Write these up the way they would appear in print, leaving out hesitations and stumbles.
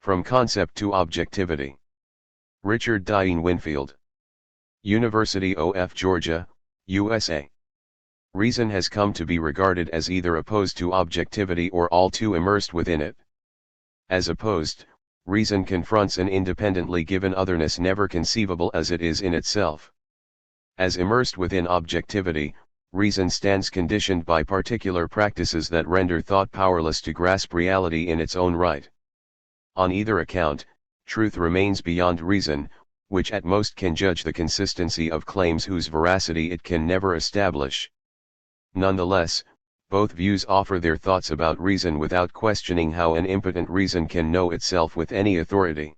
From Concept to Objectivity. Richard Dien, Winfield. University of Georgia, USA. Reason has come to be regarded as either opposed to objectivity or all too immersed within it. As opposed, reason confronts an independently given otherness never conceivable as it is in itself. As immersed within objectivity, reason stands conditioned by particular practices that render thought powerless to grasp reality in its own right. On either account, truth remains beyond reason, which at most can judge the consistency of claims whose veracity it can never establish. Nonetheless, both views offer their thoughts about reason without questioning how an impotent reason can know itself with any authority.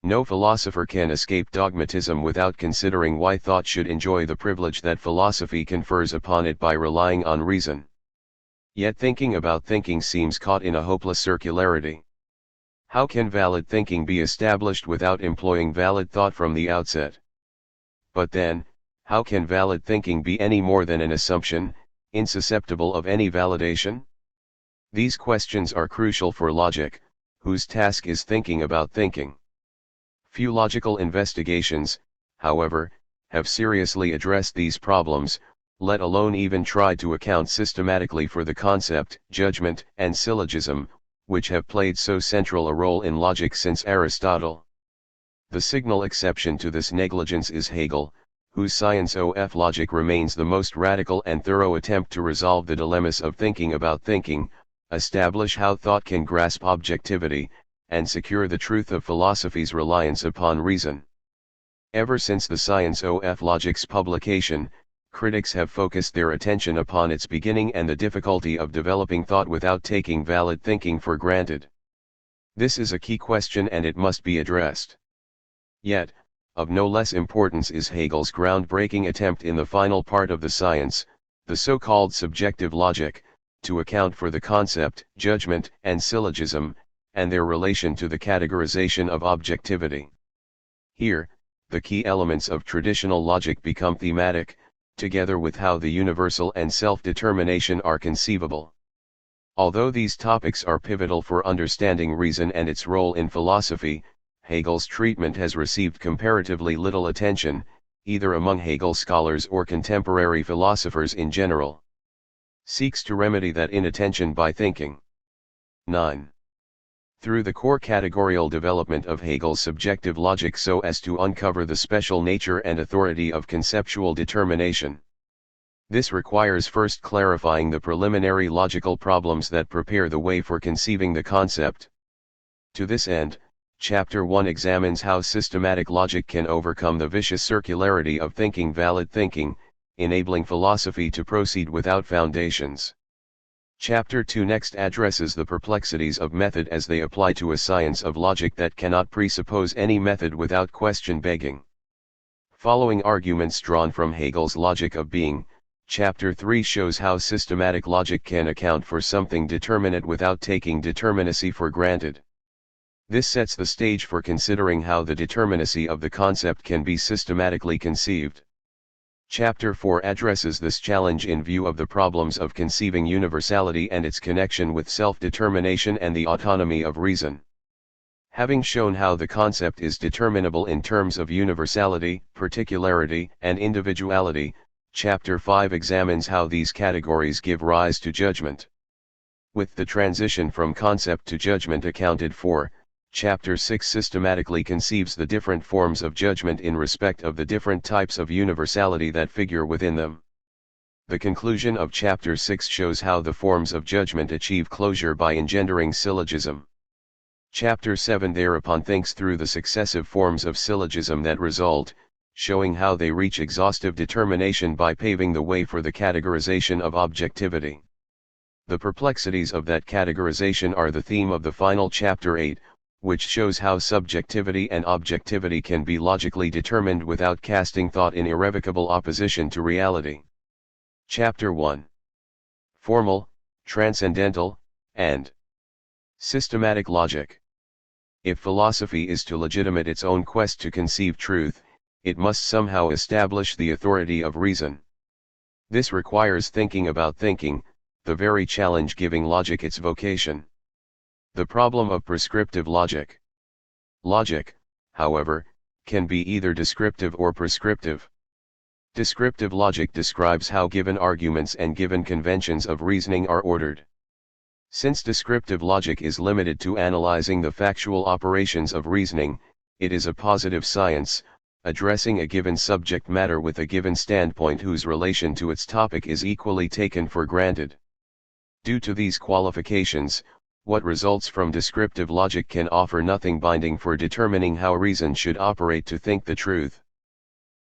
No philosopher can escape dogmatism without considering why thought should enjoy the privilege that philosophy confers upon it by relying on reason. Yet thinking about thinking seems caught in a hopeless circularity. How can valid thinking be established without employing valid thought from the outset? But then, how can valid thinking be any more than an assumption, insusceptible of any validation? These questions are crucial for logic, whose task is thinking about thinking. Few logical investigations, however, have seriously addressed these problems, let alone even tried to account systematically for the concept, judgment, and syllogism, which have played so central a role in logic since Aristotle. The signal exception to this negligence is Hegel, whose science of logic remains the most radical and thorough attempt to resolve the dilemmas of thinking about thinking, establish how thought can grasp objectivity, and secure the truth of philosophy's reliance upon reason. Ever since the science of logic's publication, critics have focused their attention upon its beginning and the difficulty of developing thought without taking valid thinking for granted. This is a key question and it must be addressed. Yet, of no less importance is Hegel's groundbreaking attempt in the final part of the science, the so-called subjective logic, to account for the concept, judgment, and syllogism, and their relation to the categorization of objectivity. Here, the key elements of traditional logic become thematic, together with how the universal and self-determination are conceivable. Although these topics are pivotal for understanding reason and its role in philosophy, Hegel's treatment has received comparatively little attention, either among Hegel scholars or contemporary philosophers in general. Seeks to remedy that inattention by thinking. 9. Through the core categorical development of Hegel's subjective logic so as to uncover the special nature and authority of conceptual determination. This requires first clarifying the preliminary logical problems that prepare the way for conceiving the concept. To this end, Chapter 1 examines how systematic logic can overcome the vicious circularity of thinking valid thinking, enabling philosophy to proceed without foundations. Chapter 2 next addresses the perplexities of method as they apply to a science of logic that cannot presuppose any method without question begging. Following arguments drawn from Hegel's logic of being, Chapter 3 shows how systematic logic can account for something determinate without taking determinacy for granted. This sets the stage for considering how the determinacy of the concept can be systematically conceived. Chapter 4 addresses this challenge in view of the problems of conceiving universality and its connection with self-determination and the autonomy of reason. Having shown how the concept is determinable in terms of universality, particularity, and individuality, Chapter 5 examines how these categories give rise to judgment. With the transition from concept to judgment accounted for, Chapter 6 systematically conceives the different forms of judgment in respect of the different types of universality that figure within them. The conclusion of Chapter 6 shows how the forms of judgment achieve closure by engendering syllogism. Chapter 7 thereupon thinks through the successive forms of syllogism that result, showing how they reach exhaustive determination by paving the way for the categorization of objectivity. The perplexities of that categorization are the theme of the final Chapter 8, which shows how subjectivity and objectivity can be logically determined without casting thought in irrevocable opposition to reality. Chapter 1. Formal, transcendental, and systematic logic. If philosophy is to legitimate its own quest to conceive truth, it must somehow establish the authority of reason. This requires thinking about thinking, the very challenge giving logic its vocation. The problem of prescriptive logic. Logic, however, can be either descriptive or prescriptive. Descriptive logic describes how given arguments and given conventions of reasoning are ordered. Since descriptive logic is limited to analyzing the factual operations of reasoning, it is a positive science, addressing a given subject matter with a given standpoint whose relation to its topic is equally taken for granted. Due to these qualifications, what results from descriptive logic can offer nothing binding for determining how reason should operate to think the truth.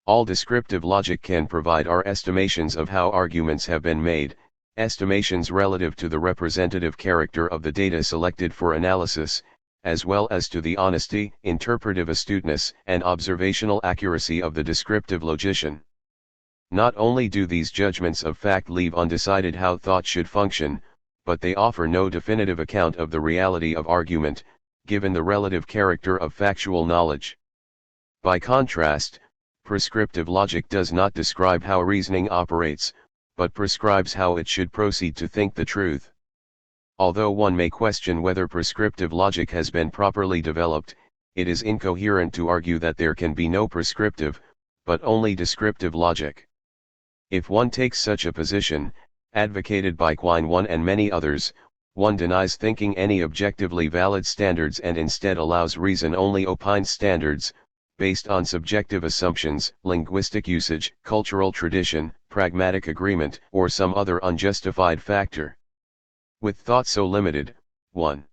All descriptive logic can provide are estimations of how arguments have been made, estimations relative to the representative character of the data selected for analysis, as well as to the honesty, interpretive astuteness, and observational accuracy of the descriptive logician. Not only do these judgments of fact leave undecided how thought should function, but they offer no definitive account of the reality of argument, given the relative character of factual knowledge. By contrast, prescriptive logic does not describe how reasoning operates, but prescribes how it should proceed to think the truth. Although one may question whether prescriptive logic has been properly developed, it is incoherent to argue that there can be no prescriptive, but only descriptive logic. If one takes such a position, advocated by Quine 1 and many others, one denies thinking any objectively valid standards and instead allows reason-only opined standards, based on subjective assumptions, linguistic usage, cultural tradition, pragmatic agreement, or some other unjustified factor. With thought so limited, 1.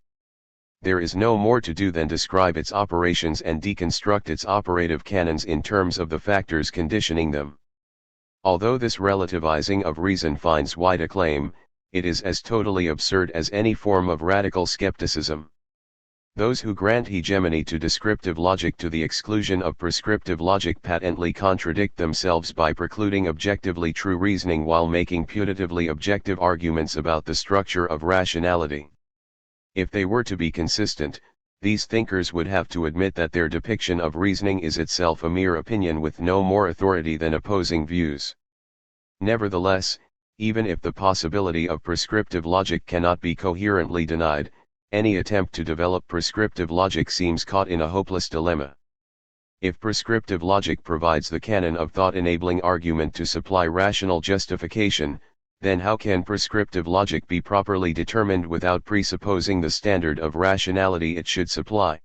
There is no more to do than describe its operations and deconstruct its operative canons in terms of the factors conditioning them. Although this relativizing of reason finds wide acclaim, it is as totally absurd as any form of radical skepticism. Those who grant hegemony to descriptive logic to the exclusion of prescriptive logic patently contradict themselves by precluding objectively true reasoning while making putatively objective arguments about the structure of rationality. If they were to be consistent, these thinkers would have to admit that their depiction of reasoning is itself a mere opinion with no more authority than opposing views. Nevertheless, even if the possibility of prescriptive logic cannot be coherently denied, any attempt to develop prescriptive logic seems caught in a hopeless dilemma. If prescriptive logic provides the canon of thought-enabling argument to supply rational justification, then how can prescriptive logic be properly determined without presupposing the standard of rationality it should supply?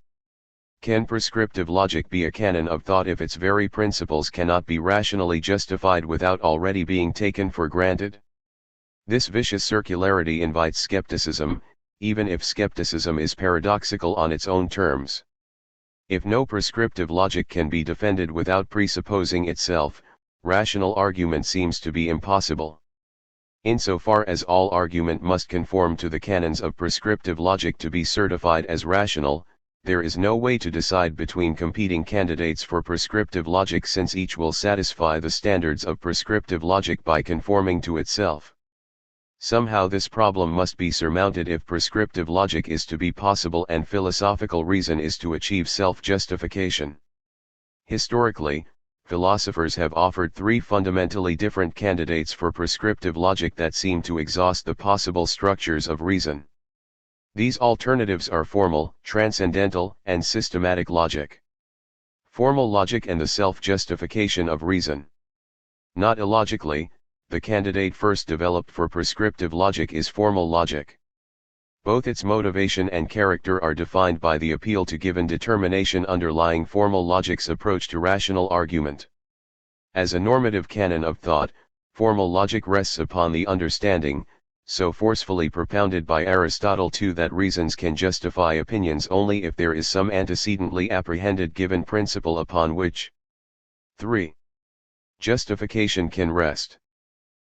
Can prescriptive logic be a canon of thought if its very principles cannot be rationally justified without already being taken for granted? This vicious circularity invites skepticism, even if skepticism is paradoxical on its own terms. If no prescriptive logic can be defended without presupposing itself, rational argument seems to be impossible. Insofar as all argument must conform to the canons of prescriptive logic to be certified as rational, there is no way to decide between competing candidates for prescriptive logic since each will satisfy the standards of prescriptive logic by conforming to itself. Somehow this problem must be surmounted if prescriptive logic is to be possible and philosophical reason is to achieve self-justification. Historically, philosophers have offered three fundamentally different candidates for prescriptive logic that seem to exhaust the possible structures of reason. These alternatives are formal, transcendental, and systematic logic. Formal logic and the self-justification of reason. Not illogically, the candidate first developed for prescriptive logic is formal logic. Both its motivation and character are defined by the appeal to given determination underlying formal logic's approach to rational argument. As a normative canon of thought, formal logic rests upon the understanding, so forcefully propounded by Aristotle too, that reasons can justify opinions only if there is some antecedently apprehended given principle upon which 3. Justification can rest.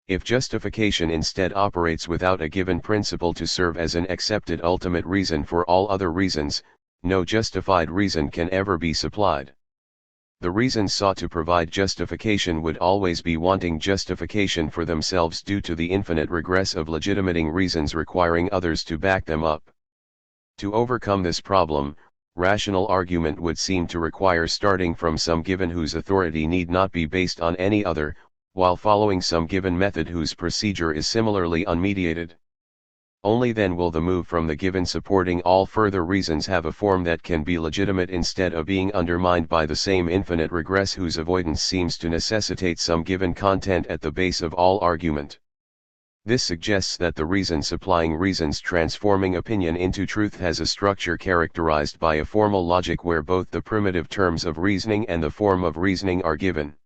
If justification instead operates without a given principle to serve as an accepted ultimate reason for all other reasons, no justified reason can ever be supplied. The reasons sought to provide justification would always be wanting justification for themselves due to the infinite regress of legitimating reasons requiring others to back them up. To overcome this problem, rational argument would seem to require starting from some given whose authority need not be based on any other, while following some given method whose procedure is similarly unmediated. Only then will the move from the given supporting all further reasons have a form that can be legitimate instead of being undermined by the same infinite regress whose avoidance seems to necessitate some given content at the base of all argument. This suggests that the reason supplying reasons transforming opinion into truth has a structure characterized by a formal logic where both the primitive terms of reasoning and the form of reasoning are given.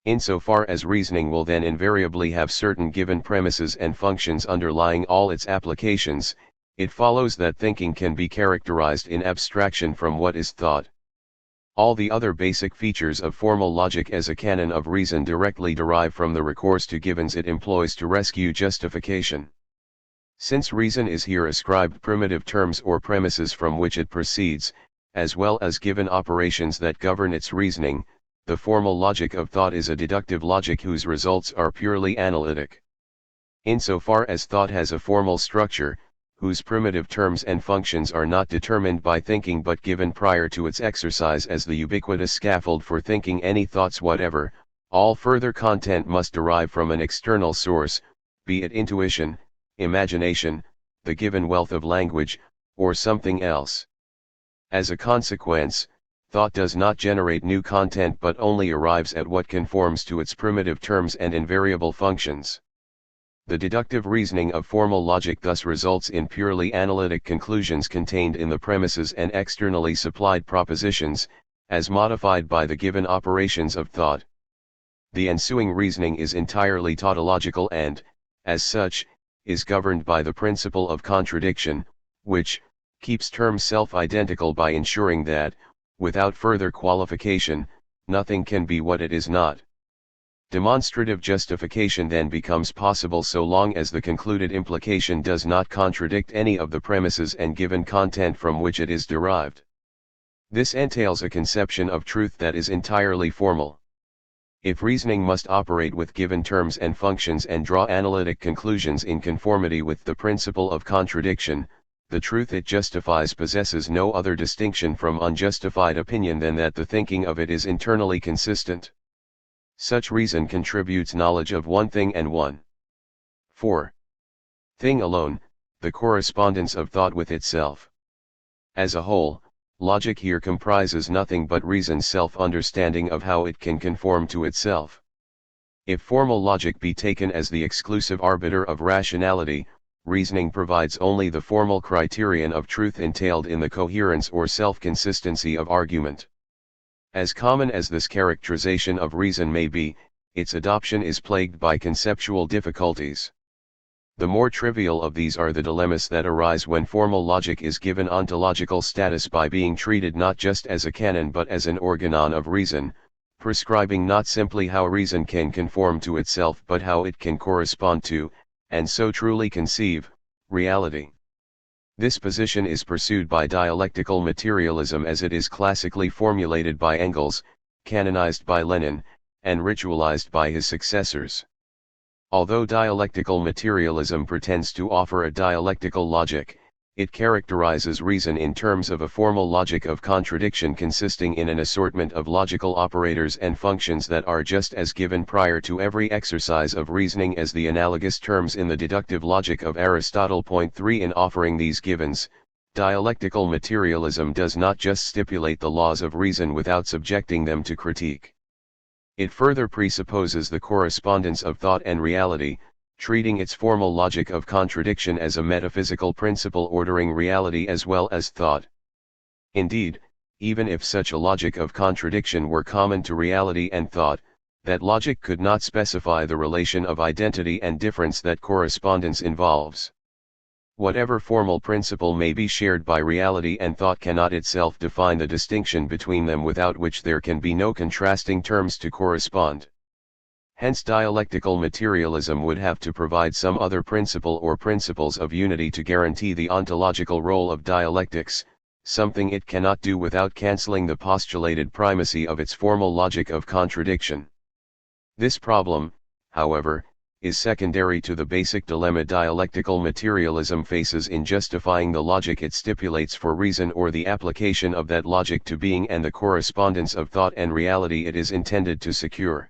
Insofar as reasoning will then invariably have certain given premises and functions underlying all its applications, it follows that thinking can be characterized in abstraction from what is thought. All the other basic features of formal logic as a canon of reason directly derive from the recourse to givens it employs to rescue justification. Since reason is here ascribed primitive terms or premises from which it proceeds, as well as given operations that govern its reasoning, the formal logic of thought is a deductive logic whose results are purely analytic. Insofar as thought has a formal structure, whose primitive terms and functions are not determined by thinking but given prior to its exercise as the ubiquitous scaffold for thinking any thoughts whatever, all further content must derive from an external source, be it intuition, imagination, the given wealth of language, or something else. As a consequence, thought does not generate new content but only arrives at what conforms to its primitive terms and invariable functions. The deductive reasoning of formal logic thus results in purely analytic conclusions contained in the premises and externally supplied propositions, as modified by the given operations of thought. The ensuing reasoning is entirely tautological and, as such, is governed by the principle of contradiction, which keeps terms self-identical by ensuring that, without further qualification, nothing can be what it is not. Demonstrative justification then becomes possible so long as the concluded implication does not contradict any of the premises and given content from which it is derived. This entails a conception of truth that is entirely formal. If reasoning must operate with given terms and functions and draw analytic conclusions in conformity with the principle of contradiction, the truth it justifies possesses no other distinction from unjustified opinion than that the thinking of it is internally consistent. Such reason contributes knowledge of one thing and one 4. Thing alone, the correspondence of thought with itself. As a whole, logic here comprises nothing but reason's self-understanding of how it can conform to itself. If formal logic be taken as the exclusive arbiter of rationality, reasoning provides only the formal criterion of truth entailed in the coherence or self-consistency of argument. As common as this characterization of reason may be, its adoption is plagued by conceptual difficulties. The more trivial of these are the dilemmas that arise when formal logic is given ontological status by being treated not just as a canon but as an organon of reason, prescribing not simply how reason can conform to itself but how it can correspond to, and so truly conceive, reality. This position is pursued by dialectical materialism as it is classically formulated by Engels, canonized by Lenin, and ritualized by his successors. Although dialectical materialism pretends to offer a dialectical logic, it characterizes reason in terms of a formal logic of contradiction consisting in an assortment of logical operators and functions that are just as given prior to every exercise of reasoning as the analogous terms in the deductive logic of Aristotle. 3 In offering these givens, dialectical materialism does not just stipulate the laws of reason without subjecting them to critique. It further presupposes the correspondence of thought and reality, treating its formal logic of contradiction as a metaphysical principle ordering reality as well as thought. Indeed, even if such a logic of contradiction were common to reality and thought, that logic could not specify the relation of identity and difference that correspondence involves. Whatever formal principle may be shared by reality and thought cannot itself define the distinction between them without which there can be no contrasting terms to correspond. Hence dialectical materialism would have to provide some other principle or principles of unity to guarantee the ontological role of dialectics, something it cannot do without cancelling the postulated primacy of its formal logic of contradiction. This problem, however, is secondary to the basic dilemma dialectical materialism faces in justifying the logic it stipulates for reason or the application of that logic to being and the correspondence of thought and reality it is intended to secure.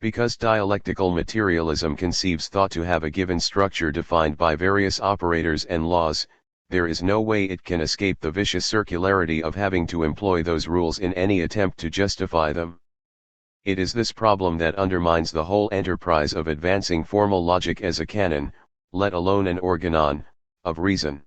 Because dialectical materialism conceives thought to have a given structure defined by various operators and laws, there is no way it can escape the vicious circularity of having to employ those rules in any attempt to justify them. It is this problem that undermines the whole enterprise of advancing formal logic as a canon, let alone an organon, of reason.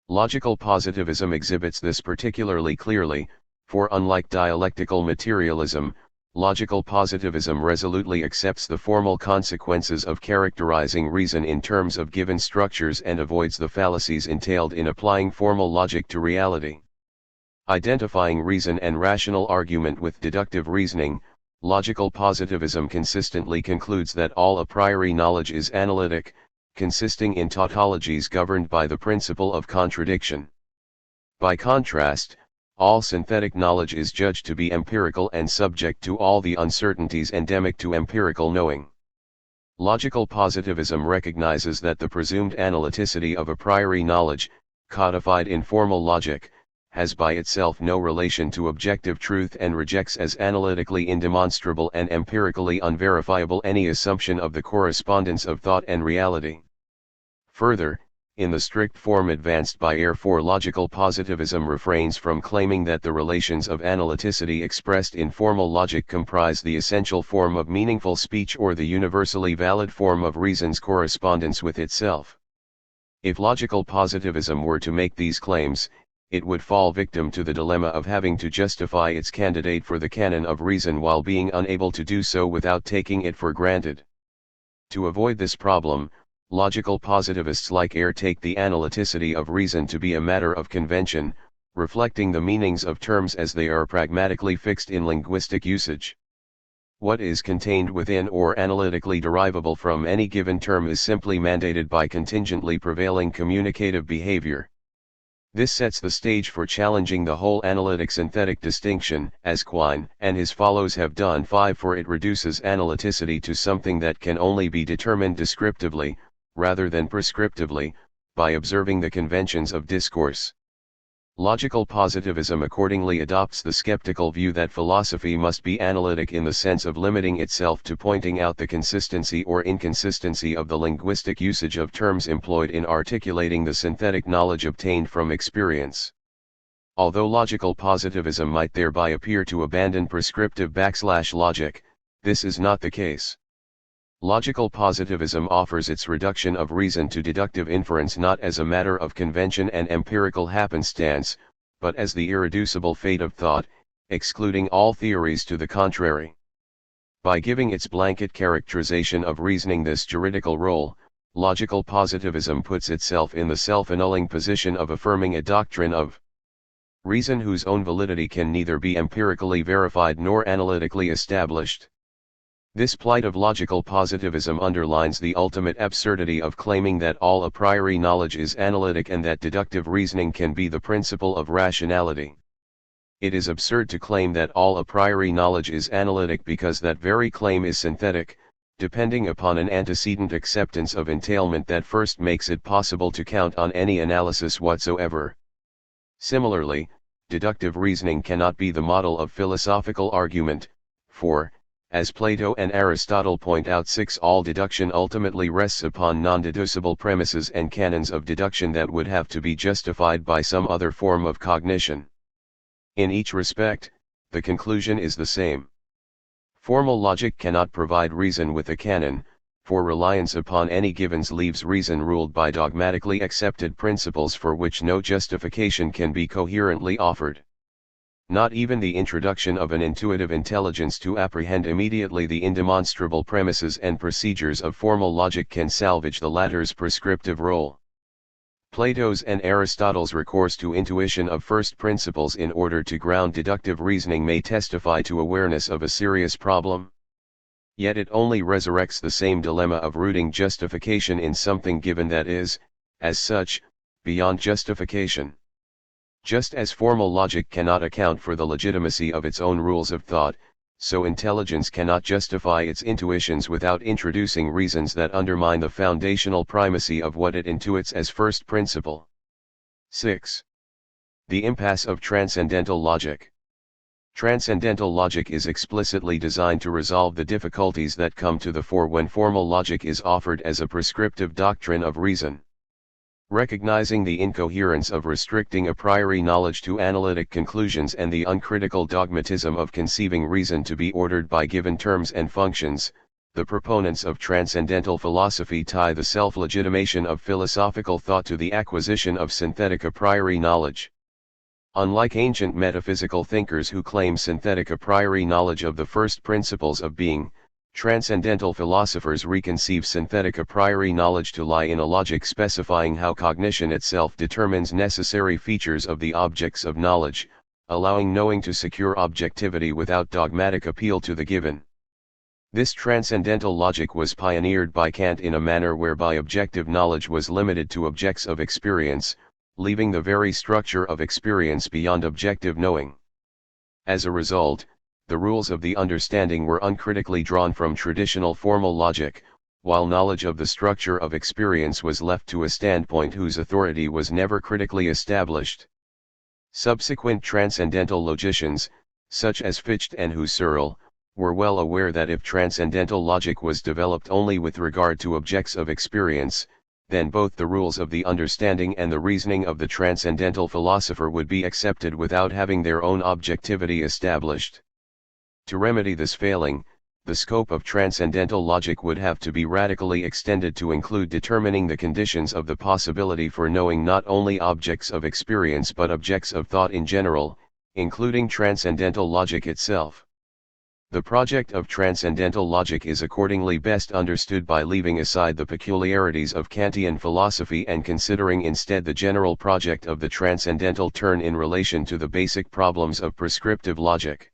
Logical positivism exhibits this particularly clearly, for unlike dialectical materialism, logical positivism resolutely accepts the formal consequences of characterizing reason in terms of given structures and avoids the fallacies entailed in applying formal logic to reality. Identifying reason and rational argument with deductive reasoning, logical positivism consistently concludes that all a priori knowledge is analytic, consisting in tautologies governed by the principle of contradiction. By contrast, all synthetic knowledge is judged to be empirical and subject to all the uncertainties endemic to empirical knowing. Logical positivism recognizes that the presumed analyticity of a priori knowledge, codified in formal logic, has by itself no relation to objective truth and rejects as analytically indemonstrable and empirically unverifiable any assumption of the correspondence of thought and reality. Further, in the strict form advanced by for logical positivism refrains from claiming that the relations of analyticity expressed in formal logic comprise the essential form of meaningful speech or the universally valid form of reason's correspondence with itself. If logical positivism were to make these claims, it would fall victim to the dilemma of having to justify its candidate for the canon of reason while being unable to do so without taking it for granted. To avoid this problem, logical positivists like take the analyticity of reason to be a matter of convention, reflecting the meanings of terms as they are pragmatically fixed in linguistic usage. What is contained within or analytically derivable from any given term is simply mandated by contingently prevailing communicative behavior. This sets the stage for challenging the whole analytic-synthetic distinction, as Quine and his follows have done, for it reduces analyticity to something that can only be determined descriptively, rather than prescriptively, by observing the conventions of discourse. Logical positivism accordingly adopts the skeptical view that philosophy must be analytic in the sense of limiting itself to pointing out the consistency or inconsistency of the linguistic usage of terms employed in articulating the synthetic knowledge obtained from experience. Although logical positivism might thereby appear to abandon prescriptive logic, this is not the case. Logical positivism offers its reduction of reason to deductive inference not as a matter of convention and empirical happenstance, but as the irreducible fate of thought, excluding all theories to the contrary. By giving its blanket characterization of reasoning this juridical role, logical positivism puts itself in the self-annulling position of affirming a doctrine of reason whose own validity can neither be empirically verified nor analytically established. This plight of logical positivism underlines the ultimate absurdity of claiming that all a priori knowledge is analytic and that deductive reasoning can be the principle of rationality. It is absurd to claim that all a priori knowledge is analytic because that very claim is synthetic, depending upon an antecedent acceptance of entailment that first makes it possible to count on any analysis whatsoever. Similarly, deductive reasoning cannot be the model of philosophical argument, for, as Plato and Aristotle point out, all deduction ultimately rests upon non-deducible premises and canons of deduction that would have to be justified by some other form of cognition. In each respect, the conclusion is the same. Formal logic cannot provide reason with a canon, for reliance upon any givens leaves reason ruled by dogmatically accepted principles for which no justification can be coherently offered. Not even the introduction of an intuitive intelligence to apprehend immediately the indemonstrable premises and procedures of formal logic can salvage the latter's prescriptive role. Plato's and Aristotle's recourse to intuition of first principles in order to ground deductive reasoning may testify to awareness of a serious problem. Yet it only resurrects the same dilemma of rooting justification in something given that is, as such, beyond justification. Just as formal logic cannot account for the legitimacy of its own rules of thought, so intelligence cannot justify its intuitions without introducing reasons that undermine the foundational primacy of what it intuits as first principle. 6. The impasse of transcendental logic. Transcendental logic is explicitly designed to resolve the difficulties that come to the fore when formal logic is offered as a prescriptive doctrine of reason. Recognizing the incoherence of restricting a priori knowledge to analytic conclusions and the uncritical dogmatism of conceiving reason to be ordered by given terms and functions, the proponents of transcendental philosophy tie the self-legitimation of philosophical thought to the acquisition of synthetic a priori knowledge. Unlike ancient metaphysical thinkers who claim synthetic a priori knowledge of the first principles of being, transcendental philosophers reconceive synthetic a priori knowledge to lie in a logic specifying how cognition itself determines necessary features of the objects of knowledge, allowing knowing to secure objectivity without dogmatic appeal to the given. This transcendental logic was pioneered by Kant in a manner whereby objective knowledge was limited to objects of experience, leaving the very structure of experience beyond objective knowing. As a result, the rules of the understanding were uncritically drawn from traditional formal logic, while knowledge of the structure of experience was left to a standpoint whose authority was never critically established. Subsequent transcendental logicians, such as Fichte and Husserl, were well aware that if transcendental logic was developed only with regard to objects of experience, then both the rules of the understanding and the reasoning of the transcendental philosopher would be accepted without having their own objectivity established. To remedy this failing, the scope of transcendental logic would have to be radically extended to include determining the conditions of the possibility for knowing not only objects of experience but objects of thought in general, including transcendental logic itself. The project of transcendental logic is accordingly best understood by leaving aside the peculiarities of Kantian philosophy and considering instead the general project of the transcendental turn in relation to the basic problems of prescriptive logic.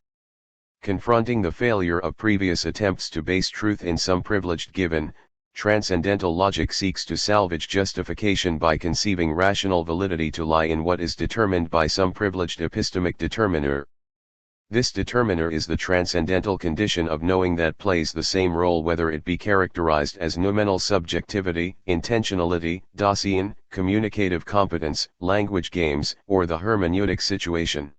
Confronting the failure of previous attempts to base truth in some privileged given, transcendental logic seeks to salvage justification by conceiving rational validity to lie in what is determined by some privileged epistemic determiner. This determiner is the transcendental condition of knowing that plays the same role whether it be characterized as noumenal subjectivity, intentionality, Dasein, communicative competence, language games, or the hermeneutic situation.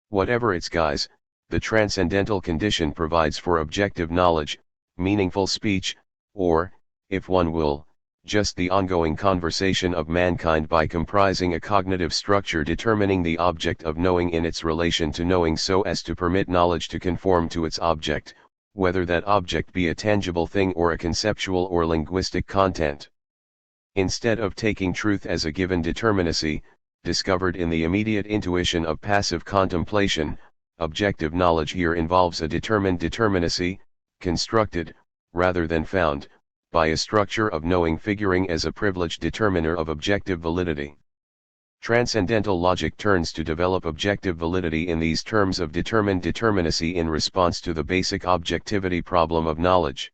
Whatever its guise, the transcendental condition provides for objective knowledge, meaningful speech, or, if one will, just the ongoing conversation of mankind by comprising a cognitive structure determining the object of knowing in its relation to knowing so as to permit knowledge to conform to its object, whether that object be a tangible thing or a conceptual or linguistic content. Instead of taking truth as a given determinacy, discovered in the immediate intuition of passive contemplation, objective knowledge here involves a determined determinacy, constructed, rather than found, by a structure of knowing figuring as a privileged determiner of objective validity. Transcendental logic turns to develop objective validity in these terms of determined determinacy in response to the basic objectivity problem of knowledge.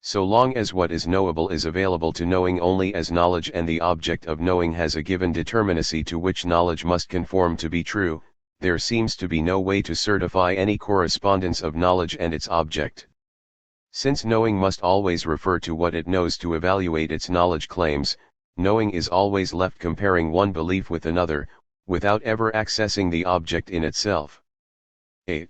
So long as what is knowable is available to knowing only as knowledge and the object of knowing has a given determinacy to which knowledge must conform to be true, there seems to be no way to certify any correspondence of knowledge and its object. Since knowing must always refer to what it knows to evaluate its knowledge claims, knowing is always left comparing one belief with another, without ever accessing the object in itself. 8.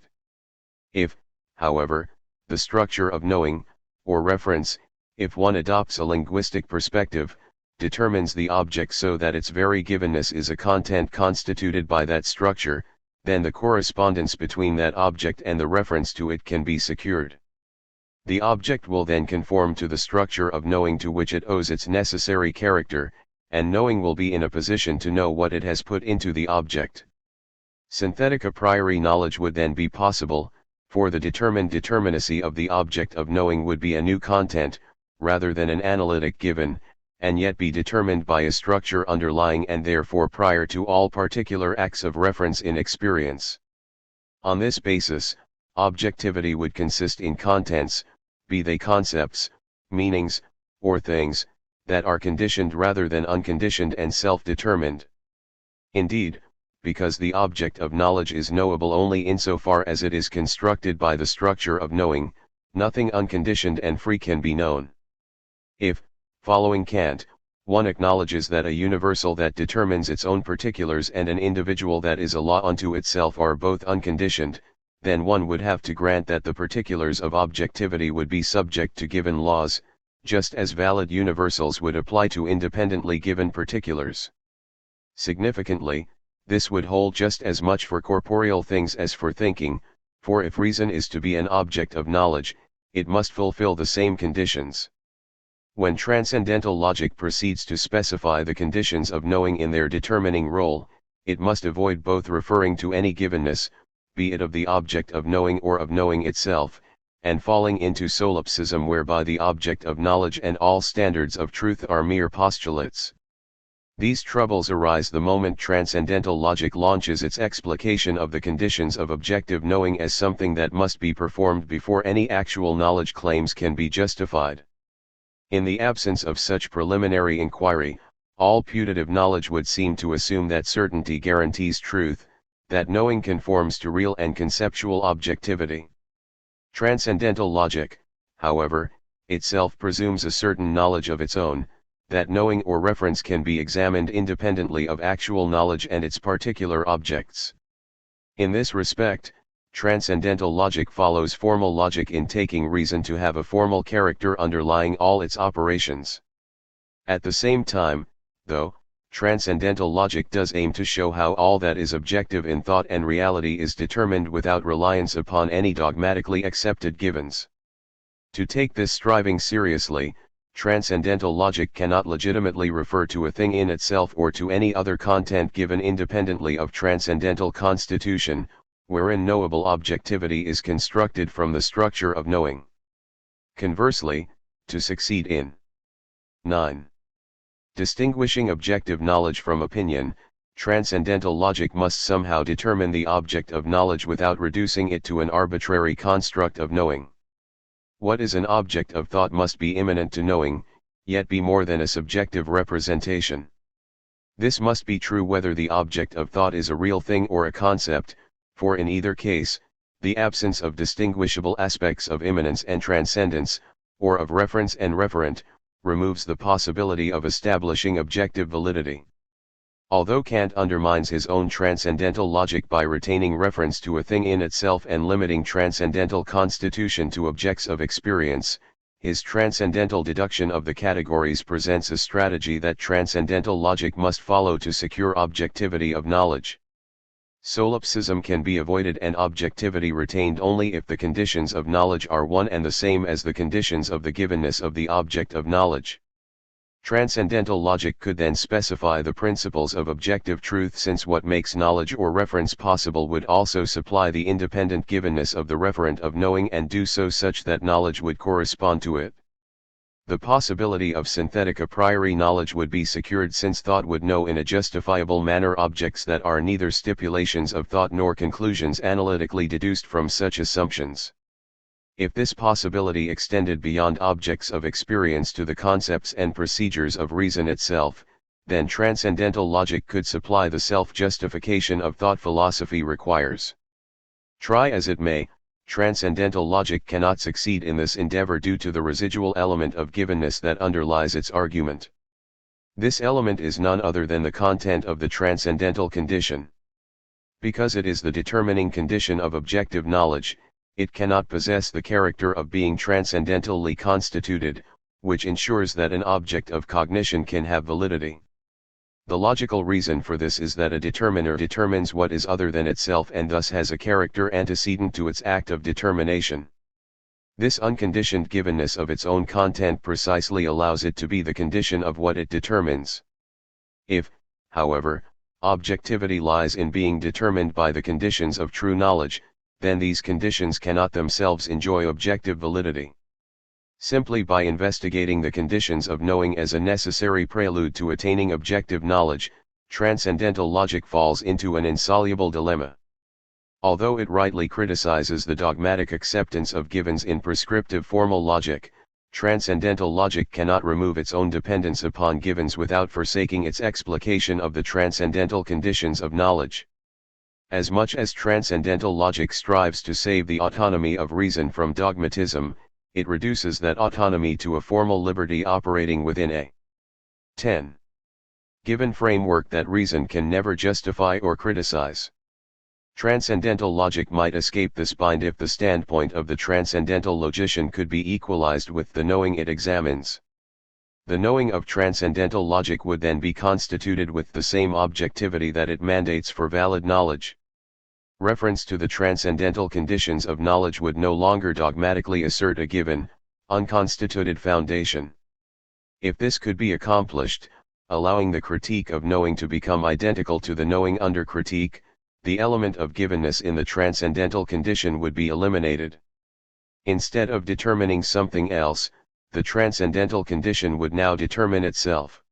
If, however, the structure of knowing, or reference, if one adopts a linguistic perspective, determines the object so that its very givenness is a content constituted by that structure, then the correspondence between that object and the reference to it can be secured. The object will then conform to the structure of knowing to which it owes its necessary character, and knowing will be in a position to know what it has put into the object. Synthetic a priori knowledge would then be possible, for the determined determinacy of the object of knowing would be a new content, rather than an analytic given, and yet be determined by a structure underlying and therefore prior to all particular acts of reference in experience. On this basis, objectivity would consist in contents, be they concepts, meanings, or things, that are conditioned rather than unconditioned and self-determined. Indeed, because the object of knowledge is knowable only insofar as it is constructed by the structure of knowing, nothing unconditioned and free can be known. If, following Kant, one acknowledges that a universal that determines its own particulars and an individual that is a law unto itself are both unconditioned, then one would have to grant that the particulars of objectivity would be subject to given laws, just as valid universals would apply to independently given particulars. Significantly, this would hold just as much for corporeal things as for thinking, for if reason is to be an object of knowledge, it must fulfill the same conditions. When transcendental logic proceeds to specify the conditions of knowing in their determining role, it must avoid both referring to any givenness, be it of the object of knowing or of knowing itself, and falling into solipsism whereby the object of knowledge and all standards of truth are mere postulates. These troubles arise the moment transcendental logic launches its explication of the conditions of objective knowing as something that must be performed before any actual knowledge claims can be justified. In the absence of such preliminary inquiry, all putative knowledge would seem to assume that certainty guarantees truth, that knowing conforms to real and conceptual objectivity. Transcendental logic, however, itself presumes a certain knowledge of its own, that knowing or reference can be examined independently of actual knowledge and its particular objects. In this respect, transcendental logic follows formal logic in taking reason to have a formal character underlying all its operations. At the same time, though, transcendental logic does aim to show how all that is objective in thought and reality is determined without reliance upon any dogmatically accepted givens. To take this striving seriously, transcendental logic cannot legitimately refer to a thing in itself or to any other content given independently of transcendental constitution, wherein knowable objectivity is constructed from the structure of knowing. Conversely, to succeed in 9. Distinguishing objective knowledge from opinion, transcendental logic must somehow determine the object of knowledge without reducing it to an arbitrary construct of knowing. What is an object of thought must be immanent to knowing, yet be more than a subjective representation. This must be true whether the object of thought is a real thing or a concept, for in either case, the absence of distinguishable aspects of immanence and transcendence, or of reference and referent, removes the possibility of establishing objective validity. Although Kant undermines his own transcendental logic by retaining reference to a thing in itself and limiting transcendental constitution to objects of experience, his transcendental deduction of the categories presents a strategy that transcendental logic must follow to secure objectivity of knowledge. Solipsism can be avoided and objectivity retained only if the conditions of knowledge are one and the same as the conditions of the givenness of the object of knowledge. Transcendental logic could then specify the principles of objective truth, since what makes knowledge or reference possible would also supply the independent givenness of the referent of knowing and do so such that knowledge would correspond to it. The possibility of synthetic a priori knowledge would be secured, since thought would know in a justifiable manner objects that are neither stipulations of thought nor conclusions analytically deduced from such assumptions. If this possibility extended beyond objects of experience to the concepts and procedures of reason itself, then transcendental logic could supply the self-justification of thought philosophy requires. Try as it may, transcendental logic cannot succeed in this endeavor due to the residual element of givenness that underlies its argument. This element is none other than the content of the transcendental condition. Because it is the determining condition of objective knowledge, it cannot possess the character of being transcendentally constituted, which ensures that an object of cognition can have validity. The logical reason for this is that a determiner determines what is other than itself and thus has a character antecedent to its act of determination. This unconditioned givenness of its own content precisely allows it to be the condition of what it determines. If, however, objectivity lies in being determined by the conditions of true knowledge, then these conditions cannot themselves enjoy objective validity. Simply by investigating the conditions of knowing as a necessary prelude to attaining objective knowledge, transcendental logic falls into an insoluble dilemma. Although it rightly criticizes the dogmatic acceptance of givens in prescriptive formal logic, transcendental logic cannot remove its own dependence upon givens without forsaking its explication of the transcendental conditions of knowledge. As much as transcendental logic strives to save the autonomy of reason from dogmatism, it reduces that autonomy to a formal liberty operating within a 10. Given framework that reason can never justify or criticize. Transcendental logic might escape this bind if the standpoint of the transcendental logician could be equalized with the knowing it examines. The knowing of transcendental logic would then be constituted with the same objectivity that it mandates for valid knowledge. Reference to the transcendental conditions of knowledge would no longer dogmatically assert a given, unconstituted foundation. If this could be accomplished, allowing the critique of knowing to become identical to the knowing under critique, the element of givenness in the transcendental condition would be eliminated. Instead of determining something else, the transcendental condition would now determine itself.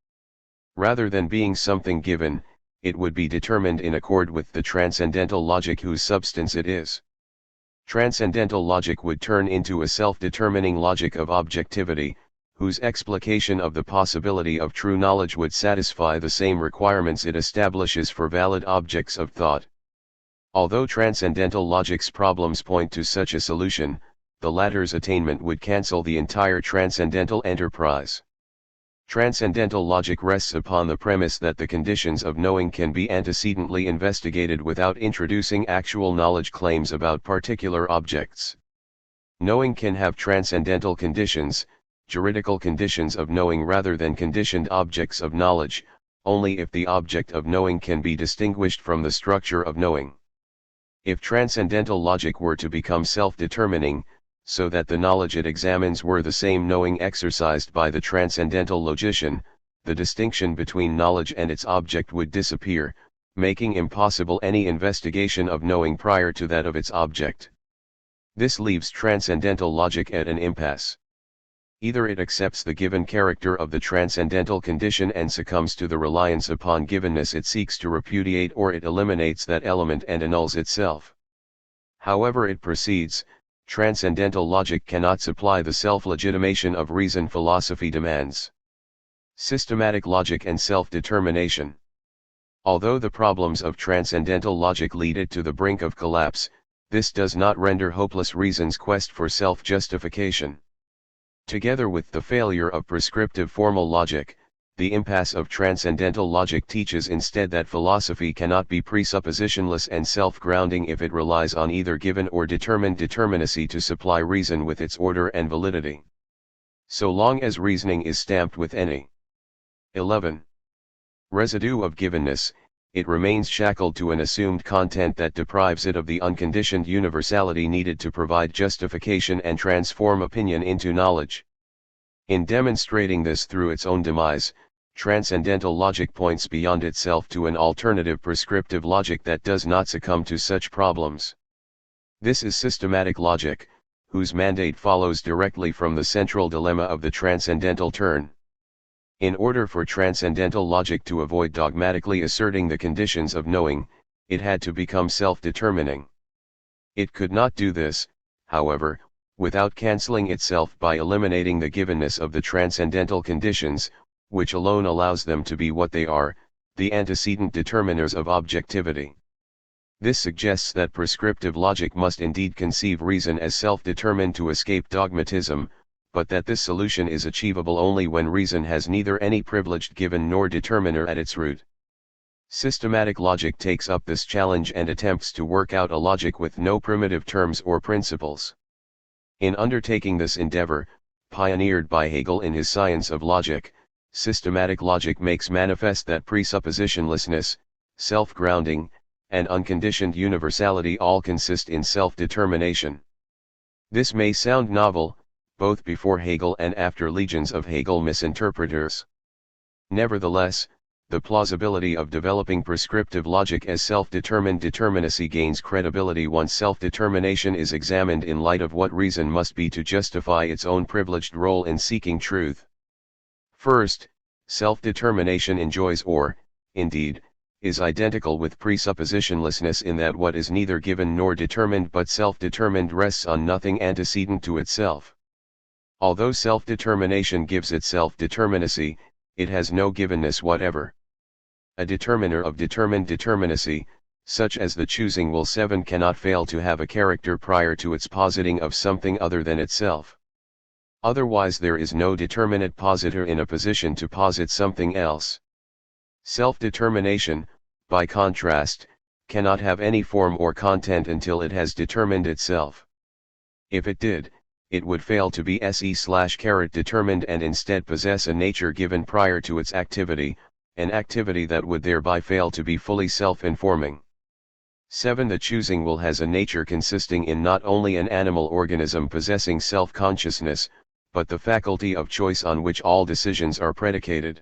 Rather than being something given, it would be determined in accord with the transcendental logic whose substance it is. Transcendental logic would turn into a self-determining logic of objectivity, whose explication of the possibility of true knowledge would satisfy the same requirements it establishes for valid objects of thought. Although transcendental logic's problems point to such a solution, the latter's attainment would cancel the entire transcendental enterprise. Transcendental logic rests upon the premise that the conditions of knowing can be antecedently investigated without introducing actual knowledge claims about particular objects. Knowing can have transcendental conditions, juridical conditions of knowing rather than conditioned objects of knowledge, only if the object of knowing can be distinguished from the structure of knowing. If transcendental logic were to become self-determining, so that the knowledge it examines were the same knowing exercised by the transcendental logician, the distinction between knowledge and its object would disappear, making impossible any investigation of knowing prior to that of its object. This leaves transcendental logic at an impasse. Either it accepts the given character of the transcendental condition and succumbs to the reliance upon givenness it seeks to repudiate, or it eliminates that element and annuls itself. However it proceeds, transcendental logic cannot supply the self-legitimation of reason philosophy demands. Systematic logic and self-determination. Although the problems of transcendental logic lead it to the brink of collapse, this does not render hopeless reason's quest for self-justification. Together with the failure of prescriptive formal logic, the impasse of transcendental logic teaches instead that philosophy cannot be presuppositionless and self-grounding if it relies on either given or determined determinacy to supply reason with its order and validity. So long as reasoning is stamped with any 11. Residue of givenness, it remains shackled to an assumed content that deprives it of the unconditioned universality needed to provide justification and transform opinion into knowledge. In demonstrating this through its own demise, transcendental logic points beyond itself to an alternative prescriptive logic that does not succumb to such problems. This is systematic logic, whose mandate follows directly from the central dilemma of the transcendental turn. In order for transcendental logic to avoid dogmatically asserting the conditions of knowing, it had to become self-determining. It could not do this, however, without cancelling itself by eliminating the givenness of the transcendental conditions, which alone allows them to be what they are, the antecedent determiners of objectivity. This suggests that prescriptive logic must indeed conceive reason as self-determined to escape dogmatism, but that this solution is achievable only when reason has neither any privileged given nor determiner at its root. Systematic logic takes up this challenge and attempts to work out a logic with no primitive terms or principles. In undertaking this endeavor, pioneered by Hegel in his Science of Logic, systematic logic makes manifest that presuppositionlessness, self-grounding, and unconditioned universality all consist in self-determination. This may sound novel, both before Hegel and after legions of Hegel misinterpreters. Nevertheless, the plausibility of developing prescriptive logic as self-determined determinacy gains credibility once self-determination is examined in light of what reason must be to justify its own privileged role in seeking truth. First, self-determination enjoys or, indeed, is identical with presuppositionlessness in that what is neither given nor determined but self-determined rests on nothing antecedent to itself. Although self-determination gives it self-determinacy, it has no givenness whatever. A determiner of determined determinacy, such as the choosing will 7 cannot fail to have a character prior to its positing of something other than itself. Otherwise there is no determinate positor in a position to posit something else. Self-determination, by contrast, cannot have any form or content until it has determined itself. If it did, it would fail to be se/determined and instead possess a nature given prior to its activity, an activity that would thereby fail to be fully self-informing. 7. The choosing will has a nature consisting in not only an animal organism possessing self-consciousness, but the faculty of choice on which all decisions are predicated.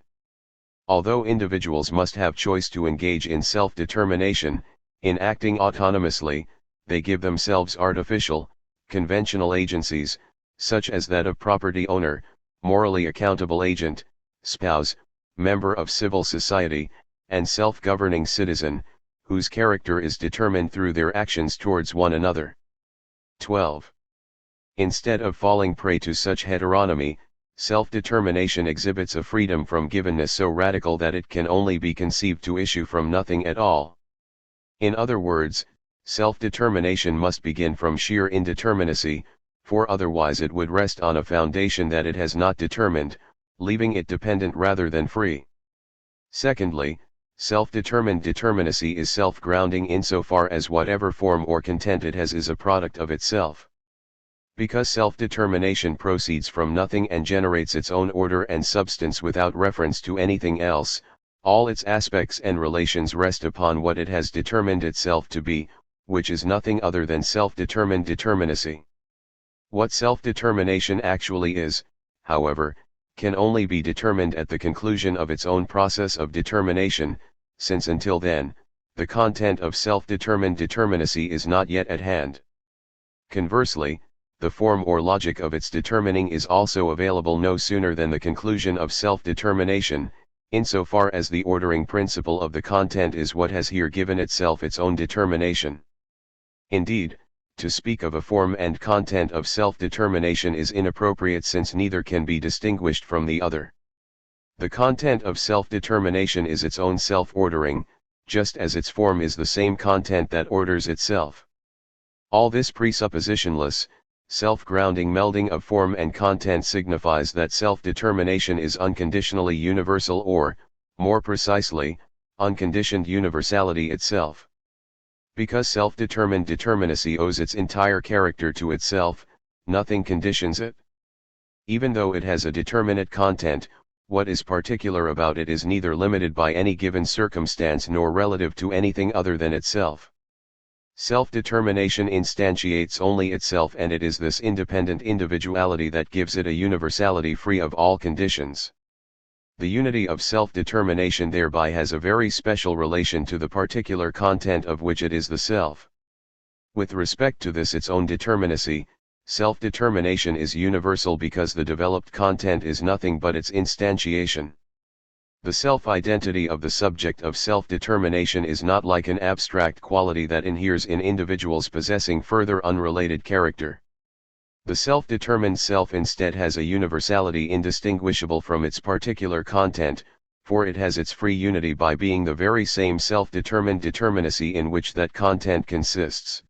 Although individuals must have choice to engage in self-determination, in acting autonomously, they give themselves artificial, conventional agencies, such as that of property owner, morally accountable agent, spouse, member of civil society, and self-governing citizen, whose character is determined through their actions towards one another. 12. Instead of falling prey to such heteronomy, self-determination exhibits a freedom from givenness so radical that it can only be conceived to issue from nothing at all. In other words, self-determination must begin from sheer indeterminacy, for otherwise it would rest on a foundation that it has not determined, leaving it dependent rather than free. Secondly, self-determined determinacy is self-grounding insofar as whatever form or content it has is a product of itself. Because self-determination proceeds from nothing and generates its own order and substance without reference to anything else, all its aspects and relations rest upon what it has determined itself to be, which is nothing other than self-determined determinacy. What self-determination actually is, however, can only be determined at the conclusion of its own process of determination, since until then, the content of self-determined determinacy is not yet at hand. Conversely, the form or logic of its determining is also available no sooner than the conclusion of self-determination, insofar as the ordering principle of the content is what has here given itself its own determination. Indeed, to speak of a form and content of self-determination is inappropriate since neither can be distinguished from the other. The content of self-determination is its own self-ordering, just as its form is the same content that orders itself. All this presuppositionless, self-grounding melding of form and content signifies that self-determination is unconditionally universal or, more precisely, unconditioned universality itself. Because self-determined determinacy owes its entire character to itself, nothing conditions it. Even though it has a determinate content, what is particular about it is neither limited by any given circumstance nor relative to anything other than itself. Self-determination instantiates only itself, and it is this independent individuality that gives it a universality free of all conditions. The unity of self-determination thereby has a very special relation to the particular content of which it is the self. With respect to this its own determinacy, self-determination is universal because the developed content is nothing but its instantiation. The self-identity of the subject of self-determination is not like an abstract quality that inheres in individuals possessing further unrelated character. The self-determined self instead has a universality indistinguishable from its particular content, for it has its free unity by being the very same self-determined determinacy in which that content consists.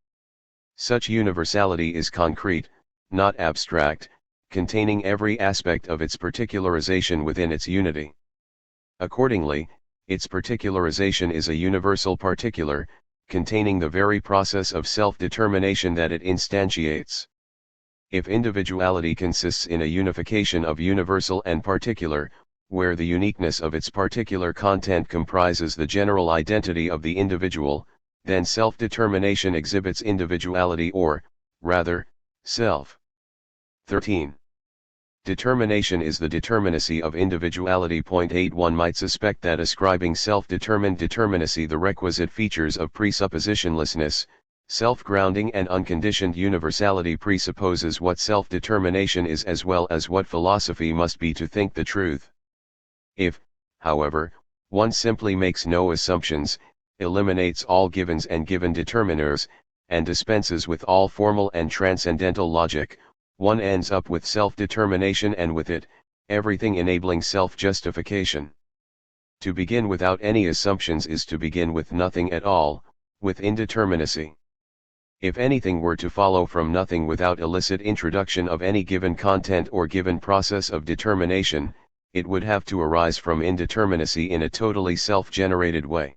Such universality is concrete, not abstract, containing every aspect of its particularization within its unity. Accordingly, its particularization is a universal particular, containing the very process of self-determination that it instantiates. If individuality consists in a unification of universal and particular, where the uniqueness of its particular content comprises the general identity of the individual, then self-determination exhibits individuality or, rather, self. 13. Determination is the determinacy of individuality. 8. One might suspect that ascribing self-determined determinacy the requisite features of presuppositionlessness, self-grounding and unconditioned universality presupposes what self-determination is as well as what philosophy must be to think the truth. If, however, one simply makes no assumptions, eliminates all givens and given determiners, and dispenses with all formal and transcendental logic, one ends up with self-determination and with it, everything enabling self-justification. To begin without any assumptions is to begin with nothing at all, with indeterminacy. If anything were to follow from nothing without illicit introduction of any given content or given process of determination, it would have to arise from indeterminacy in a totally self-generated way.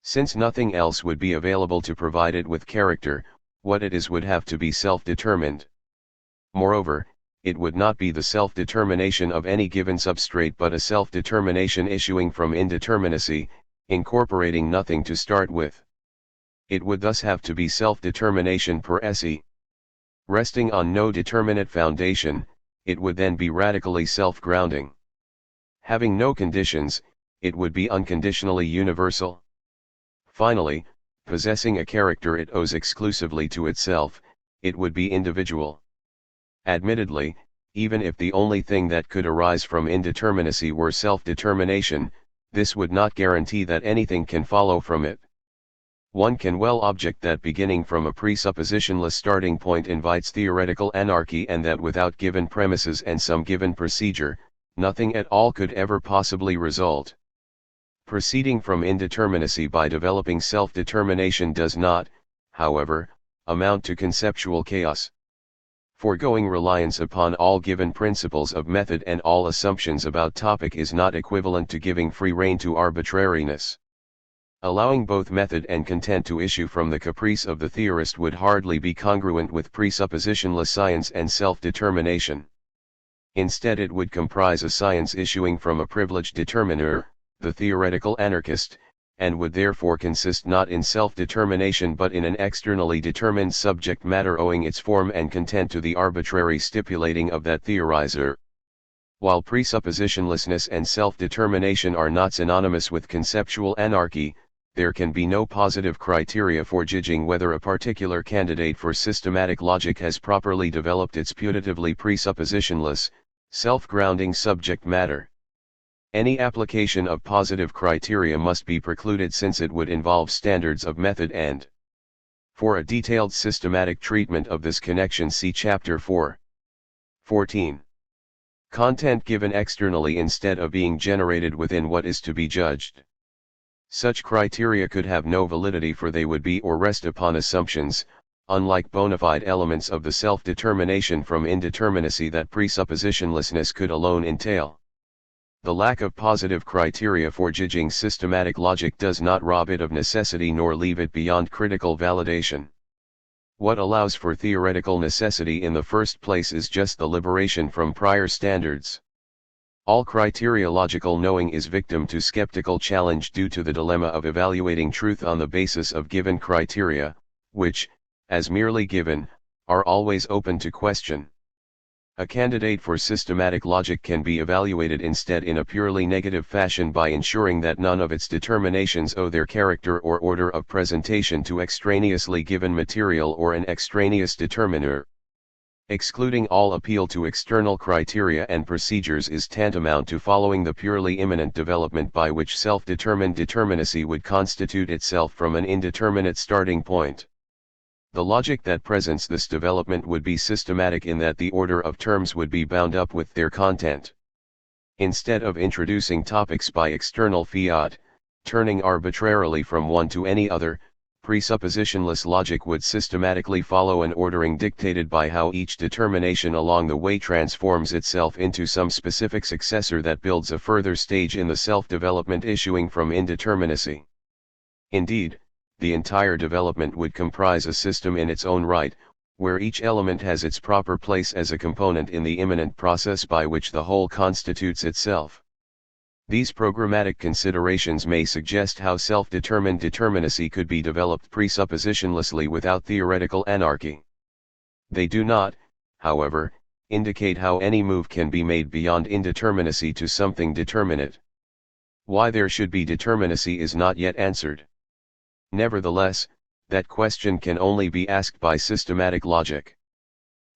Since nothing else would be available to provide it with character, what it is would have to be self-determined. Moreover, it would not be the self-determination of any given substrate but a self-determination issuing from indeterminacy, incorporating nothing to start with. It would thus have to be self-determination per se. Resting on no determinate foundation, it would then be radically self-grounding. Having no conditions, it would be unconditionally universal. Finally, possessing a character it owes exclusively to itself, it would be individual. Admittedly, even if the only thing that could arise from indeterminacy were self-determination, this would not guarantee that anything can follow from it. One can well object that beginning from a presuppositionless starting point invites theoretical anarchy and that without given premises and some given procedure, nothing at all could ever possibly result. Proceeding from indeterminacy by developing self-determination does not, however, amount to conceptual chaos. Foregoing reliance upon all given principles of method and all assumptions about topic is not equivalent to giving free rein to arbitrariness. Allowing both method and content to issue from the caprice of the theorist would hardly be congruent with presuppositionless science and self-determination. Instead, it would comprise a science issuing from a privileged determiner, the theoretical anarchist, and would therefore consist not in self-determination but in an externally determined subject matter owing its form and content to the arbitrary stipulating of that theorizer. While presuppositionlessness and self-determination are not synonymous with conceptual anarchy, there can be no positive criteria for judging whether a particular candidate for systematic logic has properly developed its putatively presuppositionless, self-grounding subject matter. Any application of positive criteria must be precluded since it would involve standards of method and. For a detailed systematic treatment of this connection, see Chapter 4. 14. Content given externally instead of being generated within what is to be judged. Such criteria could have no validity, for they would be or rest upon assumptions, unlike bona fide elements of the self-determination from indeterminacy that presuppositionlessness could alone entail. The lack of positive criteria for judging systematic logic does not rob it of necessity nor leave it beyond critical validation. What allows for theoretical necessity in the first place is just the liberation from prior standards. All criteriological knowing is victim to skeptical challenge due to the dilemma of evaluating truth on the basis of given criteria, which, as merely given, are always open to question. A candidate for systematic logic can be evaluated instead in a purely negative fashion by ensuring that none of its determinations owe their character or order of presentation to extraneously given material or an extraneous determiner. Excluding all appeal to external criteria and procedures is tantamount to following the purely immanent development by which self-determined determinacy would constitute itself from an indeterminate starting point. The logic that presents this development would be systematic in that the order of terms would be bound up with their content. Instead of introducing topics by external fiat, turning arbitrarily from one to any other, presuppositionless logic would systematically follow an ordering dictated by how each determination along the way transforms itself into some specific successor that builds a further stage in the self-development issuing from indeterminacy. Indeed, the entire development would comprise a system in its own right, where each element has its proper place as a component in the immanent process by which the whole constitutes itself. These programmatic considerations may suggest how self-determined determinacy could be developed presuppositionlessly without theoretical anarchy. They do not, however, indicate how any move can be made beyond indeterminacy to something determinate. Why there should be determinacy is not yet answered. Nevertheless, that question can only be asked by systematic logic.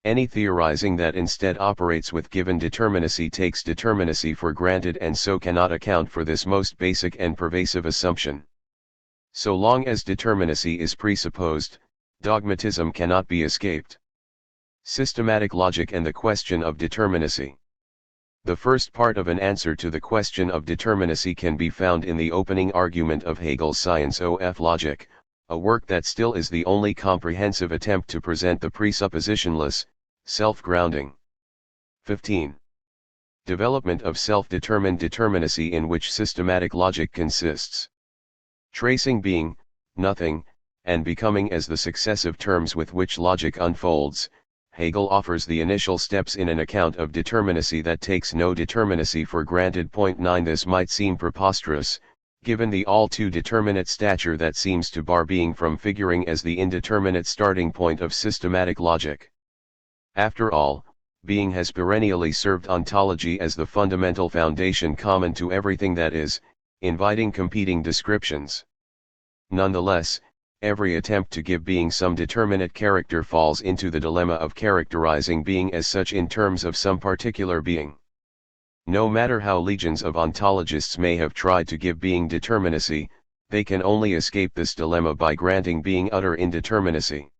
Any theorizing that instead operates with given determinacy takes determinacy for granted and so cannot account for this most basic and pervasive assumption. So long as determinacy is presupposed, dogmatism cannot be escaped. Systematic logic and the question of determinacy. The first part of an answer to the question of determinacy can be found in the opening argument of Hegel's Science of Logic, a work that still is the only comprehensive attempt to present the presuppositionless, self-grounding. 15. Development of self-determined determinacy in which systematic logic consists. Tracing being, nothing, and becoming as the successive terms with which logic unfolds, Hegel offers the initial steps in an account of determinacy that takes no determinacy for granted. 9. This might seem preposterous, given the all too determinate stature that seems to bar being from figuring as the indeterminate starting point of systematic logic. After all, being has perennially served ontology as the fundamental foundation common to everything that is, inviting competing descriptions. Nonetheless, every attempt to give being some determinate character falls into the dilemma of characterizing being as such in terms of some particular being. No matter how legions of ontologists may have tried to give being determinacy, they can only escape this dilemma by granting being utter indeterminacy.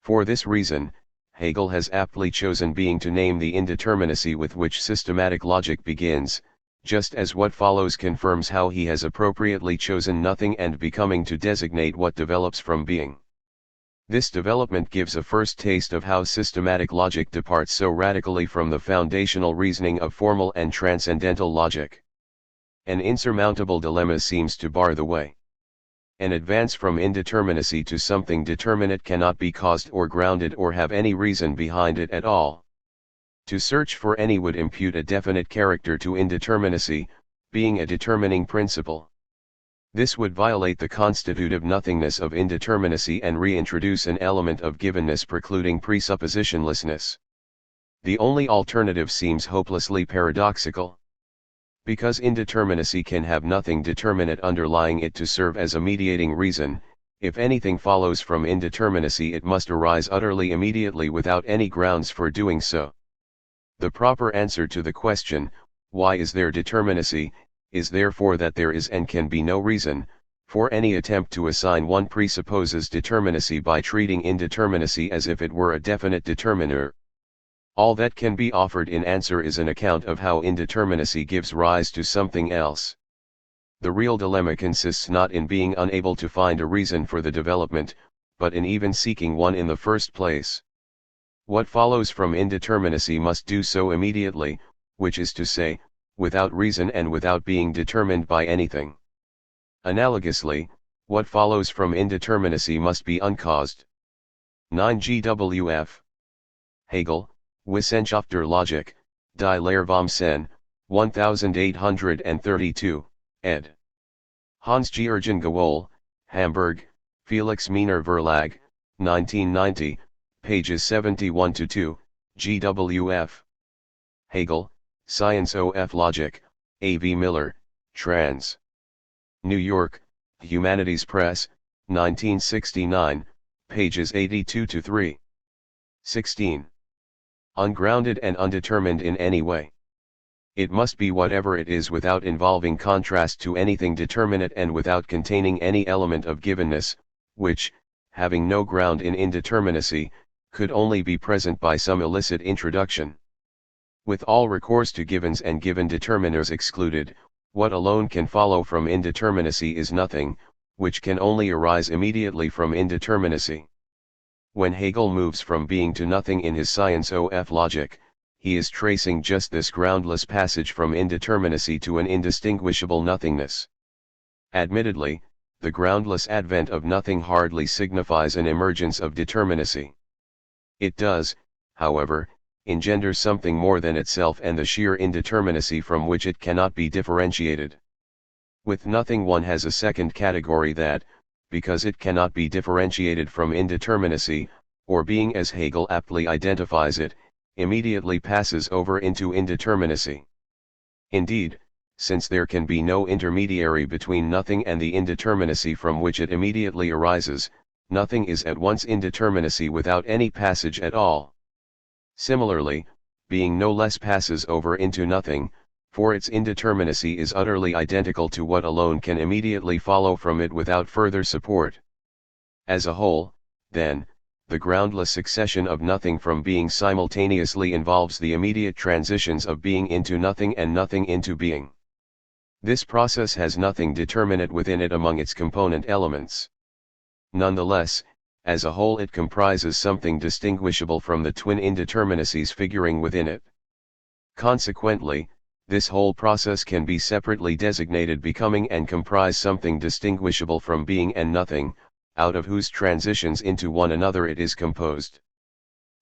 For this reason, Hegel has aptly chosen being to name the indeterminacy with which systematic logic begins, just as what follows confirms how he has appropriately chosen nothing and becoming to designate what develops from being. This development gives a first taste of how systematic logic departs so radically from the foundational reasoning of formal and transcendental logic. An insurmountable dilemma seems to bar the way. An advance from indeterminacy to something determinate cannot be caused or grounded or have any reason behind it at all. To search for any would impute a definite character to indeterminacy, being a determining principle. This would violate the constitutive nothingness of indeterminacy and reintroduce an element of givenness precluding presuppositionlessness. The only alternative seems hopelessly paradoxical. Because indeterminacy can have nothing determinate underlying it to serve as a mediating reason, if anything follows from indeterminacy it must arise utterly immediately without any grounds for doing so. The proper answer to the question, why is there determinacy, is therefore that there is and can be no reason, for any attempt to assign one presupposes determinacy by treating indeterminacy as if it were a definite determiner. All that can be offered in answer is an account of how indeterminacy gives rise to something else. The real dilemma consists not in being unable to find a reason for the development, but in even seeking one in the first place. What follows from indeterminacy must do so immediately, which is to say, without reason and without being determined by anything. Analogously, what follows from indeterminacy must be uncaused. 9 GWF. Hegel, Wissenschaft der Logik, Die Lehre vom Sinn, 1832, ed. Hans-Georgen Gawol, Hamburg, Felix Meiner Verlag, 1990, pages 71-2, GWF. Hegel, Science of Logic, A. V. Miller, trans. New York, Humanities Press, 1969, pages 82-3. 16. Ungrounded and undetermined in any way. It must be whatever it is without involving contrast to anything determinate and without containing any element of givenness, which, having no ground in indeterminacy, could only be present by some illicit introduction. With all recourse to givens and given determiners excluded, what alone can follow from indeterminacy is nothing, which can only arise immediately from indeterminacy. When Hegel moves from being to nothing in his Science of Logic, he is tracing just this groundless passage from indeterminacy to an indistinguishable nothingness. Admittedly, the groundless advent of nothing hardly signifies an emergence of determinacy. It does, however, engender something more than itself and the sheer indeterminacy from which it cannot be differentiated. With nothing one has a second category that, because it cannot be differentiated from indeterminacy, or being as Hegel aptly identifies it, immediately passes over into indeterminacy. Indeed, since there can be no intermediary between nothing and the indeterminacy from which it immediately arises, nothing is at once indeterminacy without any passage at all. Similarly, being no less passes over into nothing, for its indeterminacy is utterly identical to what alone can immediately follow from it without further support. As a whole, then, the groundless succession of nothing from being simultaneously involves the immediate transitions of being into nothing and nothing into being. This process has nothing determinate within it among its component elements. Nonetheless, as a whole it comprises something distinguishable from the twin indeterminacies figuring within it. Consequently, this whole process can be separately designated becoming and comprise something distinguishable from being and nothing, out of whose transitions into one another it is composed.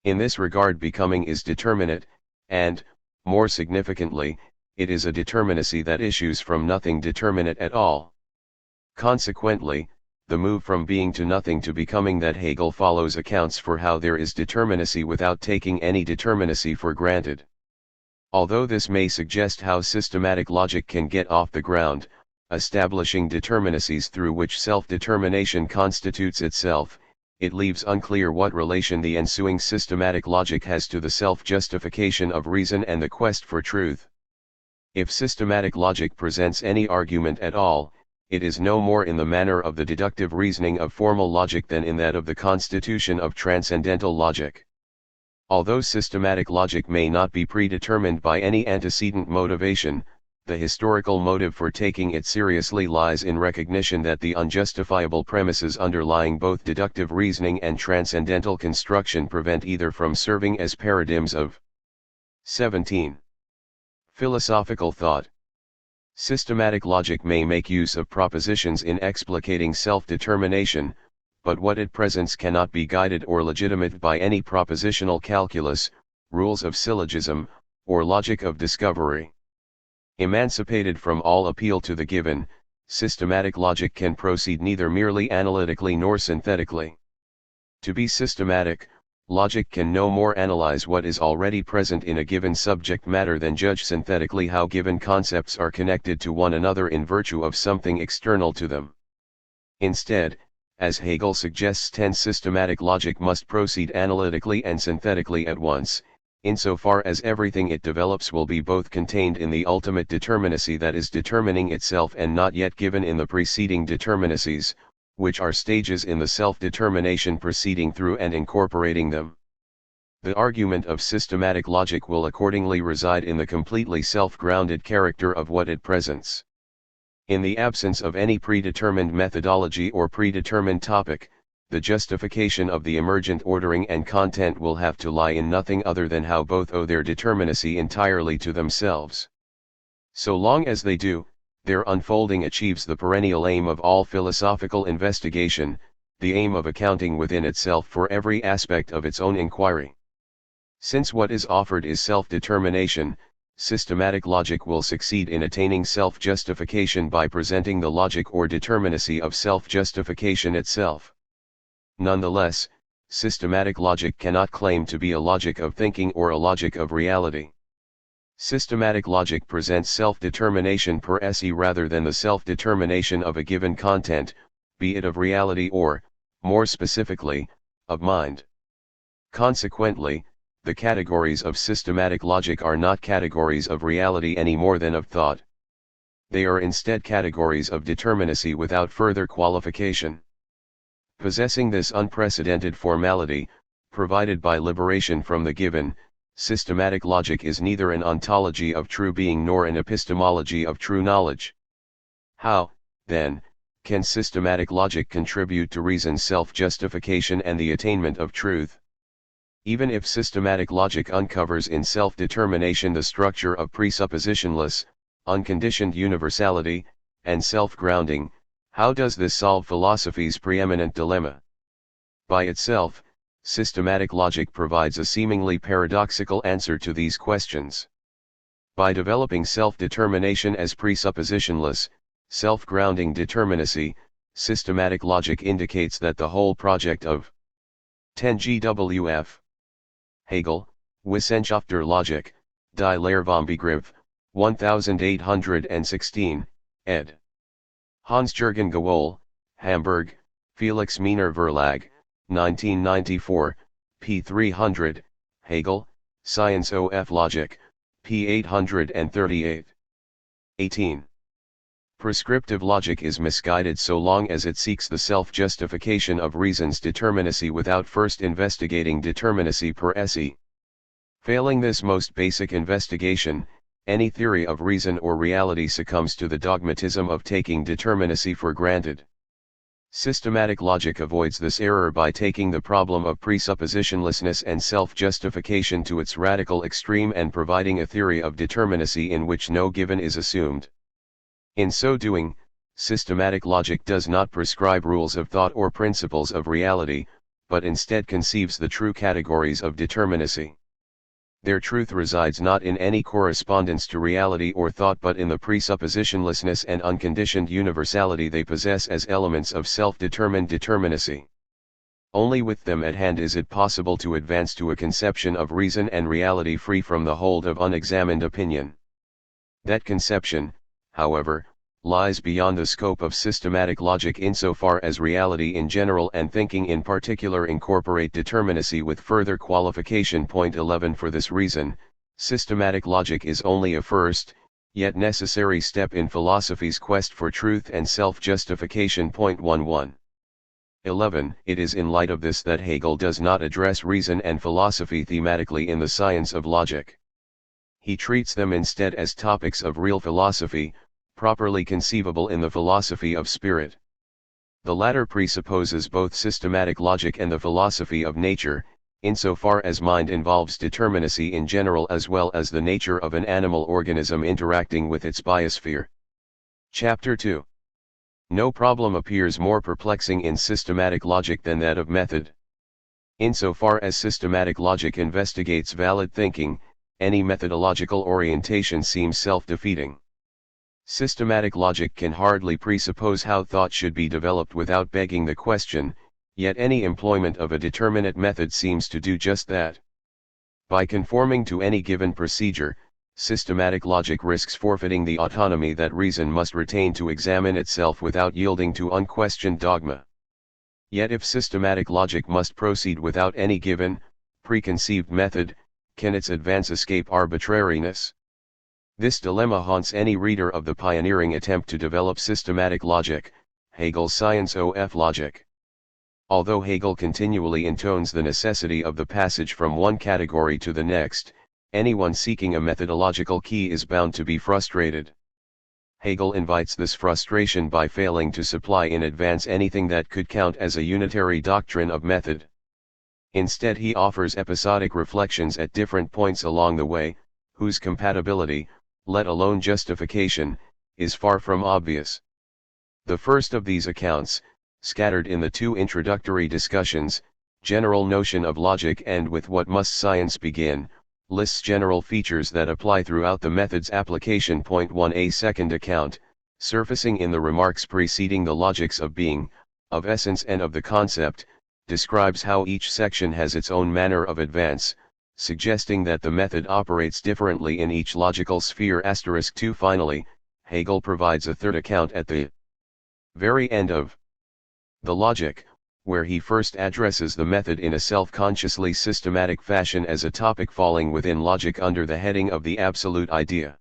In this regard becoming is determinate, and, more significantly, it is a determinacy that issues from nothing determinate at all. Consequently, the move from being to nothing to becoming that Hegel follows accounts for how there is determinacy without taking any determinacy for granted. Although this may suggest how systematic logic can get off the ground, establishing determinacies through which self-determination constitutes itself, it leaves unclear what relation the ensuing systematic logic has to the self-justification of reason and the quest for truth. If systematic logic presents any argument at all, it is no more in the manner of the deductive reasoning of formal logic than in that of the constitution of transcendental logic. Although systematic logic may not be predetermined by any antecedent motivation, the historical motive for taking it seriously lies in recognition that the unjustifiable premises underlying both deductive reasoning and transcendental construction prevent either from serving as paradigms of 17. Philosophical thought. Systematic logic may make use of propositions in explicating self-determination, but what it presents cannot be guided or legitimated by any propositional calculus, rules of syllogism, or logic of discovery. Emancipated from all appeal to the given, systematic logic can proceed neither merely analytically nor synthetically. To be systematic, logic can no more analyze what is already present in a given subject matter than judge synthetically how given concepts are connected to one another in virtue of something external to them. Instead, as Hegel suggests, systematic logic must proceed analytically and synthetically at once, insofar as everything it develops will be both contained in the ultimate determinacy that is determining itself and not yet given in the preceding determinacies, which are stages in the self-determination proceeding through and incorporating them. The argument of systematic logic will accordingly reside in the completely self-grounded character of what it presents. In the absence of any predetermined methodology or predetermined topic, the justification of the emergent ordering and content will have to lie in nothing other than how both owe their determinacy entirely to themselves. So long as they do, their unfolding achieves the perennial aim of all philosophical investigation, the aim of accounting within itself for every aspect of its own inquiry. Since what is offered is self-determination, systematic logic will succeed in attaining self-justification by presenting the logic or determinacy of self-justification itself. Nonetheless, systematic logic cannot claim to be a logic of thinking or a logic of reality. Systematic logic presents self-determination per se rather than the self-determination of a given content, be it of reality or, more specifically, of mind. Consequently, the categories of systematic logic are not categories of reality any more than of thought. They are instead categories of determinacy without further qualification. Possessing this unprecedented formality, provided by liberation from the given, systematic logic is neither an ontology of true being nor an epistemology of true knowledge. How, then, can systematic logic contribute to reason's self-justification and the attainment of truth? Even if systematic logic uncovers in self-determination the structure of presuppositionless, unconditioned universality, and self-grounding, how does this solve philosophy's preeminent dilemma? By itself, systematic logic provides a seemingly paradoxical answer to these questions. By developing self-determination as presuppositionless, self-grounding determinacy, systematic logic indicates that the whole project of 10 GWF. Hegel, Wissenschaft der Logik, Die Lehrvombegriff, 1816, ed. Hans-Jürgen Gawohl, Hamburg, Felix Meiner Verlag, 1994, p. 300, Hegel, Science of Logic, p. 838. 18. Prescriptive logic is misguided so long as it seeks the self-justification of reason's determinacy without first investigating determinacy per se. Failing this most basic investigation, any theory of reason or reality succumbs to the dogmatism of taking determinacy for granted. Systematic logic avoids this error by taking the problem of presuppositionlessness and self-justification to its radical extreme and providing a theory of determinacy in which no given is assumed. In so doing, systematic logic does not prescribe rules of thought or principles of reality, but instead conceives the true categories of determinacy. Their truth resides not in any correspondence to reality or thought but in the presuppositionlessness and unconditioned universality they possess as elements of self-determined determinacy. Only with them at hand is it possible to advance to a conception of reason and reality free from the hold of unexamined opinion. That conception, however, lies beyond the scope of systematic logic insofar as reality in general and thinking in particular incorporate determinacy with further qualification. Point 11. For this reason, systematic logic is only a first, yet necessary step in philosophy's quest for truth and self-justification. Point 11. 11. It is in light of this that Hegel does not address reason and philosophy thematically in the science of logic. He treats them instead as topics of real philosophy, properly conceivable in the philosophy of spirit. The latter presupposes both systematic logic and the philosophy of nature, insofar as mind involves determinacy in general as well as the nature of an animal organism interacting with its biosphere. Chapter 2. No problem appears more perplexing in systematic logic than that of method. Insofar as systematic logic investigates valid thinking, any methodological orientation seems self-defeating. Systematic logic can hardly presuppose how thought should be developed without begging the question, yet any employment of a determinate method seems to do just that. By conforming to any given procedure, systematic logic risks forfeiting the autonomy that reason must retain to examine itself without yielding to unquestioned dogma. Yet if systematic logic must proceed without any given, preconceived method, can its advance escape arbitrariness? This dilemma haunts any reader of the pioneering attempt to develop systematic logic, Hegel's Science of Logic. Although Hegel continually intones the necessity of the passage from one category to the next, anyone seeking a methodological key is bound to be frustrated. Hegel invites this frustration by failing to supply in advance anything that could count as a unitary doctrine of method. Instead he offers episodic reflections at different points along the way, whose compatibility, let alone justification, is far from obvious. The first of these accounts, scattered in the two introductory discussions, General Notion of Logic and With What Must Science Begin, lists general features that apply throughout the method's application. Point 1. A second account, surfacing in the remarks preceding the logics of being, of essence and of the concept, describes how each section has its own manner of advance, suggesting that the method operates differently in each logical sphere. 2. Finally, Hegel provides a third account at the very end of the logic, where he first addresses the method in a self-consciously systematic fashion as a topic falling within logic under the heading of the absolute idea.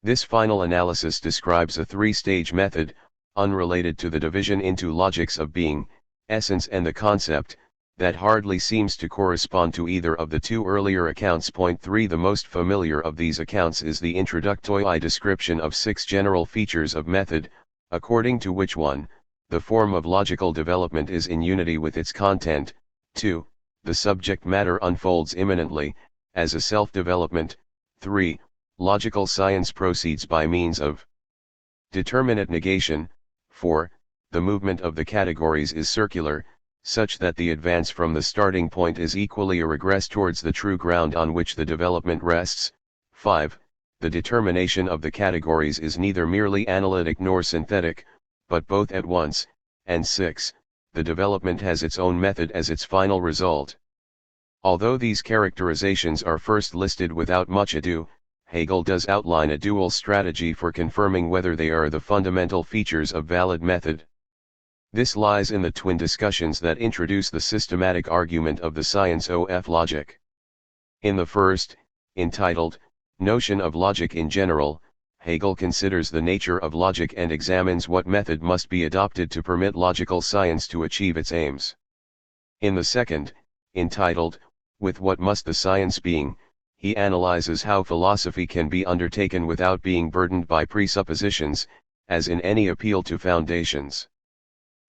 This final analysis describes a three-stage method, unrelated to the division into logics of being, essence and the concept, that hardly seems to correspond to either of the two earlier accounts. Point 3. The most familiar of these accounts is the introductory description of 6 general features of method, according to which 1. The form of logical development is in unity with its content. 2. The subject matter unfolds immanently, as a self-development. 3. Logical science proceeds by means of determinate negation. 4. The movement of the categories is circular, such that the advance from the starting point is equally a regress towards the true ground on which the development rests. 5. The determination of the categories is neither merely analytic nor synthetic, but both at once. And 6. The development has its own method as its final result. Although these characterizations are first listed without much ado, Hegel does outline a dual strategy for confirming whether they are the fundamental features of valid method. This lies in the twin discussions that introduce the systematic argument of the science of logic. In the first, entitled, Notion of Logic in General, Hegel considers the nature of logic and examines what method must be adopted to permit logical science to achieve its aims. In the second, entitled, With What Must the Science Being, he analyzes how philosophy can be undertaken without being burdened by presuppositions, as in any appeal to foundations.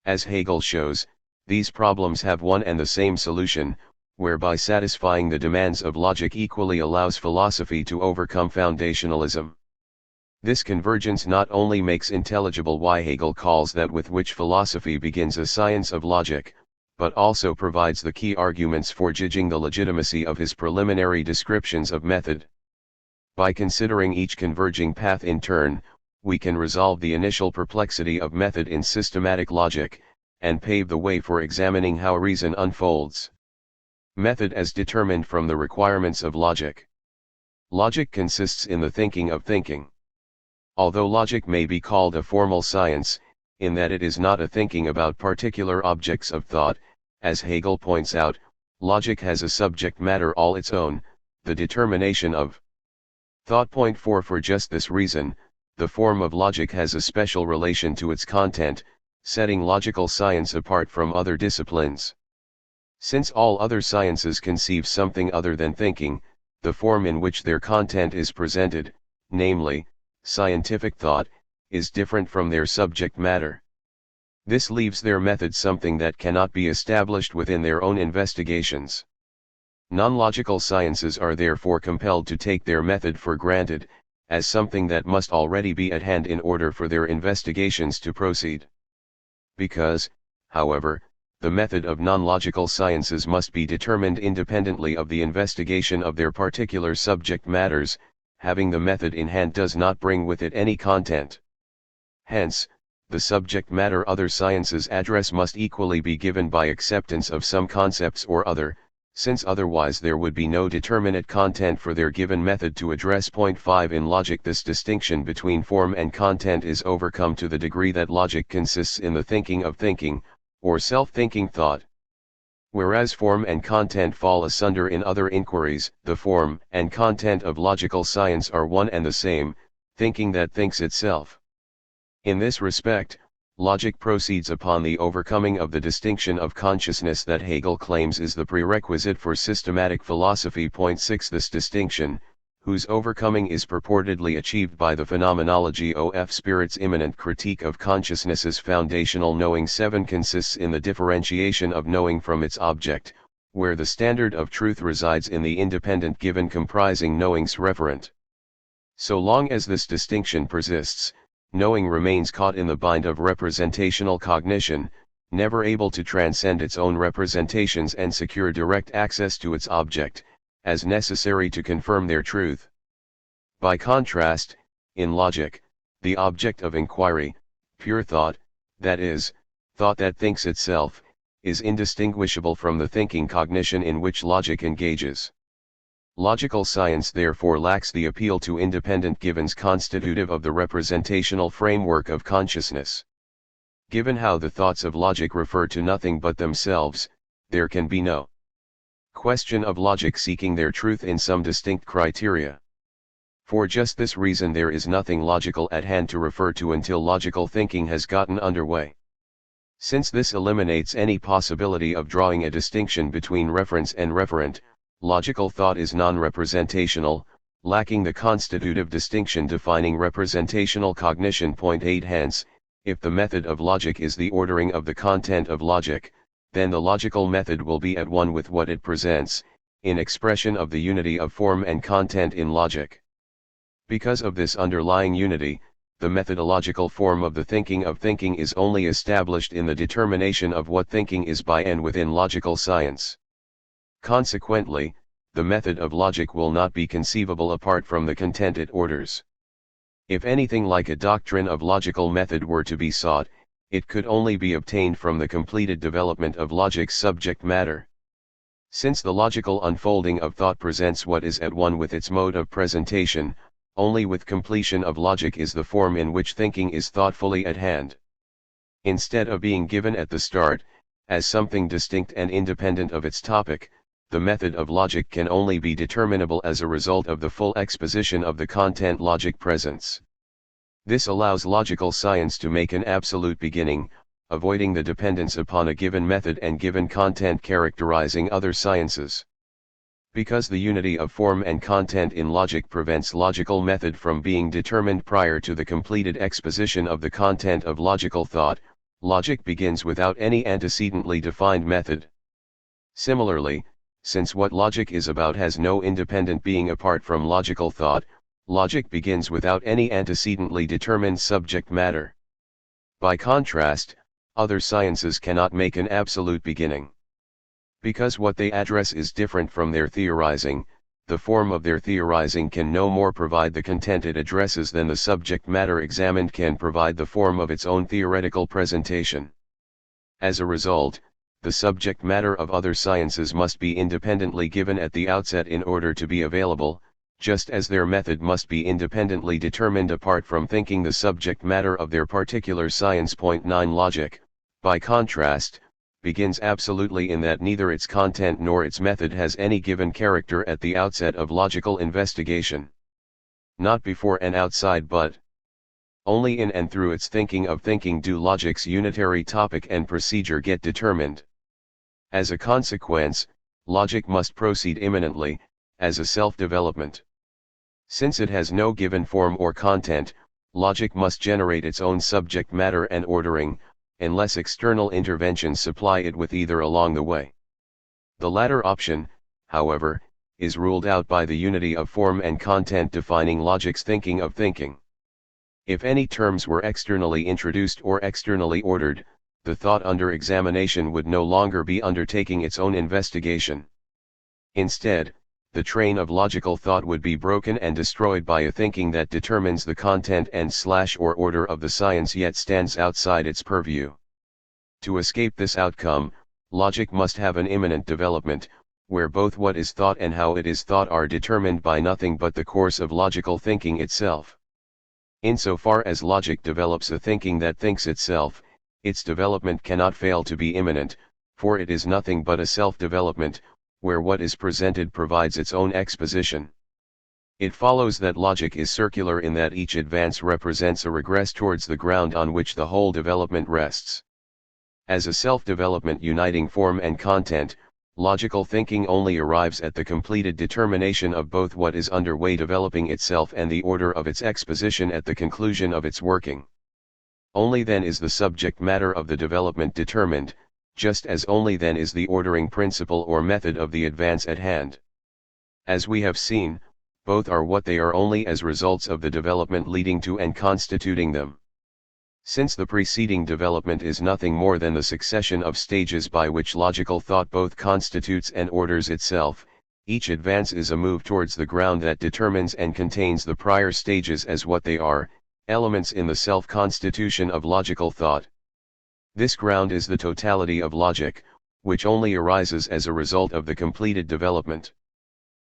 As Hegel shows, these problems have one and the same solution, whereby satisfying the demands of logic equally allows philosophy to overcome foundationalism. This convergence not only makes intelligible why Hegel calls that with which philosophy begins a science of logic, but also provides the key arguments for judging the legitimacy of his preliminary descriptions of method. By considering each converging path in turn, we can resolve the initial perplexity of method in systematic logic, and pave the way for examining how reason unfolds. Method as determined from the requirements of logic. Logic consists in the thinking of thinking. Although logic may be called a formal science, in that it is not a thinking about particular objects of thought, as Hegel points out, logic has a subject matter all its own, the determination of thought. Point 4. For just this reason, the form of logic has a special relation to its content, setting logical science apart from other disciplines. Since all other sciences conceive something other than thinking, the form in which their content is presented, namely, scientific thought, is different from their subject matter. This leaves their method something that cannot be established within their own investigations. Non-logical sciences are therefore compelled to take their method for granted, as something that must already be at hand in order for their investigations to proceed. Because, however, the method of non-logical sciences must be determined independently of the investigation of their particular subject matters, having the method in hand does not bring with it any content. Hence, the subject matter other sciences address must equally be given by acceptance of some concepts or other, since otherwise there would be no determinate content for their given method to address. Point 5. In logic, this distinction between form and content is overcome to the degree that logic consists in the thinking of thinking, or self-thinking thought. Whereas form and content fall asunder in other inquiries, the form and content of logical science are one and the same, thinking that thinks itself. In this respect, logic proceeds upon the overcoming of the distinction of consciousness that Hegel claims is the prerequisite for systematic philosophy. Point 6. This distinction, whose overcoming is purportedly achieved by the phenomenology of Spirit's immanent critique of consciousness's foundational knowing. 7. Consists in the differentiation of knowing from its object, where the standard of truth resides in the independent given comprising knowing's referent. So long as this distinction persists, knowing remains caught in the bind of representational cognition, never able to transcend its own representations and secure direct access to its object, as necessary to confirm their truth. By contrast, in logic, the object of inquiry, pure thought, that is, thought that thinks itself, is indistinguishable from the thinking cognition in which logic engages. Logical science therefore lacks the appeal to independent givens constitutive of the representational framework of consciousness. Given how the thoughts of logic refer to nothing but themselves, there can be no question of logic seeking their truth in some distinct criteria. For just this reason there is nothing logical at hand to refer to until logical thinking has gotten underway. Since this eliminates any possibility of drawing a distinction between reference and referent, logical thought is non-representational, lacking the constitutive distinction defining representational cognition. Point 8. Hence, if the method of logic is the ordering of the content of logic, then the logical method will be at one with what it presents, in expression of the unity of form and content in logic. Because of this underlying unity, the methodological form of the thinking of thinking is only established in the determination of what thinking is by and within logical science. Consequently, the method of logic will not be conceivable apart from the content it orders. If anything like a doctrine of logical method were to be sought, it could only be obtained from the completed development of logic's subject matter. Since the logical unfolding of thought presents what is at one with its mode of presentation, only with completion of logic is the form in which thinking is thoughtfully at hand. Instead of being given at the start, as something distinct and independent of its topic, the method of logic can only be determinable as a result of the full exposition of the content logic presents. This allows logical science to make an absolute beginning, avoiding the dependence upon a given method and given content characterizing other sciences. Because the unity of form and content in logic prevents logical method from being determined prior to the completed exposition of the content of logical thought, logic begins without any antecedently defined method. Similarly, since what logic is about has no independent being apart from logical thought, logic begins without any antecedently determined subject matter. By contrast, other sciences cannot make an absolute beginning. Because what they address is different from their theorizing, the form of their theorizing can no more provide the content it addresses than the subject matter examined can provide the form of its own theoretical presentation. As a result, the subject matter of other sciences must be independently given at the outset in order to be available, just as their method must be independently determined apart from thinking the subject matter of their particular science. 9 Logic, by contrast, begins absolutely in that neither its content nor its method has any given character at the outset of logical investigation. Not before and outside but only in and through its thinking of thinking do logic's unitary topic and procedure get determined. As a consequence, logic must proceed immanently, as a self-development. Since it has no given form or content, logic must generate its own subject matter and ordering, unless external interventions supply it with either along the way. The latter option, however, is ruled out by the unity of form and content defining logic's thinking of thinking. If any terms were externally introduced or externally ordered, the thought under examination would no longer be undertaking its own investigation. Instead, the train of logical thought would be broken and destroyed by a thinking that determines the content and/or order of the science yet stands outside its purview. To escape this outcome, logic must have an immanent development, where both what is thought and how it is thought are determined by nothing but the course of logical thinking itself. Insofar as logic develops a thinking that thinks itself, its development cannot fail to be immanent, for it is nothing but a self-development, where what is presented provides its own exposition. It follows that logic is circular in that each advance represents a regress towards the ground on which the whole development rests. As a self-development uniting form and content, logical thinking only arrives at the completed determination of both what is underway developing itself and the order of its exposition at the conclusion of its working. Only then is the subject matter of the development determined, just as only then is the ordering principle or method of the advance at hand. As we have seen, both are what they are only as results of the development leading to and constituting them. Since the preceding development is nothing more than the succession of stages by which logical thought both constitutes and orders itself, each advance is a move towards the ground that determines and contains the prior stages as what they are, elements in the self-constitution of logical thought. This ground is the totality of logic, which only arises as a result of the completed development.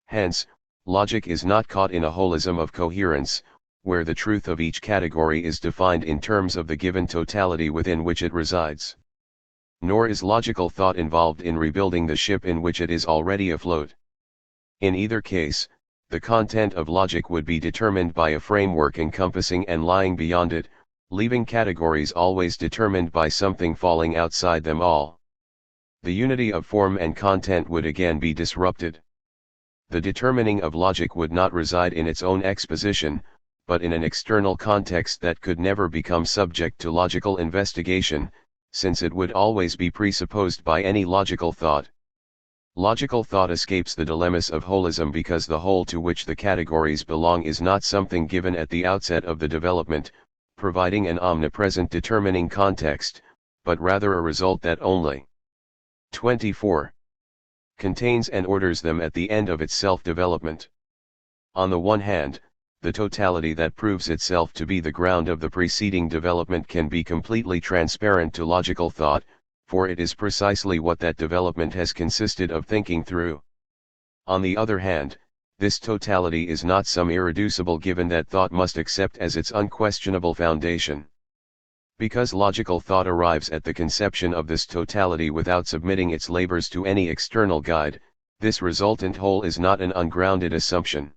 Hence, logic is not caught in a holism of coherence, where the truth of each category is defined in terms of the given totality within which it resides. Nor is logical thought involved in rebuilding the ship in which it is already afloat. In either case, the content of logic would be determined by a framework encompassing and lying beyond it, leaving categories always determined by something falling outside them all. The unity of form and content would again be disrupted. The determining of logic would not reside in its own exposition, but in an external context that could never become subject to logical investigation, since it would always be presupposed by any logical thought. Logical thought escapes the dilemmas of holism because the whole to which the categories belong is not something given at the outset of the development, providing an omnipresent determining context, but rather a result that only 24 contains and orders them at the end of its self-development. On the one hand, the totality that proves itself to be the ground of the preceding development can be completely transparent to logical thought, for it is precisely what that development has consisted of thinking through. On the other hand, this totality is not some irreducible given that thought must accept as its unquestionable foundation. Because logical thought arrives at the conception of this totality without submitting its labors to any external guide, this resultant whole is not an ungrounded assumption.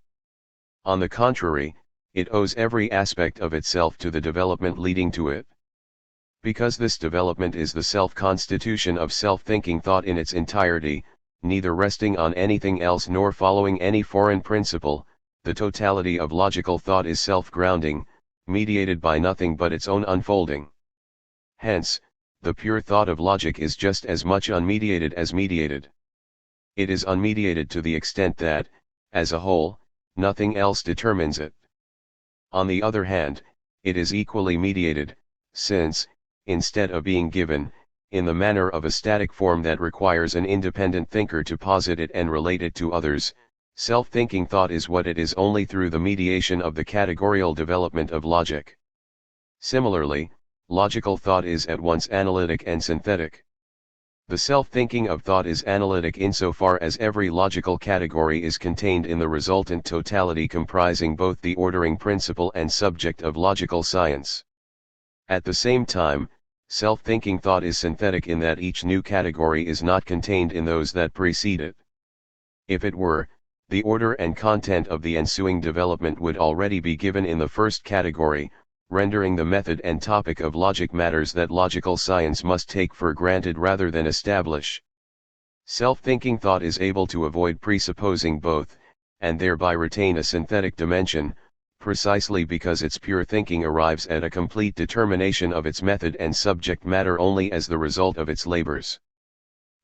On the contrary, it owes every aspect of itself to the development leading to it. Because this development is the self-constitution of self-thinking thought in its entirety, neither resting on anything else nor following any foreign principle, the totality of logical thought is self-grounding, mediated by nothing but its own unfolding. Hence, the pure thought of logic is just as much unmediated as mediated. It is unmediated to the extent that, as a whole, nothing else determines it. On the other hand, it is equally mediated, since, instead of being given, in the manner of a static form that requires an independent thinker to posit it and relate it to others, self-thinking thought is what it is only through the mediation of the categorical development of logic. Similarly, logical thought is at once analytic and synthetic. The self-thinking of thought is analytic insofar as every logical category is contained in the resultant totality comprising both the ordering principle and subject of logical science. At the same time, self-thinking thought is synthetic in that each new category is not contained in those that precede it. If it were, the order and content of the ensuing development would already be given in the first category, rendering the method and topic of logic matters that logical science must take for granted rather than establish. Self-thinking thought is able to avoid presupposing both, and thereby retain a synthetic dimension, precisely because its pure thinking arrives at a complete determination of its method and subject matter only as the result of its labors.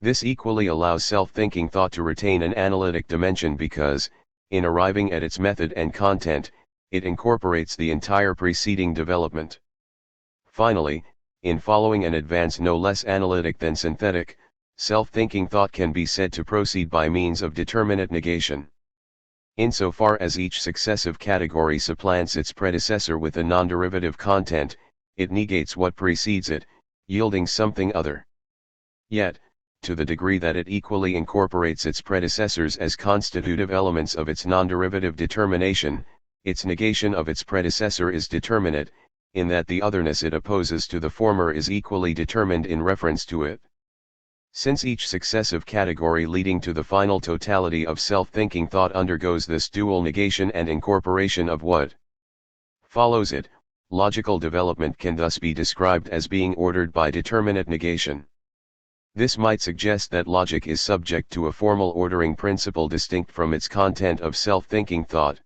This equally allows self-thinking thought to retain an analytic dimension because, in arriving at its method and content, it incorporates the entire preceding development. Finally, in following an advance no less analytic than synthetic, self-thinking thought can be said to proceed by means of determinate negation. Insofar as each successive category supplants its predecessor with a non-derivative content, it negates what precedes it, yielding something other. Yet, to the degree that it equally incorporates its predecessors as constitutive elements of its non-derivative determination, its negation of its predecessor is determinate, in that the otherness it opposes to the former is equally determined in reference to it. Since each successive category leading to the final totality of self-thinking thought undergoes this dual negation and incorporation of what follows it, logical development can thus be described as being ordered by determinate negation. This might suggest that logic is subject to a formal ordering principle distinct from its content of self-thinking thought.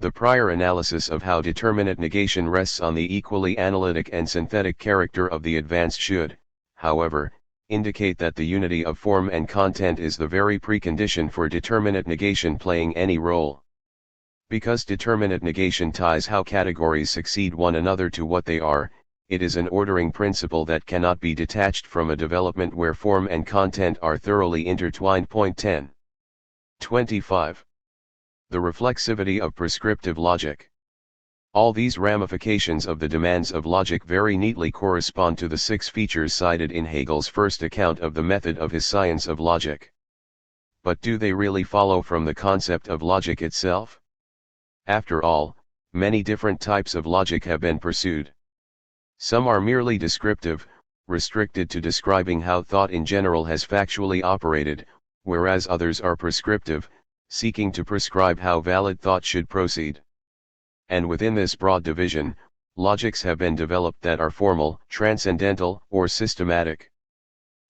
The prior analysis of how determinate negation rests on the equally analytic and synthetic character of the advance should, however, indicate that the unity of form and content is the very precondition for determinate negation playing any role. Because determinate negation ties how categories succeed one another to what they are, it is an ordering principle that cannot be detached from a development where form and content are thoroughly intertwined. 10.25. The reflexivity of prescriptive logic. All these ramifications of the demands of logic very neatly correspond to the 6 features cited in Hegel's first account of the method of his science of logic. But do they really follow from the concept of logic itself? After all, many different types of logic have been pursued. Some are merely descriptive, restricted to describing how thought in general has factually operated, whereas others are prescriptive, seeking to prescribe how valid thought should proceed. And within this broad division, logics have been developed that are formal, transcendental, or systematic.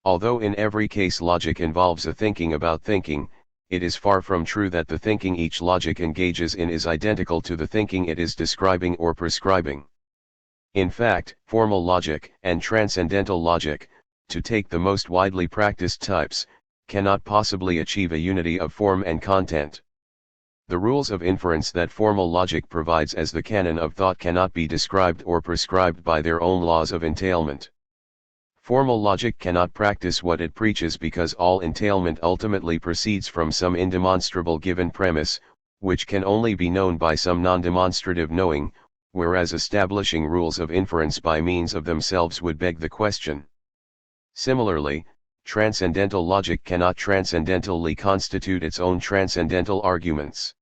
Although in every case logic involves a thinking about thinking, it is far from true that the thinking each logic engages in is identical to the thinking it is describing or prescribing. In fact, formal logic and transcendental logic, to take the most widely practiced types, cannot possibly achieve a unity of form and content. The rules of inference that formal logic provides as the canon of thought cannot be described or prescribed by their own laws of entailment. Formal logic cannot practice what it preaches because all entailment ultimately proceeds from some indemonstrable given premise, which can only be known by some non-demonstrative knowing, whereas establishing rules of inference by means of themselves would beg the question. Similarly, transcendental logic cannot transcendentally constitute its own transcendental arguments.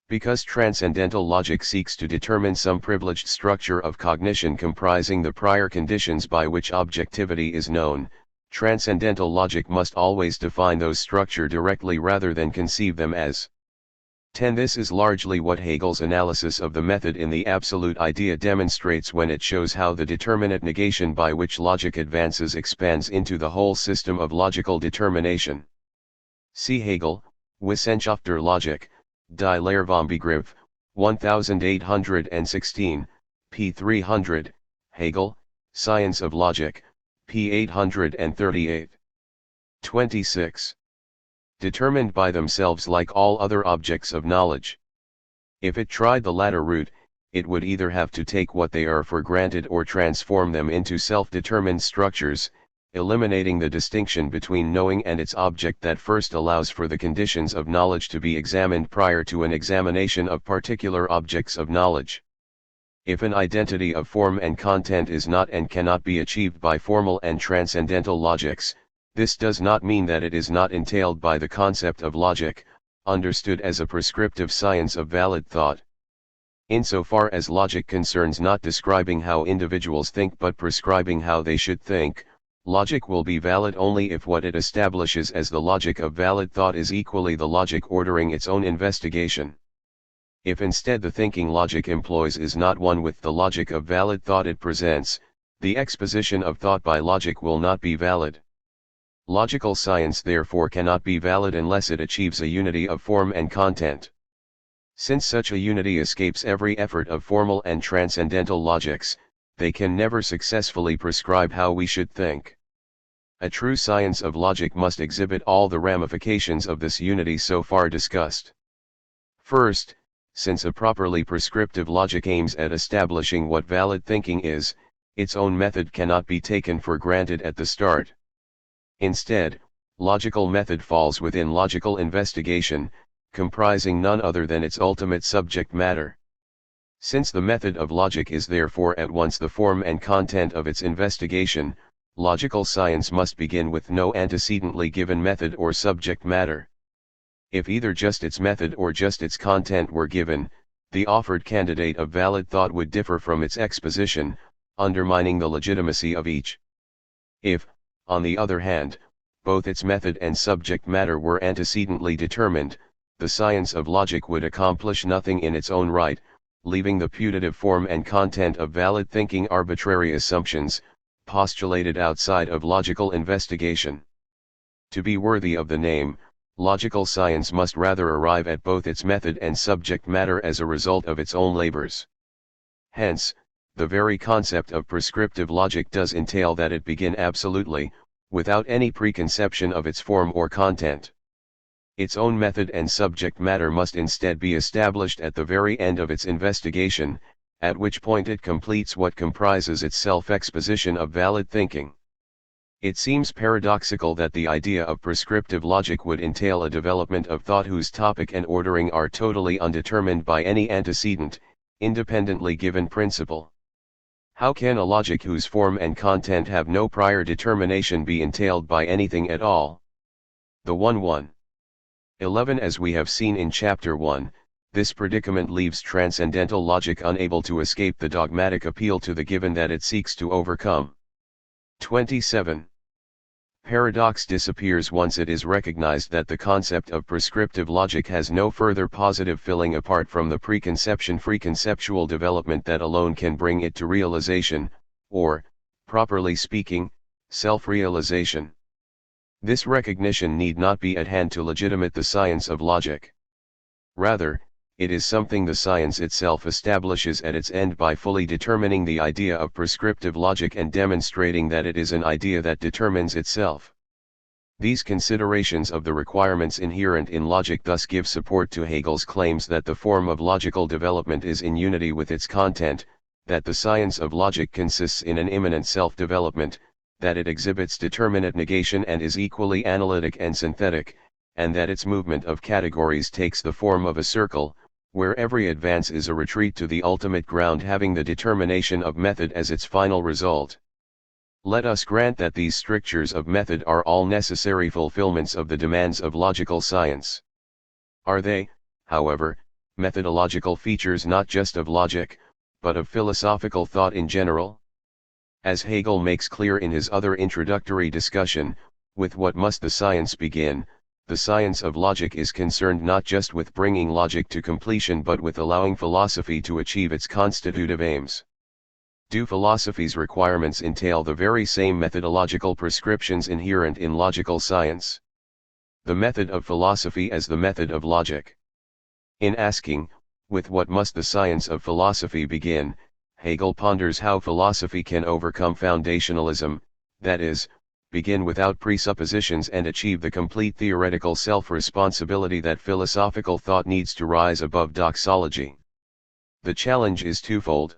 Because transcendental logic seeks to determine some privileged structure of cognition comprising the prior conditions by which objectivity is known, transcendental logic must always define those structure directly rather than conceive them as. 10. This is largely what Hegel's analysis of the method in the absolute idea demonstrates when it shows how the determinate negation by which logic advances expands into the whole system of logical determination. See Hegel, Wissenschaft der Logik, Die Lehre vom Begriff, 1816, p. 300, Hegel, Science of Logic, p. 838. 26. Determined by themselves like all other objects of knowledge. If it tried the latter route, it would either have to take what they are for granted or transform them into self-determined structures, eliminating the distinction between knowing and its object that first allows for the conditions of knowledge to be examined prior to an examination of particular objects of knowledge. If an identity of form and content is not and cannot be achieved by formal and transcendental logics, this does not mean that it is not entailed by the concept of logic, understood as a prescriptive science of valid thought. Insofar as logic concerns not describing how individuals think but prescribing how they should think, logic will be valid only if what it establishes as the logic of valid thought is equally the logic ordering its own investigation. If instead the thinking logic employs is not one with the logic of valid thought it presents, the exposition of thought by logic will not be valid. Logical science therefore cannot be valid unless it achieves a unity of form and content. Since such a unity escapes every effort of formal and transcendental logics, they can never successfully prescribe how we should think. A true science of logic must exhibit all the ramifications of this unity so far discussed. First, since a properly prescriptive logic aims at establishing what valid thinking is, its own method cannot be taken for granted at the start. Instead, logical method falls within logical investigation, comprising none other than its ultimate subject matter. Since the method of logic is therefore at once the form and content of its investigation, logical science must begin with no antecedently given method or subject matter. If either just its method or just its content were given, the offered candidate of valid thought would differ from its exposition, undermining the legitimacy of each. If, on the other hand, both its method and subject matter were antecedently determined, the science of logic would accomplish nothing in its own right, leaving the putative form and content of valid thinking arbitrary assumptions, postulated outside of logical investigation. To be worthy of the name, logical science must rather arrive at both its method and subject matter as a result of its own labors. Hence, the very concept of prescriptive logic does entail that it begin absolutely, without any preconception of its form or content. Its own method and subject matter must instead be established at the very end of its investigation, at which point it completes what comprises its self-exposition of valid thinking. It seems paradoxical that the idea of prescriptive logic would entail a development of thought whose topic and ordering are totally undetermined by any antecedent, independently given principle. How can a logic whose form and content have no prior determination be entailed by anything at all? The 1-1. 11 As we have seen in Chapter 1, this predicament leaves transcendental logic unable to escape the dogmatic appeal to the given that it seeks to overcome. 27. Paradox disappears once it is recognized that the concept of prescriptive logic has no further positive filling apart from the preconception-free conceptual development that alone can bring it to realization, or, properly speaking, self-realization. This recognition need not be at hand to legitimate the science of logic. Rather, it is something the science itself establishes at its end by fully determining the idea of prescriptive logic and demonstrating that it is an idea that determines itself. These considerations of the requirements inherent in logic thus give support to Hegel's claims that the form of logical development is in unity with its content, that the science of logic consists in an immanent self-development, that it exhibits determinate negation and is equally analytic and synthetic, and that its movement of categories takes the form of a circle, where every advance is a retreat to the ultimate ground having the determination of method as its final result. Let us grant that these strictures of method are all necessary fulfillments of the demands of logical science. Are they, however, methodological features not just of logic, but of philosophical thought in general? As Hegel makes clear in his other introductory discussion, with what must the science begin? The science of logic is concerned not just with bringing logic to completion but with allowing philosophy to achieve its constitutive aims. Do philosophy's requirements entail the very same methodological prescriptions inherent in logical science? The method of philosophy as the method of logic. In asking, with what must the science of philosophy begin, Hegel ponders how philosophy can overcome foundationalism, that is, begin without presuppositions and achieve the complete theoretical self-responsibility that philosophical thought needs to rise above doxology. The challenge is twofold.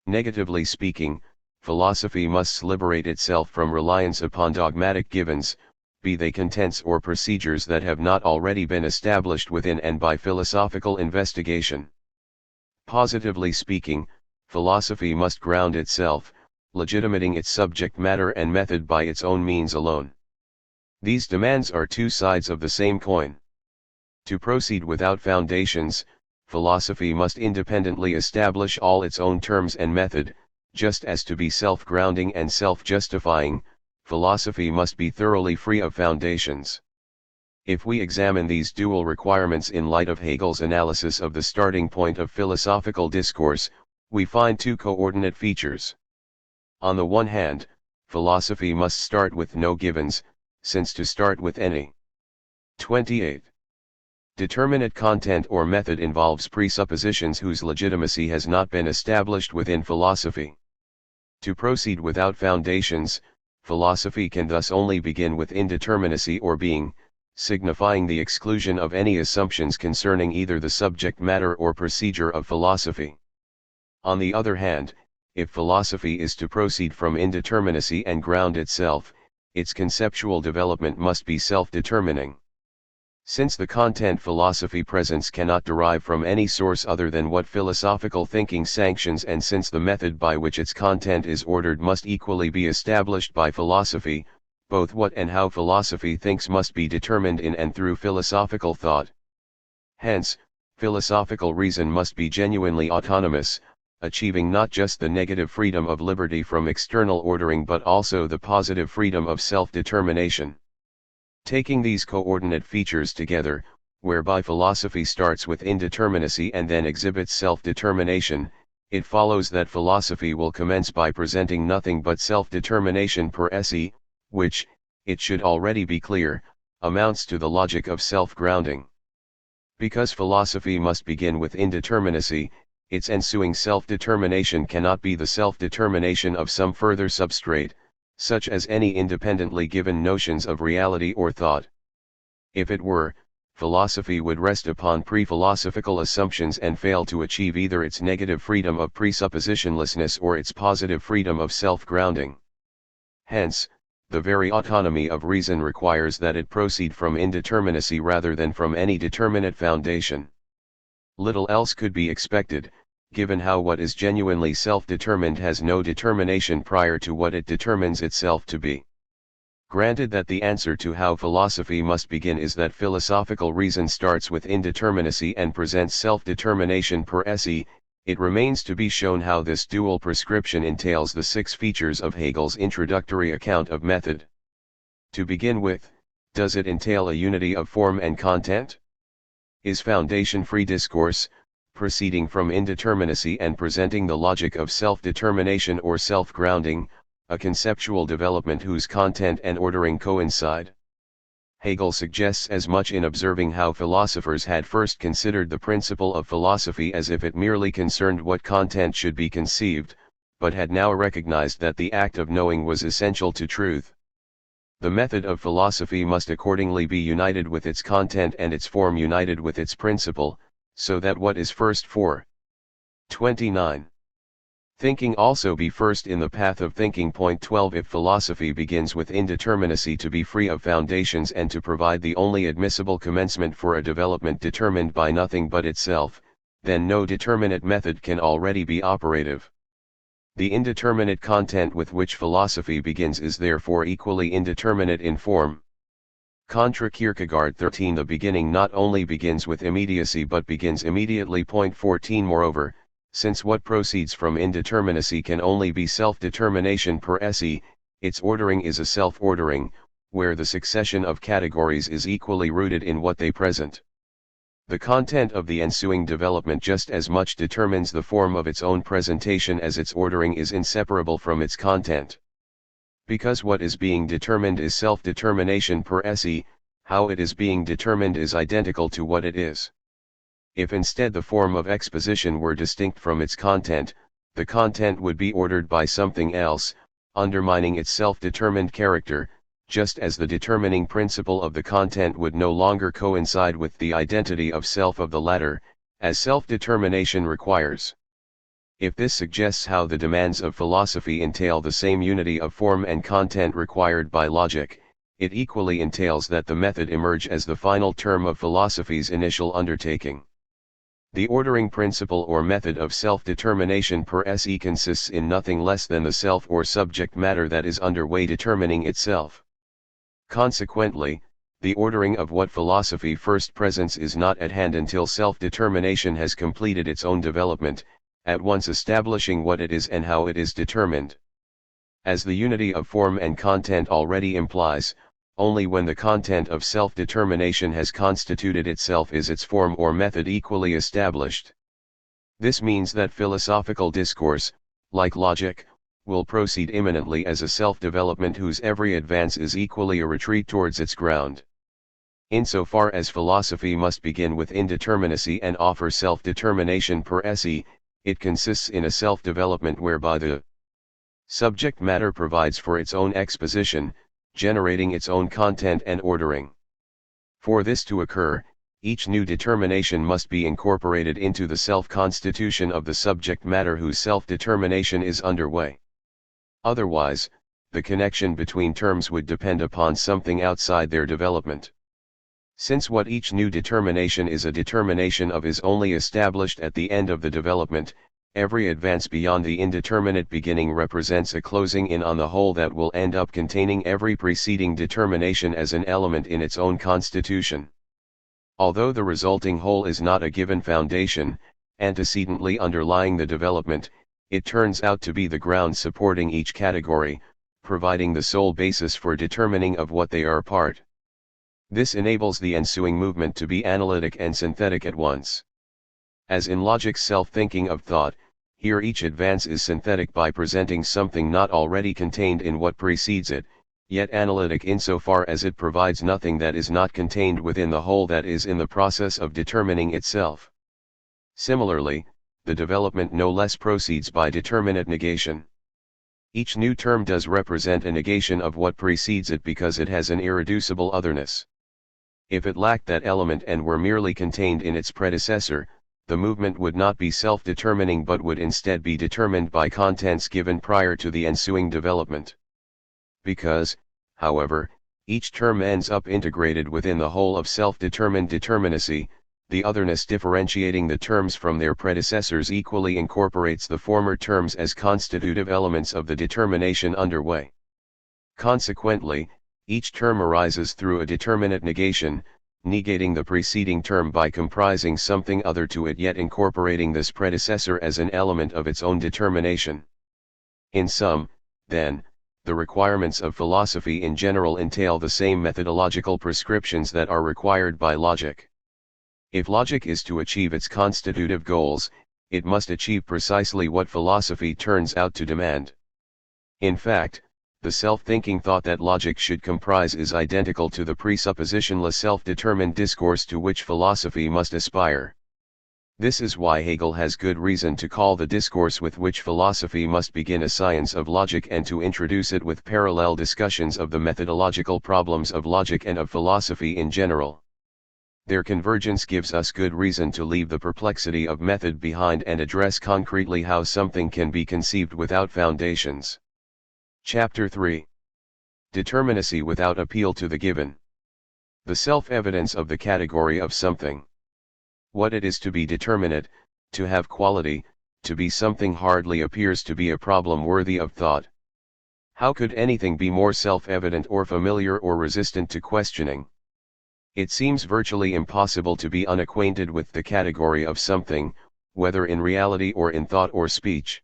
Negatively speaking, philosophy must liberate itself from reliance upon dogmatic givens, be they contents or procedures that have not already been established within and by philosophical investigation. Positively speaking, philosophy must ground itself, legitimating its subject matter and method by its own means alone. These demands are two sides of the same coin. To proceed without foundations, philosophy must independently establish all its own terms and method, just as to be self-grounding and self-justifying, philosophy must be thoroughly free of foundations. If we examine these dual requirements in light of Hegel's analysis of the starting point of philosophical discourse, we find two coordinate features. On the one hand, philosophy must start with no givens, since to start with any 28. Determinate content or method involves presuppositions whose legitimacy has not been established within philosophy. To proceed without foundations, philosophy can thus only begin with indeterminacy or being, signifying the exclusion of any assumptions concerning either the subject matter or procedure of philosophy. On the other hand, if philosophy is to proceed from indeterminacy and ground itself, its conceptual development must be self-determining. Since the content philosophy presents cannot derive from any source other than what philosophical thinking sanctions, and since the method by which its content is ordered must equally be established by philosophy, both what and how philosophy thinks must be determined in and through philosophical thought. Hence, philosophical reason must be genuinely autonomous, achieving not just the negative freedom of liberty from external ordering but also the positive freedom of self-determination. Taking these coordinate features together, whereby philosophy starts with indeterminacy and then exhibits self-determination, it follows that philosophy will commence by presenting nothing but self-determination per se, which, it should already be clear, amounts to the logic of self-grounding. Because philosophy must begin with indeterminacy, its ensuing self-determination cannot be the self-determination of some further substrate, such as any independently given notions of reality or thought. If it were, philosophy would rest upon pre-philosophical assumptions and fail to achieve either its negative freedom of presuppositionlessness or its positive freedom of self-grounding. Hence, the very autonomy of reason requires that it proceed from indeterminacy rather than from any determinate foundation. Little else could be expected, given how what is genuinely self-determined has no determination prior to what it determines itself to be. Granted that the answer to how philosophy must begin is that philosophical reason starts with indeterminacy and presents self-determination per se, it remains to be shown how this dual prescription entails the 6 features of Hegel's introductory account of method. To begin with, does it entail a unity of form and content? Is foundation-free discourse, proceeding from indeterminacy and presenting the logic of self-determination or self-grounding, a conceptual development whose content and ordering coincide? Hegel suggests as much in observing how philosophers had first considered the principle of philosophy as if it merely concerned what content should be conceived, but had now recognized that the act of knowing was essential to truth. The method of philosophy must accordingly be united with its content and its form united with its principle, so that what is first for 29. Thinking also be first in the path of thinking. 12 If philosophy begins with indeterminacy to be free of foundations and to provide the only admissible commencement for a development determined by nothing but itself, then no determinate method can already be operative. The indeterminate content with which philosophy begins is therefore equally indeterminate in form. Contra Kierkegaard 13 The beginning not only begins with immediacy but begins immediately. 14 Moreover, since what proceeds from indeterminacy can only be self-determination per se, its ordering is a self-ordering, where the succession of categories is equally rooted in what they present. The content of the ensuing development just as much determines the form of its own presentation as its ordering is inseparable from its content. Because what is being determined is self-determination per se, how it is being determined is identical to what it is. If instead the form of exposition were distinct from its content, the content would be ordered by something else, undermining its self-determined character, just as the determining principle of the content would no longer coincide with the identity of self of the latter, as self-determination requires. If this suggests how the demands of philosophy entail the same unity of form and content required by logic, it equally entails that the method emerge as the final term of philosophy's initial undertaking. The ordering principle or method of self-determination per se consists in nothing less than the self or subject matter that is underway determining itself. Consequently, the ordering of what philosophy first presents is not at hand until self-determination has completed its own development, at once establishing what it is and how it is determined. As the unity of form and content already implies, only when the content of self-determination has constituted itself is its form or method equally established. This means that philosophical discourse, like logic, will proceed imminently as a self-development whose every advance is equally a retreat towards its ground. Insofar as philosophy must begin with indeterminacy and offer self-determination per se, it consists in a self-development whereby the subject matter provides for its own exposition, generating its own content and ordering. For this to occur, each new determination must be incorporated into the self-constitution of the subject matter whose self-determination is underway. Otherwise, the connection between terms would depend upon something outside their development. Since what each new determination is a determination of is only established at the end of the development, every advance beyond the indeterminate beginning represents a closing in on the whole that will end up containing every preceding determination as an element in its own constitution. Although the resulting whole is not a given foundation, antecedently underlying the development, it turns out to be the ground supporting each category, providing the sole basis for determining of what they are part. This enables the ensuing movement to be analytic and synthetic at once. As in logic's self-thinking of thought, here each advance is synthetic by presenting something not already contained in what precedes it, yet analytic insofar as it provides nothing that is not contained within the whole that is in the process of determining itself. Similarly, the development no less proceeds by determinate negation. Each new term does represent a negation of what precedes it because it has an irreducible otherness. If it lacked that element and were merely contained in its predecessor, the movement would not be self-determining but would instead be determined by contents given prior to the ensuing development. Because, however, each term ends up integrated within the whole of self-determined determinacy, the otherness differentiating the terms from their predecessors equally incorporates the former terms as constitutive elements of the determination underway. Consequently, each term arises through a determinate negation, negating the preceding term by comprising something other to it yet incorporating this predecessor as an element of its own determination. In sum, then, the requirements of philosophy in general entail the same methodological prescriptions that are required by logic. If logic is to achieve its constitutive goals, it must achieve precisely what philosophy turns out to demand. In fact, the self-thinking thought that logic should comprise is identical to the presuppositionless self-determined discourse to which philosophy must aspire. This is why Hegel has good reason to call the discourse with which philosophy must begin a science of logic and to introduce it with parallel discussions of the methodological problems of logic and of philosophy in general. Their convergence gives us good reason to leave the perplexity of method behind and address concretely how something can be conceived without foundations. Chapter 3. Determinacy without appeal to the given. The self-evidence of the category of something. What it is to be determinate, to have quality, to be something hardly appears to be a problem worthy of thought. How could anything be more self-evident or familiar or resistant to questioning? It seems virtually impossible to be unacquainted with the category of something, whether in reality or in thought or speech.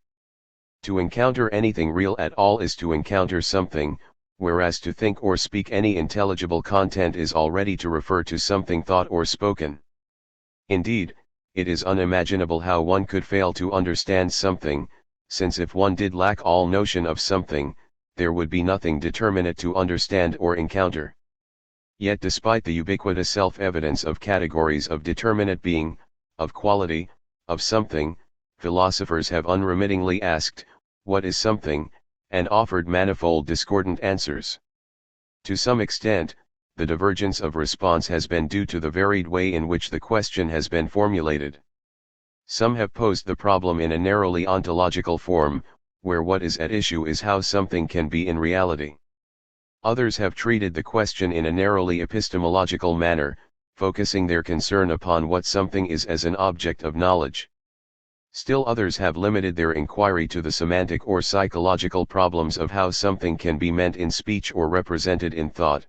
To encounter anything real at all is to encounter something, whereas to think or speak any intelligible content is already to refer to something thought or spoken. Indeed, it is unimaginable how one could fail to understand something, since if one did lack all notion of something, there would be nothing determinate to understand or encounter. Yet despite the ubiquitous self-evidence of categories of determinate being, of quality, of something, philosophers have unremittingly asked, what is something, and offered manifold discordant answers. To some extent, the divergence of response has been due to the varied way in which the question has been formulated. Some have posed the problem in a narrowly ontological form, where what is at issue is how something can be in reality. Others have treated the question in a narrowly epistemological manner, focusing their concern upon what something is as an object of knowledge. Still others have limited their inquiry to the semantic or psychological problems of how something can be meant in speech or represented in thought.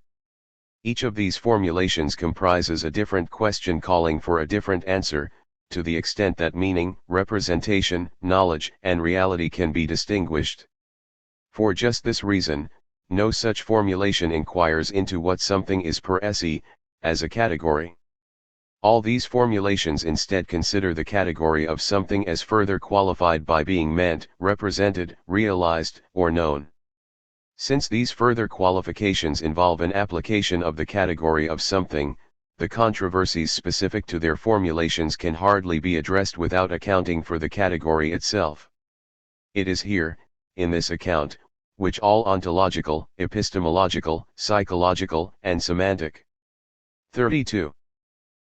Each of these formulations comprises a different question calling for a different answer, to the extent that meaning, representation, knowledge, and reality can be distinguished. For just this reason, no such formulation inquires into what something is per se, as a category. All these formulations instead consider the category of something as further qualified by being meant, represented, realized, or known. Since these further qualifications involve an application of the category of something, the controversies specific to their formulations can hardly be addressed without accounting for the category itself. It is here, in this account, which all ontological, epistemological, psychological, and semantic 32.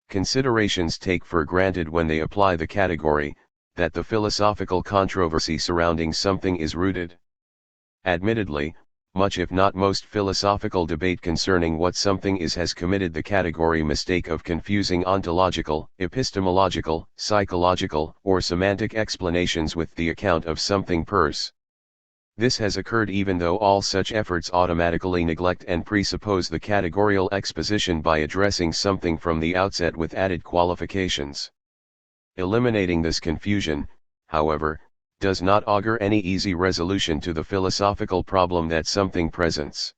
Considerations take for granted when they apply the category, that the philosophical controversy surrounding something is rooted. Admittedly, much if not most philosophical debate concerning what something is has committed the category mistake of confusing ontological, epistemological, psychological, or semantic explanations with the account of something per se. This has occurred even though all such efforts automatically neglect and presuppose the categorical exposition by addressing something from the outset with added qualifications. Eliminating this confusion, however, does not augur any easy resolution to the philosophical problem that something presents.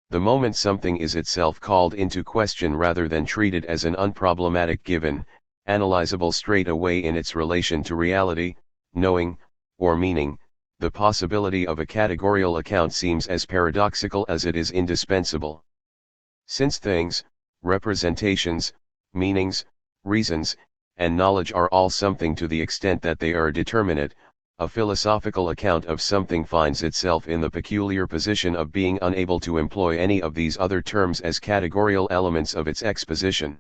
The moment something is itself called into question rather than treated as an unproblematic given, analyzable straight away in its relation to reality, knowing, or meaning, the possibility of a categorical account seems as paradoxical as it is indispensable. Since things, representations, meanings, reasons, and knowledge are all something to the extent that they are determinate, a philosophical account of something finds itself in the peculiar position of being unable to employ any of these other terms as categorical elements of its exposition.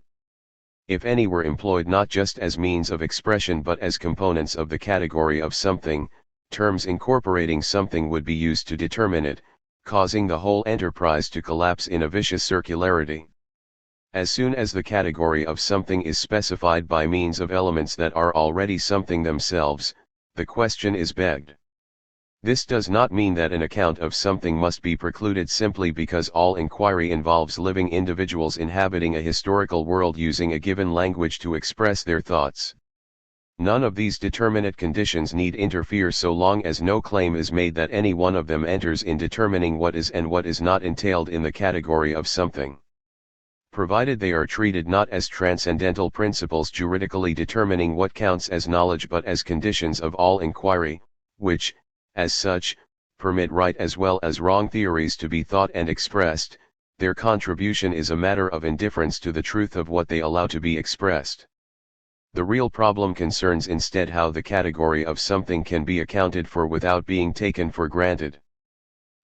If any were employed not just as means of expression but as components of the category of something, terms incorporating something would be used to determine it, causing the whole enterprise to collapse in a vicious circularity. As soon as the category of something is specified by means of elements that are already something themselves, the question is begged. This does not mean that an account of something must be precluded simply because all inquiry involves living individuals inhabiting a historical world using a given language to express their thoughts. None of these determinate conditions need interfere so long as no claim is made that any one of them enters in determining what is and what is not entailed in the category of something. Provided they are treated not as transcendental principles juridically determining what counts as knowledge but as conditions of all inquiry, which, as such, permit right as well as wrong theories to be thought and expressed, their contribution is a matter of indifference to the truth of what they allow to be expressed. The real problem concerns instead how the category of something can be accounted for without being taken for granted.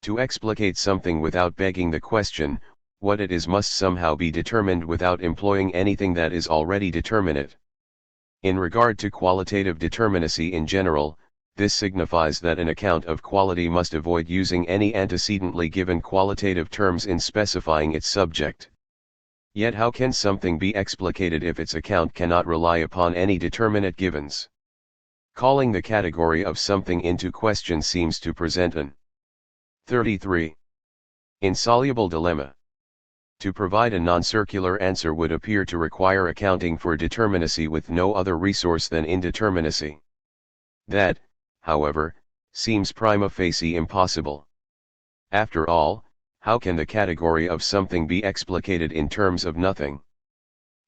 To explicate something without begging the question, what it is must somehow be determined without employing anything that is already determinate. In regard to qualitative determinacy in general, this signifies that an account of quality must avoid using any antecedently given qualitative terms in specifying its subject. Yet how can something be explicated if its account cannot rely upon any determinate givens? Calling the category of something into question seems to present an 33. Insoluble dilemma. To provide a non-circular answer would appear to require accounting for determinacy with no other resource than indeterminacy. That, however, seems prima facie impossible. After all, how can the category of something be explicated in terms of nothing?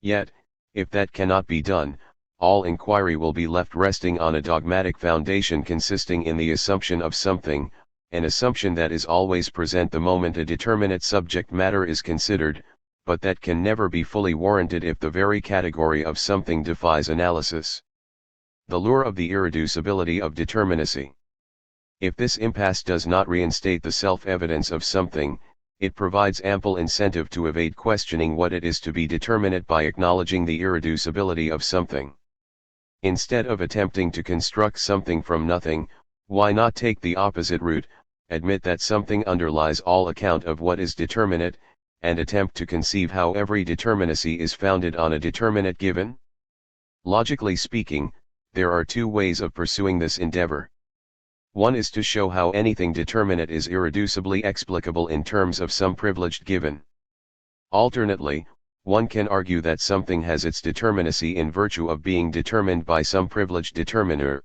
Yet, if that cannot be done, all inquiry will be left resting on a dogmatic foundation consisting in the assumption of something, an assumption that is always present the moment a determinate subject matter is considered, but that can never be fully warranted if the very category of something defies analysis. The lure of the irreducibility of determinacy. If this impasse does not reinstate the self-evidence of something, it provides ample incentive to evade questioning what it is to be determinate by acknowledging the irreducibility of something. Instead of attempting to construct something from nothing, why not take the opposite route, admit that something underlies all account of what is determinate, and attempt to conceive how every determinacy is founded on a determinate given? Logically speaking, there are two ways of pursuing this endeavor. One is to show how anything determinate is irreducibly explicable in terms of some privileged given. Alternately, one can argue that something has its determinacy in virtue of being determined by some privileged determiner.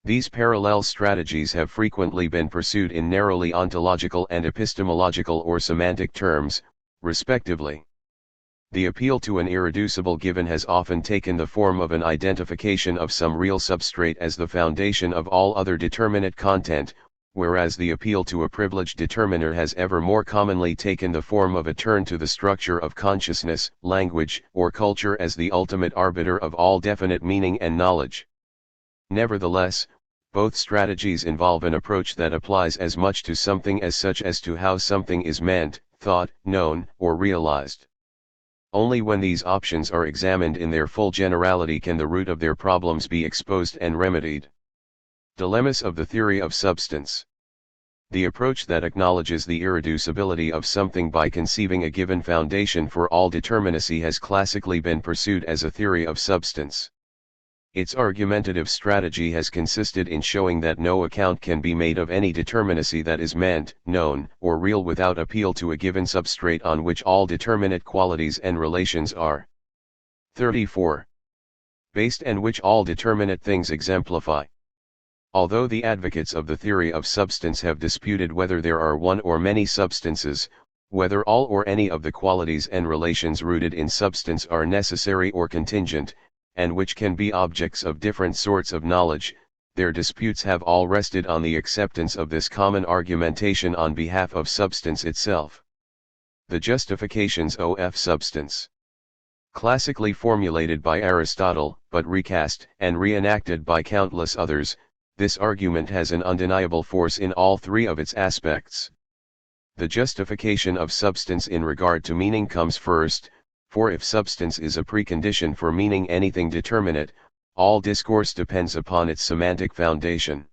These parallel strategies have frequently been pursued in narrowly ontological and epistemological or semantic terms, respectively. The appeal to an irreducible given has often taken the form of an identification of some real substrate as the foundation of all other determinate content, whereas the appeal to a privileged determiner has ever more commonly taken the form of a turn to the structure of consciousness, language, or culture as the ultimate arbiter of all definite meaning and knowledge. Nevertheless, both strategies involve an approach that applies as much to something as such as to how something is meant, thought, known, or realized. Only when these options are examined in their full generality can the root of their problems be exposed and remedied. Dilemmas of the theory of substance. The approach that acknowledges the irreducibility of something by conceiving a given foundation for all determinacy has classically been pursued as a theory of substance. Its argumentative strategy has consisted in showing that no account can be made of any determinacy that is meant, known, or real without appeal to a given substrate on which all determinate qualities and relations are 34. Based and which all determinate things exemplify. Although the advocates of the theory of substance have disputed whether there are one or many substances, whether all or any of the qualities and relations rooted in substance are necessary or contingent, and which can be objects of different sorts of knowledge, their disputes have all rested on the acceptance of this common argumentation on behalf of substance itself. The justifications of substance. Classically formulated by Aristotle, but recast and reenacted by countless others, this argument has an undeniable force in all three of its aspects. The justification of substance in regard to meaning comes first, for if substance is a precondition for meaning anything determinate, all discourse depends upon its semantic foundation.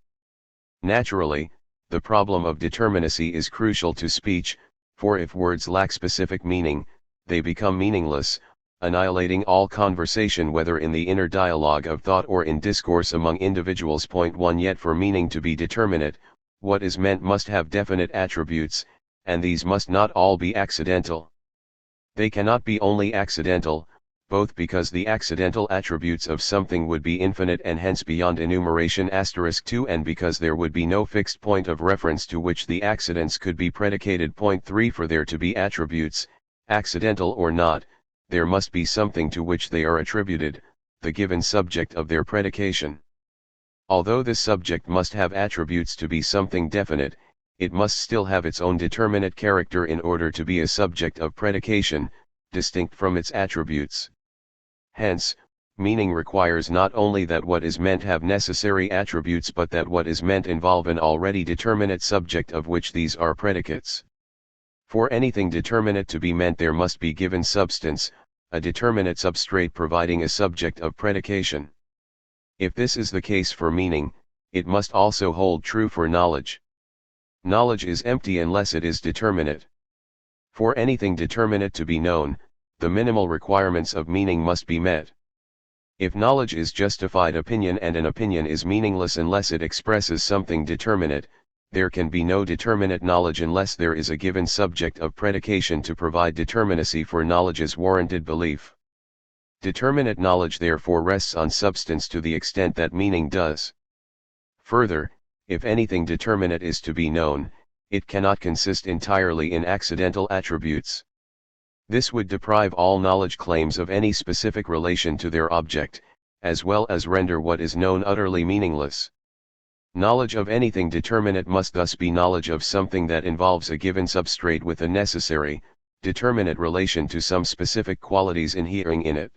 Naturally, the problem of determinacy is crucial to speech, for if words lack specific meaning, they become meaningless, annihilating all conversation whether in the inner dialogue of thought or in discourse among individuals. Point 1. Yet for meaning to be determinate, what is meant must have definite attributes, and these must not all be accidental. They cannot be only accidental, both because the accidental attributes of something would be infinite and hence beyond enumeration. *2 and because there would be no fixed point of reference to which the accidents could be predicated. Point 3 For there to be attributes, accidental or not, there must be something to which they are attributed, the given subject of their predication. Although this subject must have attributes to be something definite, it must still have its own determinate character in order to be a subject of predication, distinct from its attributes. Hence, meaning requires not only that what is meant have necessary attributes but that what is meant involve an already determinate subject of which these are predicates. For anything determinate to be meant there must be given substance, a determinate substrate providing a subject of predication. If this is the case for meaning, it must also hold true for knowledge. Knowledge is empty unless it is determinate. For anything determinate to be known, the minimal requirements of meaning must be met. If knowledge is justified opinion and an opinion is meaningless unless it expresses something determinate, there can be no determinate knowledge unless there is a given subject of predication to provide determinacy for knowledge's warranted belief. Determinate knowledge therefore rests on substance to the extent that meaning does. Further, if anything determinate is to be known, it cannot consist entirely in accidental attributes. This would deprive all knowledge claims of any specific relation to their object, as well as render what is known utterly meaningless. Knowledge of anything determinate must thus be knowledge of something that involves a given substrate with a necessary, determinate relation to some specific qualities inhering in it.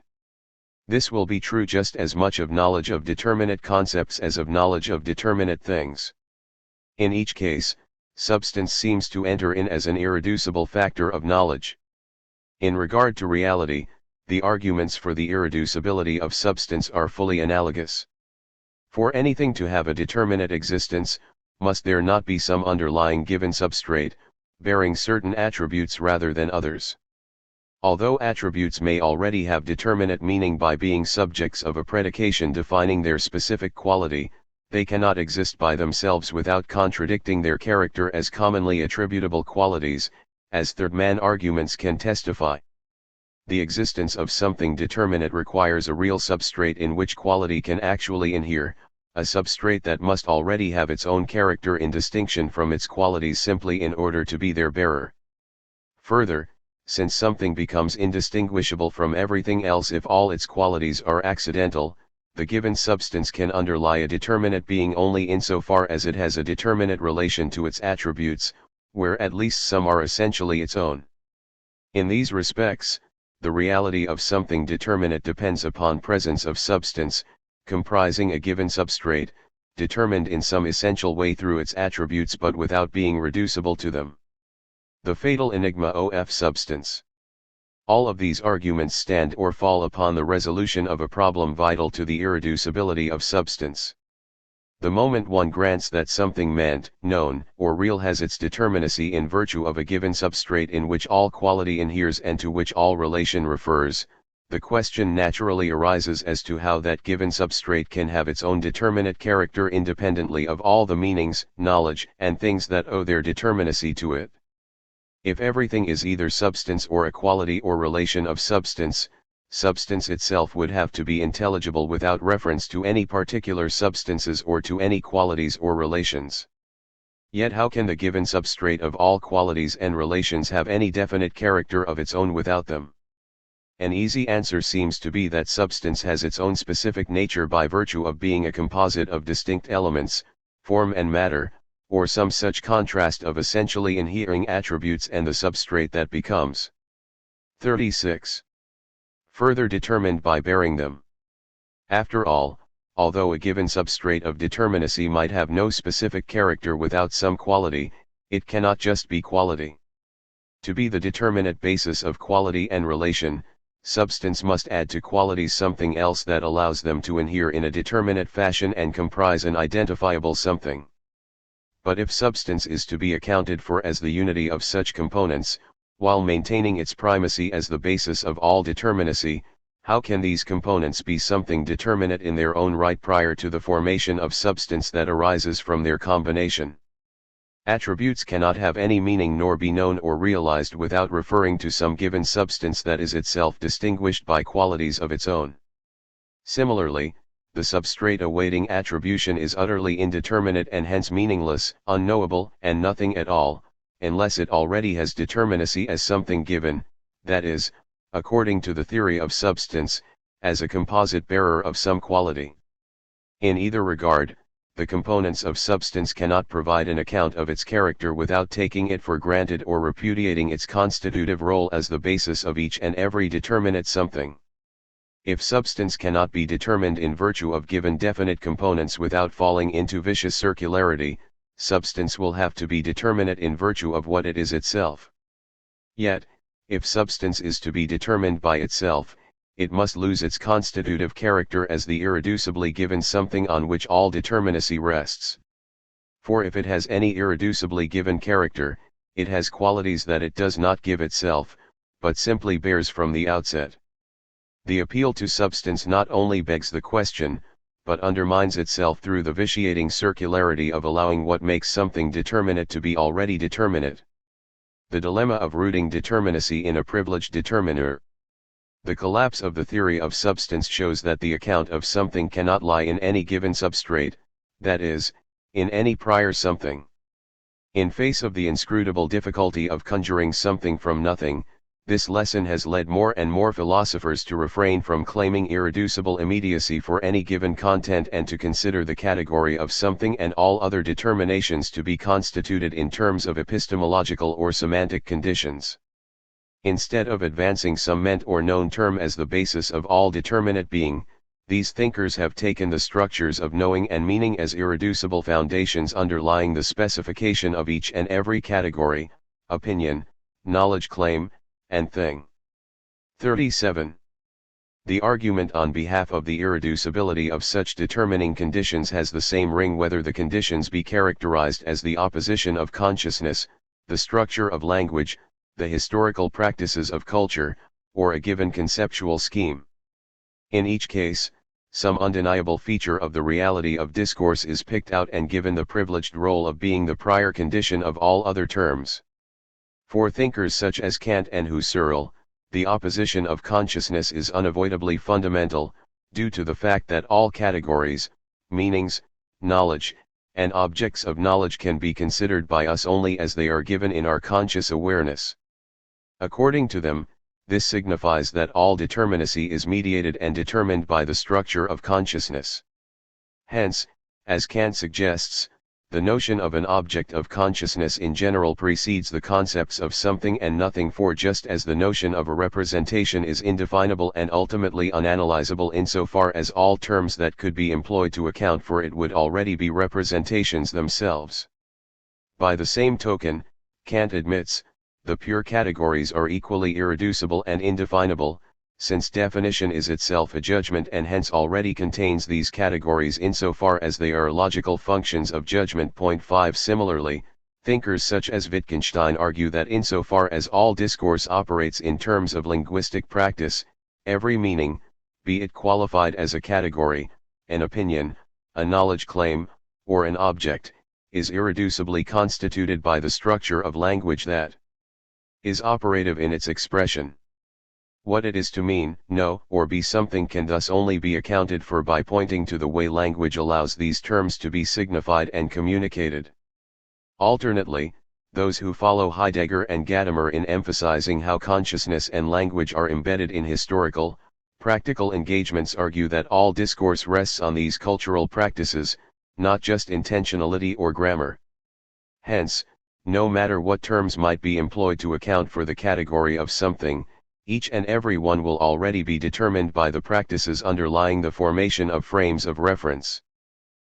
This will be true just as much of knowledge of determinate concepts as of knowledge of determinate things. In each case, substance seems to enter in as an irreducible factor of knowledge. In regard to reality, the arguments for the irreducibility of substance are fully analogous. For anything to have a determinate existence, must there not be some underlying given substrate, bearing certain attributes rather than others? Although attributes may already have determinate meaning by being subjects of a predication defining their specific quality, they cannot exist by themselves without contradicting their character as commonly attributable qualities, as third-man arguments can testify. The existence of something determinate requires a real substrate in which quality can actually inhere, a substrate that must already have its own character in distinction from its qualities simply in order to be their bearer. Further, since something becomes indistinguishable from everything else if all its qualities are accidental, the given substance can underlie a determinate being only insofar as it has a determinate relation to its attributes, where at least some are essentially its own. In these respects, the reality of something determinate depends upon presence of substance, comprising a given substrate, determined in some essential way through its attributes but without being reducible to them. The fatal enigma of substance. All of these arguments stand or fall upon the resolution of a problem vital to the irreducibility of substance. The moment one grants that something meant, known, or real has its determinacy in virtue of a given substrate in which all quality inheres and to which all relation refers, the question naturally arises as to how that given substrate can have its own determinate character independently of all the meanings, knowledge, and things that owe their determinacy to it. If everything is either substance or a quality or relation of substance, substance itself would have to be intelligible without reference to any particular substances or to any qualities or relations. Yet how can the given substrate of all qualities and relations have any definite character of its own without them? An easy answer seems to be that substance has its own specific nature by virtue of being a composite of distinct elements, form and matter, or some such contrast of essentially inhering attributes and the substrate that becomes 36. Further determined by bearing them. After all, although a given substrate of determinacy might have no specific character without some quality, it cannot just be quality. To be the determinate basis of quality and relation, substance must add to qualities something else that allows them to inhere in a determinate fashion and comprise an identifiable something. But if substance is to be accounted for as the unity of such components, while maintaining its primacy as the basis of all determinacy, how can these components be something determinate in their own right prior to the formation of substance that arises from their combination? Attributes cannot have any meaning nor be known or realized without referring to some given substance that is itself distinguished by qualities of its own. Similarly, the substrate awaiting attribution is utterly indeterminate and hence meaningless, unknowable, and nothing at all, unless it already has determinacy as something given, that is, according to the theory of substance, as a composite bearer of some quality. In either regard, the components of substance cannot provide an account of its character without taking it for granted or repudiating its constitutive role as the basis of each and every determinate something. If substance cannot be determined in virtue of given definite components without falling into vicious circularity, substance will have to be determinate in virtue of what it is itself. Yet, if substance is to be determined by itself, it must lose its constitutive character as the irreducibly given something on which all determinacy rests. For if it has any irreducibly given character, it has qualities that it does not give itself, but simply bears from the outset. The appeal to substance not only begs the question, but undermines itself through the vitiating circularity of allowing what makes something determinate to be already determinate. The dilemma of rooting determinacy in a privileged determiner. The collapse of the theory of substance shows that the account of something cannot lie in any given substrate, that is, in any prior something. In face of the inscrutable difficulty of conjuring something from nothing, this lesson has led more and more philosophers to refrain from claiming irreducible immediacy for any given content and to consider the category of something and all other determinations to be constituted in terms of epistemological or semantic conditions. Instead of advancing some meant or known term as the basis of all determinate being, These thinkers have taken the structures of knowing and meaning as irreducible foundations underlying the specification of each and every category, opinion, knowledge claim, and thing. 37. The argument on behalf of the irreducibility of such determining conditions has the same ring whether the conditions be characterized as the opposition of consciousness, the structure of language, the historical practices of culture, or a given conceptual scheme. In each case, some undeniable feature of the reality of discourse is picked out and given the privileged role of being the prior condition of all other terms. For thinkers such as Kant and Husserl, the opposition of consciousness is unavoidably fundamental, due to the fact that all categories, meanings, knowledge, and objects of knowledge can be considered by us only as they are given in our conscious awareness. According to them, this signifies that all determinacy is mediated and determined by the structure of consciousness. Hence, as Kant suggests, the notion of an object of consciousness in general precedes the concepts of something and nothing, for just as the notion of a representation is indefinable and ultimately unanalyzable insofar as all terms that could be employed to account for it would already be representations themselves. By the same token, Kant admits, the pure categories are equally irreducible and indefinable, since definition is itself a judgment and hence already contains these categories insofar as they are logical functions of judgment. 5 Similarly, thinkers such as Wittgenstein argue that insofar as all discourse operates in terms of linguistic practice, every meaning, be it qualified as a category, an opinion, a knowledge claim, or an object, is irreducibly constituted by the structure of language that is operative in its expression. What it is to mean, know, or be something can thus only be accounted for by pointing to the way language allows these terms to be signified and communicated. Alternately, those who follow Heidegger and Gadamer in emphasizing how consciousness and language are embedded in historical, practical engagements argue that all discourse rests on these cultural practices, not just intentionality or grammar. Hence, no matter what terms might be employed to account for the category of something, each and every one will already be determined by the practices underlying the formation of frames of reference.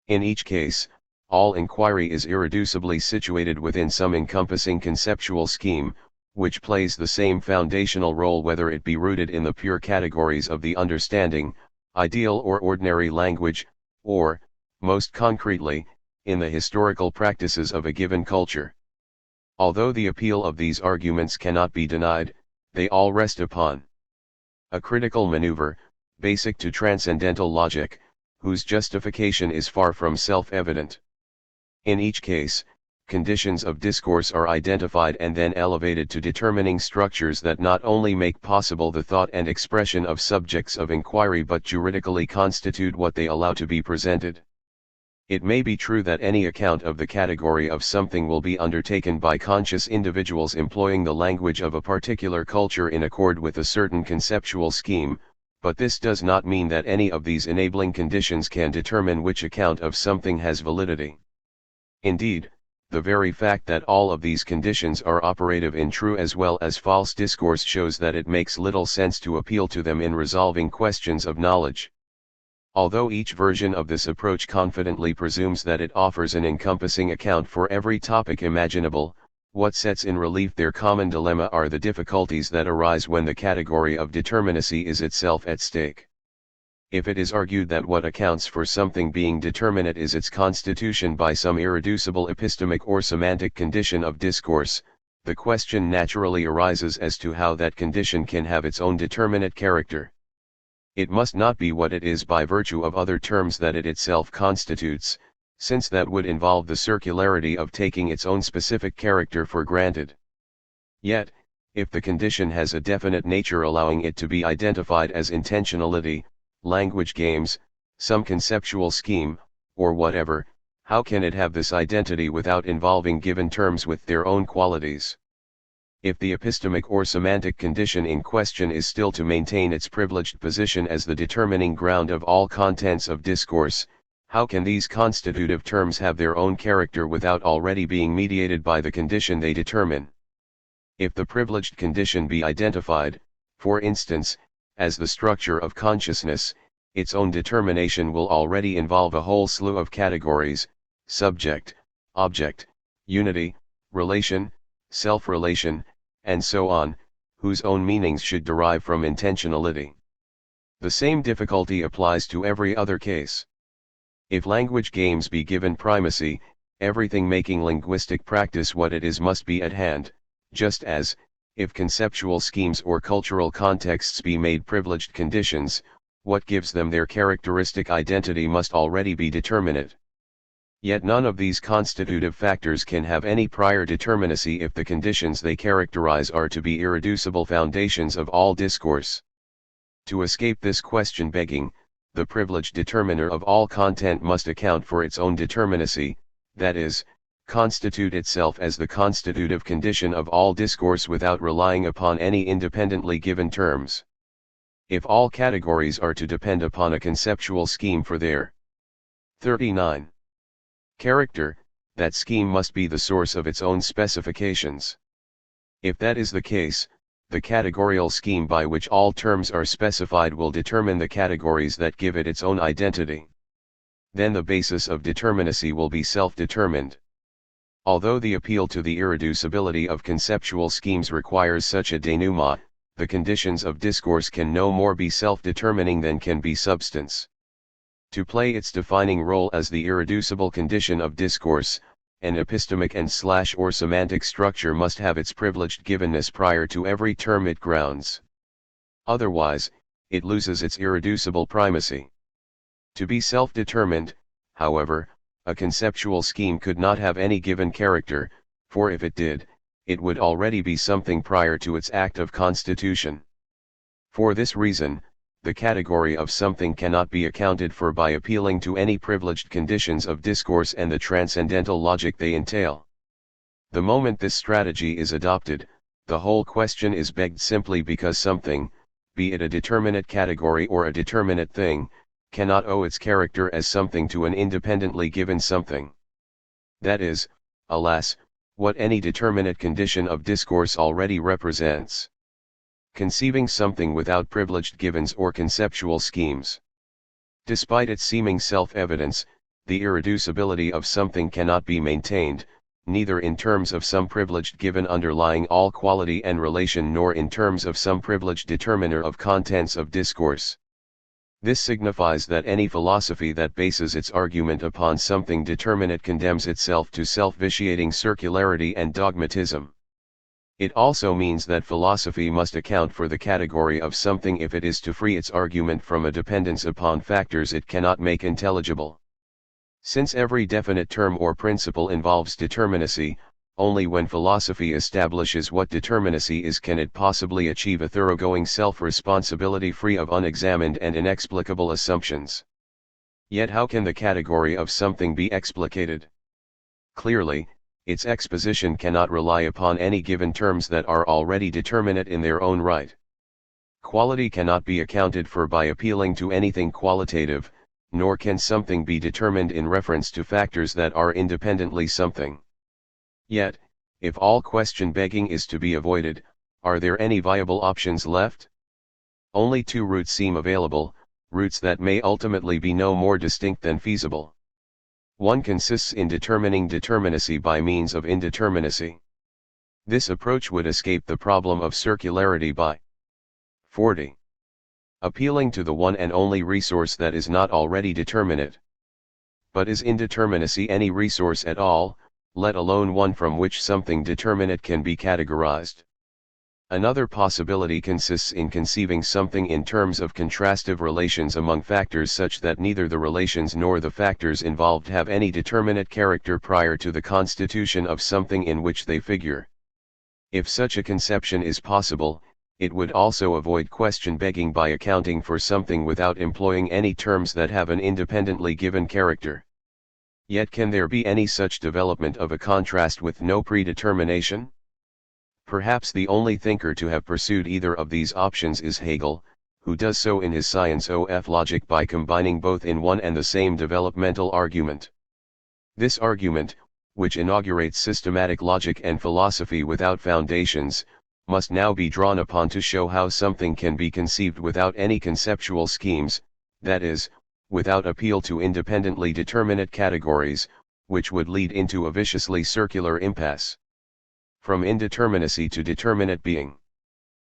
In each case, all inquiry is irreducibly situated within some encompassing conceptual scheme, which plays the same foundational role whether it be rooted in the pure categories of the understanding, ideal or ordinary language, or, most concretely, in the historical practices of a given culture. Although the appeal of these arguments cannot be denied, they all rest upon a critical maneuver, basic to transcendental logic, whose justification is far from self-evident. In each case, conditions of discourse are identified and then elevated to determining structures that not only make possible the thought and expression of subjects of inquiry but juridically constitute what they allow to be presented. It may be true that any account of the category of something will be undertaken by conscious individuals employing the language of a particular culture in accord with a certain conceptual scheme, but this does not mean that any of these enabling conditions can determine which account of something has validity. Indeed, the very fact that all of these conditions are operative in true as well as false discourse shows that it makes little sense to appeal to them in resolving questions of knowledge. Although each version of this approach confidently presumes that it offers an encompassing account for every topic imaginable, what sets in relief their common dilemma are the difficulties that arise when the category of determinacy is itself at stake. If it is argued that what accounts for something being determinate is its constitution by some irreducible epistemic or semantic condition of discourse, the question naturally arises as to how that condition can have its own determinate character. It must not be what it is by virtue of other terms that it itself constitutes, since that would involve the circularity of taking its own specific character for granted. Yet, if the condition has a definite nature allowing it to be identified as intentionality, language games, some conceptual scheme, or whatever, how can it have this identity without involving given terms with their own qualities? If the epistemic or semantic condition in question is still to maintain its privileged position as the determining ground of all contents of discourse, how can these constitutive terms have their own character without already being mediated by the condition they determine? If the privileged condition be identified, for instance, as the structure of consciousness, its own determination will already involve a whole slew of categories: subject, object, unity, relation, self-relation, and so on, whose own meanings should derive from intentionality. The same difficulty applies to every other case. If language games be given primacy, everything making linguistic practice what it is must be at hand, just as, if conceptual schemes or cultural contexts be made privileged conditions, what gives them their characteristic identity must already be determinate. Yet none of these constitutive factors can have any prior determinacy if the conditions they characterize are to be irreducible foundations of all discourse. To escape this question begging, the privileged determiner of all content must account for its own determinacy, that is, constitute itself as the constitutive condition of all discourse without relying upon any independently given terms. If all categories are to depend upon a conceptual scheme for their 39. Character, that scheme must be the source of its own specifications. If that is the case, the categorial scheme by which all terms are specified will determine the categories that give it its own identity. Then the basis of determinacy will be self-determined. Although the appeal to the irreducibility of conceptual schemes requires such a denouement, the conditions of discourse can no more be self-determining than can be substance. To play its defining role as the irreducible condition of discourse, an epistemic and/or semantic structure must have its privileged givenness prior to every term it grounds. Otherwise, it loses its irreducible primacy. To be self-determined, however, a conceptual scheme could not have any given character, for if it did, it would already be something prior to its act of constitution. For this reason, the category of something cannot be accounted for by appealing to any privileged conditions of discourse and the transcendental logic they entail. The moment this strategy is adopted, the whole question is begged simply because something, be it a determinate category or a determinate thing, cannot owe its character as something to an independently given something. That is, alas, what any determinate condition of discourse already represents. Conceiving something without privileged givens or conceptual schemes. Despite its seeming self-evidence, the irreducibility of something cannot be maintained, neither in terms of some privileged given underlying all quality and relation nor in terms of some privileged determiner of contents of discourse. This signifies that any philosophy that bases its argument upon something determinate condemns itself to self-vitiating circularity and dogmatism. It also means that philosophy must account for the category of something if it is to free its argument from a dependence upon factors it cannot make intelligible. Since every definite term or principle involves determinacy, only when philosophy establishes what determinacy is can it possibly achieve a thoroughgoing self-responsibility free of unexamined and inexplicable assumptions. Yet how can the category of something be explicated? Clearly, its exposition cannot rely upon any given terms that are already determinate in their own right. Quality cannot be accounted for by appealing to anything qualitative, nor can something be determined in reference to factors that are independently something. Yet, if all question begging is to be avoided, are there any viable options left? Only two routes seem available, routes that may ultimately be no more distinct than feasible. One consists in determining determinacy by means of indeterminacy. This approach would escape the problem of circularity by 40. Appealing to the one and only resource that is not already determinate. But is indeterminacy any resource at all, let alone one from which something determinate can be categorized? Another possibility consists in conceiving something in terms of contrastive relations among factors such that neither the relations nor the factors involved have any determinate character prior to the constitution of something in which they figure. If such a conception is possible, it would also avoid question begging by accounting for something without employing any terms that have an independently given character. Yet can there be any such development of a contrast with no predetermination? Perhaps the only thinker to have pursued either of these options is Hegel, who does so in his Science of Logic by combining both in one and the same developmental argument. This argument, which inaugurates systematic logic and philosophy without foundations, must now be drawn upon to show how something can be conceived without any conceptual schemes, that is, without appeal to independently determinate categories, which would lead into a viciously circular impasse. From indeterminacy to determinate being.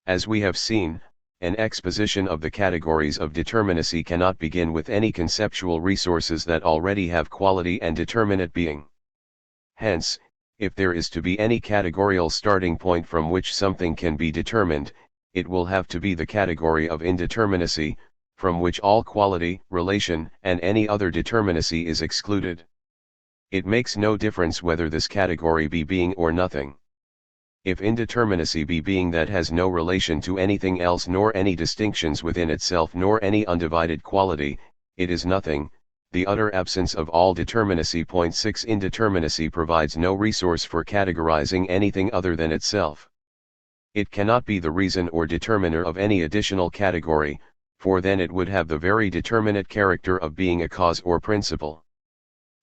As we have seen, an exposition of the categories of determinacy cannot begin with any conceptual resources that already have quality and determinate being. Hence, if there is to be any categorial starting point from which something can be determined, it will have to be the category of indeterminacy, from which all quality, relation, and any other determinacy is excluded. It makes no difference whether this category be being or nothing. If indeterminacy be being that has no relation to anything else nor any distinctions within itself nor any undivided quality, it is nothing, the utter absence of all determinacy. 6 Indeterminacy provides no resource for categorizing anything other than itself. It cannot be the reason or determiner of any additional category, for then it would have the very determinate character of being a cause or principle.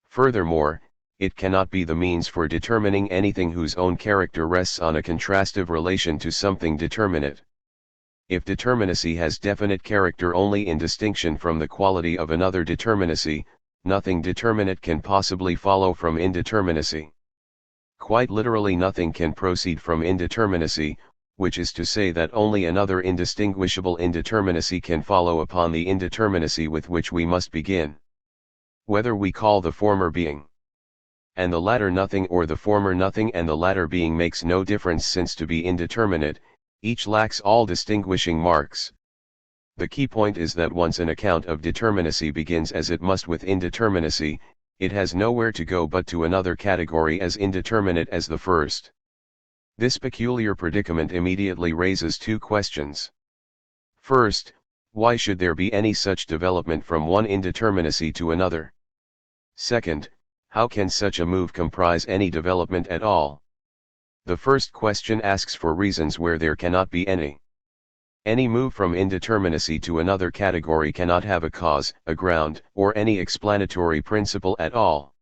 Furthermore, it cannot be the means for determining anything whose own character rests on a contrastive relation to something determinate. If determinacy has definite character only in distinction from the quality of another determinacy, nothing determinate can possibly follow from indeterminacy. Quite literally, nothing can proceed from indeterminacy, which is to say that only another indistinguishable indeterminacy can follow upon the indeterminacy with which we must begin. Whether we call the former being and the latter nothing, or the former nothing and the latter being, makes no difference, since to be indeterminate, each lacks all distinguishing marks. The key point is that once an account of determinacy begins as it must with indeterminacy, it has nowhere to go but to another category as indeterminate as the first. This peculiar predicament immediately raises two questions. First, why should there be any such development from one indeterminacy to another? Second, how can such a move comprise any development at all? The first question asks for reasons where there cannot be any. Any move from indeterminacy to another category cannot have a cause, a ground, or any explanatory principle at all.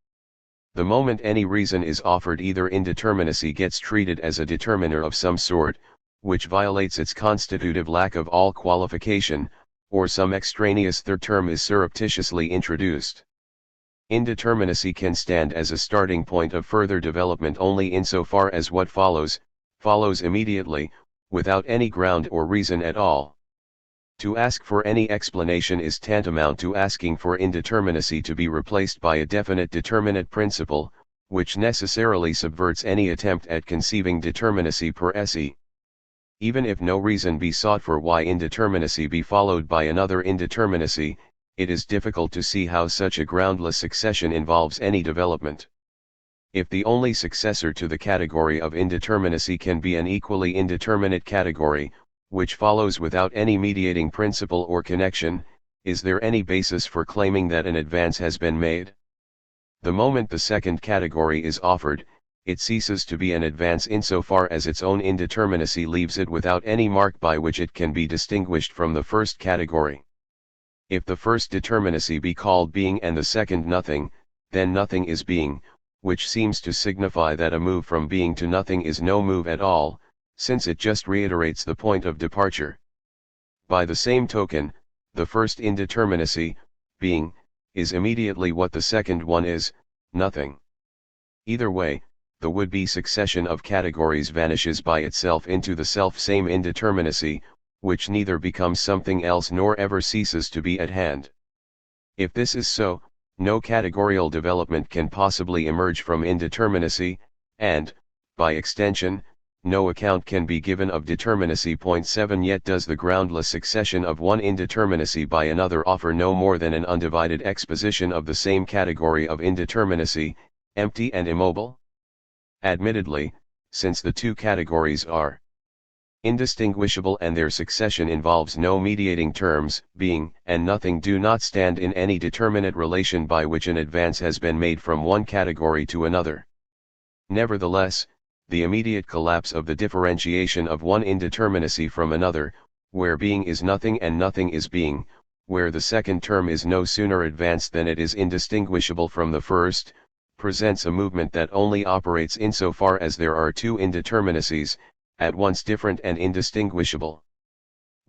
The moment any reason is offered, either indeterminacy gets treated as a determiner of some sort, which violates its constitutive lack of all qualification, or some extraneous third term is surreptitiously introduced. Indeterminacy can stand as a starting point of further development only insofar as what follows immediately, without any ground or reason at all. To ask for any explanation is tantamount to asking for indeterminacy to be replaced by a definite determinate principle, which necessarily subverts any attempt at conceiving determinacy per se. Even if no reason be sought for why indeterminacy be followed by another indeterminacy, it is difficult to see how such a groundless succession involves any development. If the only successor to the category of indeterminacy can be an equally indeterminate category, which follows without any mediating principle or connection, is there any basis for claiming that an advance has been made? The moment the second category is offered, it ceases to be an advance insofar as its own indeterminacy leaves it without any mark by which it can be distinguished from the first category. If the first determinacy be called being and the second nothing, then nothing is being, which seems to signify that a move from being to nothing is no move at all, since it just reiterates the point of departure. By the same token, the first indeterminacy, being, is immediately what the second one is, nothing. Either way, the would-be succession of categories vanishes by itself into the self-same indeterminacy, which neither becomes something else nor ever ceases to be at hand. If this is so, no categorial development can possibly emerge from indeterminacy, and, by extension, no account can be given of determinacy. 7 Yet does the groundless succession of one indeterminacy by another offer no more than an undivided exposition of the same category of indeterminacy, empty and immobile? Admittedly, since the two categories are indistinguishable and their succession involves no mediating terms, being and nothing do not stand in any determinate relation by which an advance has been made from one category to another. Nevertheless, the immediate collapse of the differentiation of one indeterminacy from another, where being is nothing and nothing is being, where the second term is no sooner advanced than it is indistinguishable from the first, presents a movement that only operates insofar as there are two indeterminacies, at once different and indistinguishable.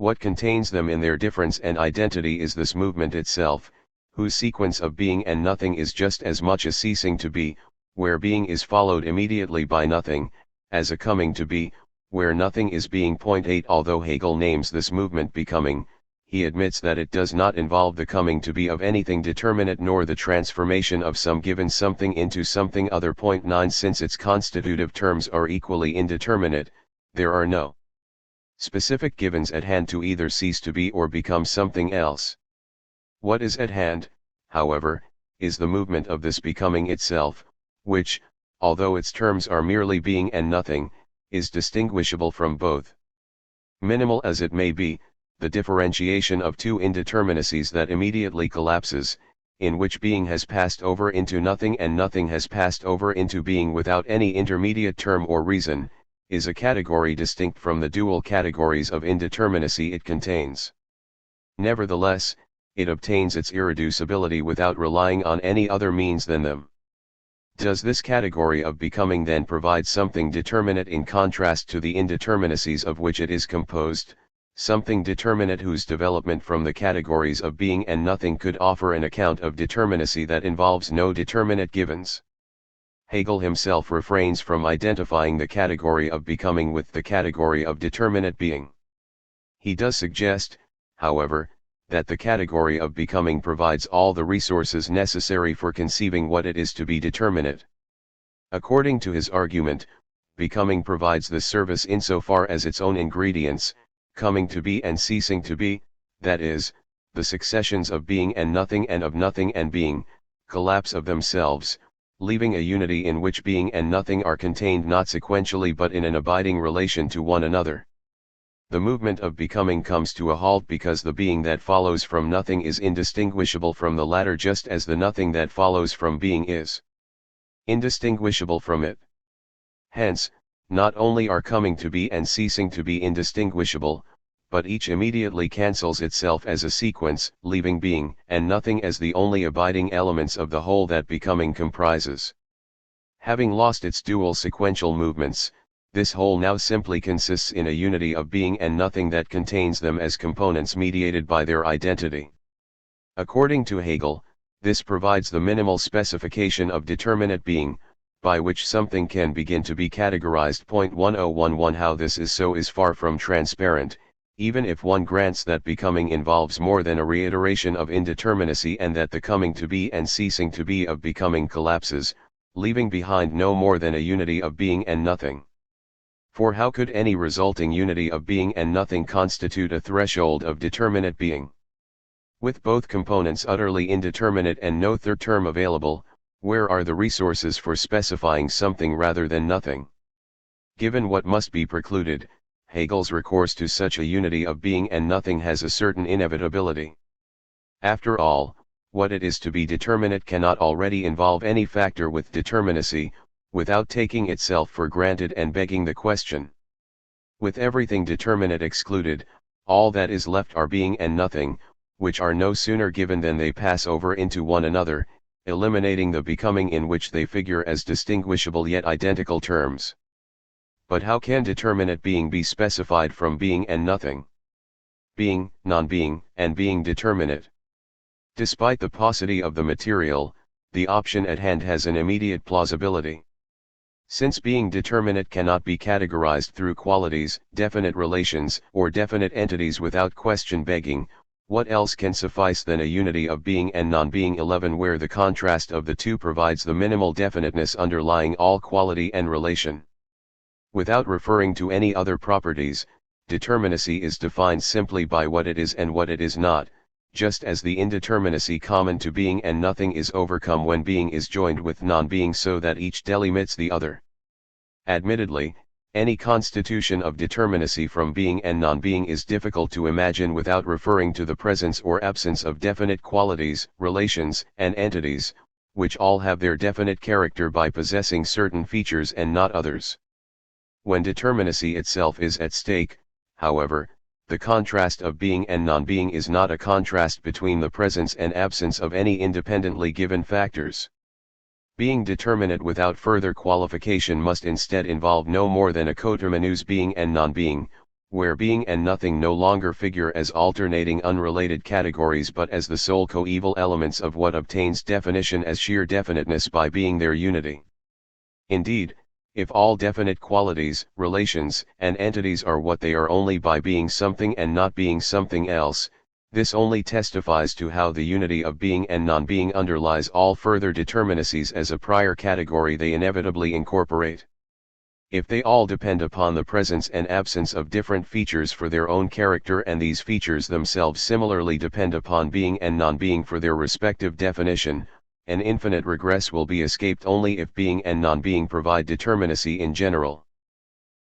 What contains them in their difference and identity is this movement itself, whose sequence of being and nothing is just as much a ceasing to be, where being is followed immediately by nothing, as a coming to be, where nothing is being. 8 Although Hegel names this movement becoming, he admits that it does not involve the coming to be of anything determinate nor the transformation of some given something into something other. 9 Since its constitutive terms are equally indeterminate, there are no specific givens at hand to either cease to be or become something else. What is at hand, however, is the movement of this becoming itself, which, although its terms are merely being and nothing, is distinguishable from both. Minimal as it may be, the differentiation of two indeterminacies that immediately collapses, in which being has passed over into nothing and nothing has passed over into being without any intermediate term or reason, is a category distinct from the dual categories of indeterminacy it contains. Nevertheless, it obtains its irreducibility without relying on any other means than them. Does this category of becoming then provide something determinate in contrast to the indeterminacies of which it is composed, something determinate whose development from the categories of being and nothing could offer an account of determinacy that involves no determinate givens? Hegel himself refrains from identifying the category of becoming with the category of determinate being. He does suggest, however, that the category of becoming provides all the resources necessary for conceiving what it is to be determinate. According to his argument, becoming provides this service insofar as its own ingredients, coming to be and ceasing to be, that is, the successions of being and nothing and of nothing and being, collapse of themselves, leaving a unity in which being and nothing are contained not sequentially but in an abiding relation to one another. The movement of becoming comes to a halt because the being that follows from nothing is indistinguishable from the latter, just as the nothing that follows from being is indistinguishable from it. Hence, not only are coming to be and ceasing to be indistinguishable, but each immediately cancels itself as a sequence, leaving being and nothing as the only abiding elements of the whole that becoming comprises. Having lost its dual sequential movements, this whole now simply consists in a unity of being and nothing that contains them as components mediated by their identity. According to Hegel, this provides the minimal specification of determinate being, by which something can begin to be categorized. 1011 How this is so is far from transparent, even if one grants that becoming involves more than a reiteration of indeterminacy and that the coming to be and ceasing to be of becoming collapses, leaving behind no more than a unity of being and nothing. For how could any resulting unity of being and nothing constitute a threshold of determinate being? With both components utterly indeterminate and no third term available, where are the resources for specifying something rather than nothing? Given what must be precluded, Hegel's recourse to such a unity of being and nothing has a certain inevitability. After all, what it is to be determinate cannot already involve any factor with determinacy, without taking itself for granted and begging the question. With everything determinate excluded, all that is left are being and nothing, which are no sooner given than they pass over into one another, eliminating the becoming in which they figure as distinguishable yet identical terms. But how can determinate being be specified from being and nothing? Being, non-being, and being determinate. Despite the paucity of the material, the option at hand has an immediate plausibility. Since being determinate cannot be categorized through qualities, definite relations, or definite entities without question begging, what else can suffice than a unity of being and non-being? 11 Where the contrast of the two provides the minimal definiteness underlying all quality and relation. Without referring to any other properties, determinacy is defined simply by what it is and what it is not, just as the indeterminacy common to being and nothing is overcome when being is joined with non-being so that each delimits the other. Admittedly, any constitution of determinacy from being and non-being is difficult to imagine without referring to the presence or absence of definite qualities, relations, and entities, which all have their definite character by possessing certain features and not others. When determinacy itself is at stake, however, the contrast of being and non-being is not a contrast between the presence and absence of any independently given factors. Being determinate without further qualification must instead involve no more than a coterminous being and non-being, where being and nothing no longer figure as alternating unrelated categories but as the sole coeval elements of what obtains definition as sheer definiteness by being their unity. Indeed, if all definite qualities, relations, and entities are what they are only by being something and not being something else, this only testifies to how the unity of being and non-being underlies all further determinacies as a prior category they inevitably incorporate. If they all depend upon the presence and absence of different features for their own character and these features themselves similarly depend upon being and non-being for their respective definition, an infinite regress will be escaped only if being and non-being provide determinacy in general.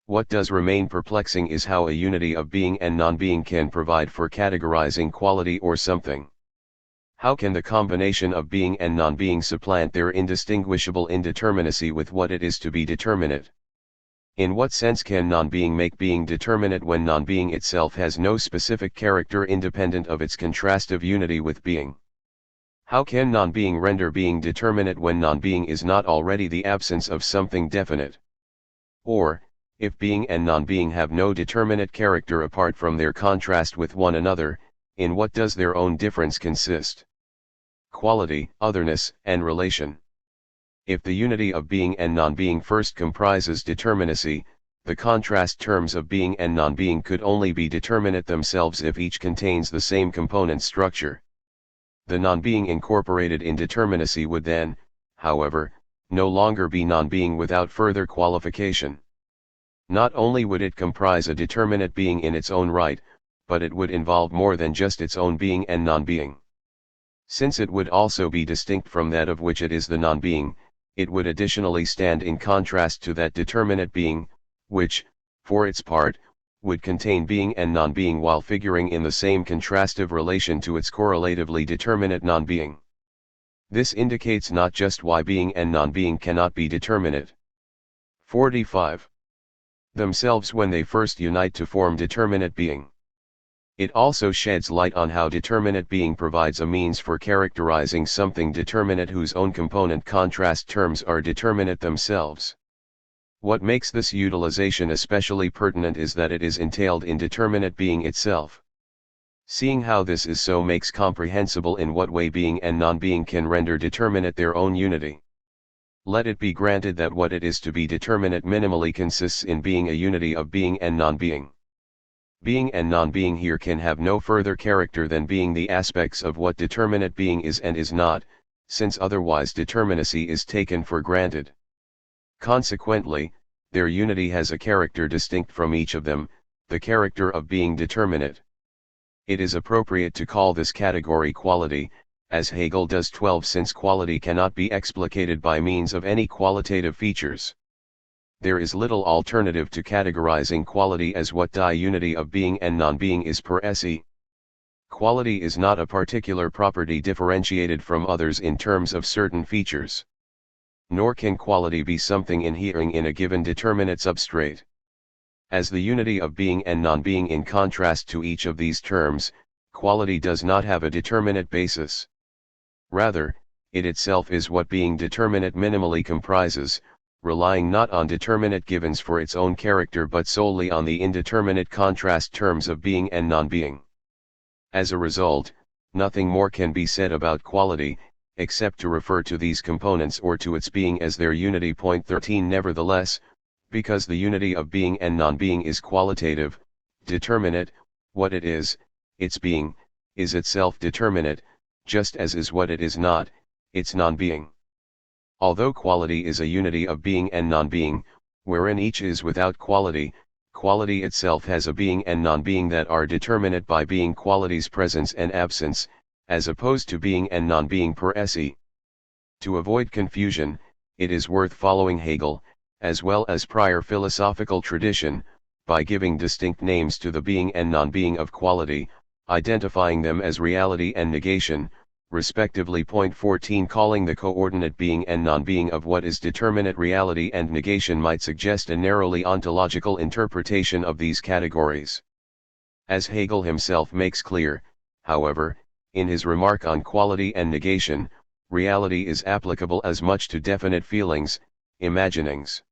What does remain perplexing is how a unity of being and non-being can provide for categorizing quality or something. How can the combination of being and non-being supplant their indistinguishable indeterminacy with what it is to be determinate? In what sense can non-being make being determinate when non-being itself has no specific character independent of its contrastive unity with being? How can non-being render being determinate when non-being is not already the absence of something definite? Or, if being and non-being have no determinate character apart from their contrast with one another, in what does their own difference consist? Quality, otherness, and relation. If the unity of being and non-being first comprises determinacy, the contrast terms of being and non-being could only be determinate themselves if each contains the same component structure. The non-being incorporated in determinacy would then, however, no longer be non-being without further qualification. Not only would it comprise a determinate being in its own right, but it would involve more than just its own being and non-being. Since it would also be distinct from that of which it is the non-being, it would additionally stand in contrast to that determinate being, which, for its part, would contain being and non-being while figuring in the same contrastive relation to its correlatively determinate non-being. This indicates not just why being and non-being cannot be determinate 45 themselves when they first unite to form determinate being. It also sheds light on how determinate being provides a means for characterizing something determinate whose own component contrast terms are determinate themselves. What makes this utilization especially pertinent is that it is entailed in determinate being itself. Seeing how this is so makes comprehensible in what way being and non-being can render determinate their own unity. Let it be granted that what it is to be determinate minimally consists in being a unity of being and non-being. Being and non-being here can have no further character than being the aspects of what determinate being is and is not, since otherwise determinacy is taken for granted. Consequently, their unity has a character distinct from each of them, the character of being determinate. It is appropriate to call this category quality, as Hegel does 12, since quality cannot be explicated by means of any qualitative features. There is little alternative to categorizing quality as what die unity of being and non-being is per se. Quality is not a particular property differentiated from others in terms of certain features. Nor can quality be something inhering in a given determinate substrate. As the unity of being and non-being in contrast to each of these terms, quality does not have a determinate basis. Rather, it itself is what being determinate minimally comprises, relying not on determinate givens for its own character but solely on the indeterminate contrast terms of being and non-being. As a result, nothing more can be said about quality, except to refer to these components or to its being as their unity. 13 Nevertheless, because the unity of being and non-being is qualitative, determinate, what it is, its being, is itself determinate, just as is what it is not, its non-being. Although quality is a unity of being and non-being, wherein each is without quality, quality itself has a being and non-being that are determinate by being quality's presence and absence, as opposed to being and non-being per se. To avoid confusion, it is worth following Hegel, as well as prior philosophical tradition, by giving distinct names to the being and non-being of quality, identifying them as reality and negation, respectively. 14 Calling the coordinate being and non-being of what is determinate reality and negation might suggest a narrowly ontological interpretation of these categories. As Hegel himself makes clear, however, in his remark on quality and negation, reality is applicable as much to definite feelings, imaginings.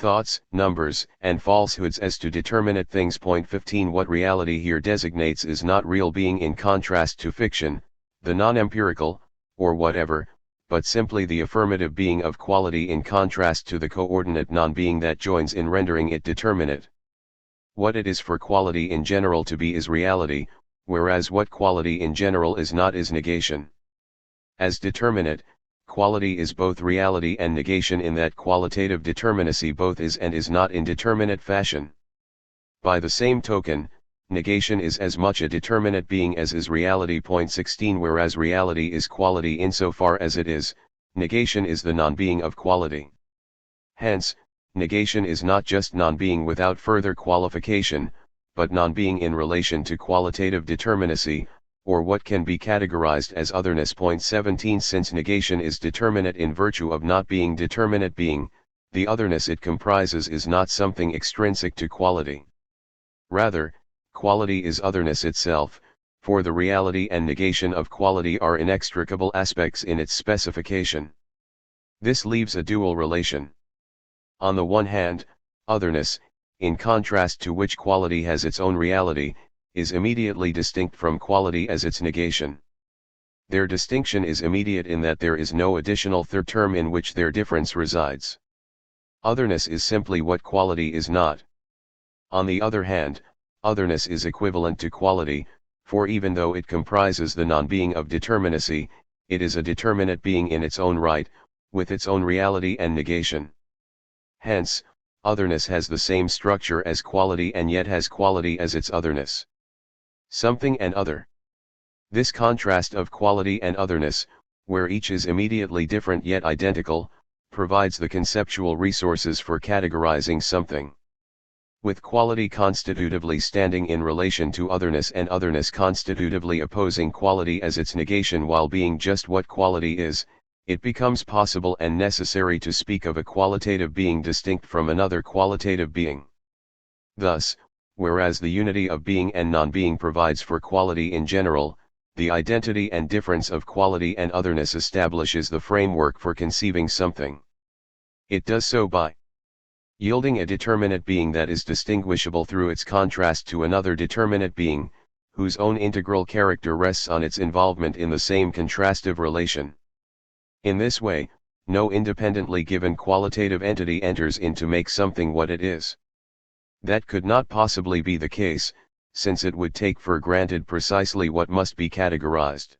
thoughts, numbers, and falsehoods as to determinate things. Point 15. What reality here designates is not real being in contrast to fiction, the non-empirical, or whatever, but simply the affirmative being of quality in contrast to the coordinate non-being that joins in rendering it determinate. What it is for quality in general to be is reality, whereas what quality in general is not is negation. As determinate, quality is both reality and negation in that qualitative determinacy both is and is not in determinate fashion. By the same token, negation is as much a determinate being as is reality. Point 16. Whereas reality is quality insofar as it is, negation is the non-being of quality. Hence, negation is not just non-being without further qualification, but non-being in relation to qualitative determinacy, or what can be categorized as otherness. Point 17. Since negation is determinate in virtue of not being determinate being, the otherness it comprises is not something extrinsic to quality. Rather, quality is otherness itself, for the reality and negation of quality are inextricable aspects in its specification. This leaves a dual relation. On the one hand, otherness, in contrast to which quality has its own reality, is immediately distinct from quality as its negation. Their distinction is immediate in that there is no additional third term in which their difference resides. Otherness is simply what quality is not. On the other hand, otherness is equivalent to quality, for even though it comprises the non-being of determinacy, it is a determinate being in its own right, with its own reality and negation. Hence, otherness has the same structure as quality and yet has quality as its otherness. Something and other. This contrast of quality and otherness, where each is immediately different yet identical, provides the conceptual resources for categorizing something. With quality constitutively standing in relation to otherness and otherness constitutively opposing quality as its negation while being just what quality is, it becomes possible and necessary to speak of a qualitative being distinct from another qualitative being. Thus, whereas the unity of being and non-being provides for quality in general, the identity and difference of quality and otherness establishes the framework for conceiving something. It does so by yielding a determinate being that is distinguishable through its contrast to another determinate being, whose own integral character rests on its involvement in the same contrastive relation. In this way, no independently given qualitative entity enters in to make something what it is. That could not possibly be the case, since it would take for granted precisely what must be categorized.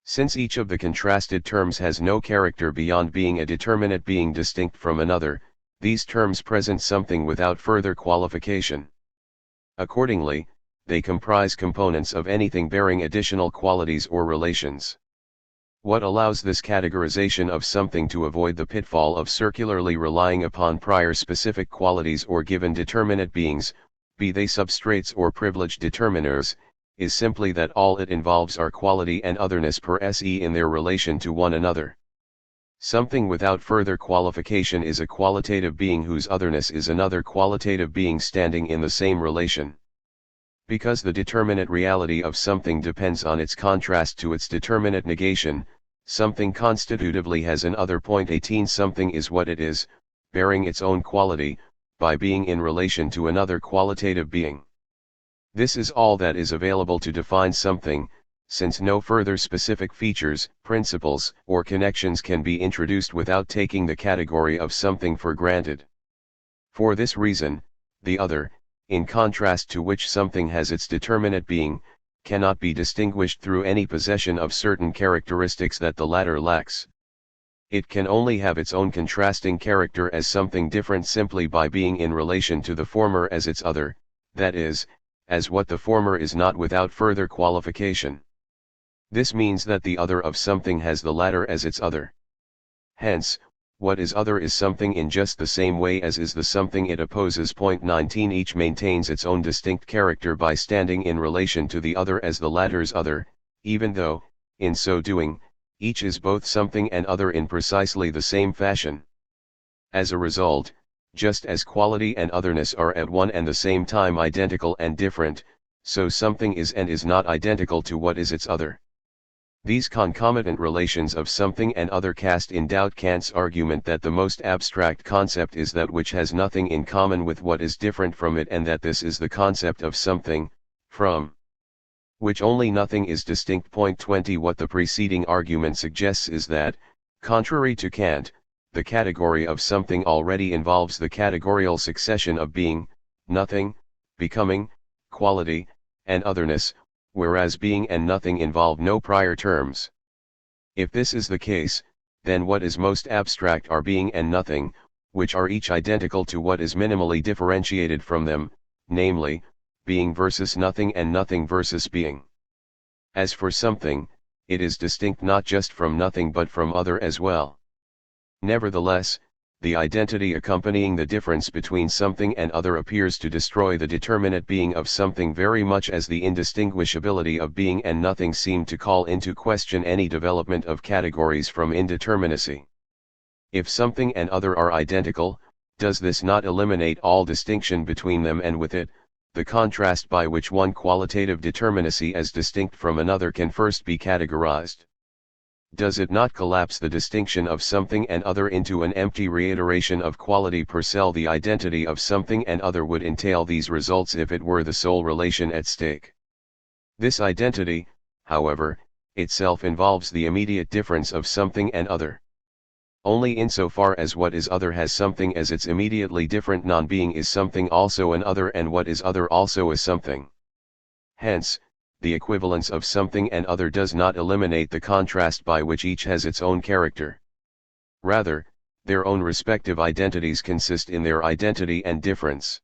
Since each of the contrasted terms has no character beyond being a determinate being distinct from another, these terms present something without further qualification. Accordingly, they comprise components of anything bearing additional qualities or relations. What allows this categorization of something to avoid the pitfall of circularly relying upon prior specific qualities or given determinate beings, be they substrates or privileged determiners, is simply that all it involves are quality and otherness per se in their relation to one another. Something without further qualification is a qualitative being whose otherness is another qualitative being standing in the same relation. Because the determinate reality of something depends on its contrast to its determinate negation, something constitutively has an other. Point 18. Something is what it is, bearing its own quality, by being in relation to another qualitative being. This is all that is available to define something, since no further specific features, principles, or connections can be introduced without taking the category of something for granted. For this reason, the other, in contrast to which something has its determinate being, cannot be distinguished through any possession of certain characteristics that the latter lacks. It can only have its own contrasting character as something different simply by being in relation to the former as its other, that is, as what the former is not without further qualification. This means that the other of something has the latter as its other. Hence, what is other is something in just the same way as is the something it opposes. Point 19. Each maintains its own distinct character by standing in relation to the other as the latter's other, even though, in so doing, each is both something and other in precisely the same fashion. As a result, just as quality and otherness are at one and the same time identical and different, so something is and is not identical to what is its other. These concomitant relations of something and other cast in doubt Kant's argument that the most abstract concept is that which has nothing in common with what is different from it, and that this is the concept of something, from which only nothing is distinct. Point 20. What the preceding argument suggests is that, contrary to Kant, the category of something already involves the categorical succession of being, nothing, becoming, quality, and otherness, whereas being and nothing involve no prior terms. If this is the case, then what is most abstract are being and nothing, which are each identical to what is minimally differentiated from them, namely, being versus nothing and nothing versus being. As for something, it is distinct not just from nothing but from other as well. Nevertheless, the identity accompanying the difference between something and other appears to destroy the determinate being of something very much as the indistinguishability of being and nothing seem to call into question any development of categories from indeterminacy. If something and other are identical, does this not eliminate all distinction between them, and with it, the contrast by which one qualitative determinacy as distinct from another can first be categorized? Does it not collapse the distinction of something and other into an empty reiteration of quality per se? The identity of something and other would entail these results if it were the sole relation at stake. This identity, however, itself involves the immediate difference of something and other. Only insofar as what is other has something as its immediately different non-being is something also an other, and what is other also is something. Hence, the equivalence of something and other does not eliminate the contrast by which each has its own character. Rather, their own respective identities consist in their identity and difference.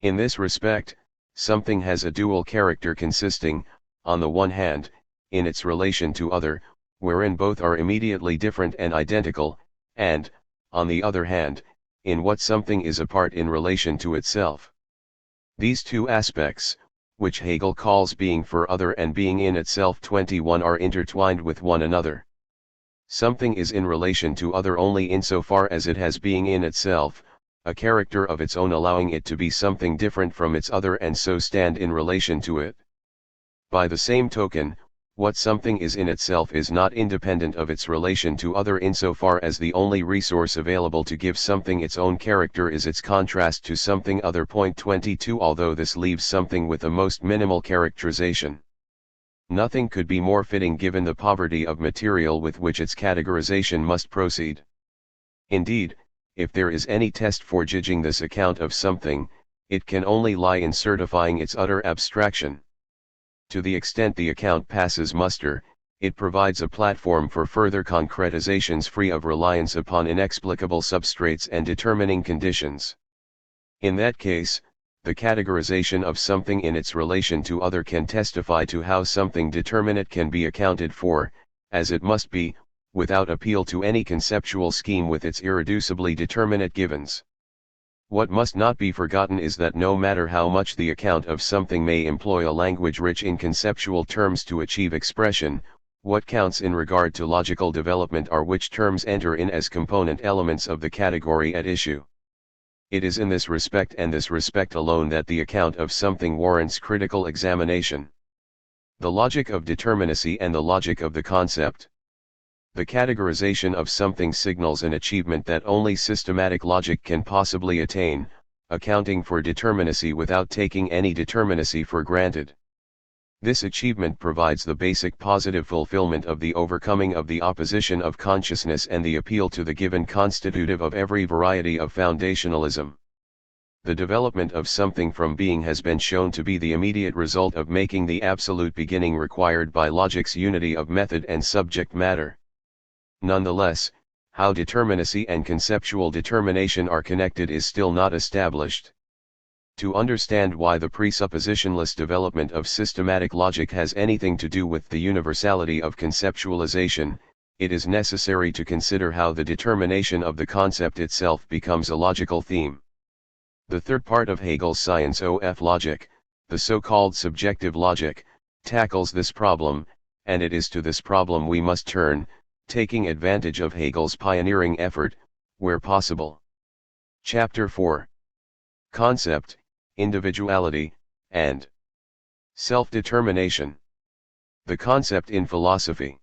In this respect, something has a dual character consisting, on the one hand, in its relation to other, wherein both are immediately different and identical, and, on the other hand, in what something is apart in relation to itself. These two aspects, which Hegel calls being for other and being in itself 21, are intertwined with one another. Something is in relation to other only insofar as it has being in itself, a character of its own allowing it to be something different from its other and so stand in relation to it. By the same token, what something is in itself is not independent of its relation to other insofar as the only resource available to give something its own character is its contrast to something other. Point 22. Although this leaves something with the most minimal characterization, nothing could be more fitting given the poverty of material with which its categorization must proceed. Indeed, if there is any test for judging this account of something, it can only lie in certifying its utter abstraction. To the extent the account passes muster, it provides a platform for further concretizations free of reliance upon inexplicable substrates and determining conditions. In that case, the categorization of something in its relation to other can testify to how something determinate can be accounted for, as it must be, without appeal to any conceptual scheme with its irreducibly determinate givens. What must not be forgotten is that no matter how much the account of something may employ a language rich in conceptual terms to achieve expression, what counts in regard to logical development are which terms enter in as component elements of the category at issue. It is in this respect and this respect alone that the account of something warrants critical examination. The logic of determinacy and the logic of the concept. The categorization of something signals an achievement that only systematic logic can possibly attain, accounting for determinacy without taking any determinacy for granted. This achievement provides the basic positive fulfillment of the overcoming of the opposition of consciousness and the appeal to the given constitutive of every variety of foundationalism. The development of something from being has been shown to be the immediate result of making the absolute beginning required by logic's unity of method and subject matter. Nonetheless, how determinacy and conceptual determination are connected is still not established. To understand why the presuppositionless development of systematic logic has anything to do with the universality of conceptualization, it is necessary to consider how the determination of the concept itself becomes a logical theme. The third part of Hegel's science of logic, the so-called subjective logic, tackles this problem, and it is to this problem we must turn, taking advantage of Hegel's pioneering effort, where possible. Chapter 4. Concept, Individuality, and Self-Determination. The concept in philosophy.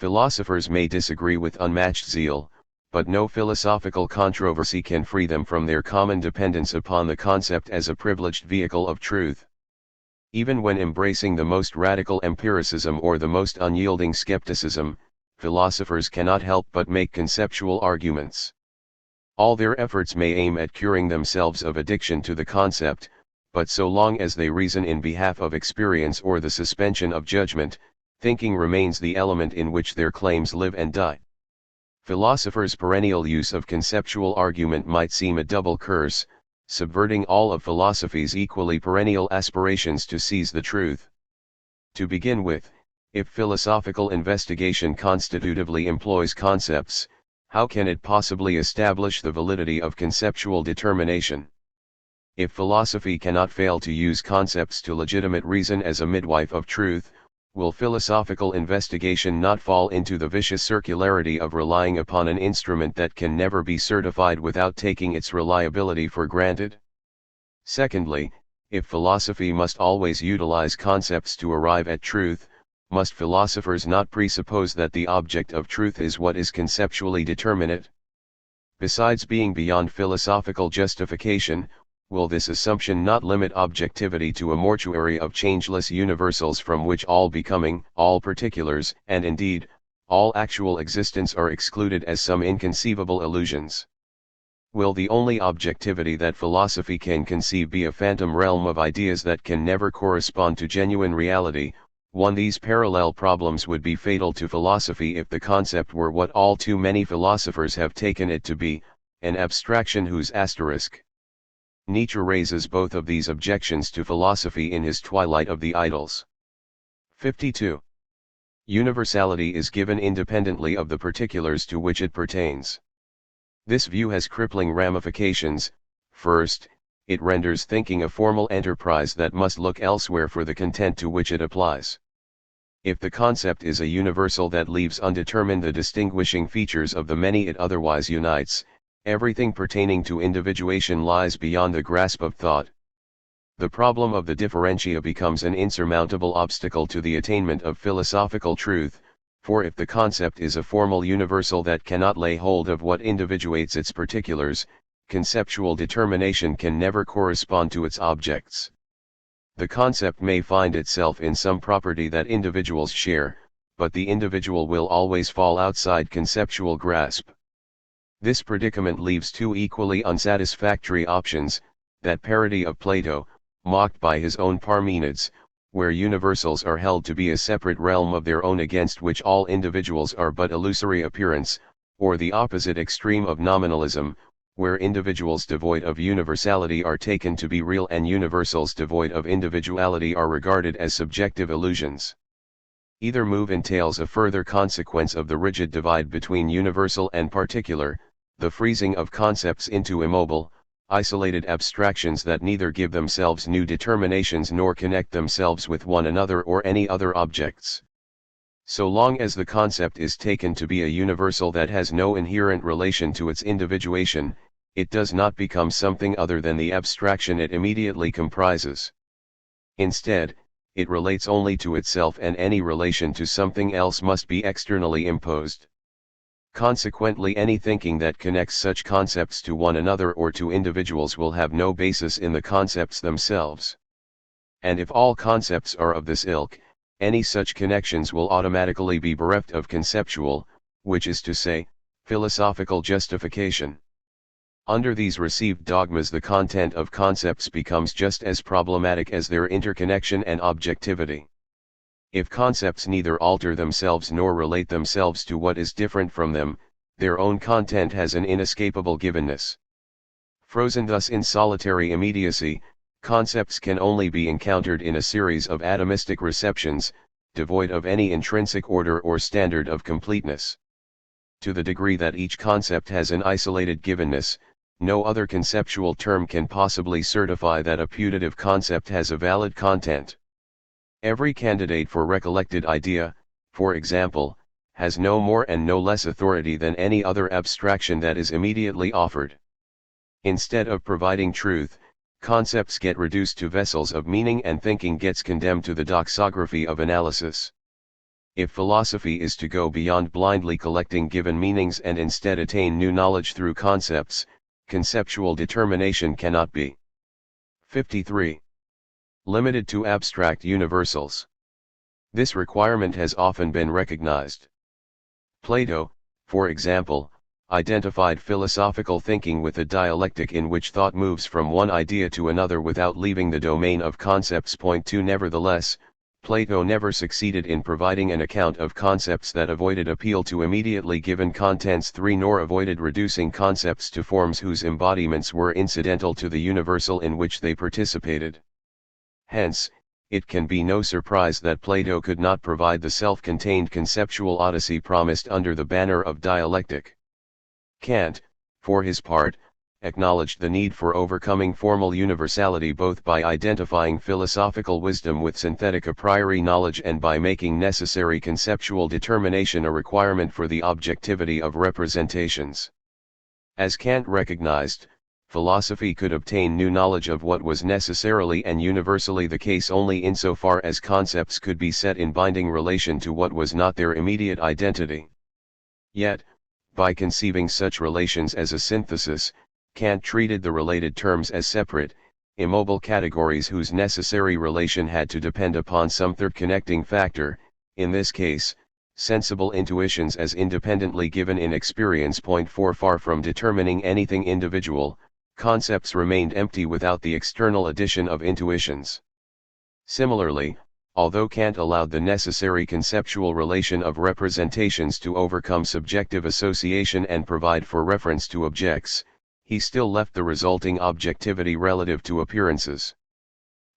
Philosophers may disagree with unmatched zeal, but no philosophical controversy can free them from their common dependence upon the concept as a privileged vehicle of truth. Even when embracing the most radical empiricism or the most unyielding skepticism, philosophers cannot help but make conceptual arguments. All their efforts may aim at curing themselves of addiction to the concept, but so long as they reason in behalf of experience or the suspension of judgment, thinking remains the element in which their claims live and die. Philosophers' perennial use of conceptual argument might seem a double curse, subverting all of philosophy's equally perennial aspirations to seize the truth. To begin with, if philosophical investigation constitutively employs concepts, how can it possibly establish the validity of conceptual determination? If philosophy cannot fail to use concepts to legitimate reason as a midwife of truth, will philosophical investigation not fall into the vicious circularity of relying upon an instrument that can never be certified without taking its reliability for granted? Secondly, if philosophy must always utilize concepts to arrive at truth, must philosophers not presuppose that the object of truth is what is conceptually determinate? Besides being beyond philosophical justification, will this assumption not limit objectivity to a mortuary of changeless universals from which all becoming, all particulars, and indeed, all actual existence are excluded as some inconceivable illusions? Will the only objectivity that philosophy can conceive be a phantom realm of ideas that can never correspond to genuine reality? These parallel problems would be fatal to philosophy if the concept were what all too many philosophers have taken it to be, an abstraction whose asterisk. Nietzsche raises both of these objections to philosophy in his Twilight of the Idols. 52. Universality is given independently of the particulars to which it pertains. This view has crippling ramifications. First, it renders thinking a formal enterprise that must look elsewhere for the content to which it applies. If the concept is a universal that leaves undetermined the distinguishing features of the many it otherwise unites, everything pertaining to individuation lies beyond the grasp of thought. The problem of the differentia becomes an insurmountable obstacle to the attainment of philosophical truth, for if the concept is a formal universal that cannot lay hold of what individuates its particulars, conceptual determination can never correspond to its objects. The concept may find itself in some property that individuals share, but the individual will always fall outside conceptual grasp. This predicament leaves two equally unsatisfactory options: that parody of Plato, mocked by his own Parmenids, where universals are held to be a separate realm of their own against which all individuals are but illusory appearance, or the opposite extreme of nominalism, where individuals devoid of universality are taken to be real and universals devoid of individuality are regarded as subjective illusions. Either move entails a further consequence of the rigid divide between universal and particular, the freezing of concepts into immobile, isolated abstractions that neither give themselves new determinations nor connect themselves with one another or any other objects. So long as the concept is taken to be a universal that has no inherent relation to its individuation, it does not become something other than the abstraction it immediately comprises. Instead, it relates only to itself, and any relation to something else must be externally imposed. Consequently, any thinking that connects such concepts to one another or to individuals will have no basis in the concepts themselves. And if all concepts are of this ilk, any such connections will automatically be bereft of conceptual, which is to say, philosophical justification. Under these received dogmas, the content of concepts becomes just as problematic as their interconnection and objectivity. If concepts neither alter themselves nor relate themselves to what is different from them, their own content has an inescapable givenness. Frozen thus in solitary immediacy, concepts can only be encountered in a series of atomistic receptions, devoid of any intrinsic order or standard of completeness. To the degree that each concept has an isolated givenness, no other conceptual term can possibly certify that a putative concept has a valid content. Every candidate for recollected idea, for example, has no more and no less authority than any other abstraction that is immediately offered. Instead of providing truth, concepts get reduced to vessels of meaning, and thinking gets condemned to the doxography of analysis. If philosophy is to go beyond blindly collecting given meanings and instead attain new knowledge through concepts, conceptual determination cannot be 53. Limited to abstract universals. This requirement has often been recognized. Plato, for example, identified philosophical thinking with a dialectic in which thought moves from one idea to another without leaving the domain of concepts. Point 2. Nevertheless, Plato never succeeded in providing an account of concepts that avoided appeal to immediately given contents. 3. Nor avoided reducing concepts to forms whose embodiments were incidental to the universal in which they participated. Hence, it can be no surprise that Plato could not provide the self-contained conceptual odyssey promised under the banner of dialectic. Kant, for his part, acknowledged the need for overcoming formal universality both by identifying philosophical wisdom with synthetic a priori knowledge and by making necessary conceptual determination a requirement for the objectivity of representations. As Kant recognized, philosophy could obtain new knowledge of what was necessarily and universally the case only insofar as concepts could be set in binding relation to what was not their immediate identity. Yet, by conceiving such relations as a synthesis, Kant treated the related terms as separate, immobile categories whose necessary relation had to depend upon some third connecting factor, in this case, sensible intuitions as independently given in experience. Point 4. Far from determining anything individual, concepts remained empty without the external addition of intuitions. Similarly, although Kant allowed the necessary conceptual relation of representations to overcome subjective association and provide for reference to objects, he still left the resulting objectivity relative to appearances.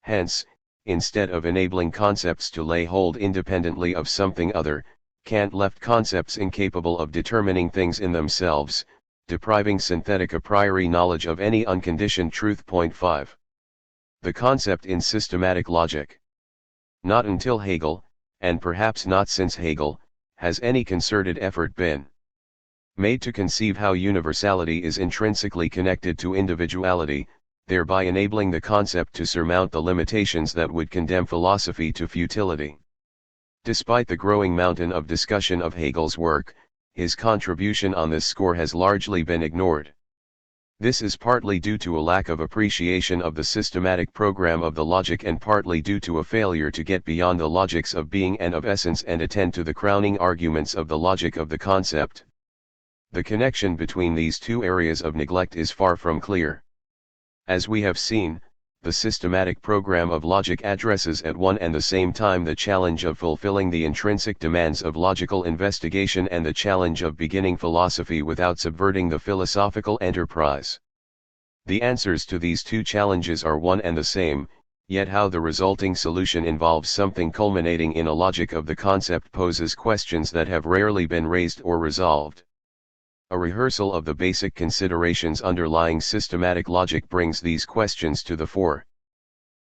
Hence, instead of enabling concepts to lay hold independently of something other, Kant left concepts incapable of determining things in themselves, depriving synthetic a priori knowledge of any unconditioned truth. Point 5. The concept in systematic logic. Not until Hegel, and perhaps not since Hegel, has any concerted effort been made to conceive how universality is intrinsically connected to individuality, thereby enabling the concept to surmount the limitations that would condemn philosophy to futility. Despite the growing mountain of discussion of Hegel's work, his contribution on this score has largely been ignored. This is partly due to a lack of appreciation of the systematic program of the logic and partly due to a failure to get beyond the logics of being and of essence and attend to the crowning arguments of the logic of the concept. The connection between these two areas of neglect is far from clear. As we have seen, the systematic program of logic addresses at one and the same time the challenge of fulfilling the intrinsic demands of logical investigation and the challenge of beginning philosophy without subverting the philosophical enterprise. The answers to these two challenges are one and the same, yet how the resulting solution involves something culminating in a logic of the concept poses questions that have rarely been raised or resolved. A rehearsal of the basic considerations underlying systematic logic brings these questions to the fore.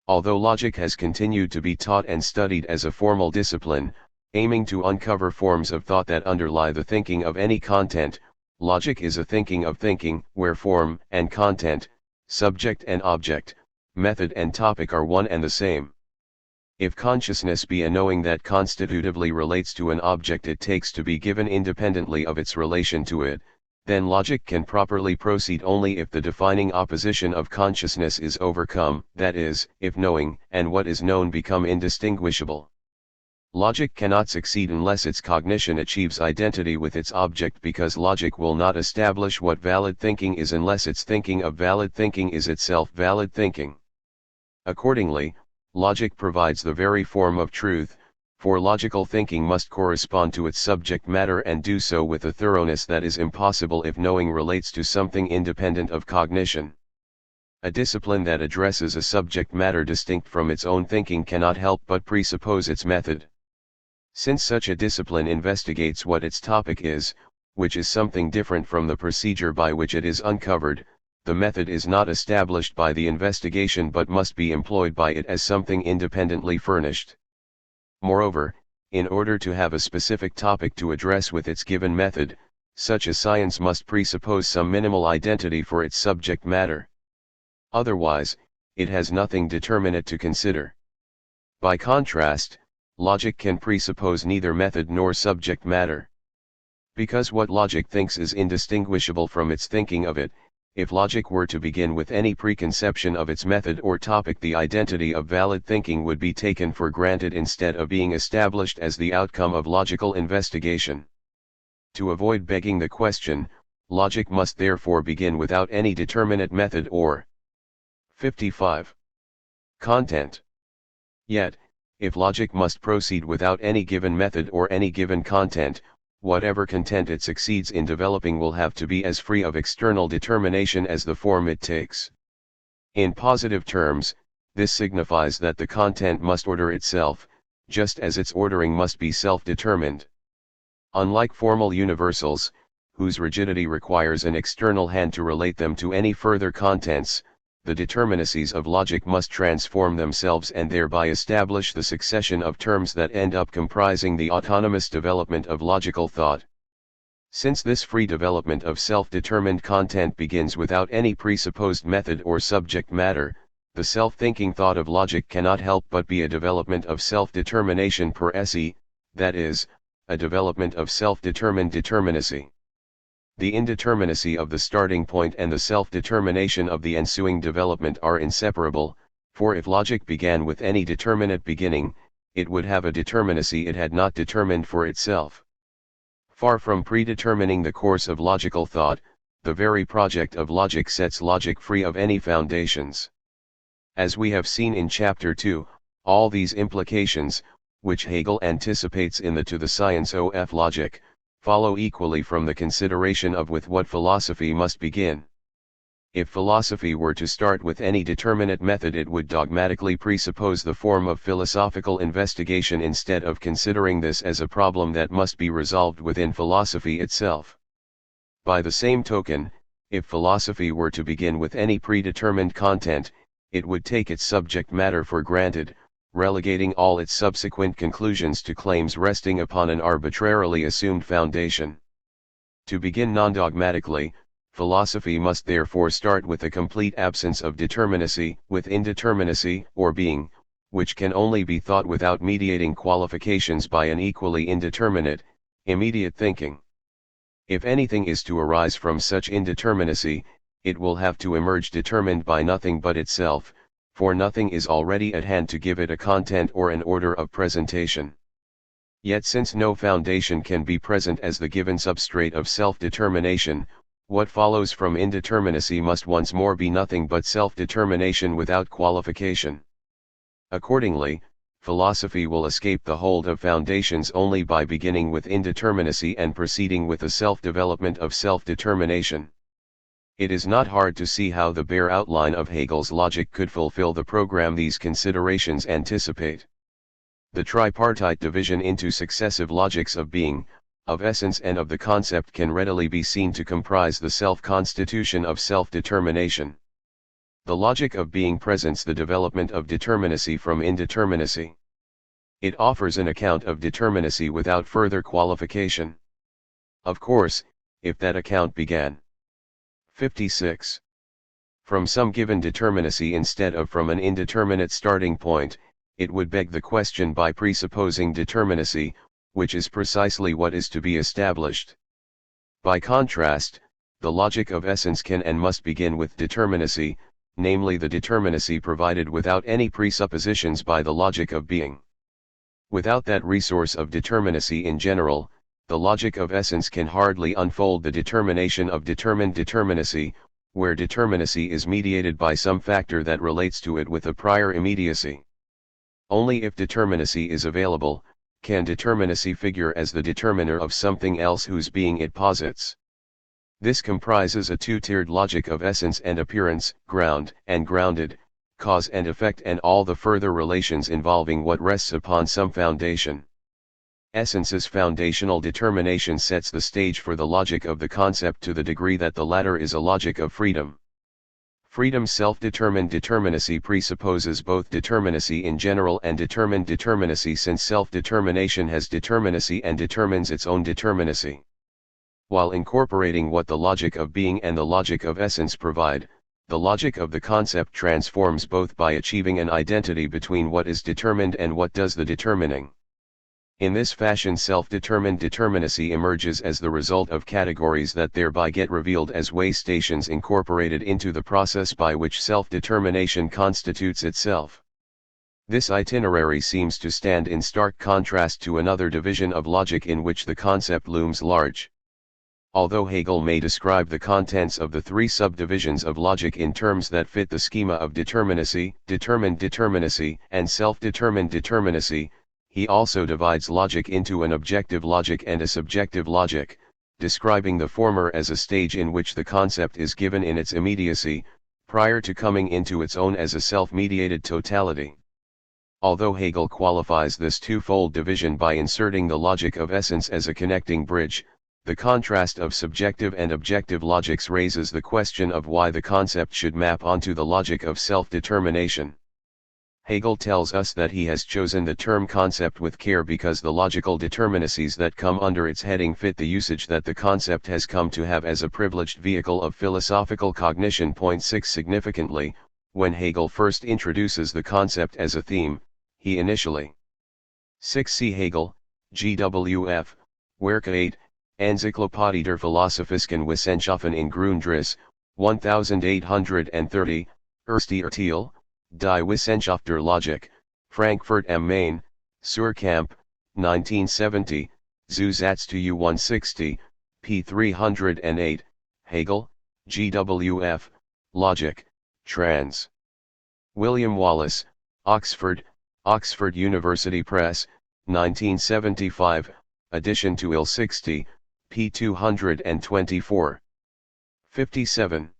Although logic has continued to be taught and studied as a formal discipline, aiming to uncover forms of thought that underlie the thinking of any content, logic is a thinking of thinking, where form and content, subject and object, method and topic are one and the same. If consciousness be a knowing that constitutively relates to an object it takes to be given independently of its relation to it, then logic can properly proceed only if the defining opposition of consciousness is overcome, that is, if knowing and what is known become indistinguishable. Logic cannot succeed unless its cognition achieves identity with its object, because logic will not establish what valid thinking is unless its thinking of valid thinking is itself valid thinking. Accordingly, logic provides the very form of truth, for logical thinking must correspond to its subject matter and do so with a thoroughness that is impossible if knowing relates to something independent of cognition. A discipline that addresses a subject matter distinct from its own thinking cannot help but presuppose its method. Since such a discipline investigates what its topic is, which is something different from the procedure by which it is uncovered, the method is not established by the investigation but must be employed by it as something independently furnished. Moreover, in order to have a specific topic to address with its given method, such a science must presuppose some minimal identity for its subject matter. Otherwise, it has nothing determinate to consider. By contrast, logic can presuppose neither method nor subject matter. Because what logic thinks is indistinguishable from its thinking of it, if logic were to begin with any preconception of its method or topic, the identity of valid thinking would be taken for granted instead of being established as the outcome of logical investigation. To avoid begging the question, logic must therefore begin without any determinate method or 55. Content. Yet, if logic must proceed without any given method or any given content, whatever content it succeeds in developing will have to be as free of external determination as the form it takes. In positive terms, this signifies that the content must order itself, just as its ordering must be self-determined. Unlike formal universals, whose rigidity requires an external hand to relate them to any further contents, the determinacies of logic must transform themselves and thereby establish the succession of terms that end up comprising the autonomous development of logical thought. Since this free development of self-determined content begins without any presupposed method or subject matter, the self-thinking thought of logic cannot help but be a development of self-determination per se, that is, a development of self-determined determinacy. The indeterminacy of the starting point and the self-determination of the ensuing development are inseparable, for if logic began with any determinate beginning, it would have a determinacy it had not determined for itself. Far from predetermining the course of logical thought, the very project of logic sets logic free of any foundations. As we have seen in Chapter 2, all these implications, which Hegel anticipates in the To the Science of Logic, follow equally from the consideration of with what philosophy must begin. If philosophy were to start with any determinate method, it would dogmatically presuppose the form of philosophical investigation instead of considering this as a problem that must be resolved within philosophy itself. By the same token, if philosophy were to begin with any predetermined content, it would take its subject matter for granted, relegating all its subsequent conclusions to claims resting upon an arbitrarily assumed foundation. To begin non-dogmatically, philosophy must therefore start with a complete absence of determinacy, with indeterminacy, or being, which can only be thought without mediating qualifications by an equally indeterminate, immediate thinking. If anything is to arise from such indeterminacy, it will have to emerge determined by nothing but itself, for nothing is already at hand to give it a content or an order of presentation. Yet since no foundation can be present as the given substrate of self-determination, what follows from indeterminacy must once more be nothing but self-determination without qualification. Accordingly, philosophy will escape the hold of foundations only by beginning with indeterminacy and proceeding with the self-development of self-determination. It is not hard to see how the bare outline of Hegel's logic could fulfill the program these considerations anticipate. The tripartite division into successive logics of being, of essence and of the concept can readily be seen to comprise the self-constitution of self-determination. The logic of being presents the development of determinacy from indeterminacy. It offers an account of determinacy without further qualification. Of course, if that account began 56. From some given determinacy instead of from an indeterminate starting point, it would beg the question by presupposing determinacy, which is precisely what is to be established. By contrast, the logic of essence can and must begin with determinacy, namely the determinacy provided without any presuppositions by the logic of being. Without that resource of determinacy in general, the logic of essence can hardly unfold the determination of determined determinacy, where determinacy is mediated by some factor that relates to it with a prior immediacy. Only if determinacy is available, can determinacy figure as the determiner of something else whose being it posits. This comprises a two-tiered logic of essence and appearance, ground and grounded, cause and effect, and all the further relations involving what rests upon some foundation. Essence's foundational determination sets the stage for the logic of the concept to the degree that the latter is a logic of freedom. Freedom's self-determined determinacy presupposes both determinacy in general and determined determinacy, since self-determination has determinacy and determines its own determinacy. While incorporating what the logic of being and the logic of essence provide, the logic of the concept transforms both by achieving an identity between what is determined and what does the determining. In this fashion self-determined determinacy emerges as the result of categories that thereby get revealed as way stations incorporated into the process by which self-determination constitutes itself. This itinerary seems to stand in stark contrast to another division of logic in which the concept looms large. Although Hegel may describe the contents of the three subdivisions of logic in terms that fit the schema of determinacy, determined determinacy, and self-determined determinacy, he also divides logic into an objective logic and a subjective logic, describing the former as a stage in which the concept is given in its immediacy, prior to coming into its own as a self-mediated totality. Although Hegel qualifies this twofold division by inserting the logic of essence as a connecting bridge, the contrast of subjective and objective logics raises the question of why the concept should map onto the logic of self-determination. Hegel tells us that he has chosen the term concept with care because the logical determinacies that come under its heading fit the usage that the concept has come to have as a privileged vehicle of philosophical cognition. 6 Significantly, when Hegel first introduces the concept as a theme, he initially 6 See Hegel, GWF, Werke 8, Enzyklopädie der Philosophischen Wissenschaften in Grundriss, 1830, Erste Artikel, Die Wissenschaft der Logik, Frankfurt am Main, Suhrkamp, 1970, Zusatz to U 160, p. 308, Hegel, GWF, Logic, trans. William Wallace, Oxford, Oxford University Press, 1975, edition to IL 60, p. 224. 57.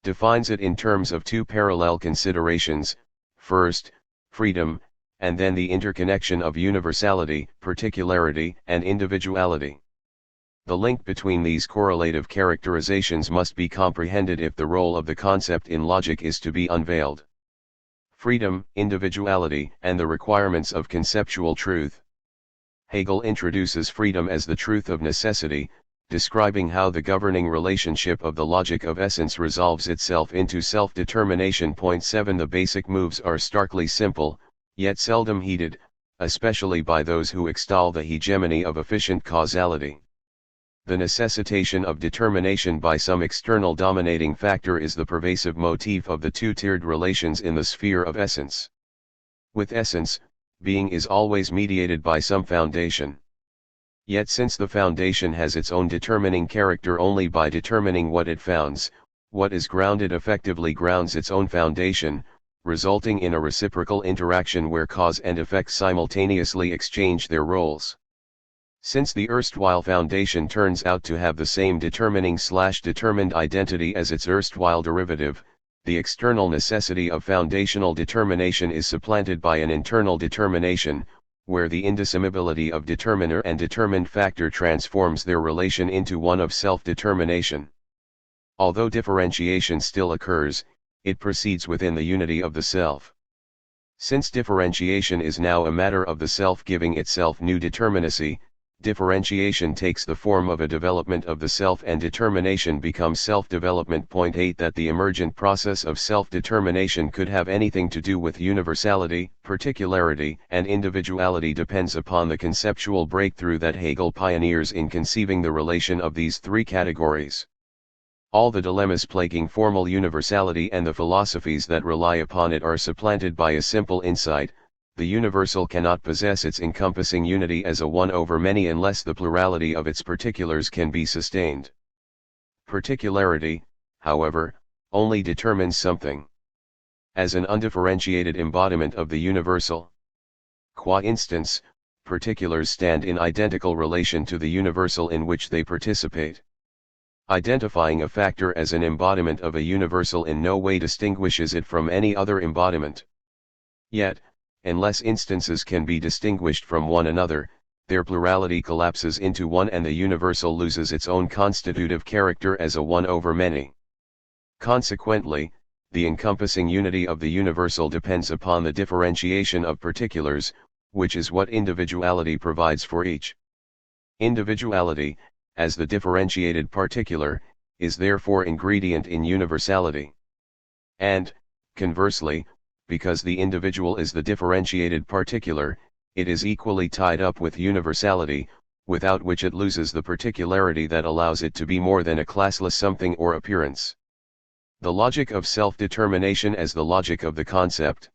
Defines it in terms of two parallel considerations, first, freedom, and then the interconnection of universality, particularity, and individuality. The link between these correlative characterizations must be comprehended if the role of the concept in logic is to be unveiled. Freedom, individuality, and the requirements of conceptual truth. Hegel introduces freedom as the truth of necessity, describing how the governing relationship of the logic of essence resolves itself into self-determination. 7 The basic moves are starkly simple, yet seldom heeded, especially by those who extol the hegemony of efficient causality. The necessitation of determination by some external dominating factor is the pervasive motif of the two-tiered relations in the sphere of essence. With essence, being is always mediated by some foundation. Yet since the foundation has its own determining character only by determining what it founds, what is grounded effectively grounds its own foundation, resulting in a reciprocal interaction where cause and effect simultaneously exchange their roles. Since the erstwhile foundation turns out to have the same determining/determined identity as its erstwhile derivative, the external necessity of foundational determination is supplanted by an internal determination, where the indissimibility of determiner and determined factor transforms their relation into one of self-determination. Although differentiation still occurs, it proceeds within the unity of the self. Since differentiation is now a matter of the self giving itself new determinacy, differentiation takes the form of a development of the self and determination becomes self-development. 8 That the emergent process of self-determination could have anything to do with universality, particularity, and individuality depends upon the conceptual breakthrough that Hegel pioneers in conceiving the relation of these three categories. All the dilemmas plaguing formal universality and the philosophies that rely upon it are supplanted by a simple insight: the universal cannot possess its encompassing unity as a one over many unless the plurality of its particulars can be sustained. Particularity, however, only determines something. As an undifferentiated embodiment of the universal. Qua instance, particulars stand in identical relation to the universal in which they participate. Identifying a factor as an embodiment of a universal in no way distinguishes it from any other embodiment. Yet, unless instances can be distinguished from one another, their plurality collapses into one and the universal loses its own constitutive character as a one over many. Consequently, the encompassing unity of the universal depends upon the differentiation of particulars, which is what individuality provides for each. Individuality, as the differentiated particular, is therefore ingredient in universality. And, conversely, because the individual is the differentiated particular, it is equally tied up with universality, without which it loses the particularity that allows it to be more than a classless something or appearance. The logic of self-determination as the logic of the concept.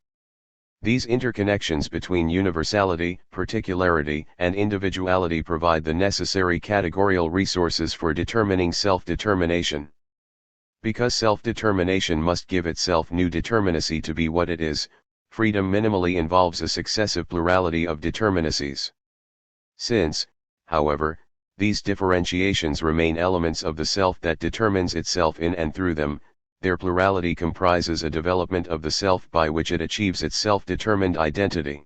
These interconnections between universality, particularity, and individuality provide the necessary categorical resources for determining self-determination. Because self-determination must give itself new determinacy to be what it is, freedom minimally involves a successive plurality of determinacies. Since, however, these differentiations remain elements of the self that determines itself in and through them, their plurality comprises a development of the self by which it achieves its self-determined identity.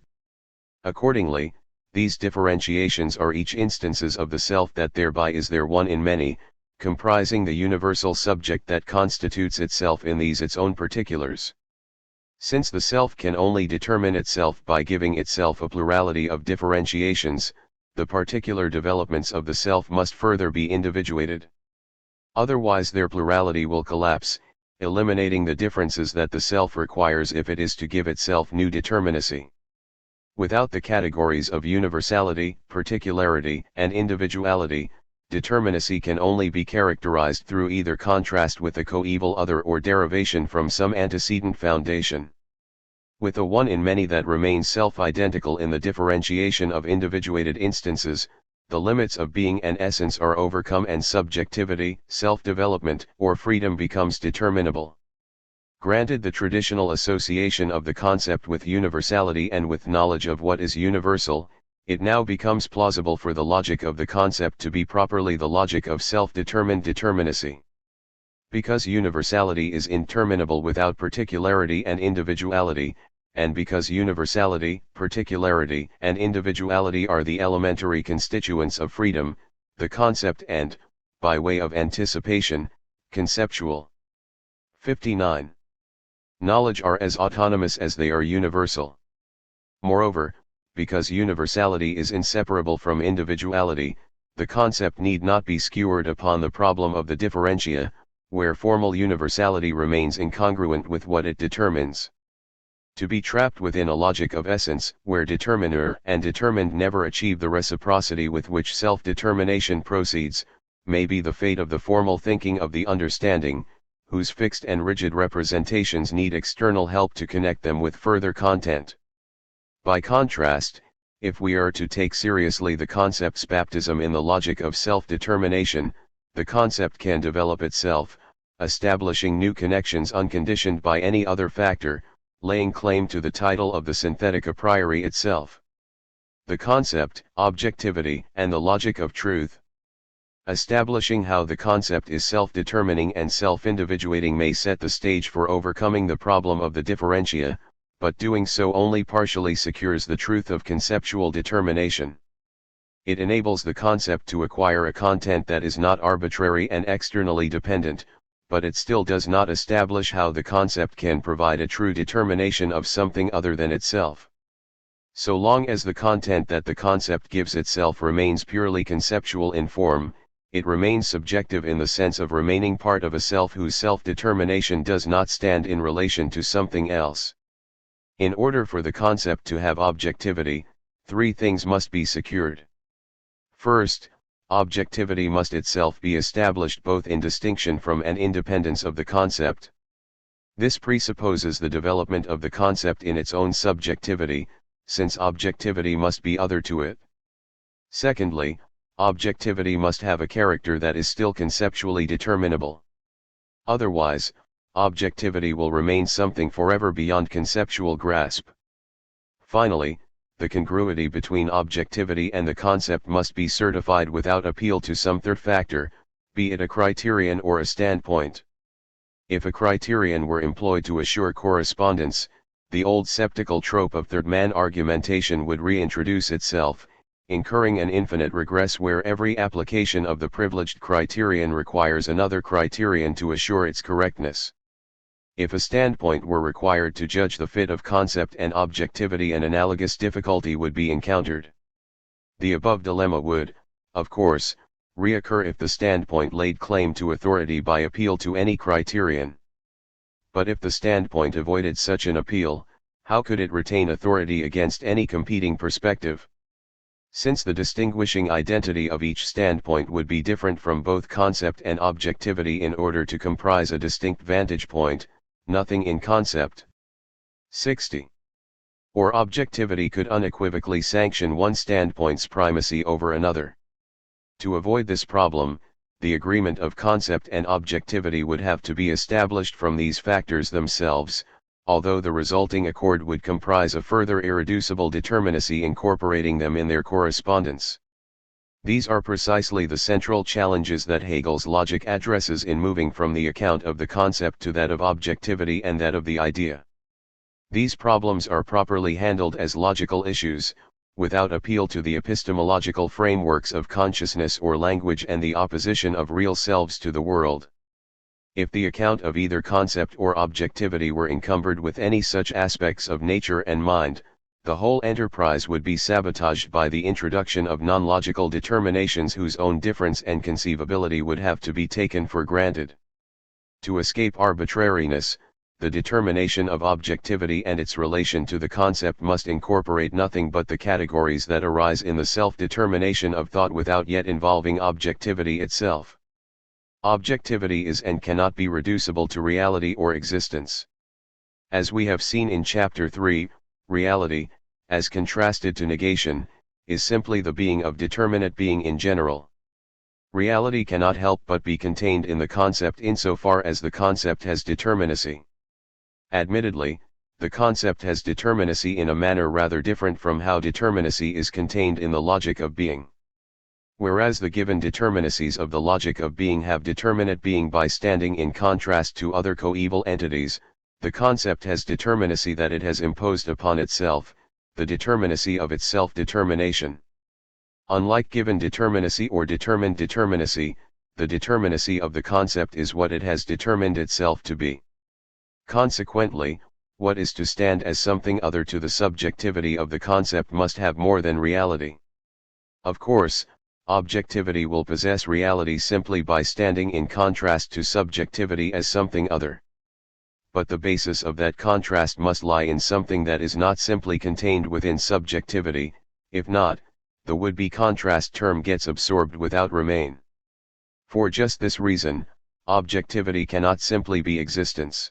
Accordingly, these differentiations are each instances of the self that thereby is their one in many, comprising the universal subject that constitutes itself in these its own particulars. Since the self can only determine itself by giving itself a plurality of differentiations, the particular developments of the self must further be individuated. Otherwise their plurality will collapse, eliminating the differences that the self requires if it is to give itself new determinacy. Without the categories of universality, particularity, and individuality, determinacy can only be characterized through either contrast with a coeval other or derivation from some antecedent foundation. With a one in many that remains self-identical in the differentiation of individuated instances, the limits of being and essence are overcome and subjectivity, self-development, or freedom becomes determinable. Granted the traditional association of the concept with universality and with knowledge of what is universal, it now becomes plausible for the logic of the concept to be properly the logic of self-determined determinacy. Because universality is interminable without particularity and individuality, and because universality, particularity, and individuality are the elementary constituents of freedom, the concept and, by way of anticipation, conceptual. 59. Knowledge are as autonomous as they are universal. Moreover, because universality is inseparable from individuality, the concept need not be skewered upon the problem of the differentia, where formal universality remains incongruent with what it determines. To be trapped within a logic of essence, where determiner and determined never achieve the reciprocity with which self-determination proceeds, may be the fate of the formal thinking of the understanding, whose fixed and rigid representations need external help to connect them with further content. By contrast, if we are to take seriously the concept's baptism in the logic of self-determination, the concept can develop itself, establishing new connections unconditioned by any other factor, laying claim to the title of the synthetic a priori itself. The concept, objectivity, and the logic of truth. Establishing how the concept is self-determining and self-individuating may set the stage for overcoming the problem of the differentia, but doing so only partially secures the truth of conceptual determination. It enables the concept to acquire a content that is not arbitrary and externally dependent, but it still does not establish how the concept can provide a true determination of something other than itself. So long as the content that the concept gives itself remains purely conceptual in form, it remains subjective in the sense of remaining part of a self whose self-determination does not stand in relation to something else. In order for the concept to have objectivity, three things must be secured. First, objectivity must itself be established both in distinction from and independence of the concept. This presupposes the development of the concept in its own subjectivity, since objectivity must be other to it. Secondly, objectivity must have a character that is still conceptually determinable. Otherwise, objectivity will remain something forever beyond conceptual grasp. Finally, the congruity between objectivity and the concept must be certified without appeal to some third factor, be it a criterion or a standpoint. If a criterion were employed to assure correspondence, the old sceptical trope of third-man argumentation would reintroduce itself, incurring an infinite regress where every application of the privileged criterion requires another criterion to assure its correctness. If a standpoint were required to judge the fit of concept and objectivity, an analogous difficulty would be encountered. The above dilemma would, of course, reoccur if the standpoint laid claim to authority by appeal to any criterion. But if the standpoint avoided such an appeal, how could it retain authority against any competing perspective? Since the distinguishing identity of each standpoint would be different from both concept and objectivity in order to comprise a distinct vantage point, nothing in concept 60. Or objectivity could unequivocally sanction one standpoint's primacy over another. To avoid this problem, the agreement of concept and objectivity would have to be established from these factors themselves, although the resulting accord would comprise a further irreducible determinacy incorporating them in their correspondence. These are precisely the central challenges that Hegel's logic addresses in moving from the account of the concept to that of objectivity and that of the idea. These problems are properly handled as logical issues, without appeal to the epistemological frameworks of consciousness or language and the opposition of real selves to the world. If the account of either concept or objectivity were encumbered with any such aspects of nature and mind, the whole enterprise would be sabotaged by the introduction of non-logical determinations whose own difference and conceivability would have to be taken for granted. To escape arbitrariness, the determination of objectivity and its relation to the concept must incorporate nothing but the categories that arise in the self-determination of thought without yet involving objectivity itself. Objectivity is and cannot be reducible to reality or existence. As we have seen in Chapter 3, reality, as contrasted to negation, is simply the being of determinate being in general. Reality cannot help but be contained in the concept insofar as the concept has determinacy. Admittedly, the concept has determinacy in a manner rather different from how determinacy is contained in the logic of being. Whereas the given determinacies of the logic of being have determinate being by standing in contrast to other coeval entities, the concept has determinacy that it has imposed upon itself, the determinacy of its self-determination. Unlike given determinacy or determined determinacy, the determinacy of the concept is what it has determined itself to be. Consequently, what is to stand as something other to the subjectivity of the concept must have more than reality. Of course, objectivity will possess reality simply by standing in contrast to subjectivity as something other. But the basis of that contrast must lie in something that is not simply contained within subjectivity, if not, the would-be contrast term gets absorbed without remain. For just this reason, objectivity cannot simply be existence.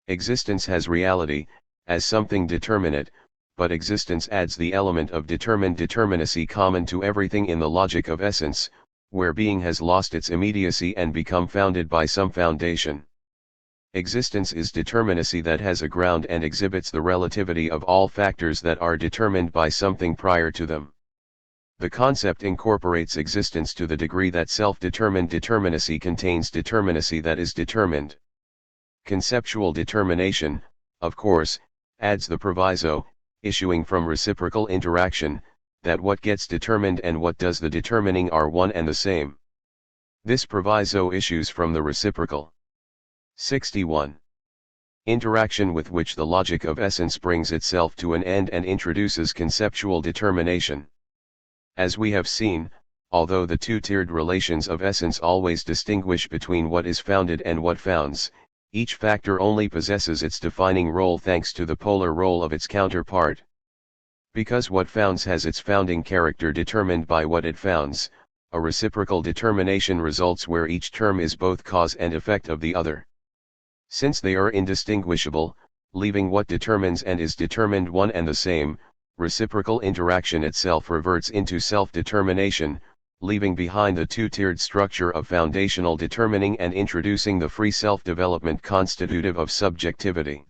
Existence has reality, as something determinate, but existence adds the element of determined determinacy common to everything in the logic of essence, where being has lost its immediacy and become founded by some foundation. Existence is determinacy that has a ground and exhibits the relativity of all factors that are determined by something prior to them. The concept incorporates existence to the degree that self-determined determinacy contains determinacy that is determined. Conceptual determination, of course, adds the proviso, issuing from reciprocal interaction, that what gets determined and what does the determining are one and the same. This proviso issues from the reciprocal. 61. Interaction with which the logic of essence brings itself to an end and introduces conceptual determination. As we have seen, although the two-tiered relations of essence always distinguish between what is founded and what founds, each factor only possesses its defining role thanks to the polar role of its counterpart. Because what founds has its founding character determined by what it founds, a reciprocal determination results where each term is both cause and effect of the other. Since they are indistinguishable, leaving what determines and is determined one and the same, reciprocal interaction itself reverts into self-determination, leaving behind the two-tiered structure of foundational determining and introducing the free self-development constitutive of subjectivity.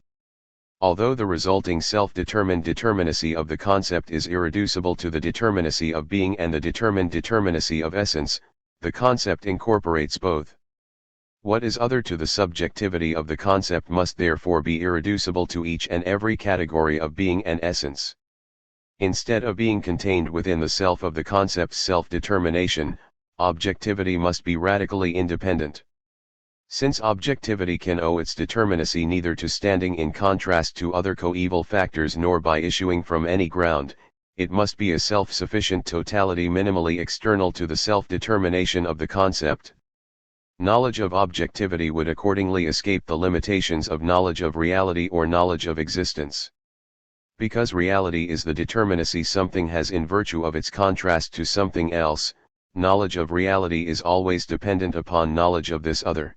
Although the resulting self-determined determinacy of the concept is irreducible to the determinacy of being and the determined determinacy of essence, the concept incorporates both. What is other to the subjectivity of the concept must therefore be irreducible to each and every category of being and essence. Instead of being contained within the self of the concept's self-determination, objectivity must be radically independent. Since objectivity can owe its determinacy neither to standing in contrast to other coeval factors nor by issuing from any ground, it must be a self-sufficient totality minimally external to the self-determination of the concept. Knowledge of objectivity would accordingly escape the limitations of knowledge of reality or knowledge of existence. Because reality is the determinacy something has in virtue of its contrast to something else, knowledge of reality is always dependent upon knowledge of this other.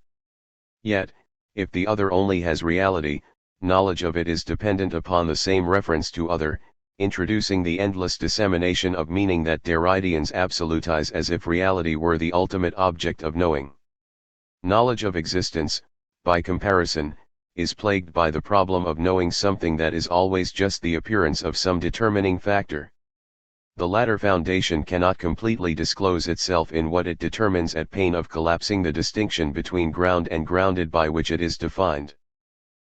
Yet, if the other only has reality, knowledge of it is dependent upon the same reference to other, introducing the endless dissemination of meaning that Derridians absolutize as if reality were the ultimate object of knowing. Knowledge of existence, by comparison, is plagued by the problem of knowing something that is always just the appearance of some determining factor. The latter foundation cannot completely disclose itself in what it determines at pain of collapsing the distinction between ground and grounded by which it is defined.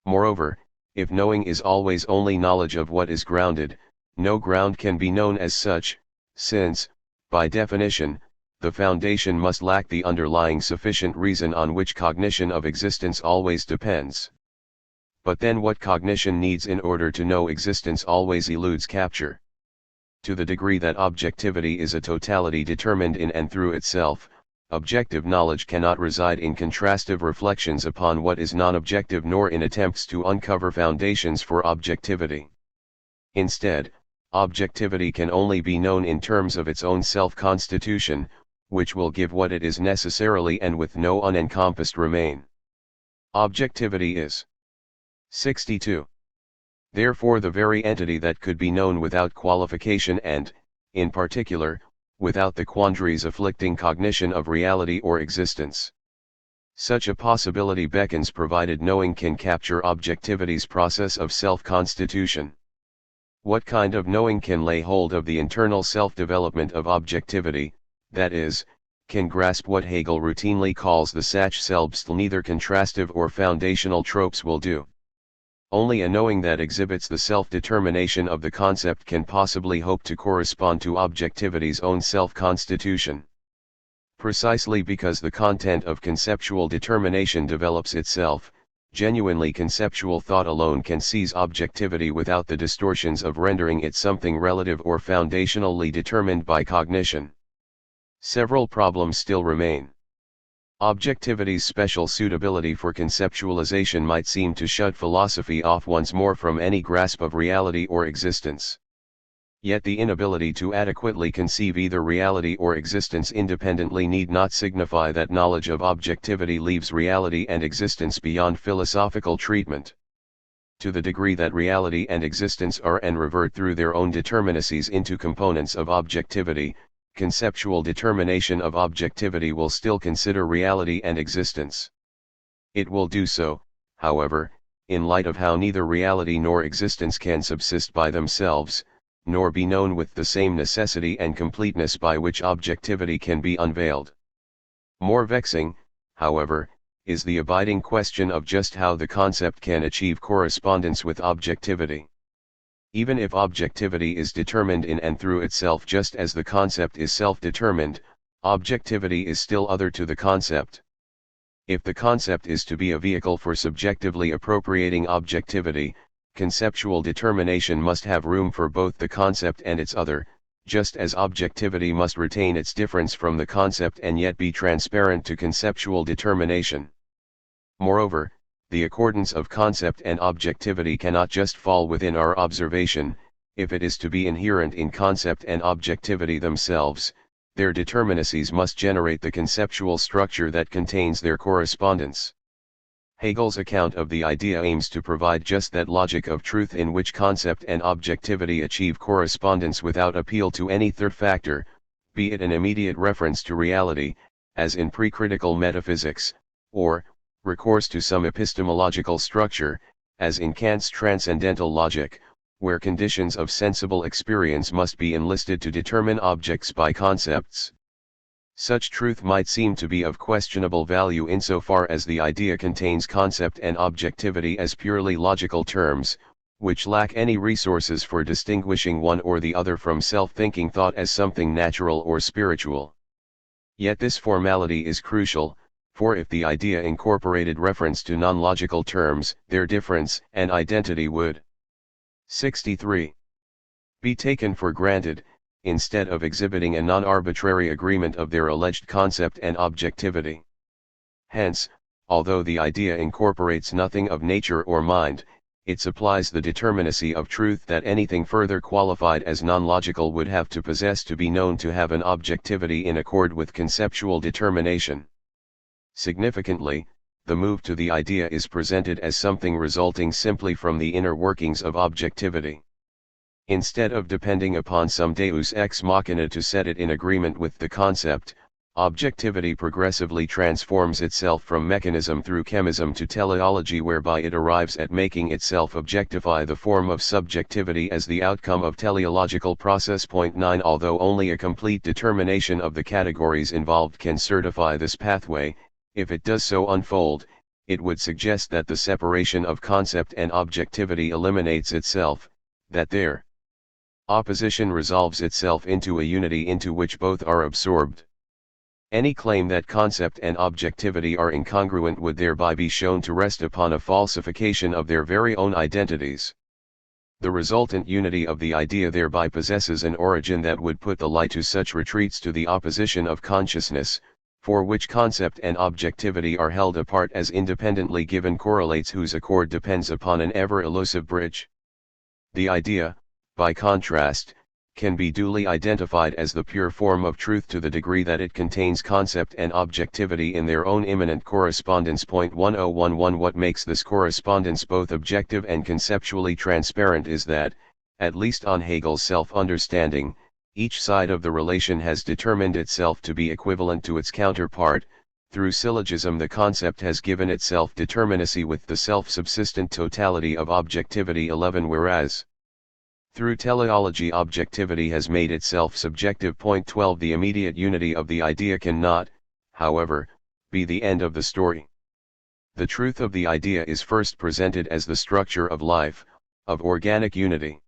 Moreover, if knowing is always only knowledge of what is grounded, no ground can be known as such, since, by definition, the foundation must lack the underlying sufficient reason on which cognition of existence always depends. But then what cognition needs in order to know existence always eludes capture. To the degree that objectivity is a totality determined in and through itself, objective knowledge cannot reside in contrastive reflections upon what is non-objective nor in attempts to uncover foundations for objectivity. Instead, objectivity can only be known in terms of its own self-constitution, which will give what it is necessarily and with no unencompassed remain. Objectivity is 62. Therefore the very entity that could be known without qualification and, in particular, without the quandaries afflicting cognition of reality or existence. Such a possibility beckons provided knowing can capture objectivity's process of self-constitution. What kind of knowing can lay hold of the internal self-development of objectivity, that is, can grasp what Hegel routinely calls the Sach selbst? Neither contrastive or foundational tropes will do. Only a knowing that exhibits the self-determination of the concept can possibly hope to correspond to objectivity's own self-constitution. Precisely because the content of conceptual determination develops itself, genuinely conceptual thought alone can seize objectivity without the distortions of rendering it something relative or foundationally determined by cognition. Several problems still remain. Objectivity's special suitability for conceptualization might seem to shut philosophy off once more from any grasp of reality or existence. Yet the inability to adequately conceive either reality or existence independently need not signify that knowledge of objectivity leaves reality and existence beyond philosophical treatment. To the degree that reality and existence are and revert through their own determinacies into components of objectivity, conceptual determination of objectivity will still consider reality and existence. It will do so, however, in light of how neither reality nor existence can subsist by themselves, nor be known with the same necessity and completeness by which objectivity can be unveiled. More vexing, however, is the abiding question of just how the concept can achieve correspondence with objectivity. Even if objectivity is determined in and through itself just as the concept is self-determined, objectivity is still other to the concept. If the concept is to be a vehicle for subjectively appropriating objectivity, conceptual determination must have room for both the concept and its other, just as objectivity must retain its difference from the concept and yet be transparent to conceptual determination. Moreover, the accordance of concept and objectivity cannot just fall within our observation. If it is to be inherent in concept and objectivity themselves, their determinacies must generate the conceptual structure that contains their correspondence. Hegel's account of the idea aims to provide just that logic of truth in which concept and objectivity achieve correspondence without appeal to any third factor, be it an immediate reference to reality, as in pre-critical metaphysics, or recourse to some epistemological structure, as in Kant's transcendental logic, where conditions of sensible experience must be enlisted to determine objects by concepts. Such truth might seem to be of questionable value insofar as the idea contains concept and objectivity as purely logical terms, which lack any resources for distinguishing one or the other from self-thinking thought as something natural or spiritual. Yet this formality is crucial, for if the idea incorporated reference to non-logical terms, their difference and identity would 63. Be taken for granted, instead of exhibiting a non-arbitrary agreement of their alleged concept and objectivity. Hence, although the idea incorporates nothing of nature or mind, it supplies the determinacy of truth that anything further qualified as non-logical would have to possess to be known to have an objectivity in accord with conceptual determination. Significantly, the move to the idea is presented as something resulting simply from the inner workings of objectivity. Instead of depending upon some deus ex machina to set it in agreement with the concept, objectivity progressively transforms itself from mechanism through chemism to teleology, whereby it arrives at making itself objectify the form of subjectivity as the outcome of teleological process. 9 Although only a complete determination of the categories involved can certify this pathway, if it does so unfold, it would suggest that the separation of concept and objectivity eliminates itself, that their opposition resolves itself into a unity into which both are absorbed. Any claim that concept and objectivity are incongruent would thereby be shown to rest upon a falsification of their very own identities. The resultant unity of the idea thereby possesses an origin that would put the lie to such retreats to the opposition of consciousness, for which concept and objectivity are held apart as independently given correlates whose accord depends upon an ever-elusive bridge. The idea, by contrast, can be duly identified as the pure form of truth to the degree that it contains concept and objectivity in their own immanent correspondence. 1011 What makes this correspondence both objective and conceptually transparent is that, at least on Hegel's self-understanding, each side of the relation has determined itself to be equivalent to its counterpart. Through syllogism the concept has given itself determinacy with the self-subsistent totality of objectivity 11 whereas through teleology objectivity has made itself subjective. 12 The immediate unity of the idea cannot, however, be the end of the story. The truth of the idea is first presented as the structure of life, of organic unity.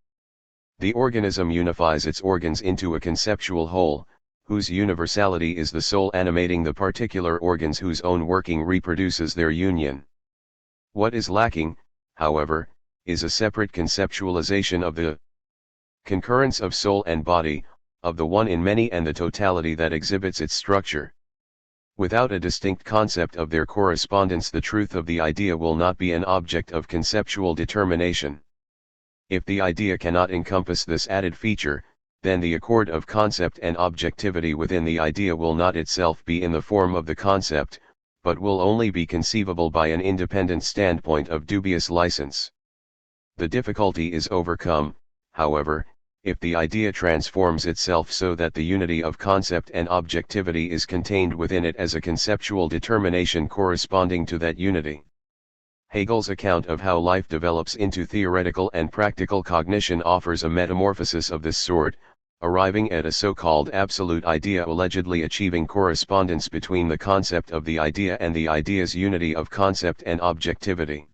The organism unifies its organs into a conceptual whole, whose universality is the soul animating the particular organs whose own working reproduces their union. What is lacking, however, is a separate conceptualization of the concurrence of soul and body, of the one in many and the totality that exhibits its structure. Without a distinct concept of their correspondence, the truth of the idea will not be an object of conceptual determination. If the idea cannot encompass this added feature, then the accord of concept and objectivity within the idea will not itself be in the form of the concept, but will only be conceivable by an independent standpoint of dubious license. The difficulty is overcome, however, if the idea transforms itself so that the unity of concept and objectivity is contained within it as a conceptual determination corresponding to that unity. Hegel's account of how life develops into theoretical and practical cognition offers a metamorphosis of this sort, arriving at a so-called absolute idea allegedly achieving correspondence between the concept of the idea and the idea's unity of concept and objectivity.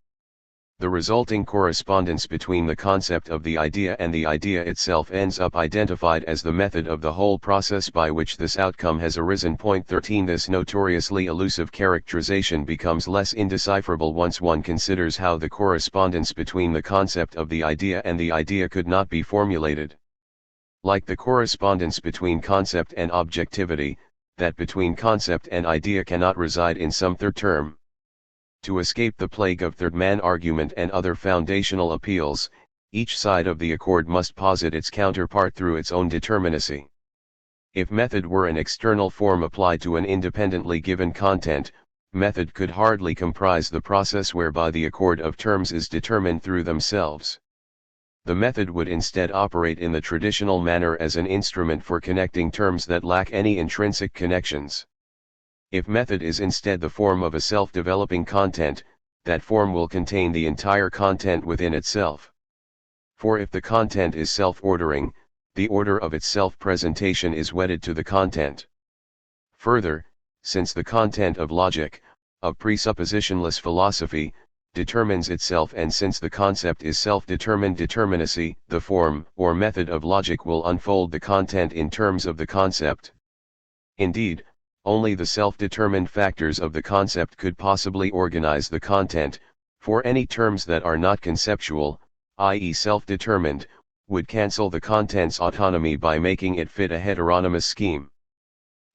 The resulting correspondence between the concept of the idea and the idea itself ends up identified as the method of the whole process by which this outcome has arisen. 13 This notoriously elusive characterization becomes less indecipherable once one considers how the correspondence between the concept of the idea and the idea could not be formulated. Like the correspondence between concept and objectivity, that between concept and idea cannot reside in some third term. To escape the plague of third-man argument and other foundational appeals, each side of the accord must posit its counterpart through its own determinacy. If method were an external form applied to an independently given content, method could hardly comprise the process whereby the accord of terms is determined through themselves. The method would instead operate in the traditional manner as an instrument for connecting terms that lack any intrinsic connections. If method is instead the form of a self-developing content, that form will contain the entire content within itself. For if the content is self-ordering, the order of its self-presentation is wedded to the content. Further, since the content of logic, of presuppositionless philosophy, determines itself, and since the concept is self-determined determinacy, the form or method of logic will unfold the content in terms of the concept. Indeed, only the self-determined factors of the concept could possibly organize the content, for any terms that are not conceptual, i.e. self-determined, would cancel the content's autonomy by making it fit a heteronymous scheme.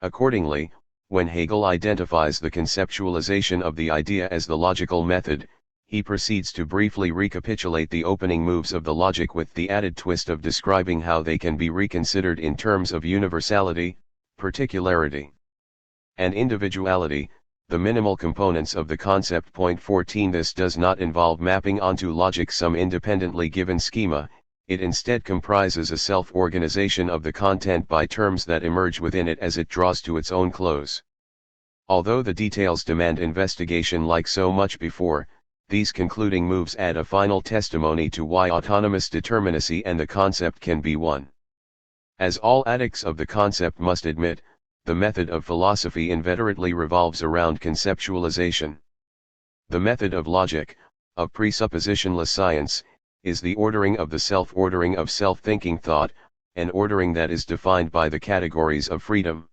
Accordingly, when Hegel identifies the conceptualization of the idea as the logical method, he proceeds to briefly recapitulate the opening moves of the logic with the added twist of describing how they can be reconsidered in terms of universality, particularity, and individuality, the minimal components of the concept. Point 14. This does not involve mapping onto logic some independently given schema, it instead comprises a self-organization of the content by terms that emerge within it as it draws to its own close. Although the details demand investigation like so much before, these concluding moves add a final testimony to why autonomous determinacy and the concept can be one. As all adepts of the concept must admit, the method of philosophy inveterately revolves around conceptualization. The method of logic, of presuppositionless science, is the ordering of the self-ordering of self-thinking thought, an ordering that is defined by the categories of freedom.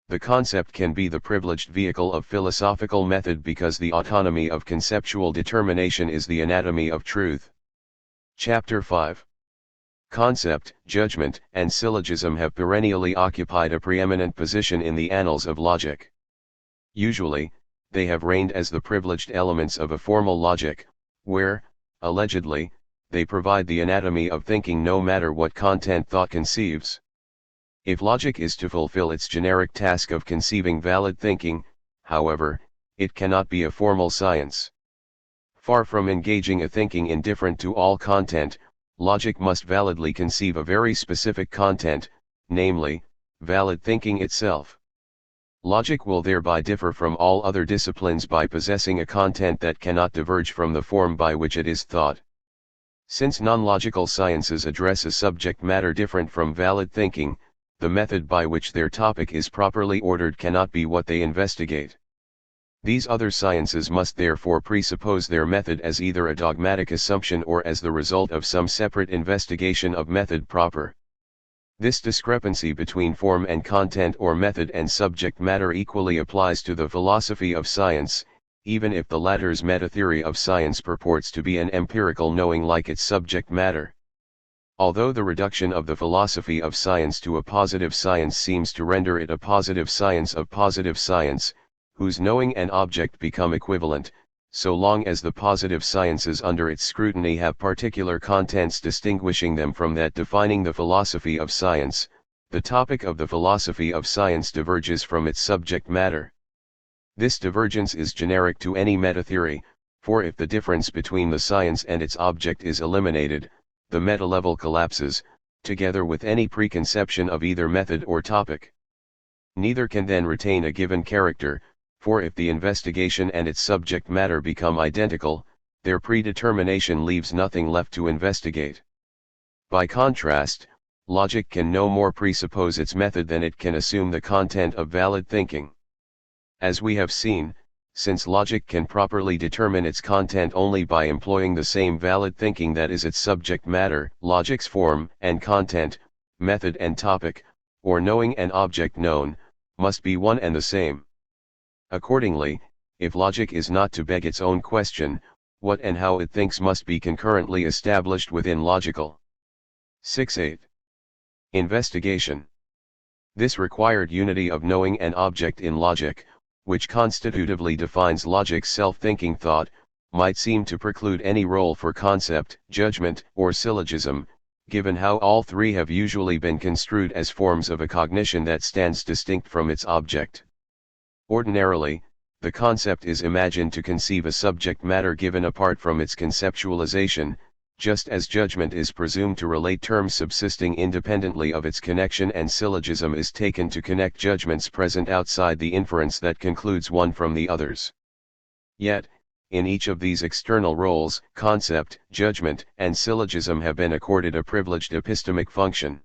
The concept can be the privileged vehicle of philosophical method because the autonomy of conceptual determination is the anatomy of truth. Chapter 5. Concept, judgment, and syllogism have perennially occupied a preeminent position in the annals of logic. Usually, they have reigned as the privileged elements of a formal logic, where, allegedly, they provide the anatomy of thinking no matter what content thought conceives. If logic is to fulfill its generic task of conceiving valid thinking, however, it cannot be a formal science. Far from engaging a thinking indifferent to all content, logic must validly conceive a very specific content, namely, valid thinking itself. Logic will thereby differ from all other disciplines by possessing a content that cannot diverge from the form by which it is thought. Since non-logical sciences address a subject matter different from valid thinking, the method by which their topic is properly ordered cannot be what they investigate. These other sciences must therefore presuppose their method as either a dogmatic assumption or as the result of some separate investigation of method proper. This discrepancy between form and content or method and subject matter equally applies to the philosophy of science, even if the latter's meta-theory of science purports to be an empirical knowing like its subject matter. Although the reduction of the philosophy of science to a positive science seems to render it a positive science of positive science, whose knowing and object become equivalent, so long as the positive sciences under its scrutiny have particular contents distinguishing them from that defining the philosophy of science, the topic of the philosophy of science diverges from its subject matter. This divergence is generic to any meta-theory, for if the difference between the science and its object is eliminated, the meta-level collapses, together with any preconception of either method or topic. Neither can then retain a given character, for if the investigation and its subject matter become identical, their predetermination leaves nothing left to investigate. By contrast, logic can no more presuppose its method than it can assume the content of valid thinking. As we have seen, since logic can properly determine its content only by employing the same valid thinking that is its subject matter, logic's form and content, method and topic, or knowing and object known, must be one and the same. Accordingly, if logic is not to beg its own question, what and how it thinks must be concurrently established within logical. 6-8. Investigation. This required unity of knowing and object in logic, which constitutively defines logic's self-thinking thought, might seem to preclude any role for concept, judgment, or syllogism, given how all three have usually been construed as forms of a cognition that stands distinct from its object. Ordinarily, the concept is imagined to conceive a subject matter given apart from its conceptualization, just as judgment is presumed to relate terms subsisting independently of its connection and syllogism is taken to connect judgments present outside the inference that concludes one from the others. Yet, in each of these external roles, concept, judgment, and syllogism have been accorded a privileged epistemic function.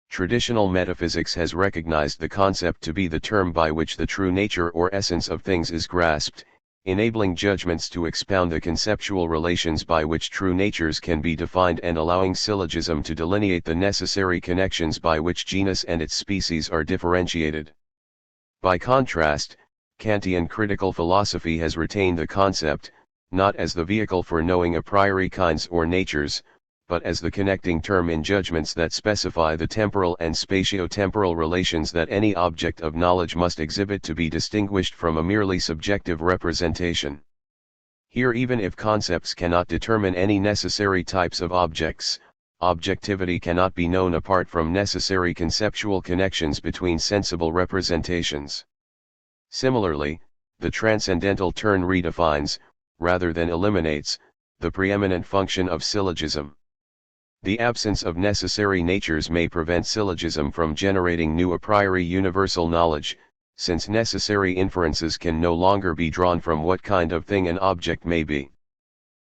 Traditional metaphysics has recognized the concept to be the term by which the true nature or essence of things is grasped, enabling judgments to expound the conceptual relations by which true natures can be defined and allowing syllogism to delineate the necessary connections by which genus and its species are differentiated. By contrast, Kantian critical philosophy has retained the concept, not as the vehicle for knowing a priori kinds or natures, but as the connecting term in judgments that specify the temporal and spatio-temporal relations that any object of knowledge must exhibit to be distinguished from a merely subjective representation. Here, even if concepts cannot determine any necessary types of objects, objectivity cannot be known apart from necessary conceptual connections between sensible representations. Similarly, the transcendental turn redefines, rather than eliminates, the preeminent function of syllogism. The absence of necessary natures may prevent syllogism from generating new a priori universal knowledge, since necessary inferences can no longer be drawn from what kind of thing an object may be.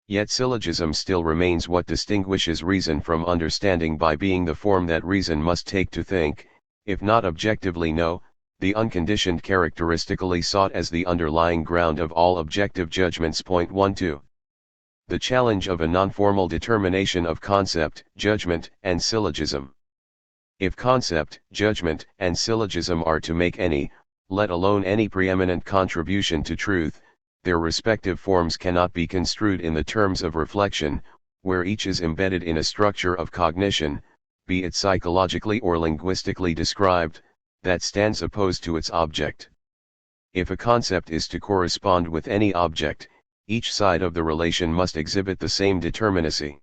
Yet syllogism still remains what distinguishes reason from understanding by being the form that reason must take to think, if not objectively know, the unconditioned characteristically sought as the underlying ground of all objective judgments. 12. The challenge of a non-formal determination of concept, judgment, and syllogism. If concept, judgment, and syllogism are to make any, let alone any preeminent contribution to truth, their respective forms cannot be construed in the terms of reflection, where each is embedded in a structure of cognition, be it psychologically or linguistically described, that stands opposed to its object. If a concept is to correspond with any object, each side of the relation must exhibit the same determinacy.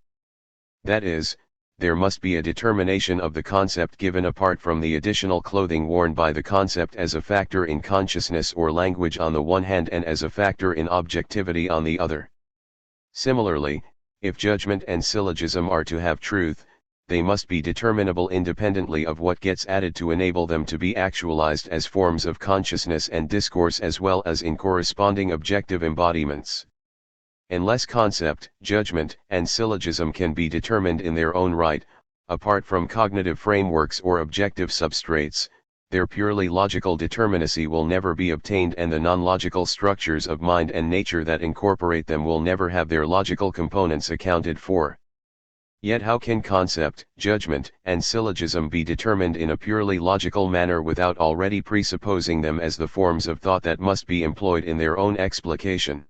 That is, there must be a determination of the concept given apart from the additional clothing worn by the concept as a factor in consciousness or language on the one hand and as a factor in objectivity on the other. Similarly, if judgment and syllogism are to have truth, they must be determinable independently of what gets added to enable them to be actualized as forms of consciousness and discourse as well as in corresponding objective embodiments. Unless concept, judgment, and syllogism can be determined in their own right, apart from cognitive frameworks or objective substrates, their purely logical determinacy will never be obtained and the non-logical structures of mind and nature that incorporate them will never have their logical components accounted for. Yet how can concept, judgment, and syllogism be determined in a purely logical manner without already presupposing them as the forms of thought that must be employed in their own explication?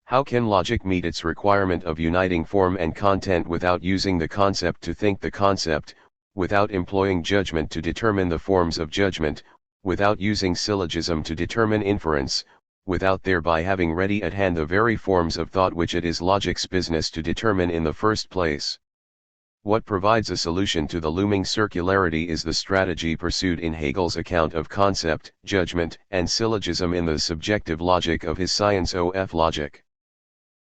How can logic meet its requirement of uniting form and content without using the concept to think the concept, without employing judgment to determine the forms of judgment, without using syllogism to determine inference, without thereby having ready at hand the very forms of thought which it is logic's business to determine in the first place? What provides a solution to the looming circularity is the strategy pursued in Hegel's account of concept, judgment, and syllogism in the subjective logic of his science of logic.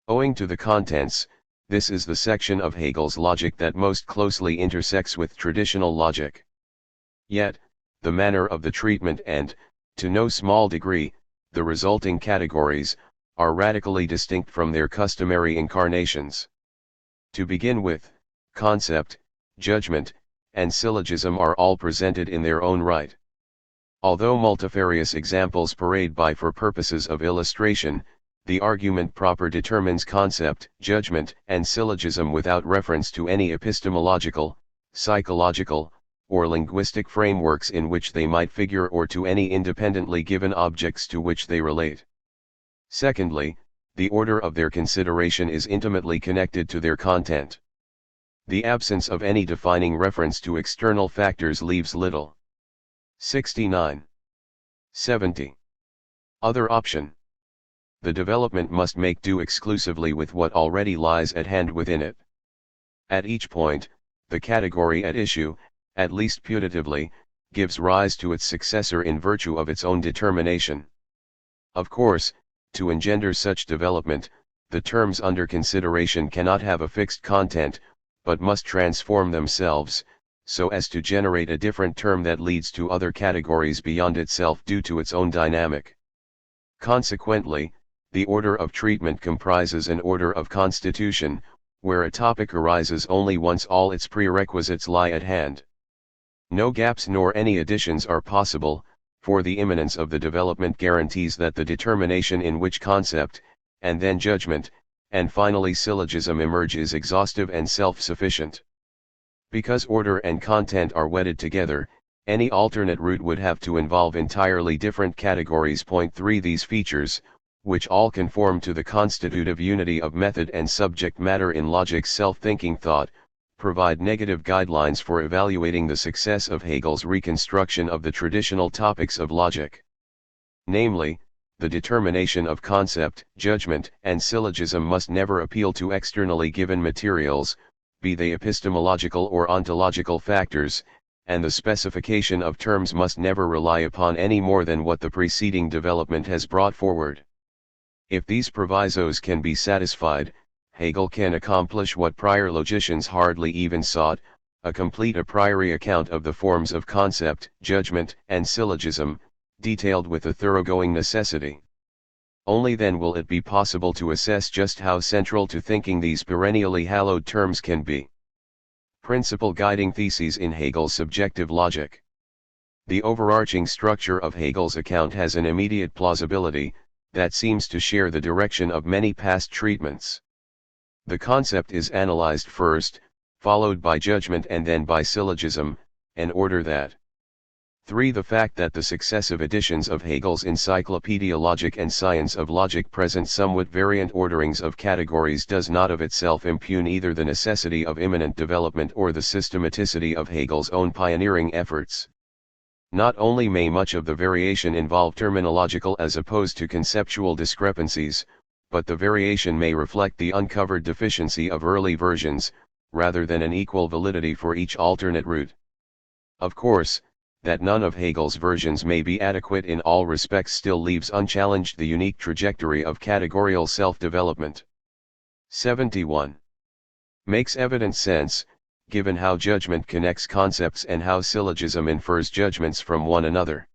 Owing to the contents, this is the section of Hegel's logic that most closely intersects with traditional logic. Yet, the manner of the treatment and, to no small degree, the resulting categories, are radically distinct from their customary incarnations. To begin with, concept, judgment, and syllogism are all presented in their own right. Although multifarious examples parade by for purposes of illustration, the argument proper determines concept, judgment, and syllogism without reference to any epistemological, psychological, or linguistic frameworks in which they might figure or to any independently given objects to which they relate. Secondly, the order of their consideration is intimately connected to their content. The absence of any defining reference to external factors leaves little. 69. 70. Other option. The development must make do exclusively with what already lies at hand within it. At each point, the category at issue, at least putatively, gives rise to its successor in virtue of its own determination. Of course, to engender such development, the terms under consideration cannot have a fixed content, but must transform themselves, so as to generate a different term that leads to other categories beyond itself due to its own dynamic. Consequently, the order of treatment comprises an order of constitution, where a topic arises only once all its prerequisites lie at hand. No gaps nor any additions are possible, for the immanence of the development guarantees that the determination in which concept, and then judgment, and finally syllogism emerge is exhaustive and self-sufficient. Because order and content are wedded together, any alternate route would have to involve entirely different categories. 3 These features, which all conform to the constitutive unity of method and subject matter in logic's self-thinking thought, provide negative guidelines for evaluating the success of Hegel's reconstruction of the traditional topics of logic. Namely, the determination of concept, judgment, and syllogism must never appeal to externally given materials, be they epistemological or ontological factors, and the specification of terms must never rely upon any more than what the preceding development has brought forward. If these provisos can be satisfied, Hegel can accomplish what prior logicians hardly even sought, a complete a priori account of the forms of concept, judgment, and syllogism, detailed with a thoroughgoing necessity. Only then will it be possible to assess just how central to thinking these perennially hallowed terms can be. Principal guiding theses in Hegel's subjective logic. The overarching structure of Hegel's account has an immediate plausibility, that seems to share the direction of many past treatments. The concept is analyzed first, followed by judgment and then by syllogism, an order that 3. The fact that the successive editions of Hegel's Encyclopaedia Logic and Science of Logic present somewhat variant orderings of categories does not of itself impugn either the necessity of imminent development or the systematicity of Hegel's own pioneering efforts. Not only may much of the variation involve terminological as opposed to conceptual discrepancies, but the variation may reflect the uncovered deficiency of early versions, rather than an equal validity for each alternate route. Of course, that none of Hegel's versions may be adequate in all respects still leaves unchallenged the unique trajectory of categorical self-development. 71. Makes evident sense, given how judgment connects concepts and how syllogism infers judgments from one another.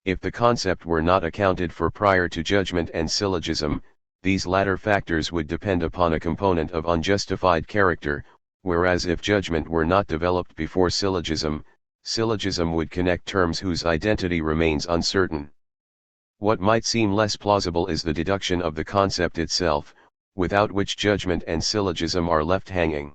If the concept were not accounted for prior to judgment and syllogism, these latter factors would depend upon a component of unjustified character, whereas if judgment were not developed before syllogism, syllogism would connect terms whose identity remains uncertain. What might seem less plausible is the deduction of the concept itself, without which judgment and syllogism are left hanging.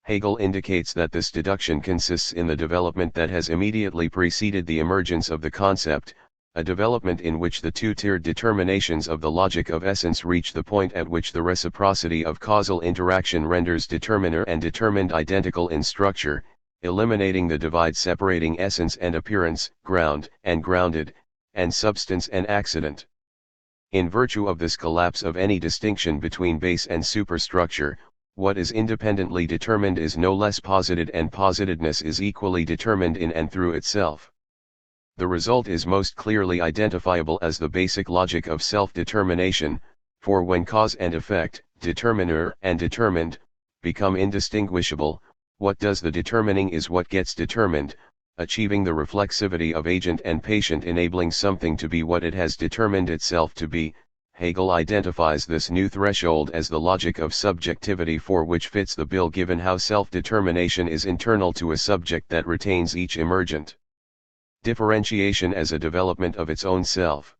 Hegel indicates that this deduction consists in the development that has immediately preceded the emergence of the concept, a development in which the two-tiered determinations of the logic of essence reach the point at which the reciprocity of causal interaction renders determiner and determined identical in structure, eliminating the divide separating essence and appearance, ground and grounded, and substance and accident. In virtue of this collapse of any distinction between base and superstructure, what is independently determined is no less posited, and positedness is equally determined in and through itself. The result is most clearly identifiable as the basic logic of self-determination, for when cause and effect, determiner and determined, become indistinguishable, what does the determining is what gets determined, achieving the reflexivity of agent and patient, enabling something to be what it has determined itself to be. Hegel identifies this new threshold as the logic of subjectivity, for which fits the bill given how self-determination is internal to a subject that retains each emergent differentiation as a development of its own self.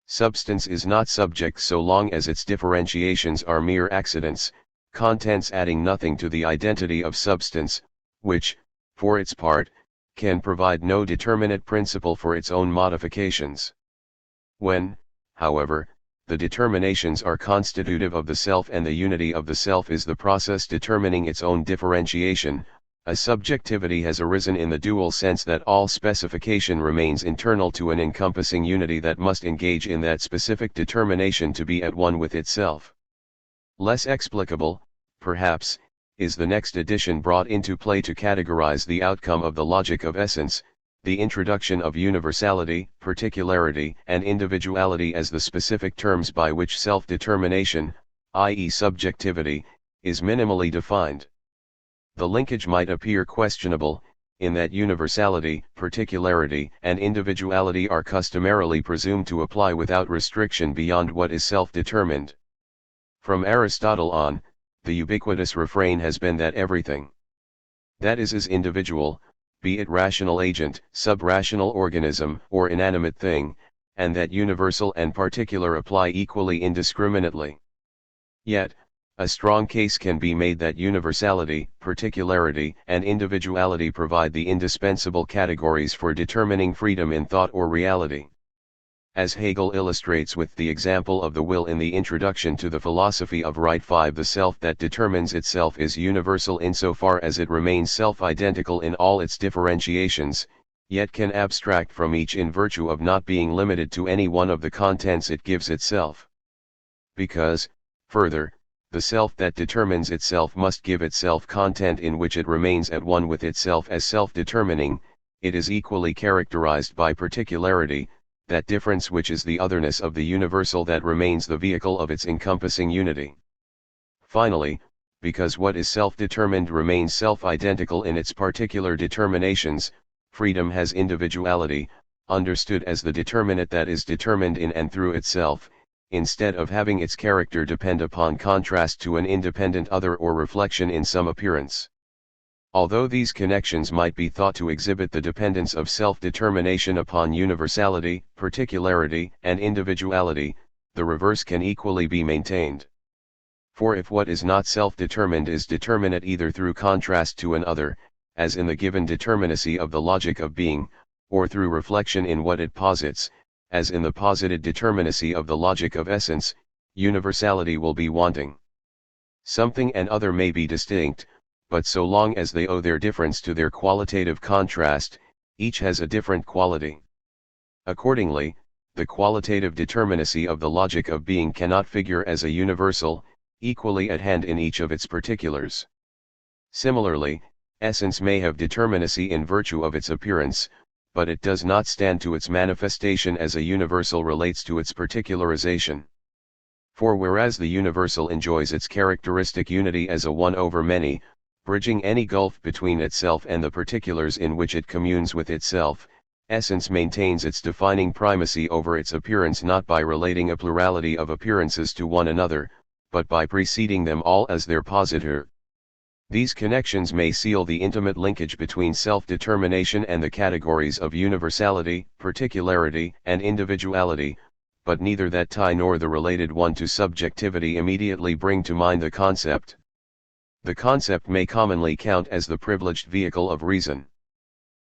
Substance is not subject so long as its differentiations are mere accidents, contents adding nothing to the identity of substance, which, for its part, can provide no determinate principle for its own modifications. When, however, the determinations are constitutive of the self and the unity of the self is the process determining its own differentiation, a subjectivity has arisen in the dual sense that all specification remains internal to an encompassing unity that must engage in that specific determination to be at one with itself. Less explicable, perhaps, is the next addition brought into play to categorize the outcome of the logic of essence, the introduction of universality, particularity, and individuality as the specific terms by which self-determination, i.e. subjectivity, is minimally defined. The linkage might appear questionable, in that universality, particularity, and individuality are customarily presumed to apply without restriction beyond what is self-determined. From Aristotle on, the ubiquitous refrain has been that everything that is individual, be it rational agent, subrational organism, or inanimate thing, and that universal and particular apply equally indiscriminately. Yet, a strong case can be made that universality, particularity, and individuality provide the indispensable categories for determining freedom in thought or reality. As Hegel illustrates with the example of the will in the introduction to the philosophy of right 5, the self that determines itself is universal insofar as it remains self-identical in all its differentiations, yet can abstract from each in virtue of not being limited to any one of the contents it gives itself. Because, further, the self that determines itself must give itself content in which it remains at one with itself as self-determining, it is equally characterized by particularity, that difference which is the otherness of the universal that remains the vehicle of its encompassing unity. Finally, because what is self-determined remains self-identical in its particular determinations, freedom has individuality, understood as the determinate that is determined in and through itself, instead of having its character depend upon contrast to an independent other or reflection in some appearance. Although these connections might be thought to exhibit the dependence of self-determination upon universality, particularity, and individuality, the reverse can equally be maintained. For if what is not self-determined is determinate either through contrast to an other, as in the given determinacy of the logic of being, or through reflection in what it posits, as in the posited determinacy of the logic of essence, universality will be wanting. Something and other may be distinct, but so long as they owe their difference to their qualitative contrast, each has a different quality. Accordingly, the qualitative determinacy of the logic of being cannot figure as a universal, equally at hand in each of its particulars. Similarly, essence may have determinacy in virtue of its appearance, but it does not stand to its manifestation as a universal relates to its particularization. For whereas the universal enjoys its characteristic unity as a one over many, bridging any gulf between itself and the particulars in which it communes with itself, essence maintains its defining primacy over its appearance not by relating a plurality of appearances to one another, but by preceding them all as their positor. These connections may seal the intimate linkage between self-determination and the categories of universality, particularity, and individuality, but neither that tie nor the related one to subjectivity immediately bring to mind the concept. The concept may commonly count as the privileged vehicle of reason,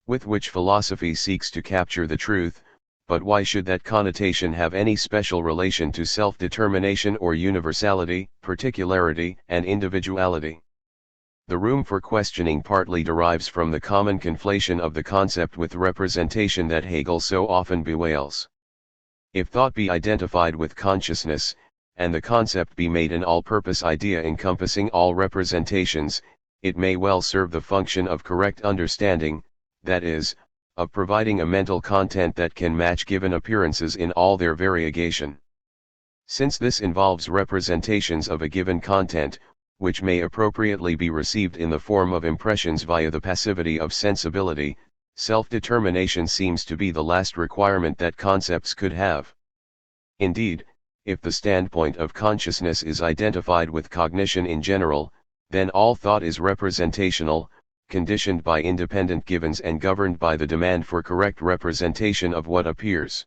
with which philosophy seeks to capture the truth, but why should that connotation have any special relation to self-determination or universality, particularity, and individuality? The room for questioning partly derives from the common conflation of the concept with representation that Hegel so often bewails. If thought be identified with consciousness, and the concept be made an all-purpose idea encompassing all representations, it may well serve the function of correct understanding, that is, of providing a mental content that can match given appearances in all their variegation. Since this involves representations of a given content, which may appropriately be received in the form of impressions via the passivity of sensibility, self-determination seems to be the last requirement that concepts could have. Indeed, if the standpoint of consciousness is identified with cognition in general, then all thought is representational, conditioned by independent givens and governed by the demand for correct representation of what appears.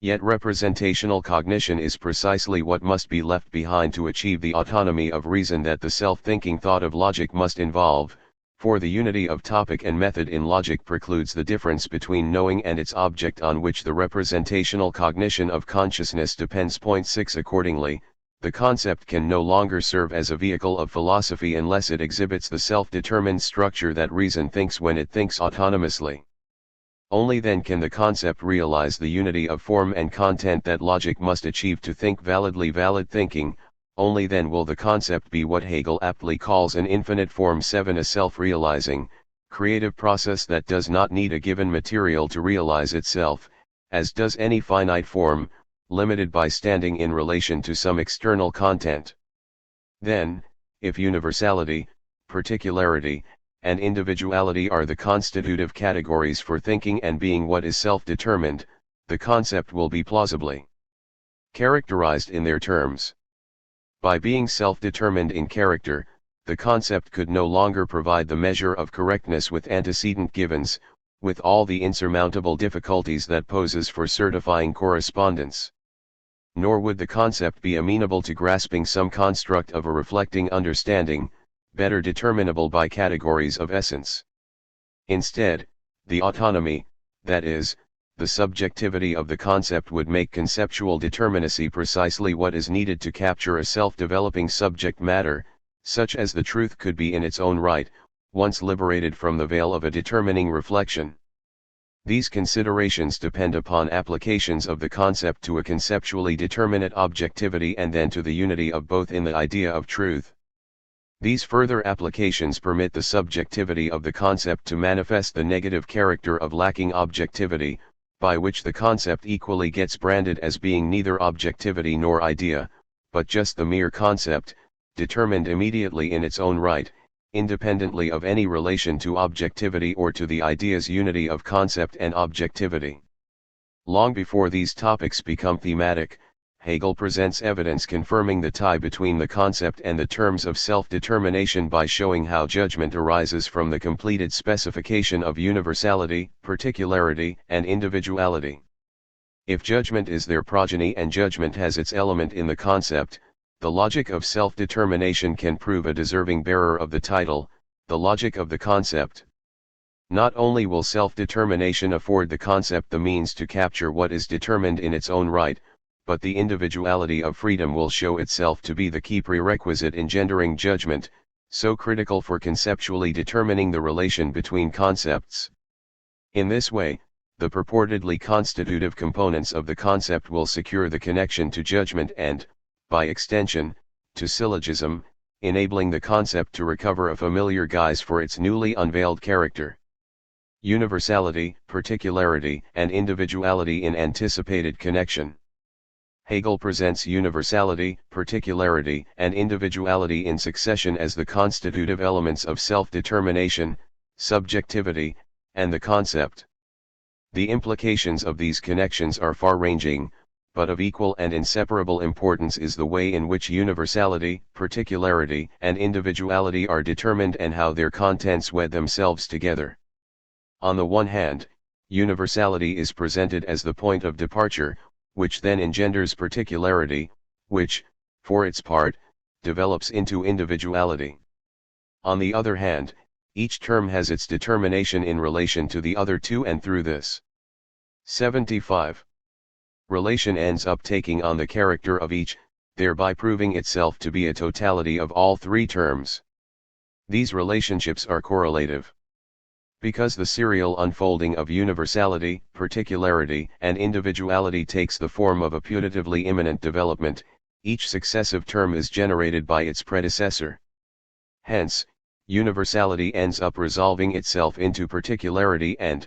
Yet representational cognition is precisely what must be left behind to achieve the autonomy of reason that the self-thinking thought of logic must involve, for the unity of topic and method in logic precludes the difference between knowing and its object on which the representational cognition of consciousness depends. 6 Accordingly, the concept can no longer serve as a vehicle of philosophy unless it exhibits the self-determined structure that reason thinks when it thinks autonomously. Only then can the concept realize the unity of form and content that logic must achieve to think validly. Valid thinking, only then will the concept be what Hegel aptly calls an infinite form. 7 A self-realizing, creative process that does not need a given material to realize itself, as does any finite form, limited by standing in relation to some external content. Then, if universality, particularity, and individuality are the constitutive categories for thinking and being what is self-determined, the concept will be plausibly characterized in their terms. By being self-determined in character, the concept could no longer provide the measure of correctness with antecedent givens, with all the insurmountable difficulties that poses for certifying correspondence. Nor would the concept be amenable to grasping some construct of a reflecting understanding, better determinable by categories of essence. Instead, the autonomy, that is, the subjectivity of the concept would make conceptual determinacy precisely what is needed to capture a self-developing subject matter, such as the truth could be in its own right, once liberated from the veil of a determining reflection. These considerations depend upon applications of the concept to a conceptually determinate objectivity and then to the unity of both in the idea of truth. These further applications permit the subjectivity of the concept to manifest the negative character of lacking objectivity, by which the concept equally gets branded as being neither objectivity nor idea, but just the mere concept, determined immediately in its own right, independently of any relation to objectivity or to the idea's unity of concept and objectivity. Long before these topics become thematic, Hegel presents evidence confirming the tie between the concept and the terms of self-determination by showing how judgment arises from the completed specification of universality, particularity, and individuality. If judgment is their progeny and judgment has its element in the concept, the logic of self-determination can prove a deserving bearer of the title, the logic of the concept. Not only will self-determination afford the concept the means to capture what is determined in its own right, but the individuality of freedom will show itself to be the key prerequisite engendering judgment, so critical for conceptually determining the relation between concepts. In this way, the purportedly constitutive components of the concept will secure the connection to judgment and, by extension, to syllogism, enabling the concept to recover a familiar guise for its newly unveiled character. Universality, particularity, and individuality in anticipated connection. Hegel presents universality, particularity, and individuality in succession as the constitutive elements of self-determination, subjectivity, and the concept. The implications of these connections are far-ranging, but of equal and inseparable importance is the way in which universality, particularity, and individuality are determined and how their contents wed themselves together. On the one hand, universality is presented as the point of departure, which then engenders particularity, which, for its part, develops into individuality. On the other hand, each term has its determination in relation to the other two, and through this 75 relation ends up taking on the character of each, thereby proving itself to be a totality of all three terms. These relationships are correlative. Because the serial unfolding of universality, particularity, and individuality takes the form of a putatively immanent development, each successive term is generated by its predecessor. Hence, universality ends up resolving itself into particularity and,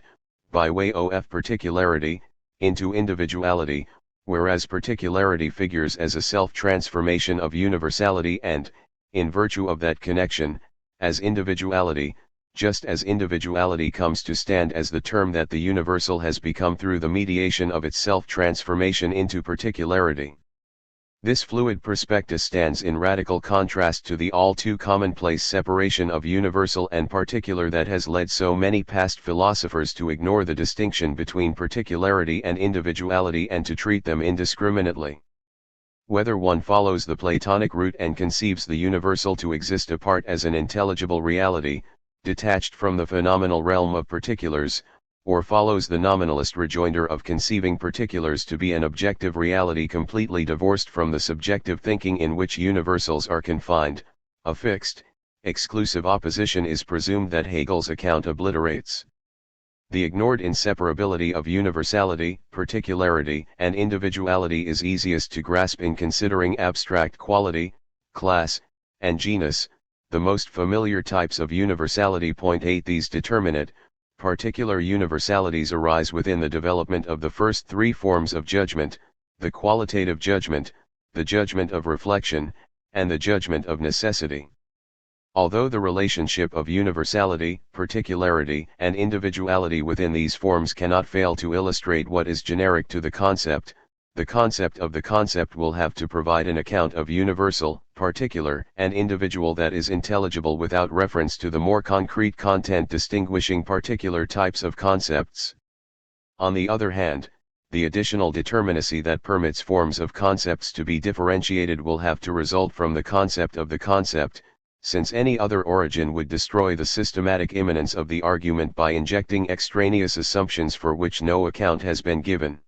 by way of particularity, into individuality, whereas particularity figures as a self-transformation of universality and, in virtue of that connection, as individuality, just as individuality comes to stand as the term that the universal has become through the mediation of its self-transformation into particularity. This fluid prospectus stands in radical contrast to the all too commonplace separation of universal and particular that has led so many past philosophers to ignore the distinction between particularity and individuality and to treat them indiscriminately. Whether one follows the Platonic route and conceives the universal to exist apart as an intelligible reality, detached from the phenomenal realm of particulars, or follows the nominalist rejoinder of conceiving particulars to be an objective reality completely divorced from the subjective thinking in which universals are confined, a fixed, exclusive opposition is presumed that Hegel's account obliterates. The ignored inseparability of universality, particularity, and individuality is easiest to grasp in considering abstract quality, class, and genus, the most familiar types of universality. 8 These determinate, particular universalities arise within the development of the first three forms of judgment, the qualitative judgment, the judgment of reflection, and the judgment of necessity. Although the relationship of universality, particularity, and individuality within these forms cannot fail to illustrate what is generic to the concept of the concept will have to provide an account of universal, particular, and individual that is intelligible without reference to the more concrete content distinguishing particular types of concepts. On the other hand, the additional determinacy that permits forms of concepts to be differentiated will have to result from the concept, since any other origin would destroy the systematic immanence of the argument by injecting extraneous assumptions for which no account has been given.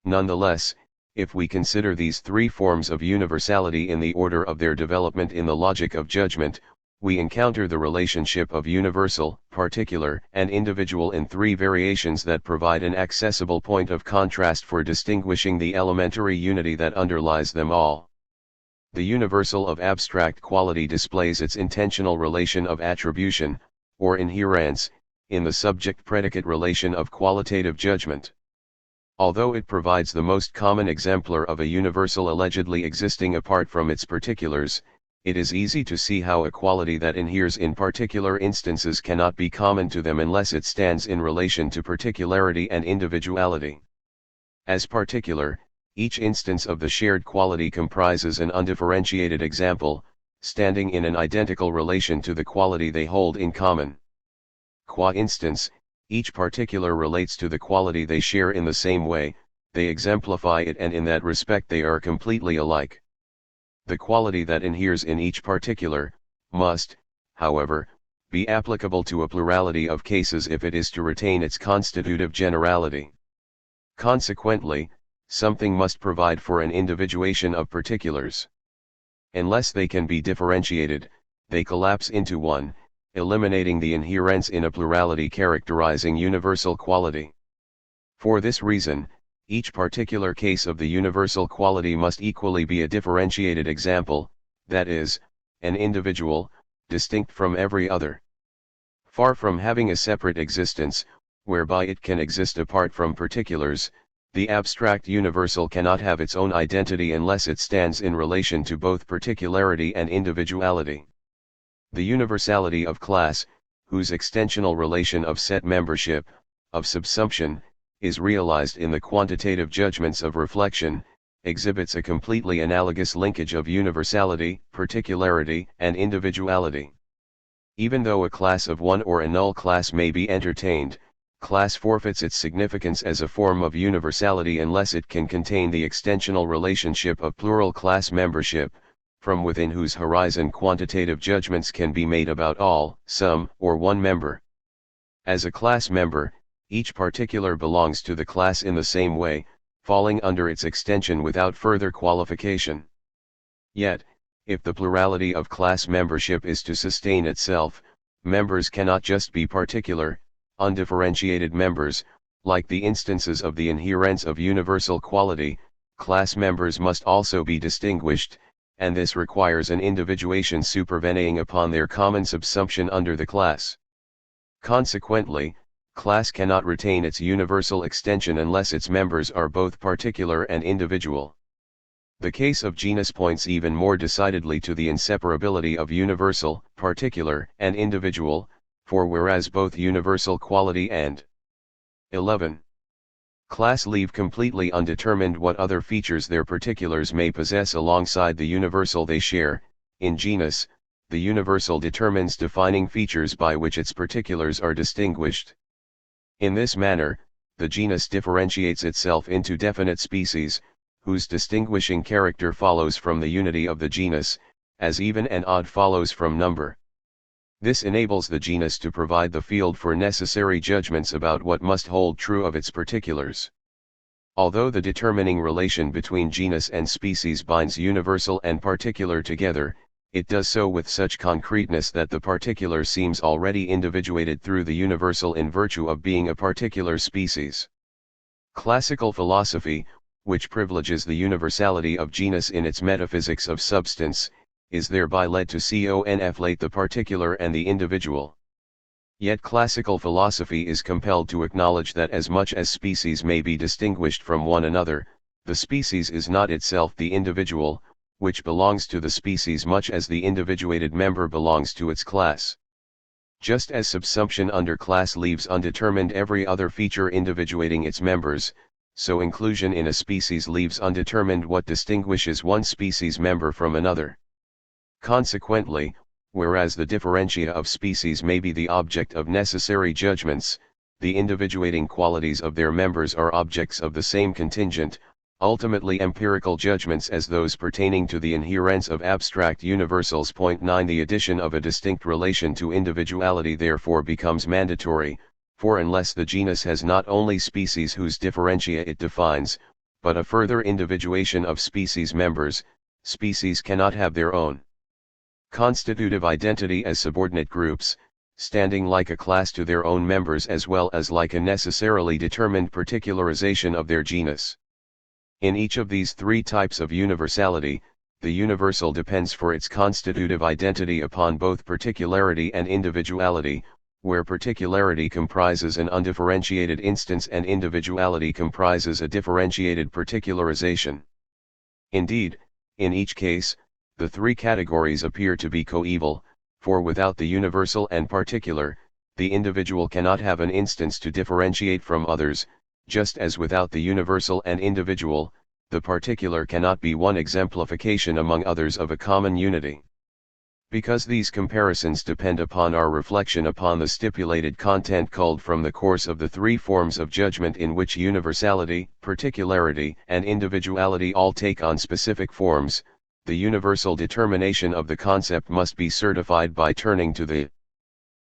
Nonetheless, if we consider these three forms of universality in the order of their development in the logic of judgment, we encounter the relationship of universal, particular, and individual in three variations that provide an accessible point of contrast for distinguishing the elementary unity that underlies them all. The universal of abstract quality displays its intentional relation of attribution, or inherence, in the subject-predicate relation of qualitative judgment. Although it provides the most common exemplar of a universal allegedly existing apart from its particulars, it is easy to see how a quality that inheres in particular instances cannot be common to them unless it stands in relation to particularity and individuality. As particular, each instance of the shared quality comprises an undifferentiated example, standing in an identical relation to the quality they hold in common. Qua instance, each particular relates to the quality they share in the same way, they exemplify it, and in that respect they are completely alike. The quality that inheres in each particular, must, however, be applicable to a plurality of cases if it is to retain its constitutive generality. Consequently, something must provide for an individuation of particulars. Unless they can be differentiated, they collapse into one, eliminating the inherence in a plurality characterizing universal quality. For this reason, each particular case of the universal quality must equally be a differentiated example, that is, an individual, distinct from every other. Far from having a separate existence, whereby it can exist apart from particulars, the abstract universal cannot have its own identity unless it stands in relation to both particularity and individuality. The universality of class, whose extensional relation of set membership, of subsumption, is realized in the quantitative judgments of reflection, exhibits a completely analogous linkage of universality, particularity, and individuality. Even though a class of one or a null class may be entertained, class forfeits its significance as a form of universality unless it can contain the extensional relationship of plural class membership, from within whose horizon quantitative judgments can be made about all, some, or one member. As a class member, each particular belongs to the class in the same way, falling under its extension without further qualification. Yet, if the plurality of class membership is to sustain itself, members cannot just be particular, undifferentiated members. Like the instances of the inherence of universal quality, class members must also be distinguished, and this requires an individuation supervening upon their common subsumption under the class. Consequently, class cannot retain its universal extension unless its members are both particular and individual. The case of genus points even more decidedly to the inseparability of universal, particular, and individual, for whereas both universal quality and 11. Class leave completely undetermined what other features their particulars may possess alongside the universal they share, in genus, the universal determines defining features by which its particulars are distinguished. In this manner, the genus differentiates itself into definite species, whose distinguishing character follows from the unity of the genus, as even and odd follows from number. This enables the genus to provide the field for necessary judgments about what must hold true of its particulars. Although the determining relation between genus and species binds universal and particular together, it does so with such concreteness that the particular seems already individuated through the universal in virtue of being a particular species. Classical philosophy, which privileges the universality of genus in its metaphysics of substance, is thereby led to conflate the particular and the individual. Yet classical philosophy is compelled to acknowledge that as much as species may be distinguished from one another, the species is not itself the individual, which belongs to the species much as the individuated member belongs to its class. Just as subsumption under class leaves undetermined every other feature individuating its members, so inclusion in a species leaves undetermined what distinguishes one species member from another. Consequently, whereas the differentia of species may be the object of necessary judgments, the individuating qualities of their members are objects of the same contingent, ultimately empirical judgments as those pertaining to the inherence of abstract universals. 9 The addition of a distinct relation to individuality therefore becomes mandatory, for unless the genus has not only species whose differentia it defines, but a further individuation of species members, species cannot have their own Constitutive identity as subordinate groups, standing like a class to their own members as well as like a necessarily determined particularization of their genus. In each of these three types of universality, the universal depends for its constitutive identity upon both particularity and individuality, where particularity comprises an undifferentiated instance and individuality comprises a differentiated particularization. Indeed, in each case, the three categories appear to be coeval, for without the universal and particular, the individual cannot have an instance to differentiate from others, just as without the universal and individual, the particular cannot be one exemplification among others of a common unity. Because these comparisons depend upon our reflection upon the stipulated content culled from the course of the three forms of judgment in which universality, particularity, and individuality all take on specific forms, the universal determination of the concept must be certified by turning to the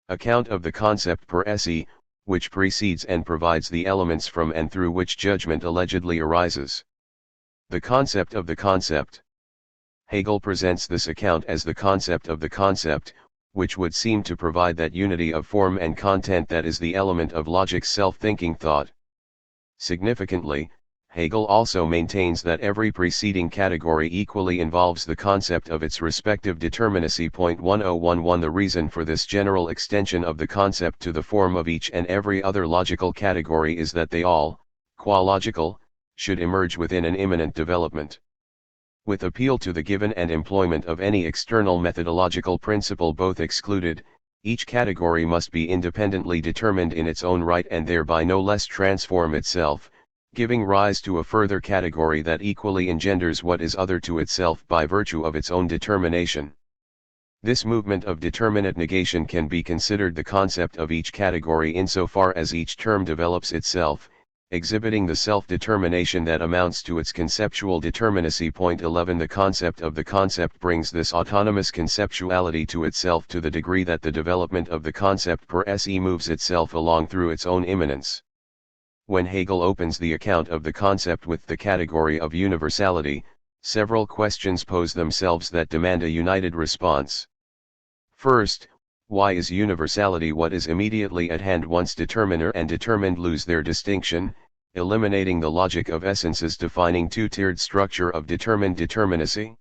account of the concept per se, which precedes and provides the elements from and through which judgment allegedly arises. The concept of the concept. Hegel presents this account as the concept of the concept, which would seem to provide that unity of form and content that is the element of logic's self-thinking thought. Significantly, Hegel also maintains that every preceding category equally involves the concept of its respective determinacy. 1011 The reason for this general extension of the concept to the form of each and every other logical category is that they all, qua logical, should emerge within an immanent development. With appeal to the given and employment of any external methodological principle both excluded, each category must be independently determined in its own right and thereby no less transform itself, giving rise to a further category that equally engenders what is other to itself by virtue of its own determination. This movement of determinate negation can be considered the concept of each category insofar as each term develops itself, exhibiting the self-determination that amounts to its conceptual determinacy. 11 The concept of the concept brings this autonomous conceptuality to itself to the degree that the development of the concept per se moves itself along through its own immanence. When Hegel opens the account of the concept with the category of universality, several questions pose themselves that demand a united response. First, why is universality what is immediately at hand once determiner and determined lose their distinction, eliminating the logic of essences defining two-tiered structure of determined determinacy?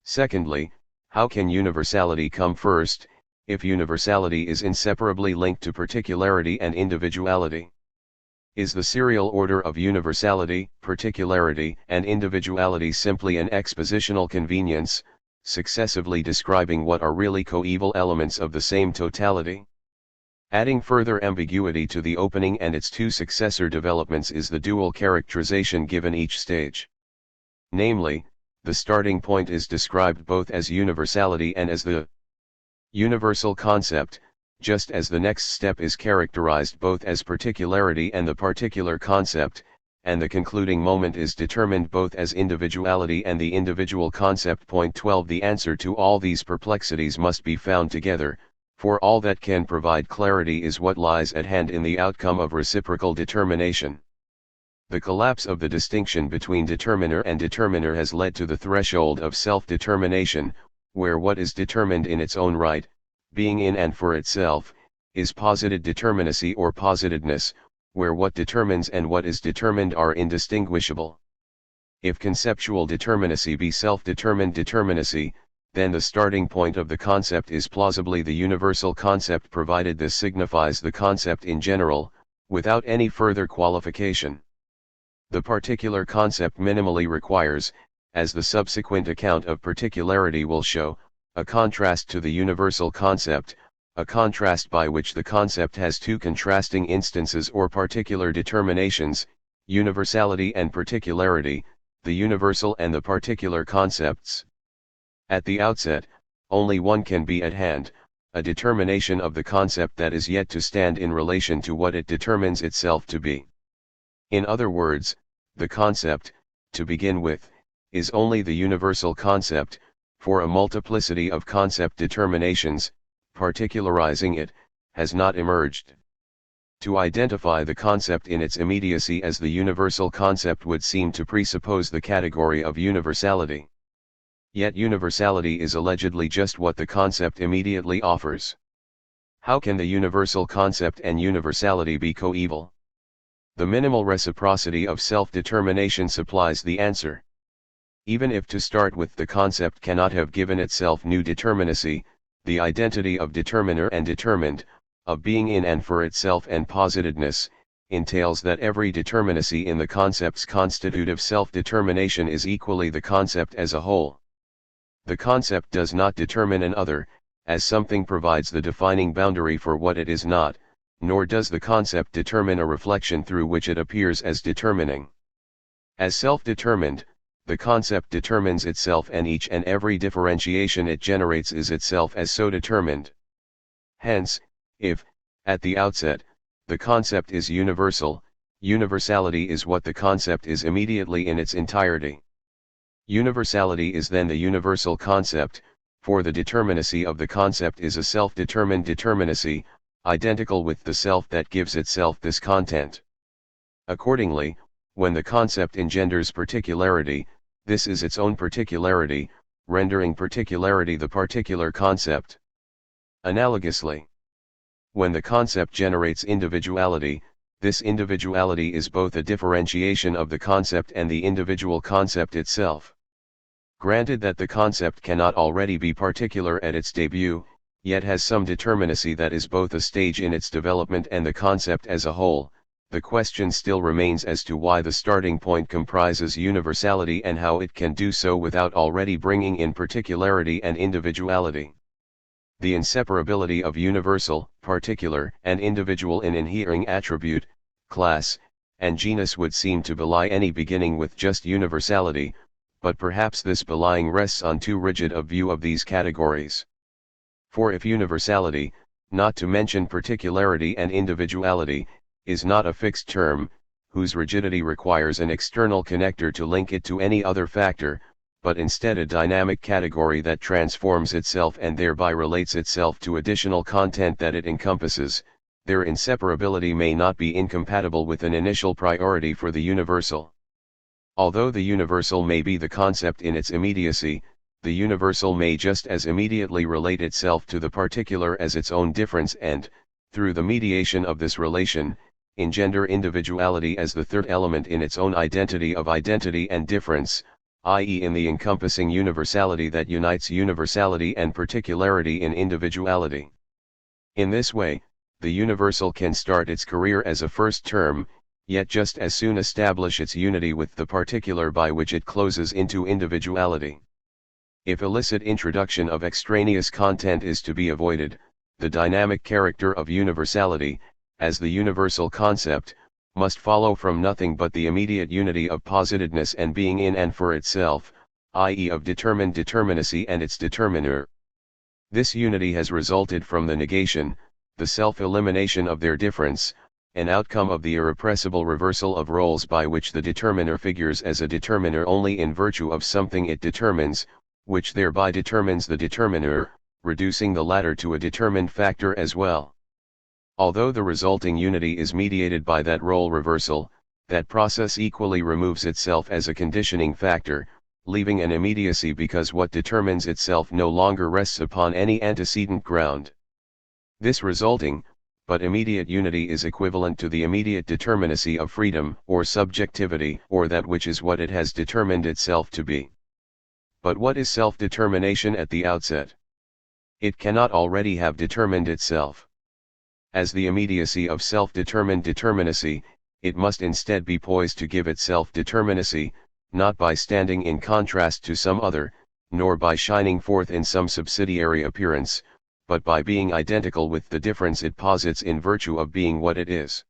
Secondly, how can universality come first, if universality is inseparably linked to particularity and individuality? Is the serial order of universality, particularity, and individuality simply an expositional convenience, successively describing what are really coeval elements of the same totality? Adding further ambiguity to the opening and its two successor developments is the dual characterization given each stage. Namely, the starting point is described both as universality and as the universal concept, just as the next step is characterized both as particularity and the particular concept, and the concluding moment is determined both as individuality and the individual concept. 12 The answer to all these perplexities must be found together, for all that can provide clarity is what lies at hand in the outcome of reciprocal determination. The collapse of the distinction between determiner and determiner has led to the threshold of self-determination, where what is determined in its own right, being in and for itself, is posited determinacy or positedness, where what determines and what is determined are indistinguishable. If conceptual determinacy be self-determined determinacy, then the starting point of the concept is plausibly the universal concept provided this signifies the concept in general, without any further qualification. The particular concept minimally requires, as the subsequent account of particularity will show, a contrast to the universal concept, a contrast by which the concept has two contrasting instances or particular determinations, universality and particularity, the universal and the particular concepts. At the outset, only one can be at hand, a determination of the concept that is yet to stand in relation to what it determines itself to be. In other words, the concept, to begin with, is only the universal concept, for a multiplicity of concept determinations, particularizing it, has not emerged. To identify the concept in its immediacy as the universal concept would seem to presuppose the category of universality. Yet universality is allegedly just what the concept immediately offers. How can the universal concept and universality be coeval? The minimal reciprocity of self-determination supplies the answer. Even if to start with the concept cannot have given itself new determinacy, the identity of determiner and determined, of being in and for itself and positedness, entails that every determinacy in the concept's constitutive self-determination is equally the concept as a whole. The concept does not determine an other, as something provides the defining boundary for what it is not, nor does the concept determine a reflection through which it appears as determining. As self-determined, the concept determines itself, and each and every differentiation it generates is itself as so determined. Hence, if, at the outset, the concept is universal, universality is what the concept is immediately in its entirety. Universality is then the universal concept, for the determinacy of the concept is a self-determined determinacy, identical with the self that gives itself this content. Accordingly, when the concept engenders particularity, this is its own particularity, rendering particularity the particular concept. Analogously, when the concept generates individuality, this individuality is both a differentiation of the concept and the individual concept itself. Granted that the concept cannot already be particular at its debut, yet has some determinacy that is both a stage in its development and the concept as a whole, the question still remains as to why the starting point comprises universality and how it can do so without already bringing in particularity and individuality. The inseparability of universal, particular, and individual in inhering attribute, class, and genus would seem to belie any beginning with just universality, but perhaps this belying rests on too rigid a view of these categories. For if universality, not to mention particularity and individuality, is not a fixed term, whose rigidity requires an external connector to link it to any other factor, but instead a dynamic category that transforms itself and thereby relates itself to additional content that it encompasses, their inseparability may not be incompatible with an initial priority for the universal. Although the universal may be the concept in its immediacy, the universal may just as immediately relate itself to the particular as its own difference and, through the mediation of this relation, engender individuality as the third element in its own identity of identity and difference, i.e. in the encompassing universality that unites universality and particularity in individuality. In this way, the universal can start its career as a first term, yet just as soon establish its unity with the particular by which it closes into individuality. If illicit introduction of extraneous content is to be avoided, the dynamic character of universality, as the universal concept, must follow from nothing but the immediate unity of positedness and being in and for itself, i.e. of determined determinacy and its determiner. This unity has resulted from the negation, the self-elimination of their difference, an outcome of the irrepressible reversal of roles by which the determiner figures as a determiner only in virtue of something it determines, which thereby determines the determiner, reducing the latter to a determined factor as well. Although the resulting unity is mediated by that role reversal, that process equally removes itself as a conditioning factor, leaving an immediacy because what determines itself no longer rests upon any antecedent ground. This resulting, but immediate unity is equivalent to the immediate determinacy of freedom or subjectivity or that which is what it has determined itself to be. But what is self-determination at the outset? It cannot already have determined itself. As the immediacy of self-determined determinacy, it must instead be poised to give itself determinacy, not by standing in contrast to some other, nor by shining forth in some subsidiary appearance, but by being identical with the difference it posits in virtue of being what it is.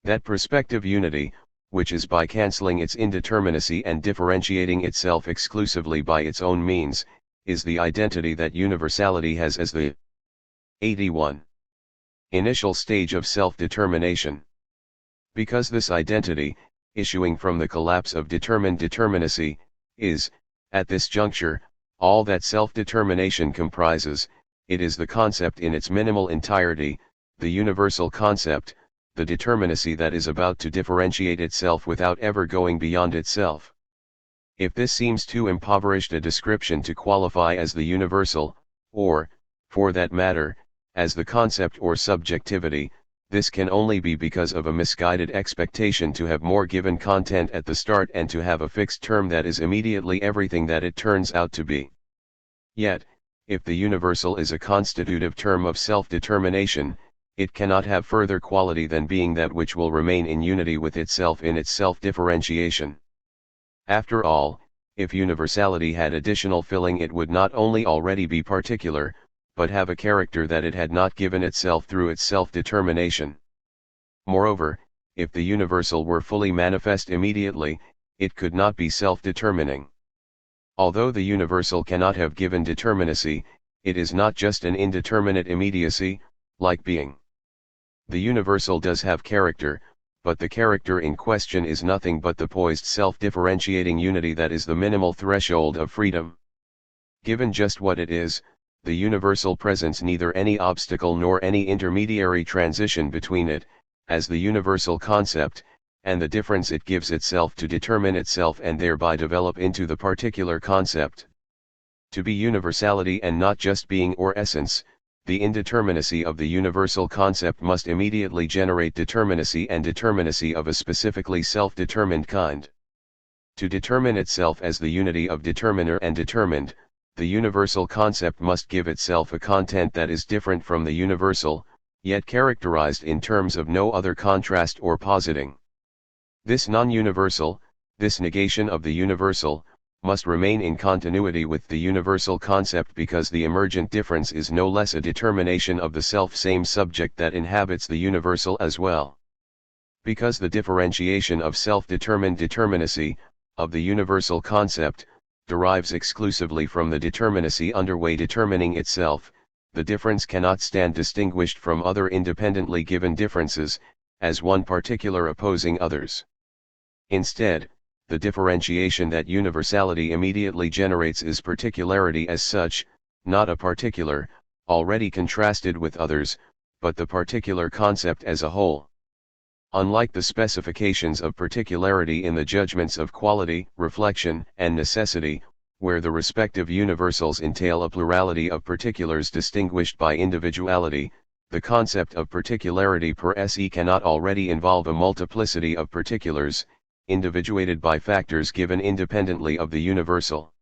That prospective unity, which is by cancelling its indeterminacy and differentiating itself exclusively by its own means, is the identity that universality has as the 81. Initial stage of self-determination. Because this identity, issuing from the collapse of determined determinacy, is, at this juncture, all that self-determination comprises, it is the concept in its minimal entirety, the universal concept, the determinacy that is about to differentiate itself without ever going beyond itself. If this seems too impoverished a description to qualify as the universal, or, for that matter, as the concept or subjectivity, this can only be because of a misguided expectation to have more given content at the start and to have a fixed term that is immediately everything that it turns out to be. Yet, if the universal is a constitutive term of self-determination, it cannot have further quality than being that which will remain in unity with itself in its self-differentiation. After all, if universality had additional filling, it would not only already be particular, but have a character that it had not given itself through its self-determination. Moreover, if the universal were fully manifest immediately, it could not be self-determining. Although the universal cannot have given determinacy, it is not just an indeterminate immediacy, like being. The universal does have character, but the character in question is nothing but the poised self-differentiating unity that is the minimal threshold of freedom. Given just what it is, the universal presents neither any obstacle nor any intermediary transition between it, as the universal concept, and the difference it gives itself to determine itself and thereby develop into the particular concept. To be universality and not just being or essence, the indeterminacy of the universal concept must immediately generate determinacy, and determinacy of a specifically self-determined kind. To determine itself as the unity of determiner and determined, the universal concept must give itself a content that is different from the universal, yet characterized in terms of no other contrast or positing. This non-universal, this negation of the universal, must remain in continuity with the universal concept, because the emergent difference is no less a determination of the self-same subject that inhabits the universal as well. Because the differentiation of self-determined determinacy, of the universal concept, derives exclusively from the determinacy underway determining itself, the difference cannot stand distinguished from other independently given differences, as one particular opposing others. Instead, the differentiation that universality immediately generates is particularity as such, not a particular, already contrasted with others, but the particular concept as a whole. Unlike the specifications of particularity in the judgments of quality, reflection, and necessity, where the respective universals entail a plurality of particulars distinguished by individuality, the concept of particularity per se cannot already involve a multiplicity of particulars, individuated by factors given independently of the universal.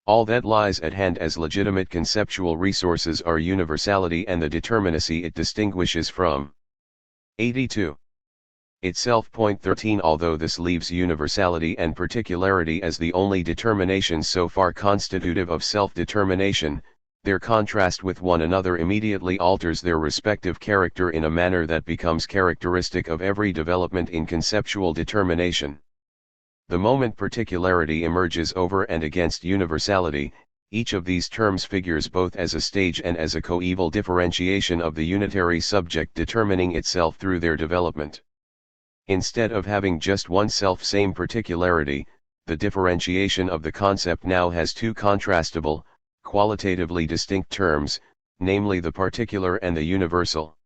All that lies at hand as legitimate conceptual resources are universality and the determinacy it distinguishes from. 82. Itself. Point 13. Although this leaves universality and particularity as the only determinations so far constitutive of self-determination, their contrast with one another immediately alters their respective character in a manner that becomes characteristic of every development in conceptual determination. The moment particularity emerges over and against universality, each of these terms figures both as a stage and as a coeval differentiation of the unitary subject determining itself through their development. Instead of having just one self-same particularity, the differentiation of the concept now has two contrastable, qualitatively distinct terms, namely the particular and the universal.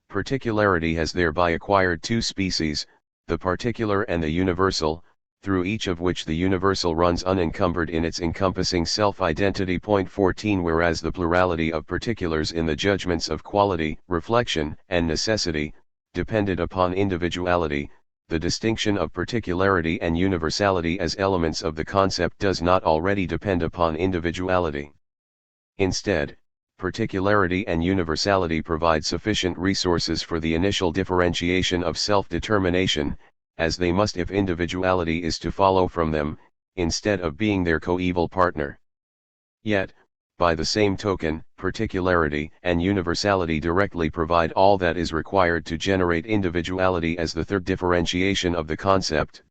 Particularity has thereby acquired two species, the particular and the universal, through each of which the universal runs unencumbered in its encompassing self-identity. Point 14. Whereas the plurality of particulars in the judgments of quality, reflection, and necessity, depended upon individuality, the distinction of particularity and universality as elements of the concept does not already depend upon individuality. Instead, particularity and universality provide sufficient resources for the initial differentiation of self-determination, as they must if individuality is to follow from them, instead of being their coeval partner. Yet, by the same token, particularity and universality directly provide all that is required to generate individuality as the third differentiation of the concept.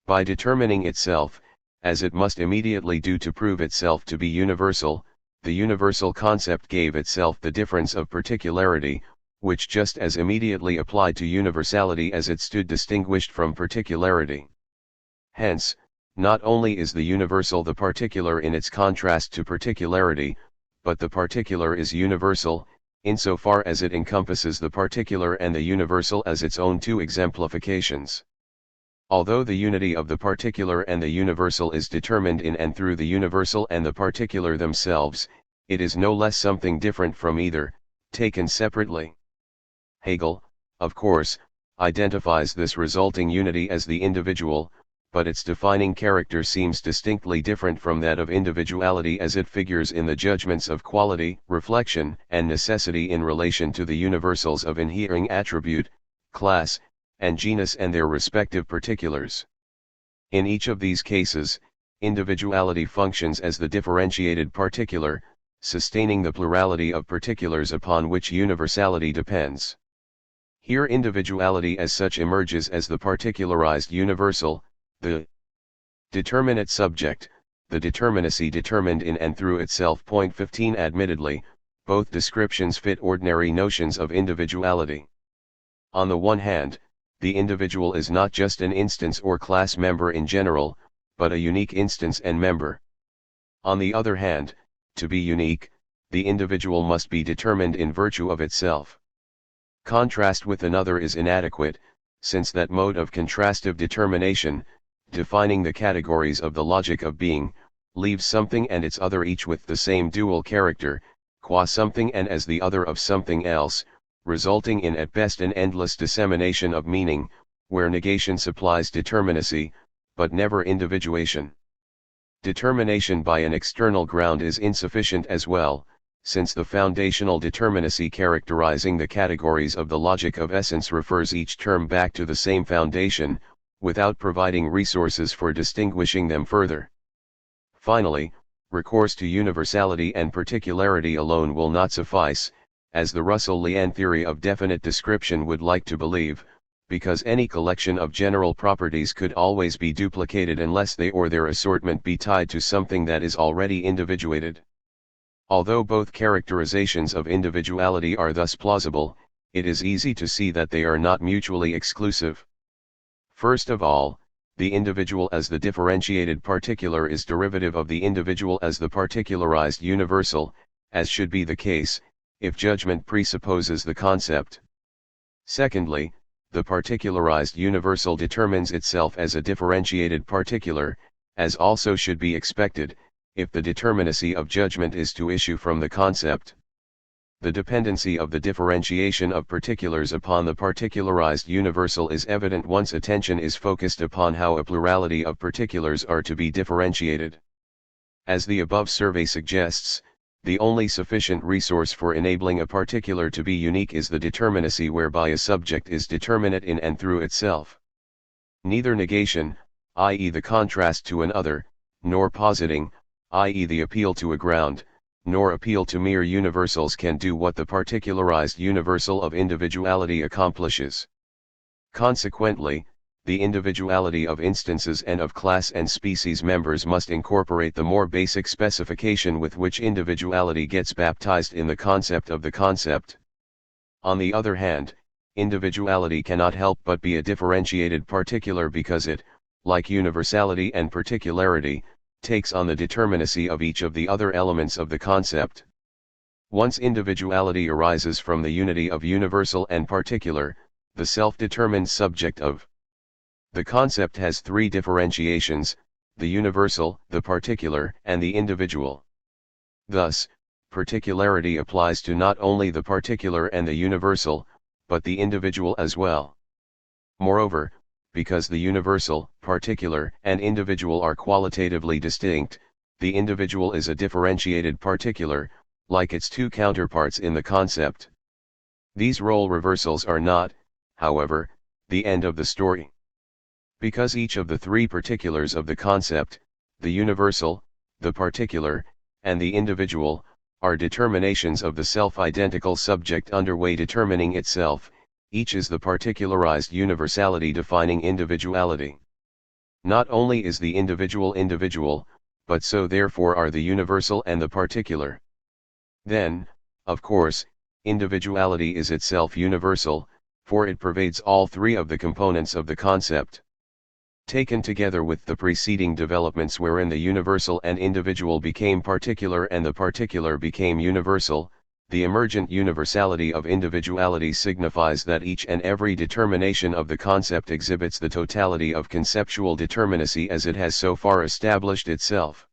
By determining itself, as it must immediately do to prove itself to be universal, the universal concept gave itself the difference of particularity, which just as immediately applied to universality as it stood distinguished from particularity. Hence, not only is the universal the particular in its contrast to particularity, but the particular is universal, insofar as it encompasses the particular and the universal as its own two exemplifications. Although the unity of the particular and the universal is determined in and through the universal and the particular themselves, it is no less something different from either, taken separately. Hegel, of course, identifies this resulting unity as the individual, but its defining character seems distinctly different from that of individuality as it figures in the judgments of quality, reflection, and necessity in relation to the universals of inhering attribute, class, and genus and their respective particulars. In each of these cases, individuality functions as the differentiated particular, sustaining the plurality of particulars upon which universality depends. Here individuality as such emerges as the particularized universal, the determinate subject, the determinacy determined in and through itself. 15 Admittedly, both descriptions fit ordinary notions of individuality. On the one hand, the individual is not just an instance or class member in general, but a unique instance and member. On the other hand, to be unique, the individual must be determined in virtue of itself. Contrast with another is inadequate, since that mode of contrastive determination, defining the categories of the logic of being, leaves something and its other each with the same dual character, qua something and as the other of something else, resulting in at best an endless dissemination of meaning, where negation supplies determinacy, but never individuation. Determination by an external ground is insufficient as well, since the foundational determinacy characterizing the categories of the logic of essence refers each term back to the same foundation, without providing resources for distinguishing them further. Finally, recourse to universality and particularity alone will not suffice, as the Russellian theory of definite description would like to believe, because any collection of general properties could always be duplicated unless they or their assortment be tied to something that is already individuated. Although both characterizations of individuality are thus plausible, it is easy to see that they are not mutually exclusive. First of all, the individual as the differentiated particular is derivative of the individual as the particularized universal, as should be the case, if judgment presupposes the concept. Secondly, the particularized universal determines itself as a differentiated particular, as also should be expected, if the determinacy of judgment is to issue from the concept. The dependency of the differentiation of particulars upon the particularized universal is evident once attention is focused upon how a plurality of particulars are to be differentiated. As the above survey suggests, the only sufficient resource for enabling a particular to be unique is the determinacy whereby a subject is determinate in and through itself. Neither negation, i.e. the contrast to an other, nor positing, i.e. the appeal to a ground, nor appeal to mere universals can do what the particularized universal of individuality accomplishes. Consequently, the individuality of instances and of class and species members must incorporate the more basic specification with which individuality gets baptized in the concept of the concept. On the other hand, individuality cannot help but be a differentiated particular because it, like universality and particularity, takes on the determinacy of each of the other elements of the concept. Once individuality arises from the unity of universal and particular, the self-determined subject of the concept has three differentiations: the universal, the particular, and the individual. Thus, particularity applies to not only the particular and the universal, but the individual as well. Moreover, because the universal, particular, and individual are qualitatively distinct, the individual is a differentiated particular, like its two counterparts in the concept. These role reversals are not, however, the end of the story. Because each of the three particulars of the concept, the universal, the particular, and the individual, are determinations of the self-identical subject underway determining itself, each is the particularized universality defining individuality. Not only is the individual individual, but so therefore are the universal and the particular. Then, of course, individuality is itself universal, for it pervades all three of the components of the concept. Taken together with the preceding developments wherein the universal and individual became particular and the particular became universal, The emergent universality of individuality signifies that each and every determination of the concept exhibits the totality of conceptual determinacy as it has so far established itself.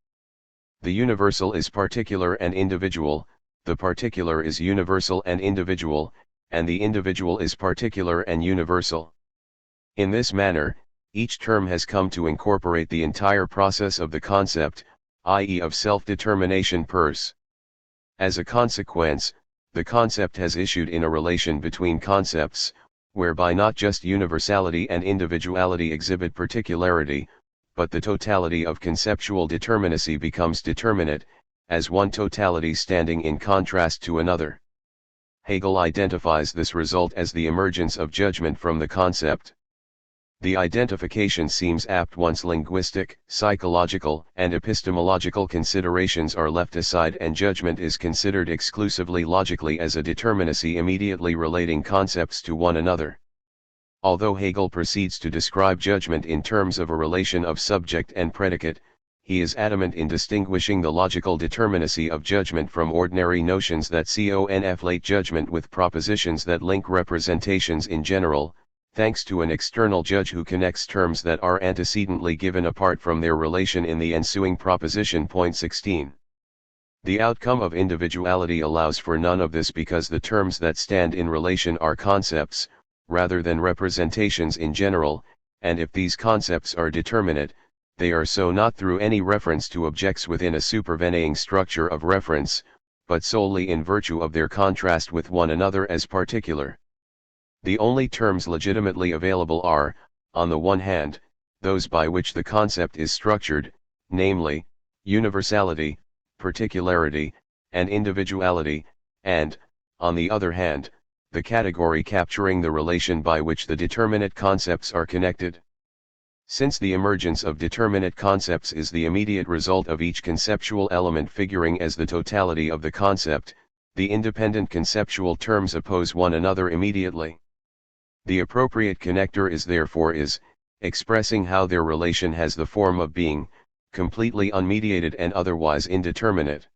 The universal is particular and individual, the particular is universal and individual, and the individual is particular and universal. In this manner, each term has come to incorporate the entire process of the concept, i.e. of self-determination pers. As a consequence, the concept has issued in a relation between concepts, whereby not just universality and individuality exhibit particularity, but the totality of conceptual determinacy becomes determinate, as one totality standing in contrast to another. Hegel identifies this result as the emergence of judgment from the concept. The identification seems apt once linguistic, psychological, and epistemological considerations are left aside and judgment is considered exclusively logically as a determinacy immediately relating concepts to one another. Although Hegel proceeds to describe judgment in terms of a relation of subject and predicate, he is adamant in distinguishing the logical determinacy of judgment from ordinary notions that conflate judgment with propositions that link representations in general, thanks to an external judge who connects terms that are antecedently given apart from their relation in the ensuing proposition. Point 16. The outcome of individuality allows for none of this because the terms that stand in relation are concepts, rather than representations in general, and if these concepts are determinate, they are so not through any reference to objects within a supervening structure of reference, but solely in virtue of their contrast with one another as particular. The only terms legitimately available are, on the one hand, those by which the concept is structured, namely, universality, particularity, and individuality, and, on the other hand, the category capturing the relation by which the determinate concepts are connected. Since the emergence of determinate concepts is the immediate result of each conceptual element figuring as the totality of the concept, the independent conceptual terms oppose one another immediately. The appropriate connector is therefore expressing how their relation has the form of being, completely unmediated and otherwise indeterminate.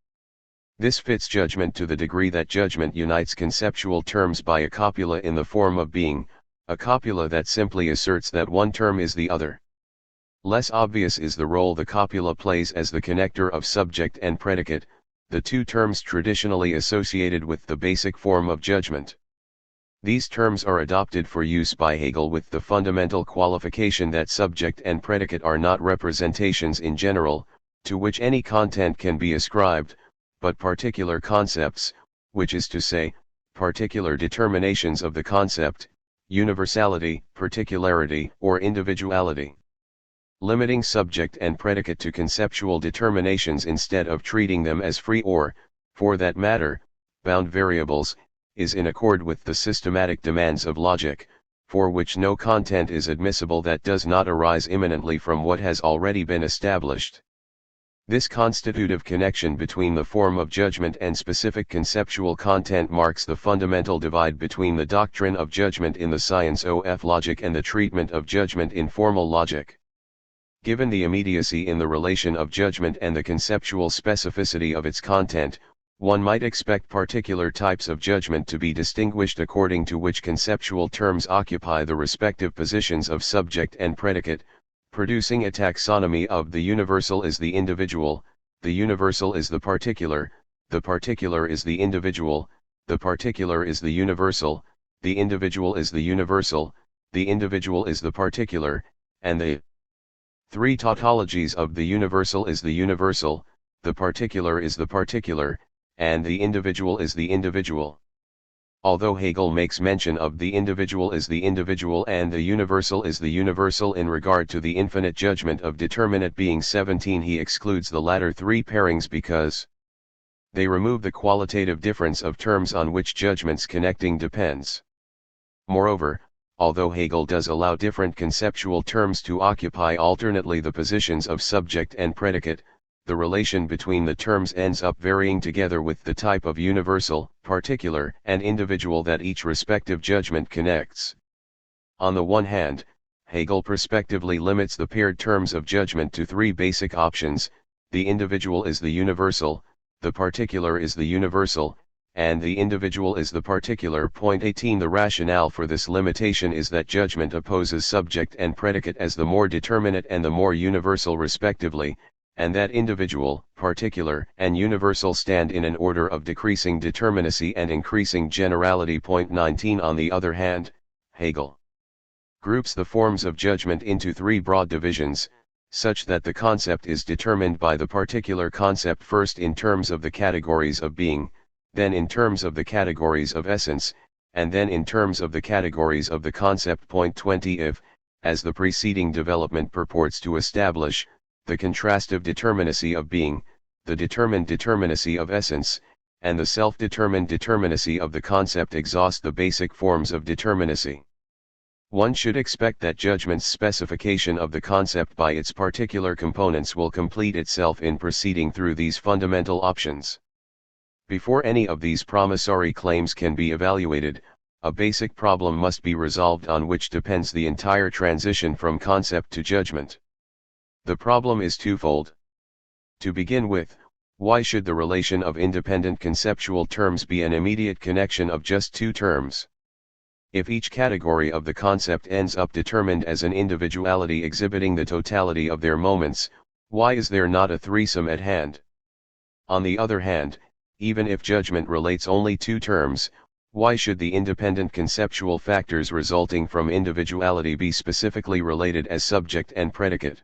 This fits judgment to the degree that judgment unites conceptual terms by a copula in the form of being, a copula that simply asserts that one term is the other. Less obvious is the role the copula plays as the connector of subject and predicate, the two terms traditionally associated with the basic form of judgment. These terms are adopted for use by Hegel with the fundamental qualification that subject and predicate are not representations in general, to which any content can be ascribed, but particular concepts, which is to say, particular determinations of the concept, universality, particularity, or individuality. Limiting subject and predicate to conceptual determinations instead of treating them as free or, for that matter, bound variables, is in accord with the systematic demands of logic, for which no content is admissible that does not arise immanently from what has already been established. This constitutive connection between the form of judgment and specific conceptual content marks the fundamental divide between the doctrine of judgment in the science of logic and the treatment of judgment in formal logic. Given the immediacy in the relation of judgment and the conceptual specificity of its content, one might expect particular types of judgment to be distinguished according to which conceptual terms occupy the respective positions of subject and predicate, producing a taxonomy of the universal is the individual is the particular is the individual is the universal, the individual is the universal, the individual is the particular, and the three tautologies of the universal is the universal, the particular is the particular, and the individual is the individual. Although Hegel makes mention of the individual is the individual and the universal is the universal in regard to the infinite judgment of determinate being 17, he excludes the latter three pairings because they remove the qualitative difference of terms on which judgment's connecting depends. Moreover, although Hegel does allow different conceptual terms to occupy alternately the positions of subject and predicate, the relation between the terms ends up varying together with the type of universal, particular, and individual that each respective judgment connects. On the one hand, Hegel prospectively limits the paired terms of judgment to three basic options: the individual is the universal, the particular is the universal, and the individual is the particular. Point 18. The rationale for this limitation is that judgment opposes subject and predicate as the more determinate and the more universal respectively, and that individual, particular, and universal stand in an order of decreasing determinacy and increasing generality. Point 19. On the other hand, Hegel groups the forms of judgment into three broad divisions, such that the concept is determined by the particular concept first in terms of the categories of being, then in terms of the categories of essence, and then in terms of the categories of the concept. Point 20. If, as the preceding development purports to establish, the contrastive determinacy of being, the determined determinacy of essence, and the self-determined determinacy of the concept exhaust the basic forms of determinacy, one should expect that judgment's specification of the concept by its particular components will complete itself in proceeding through these fundamental options. Before any of these promissory claims can be evaluated, a basic problem must be resolved on which depends the entire transition from concept to judgment. The problem is twofold. To begin with, why should the relation of independent conceptual terms be an immediate connection of just two terms? If each category of the concept ends up determined as an individuality exhibiting the totality of their moments, why is there not a threesome at hand? On the other hand, even if judgment relates only two terms, why should the independent conceptual factors resulting from individuality be specifically related as subject and predicate?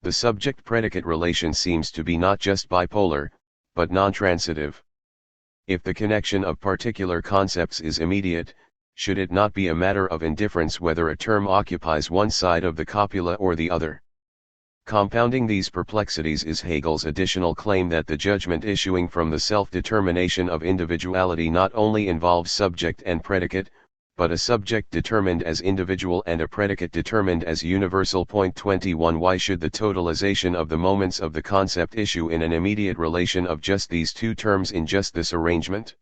The subject-predicate relation seems to be not just bipolar, but non-transitive. If the connection of particular concepts is immediate, should it not be a matter of indifference whether a term occupies one side of the copula or the other? Compounding these perplexities is Hegel's additional claim that the judgment issuing from the self-determination of individuality not only involves subject and predicate, but a subject determined as individual and a predicate determined as universal. Point 21. Why should the totalization of the moments of the concept issue in an immediate relation of just these two terms in just this arrangement?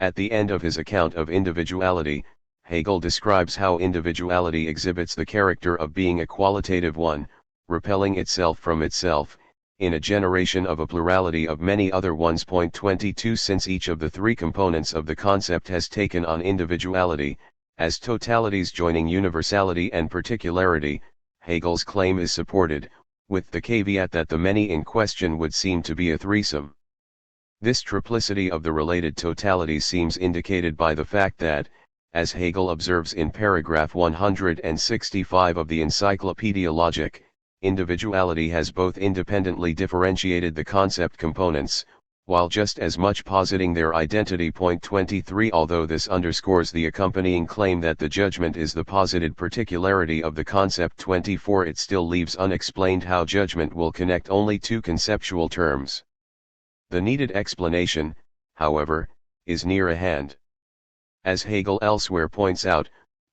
At the end of his account of individuality, Hegel describes how individuality exhibits the character of being a qualitative one, repelling itself from itself, in a generation of a plurality of many other ones. Point 22. Since each of the three components of the concept has taken on individuality, as totalities joining universality and particularity, Hegel's claim is supported, with the caveat that the many in question would seem to be a threesome. This triplicity of the related totalities seems indicated by the fact that, as Hegel observes in paragraph 165 of the Encyclopaedia Logic, individuality has both independently differentiated the concept components, while just as much positing their identity. Point 23. Although this underscores the accompanying claim that the judgment is the posited particularity of the concept 24, it still leaves unexplained how judgment will connect only two conceptual terms. The needed explanation, however, is near at hand. As Hegel elsewhere points out,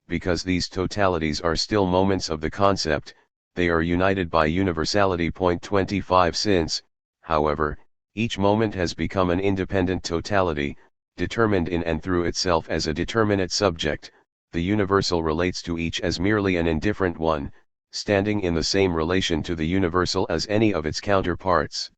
because these totalities are still moments of the concept, they are united by universality. Point 25. Since, however, each moment has become an independent totality, determined in and through itself as a determinate subject, the universal relates to each as merely an indifferent one, standing in the same relation to the universal as any of its counterparts.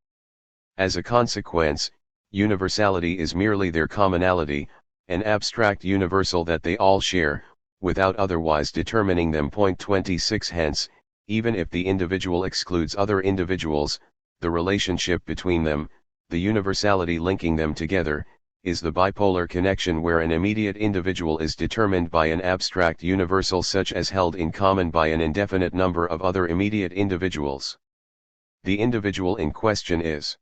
As a consequence, universality is merely their commonality, an abstract universal that they all share, without otherwise determining them. Point 26. Hence, even if the individual excludes other individuals, the relationship between them, the universality linking them together, is the bipolar connection where an immediate individual is determined by an abstract universal such as held in common by an indefinite number of other immediate individuals. The individual in question is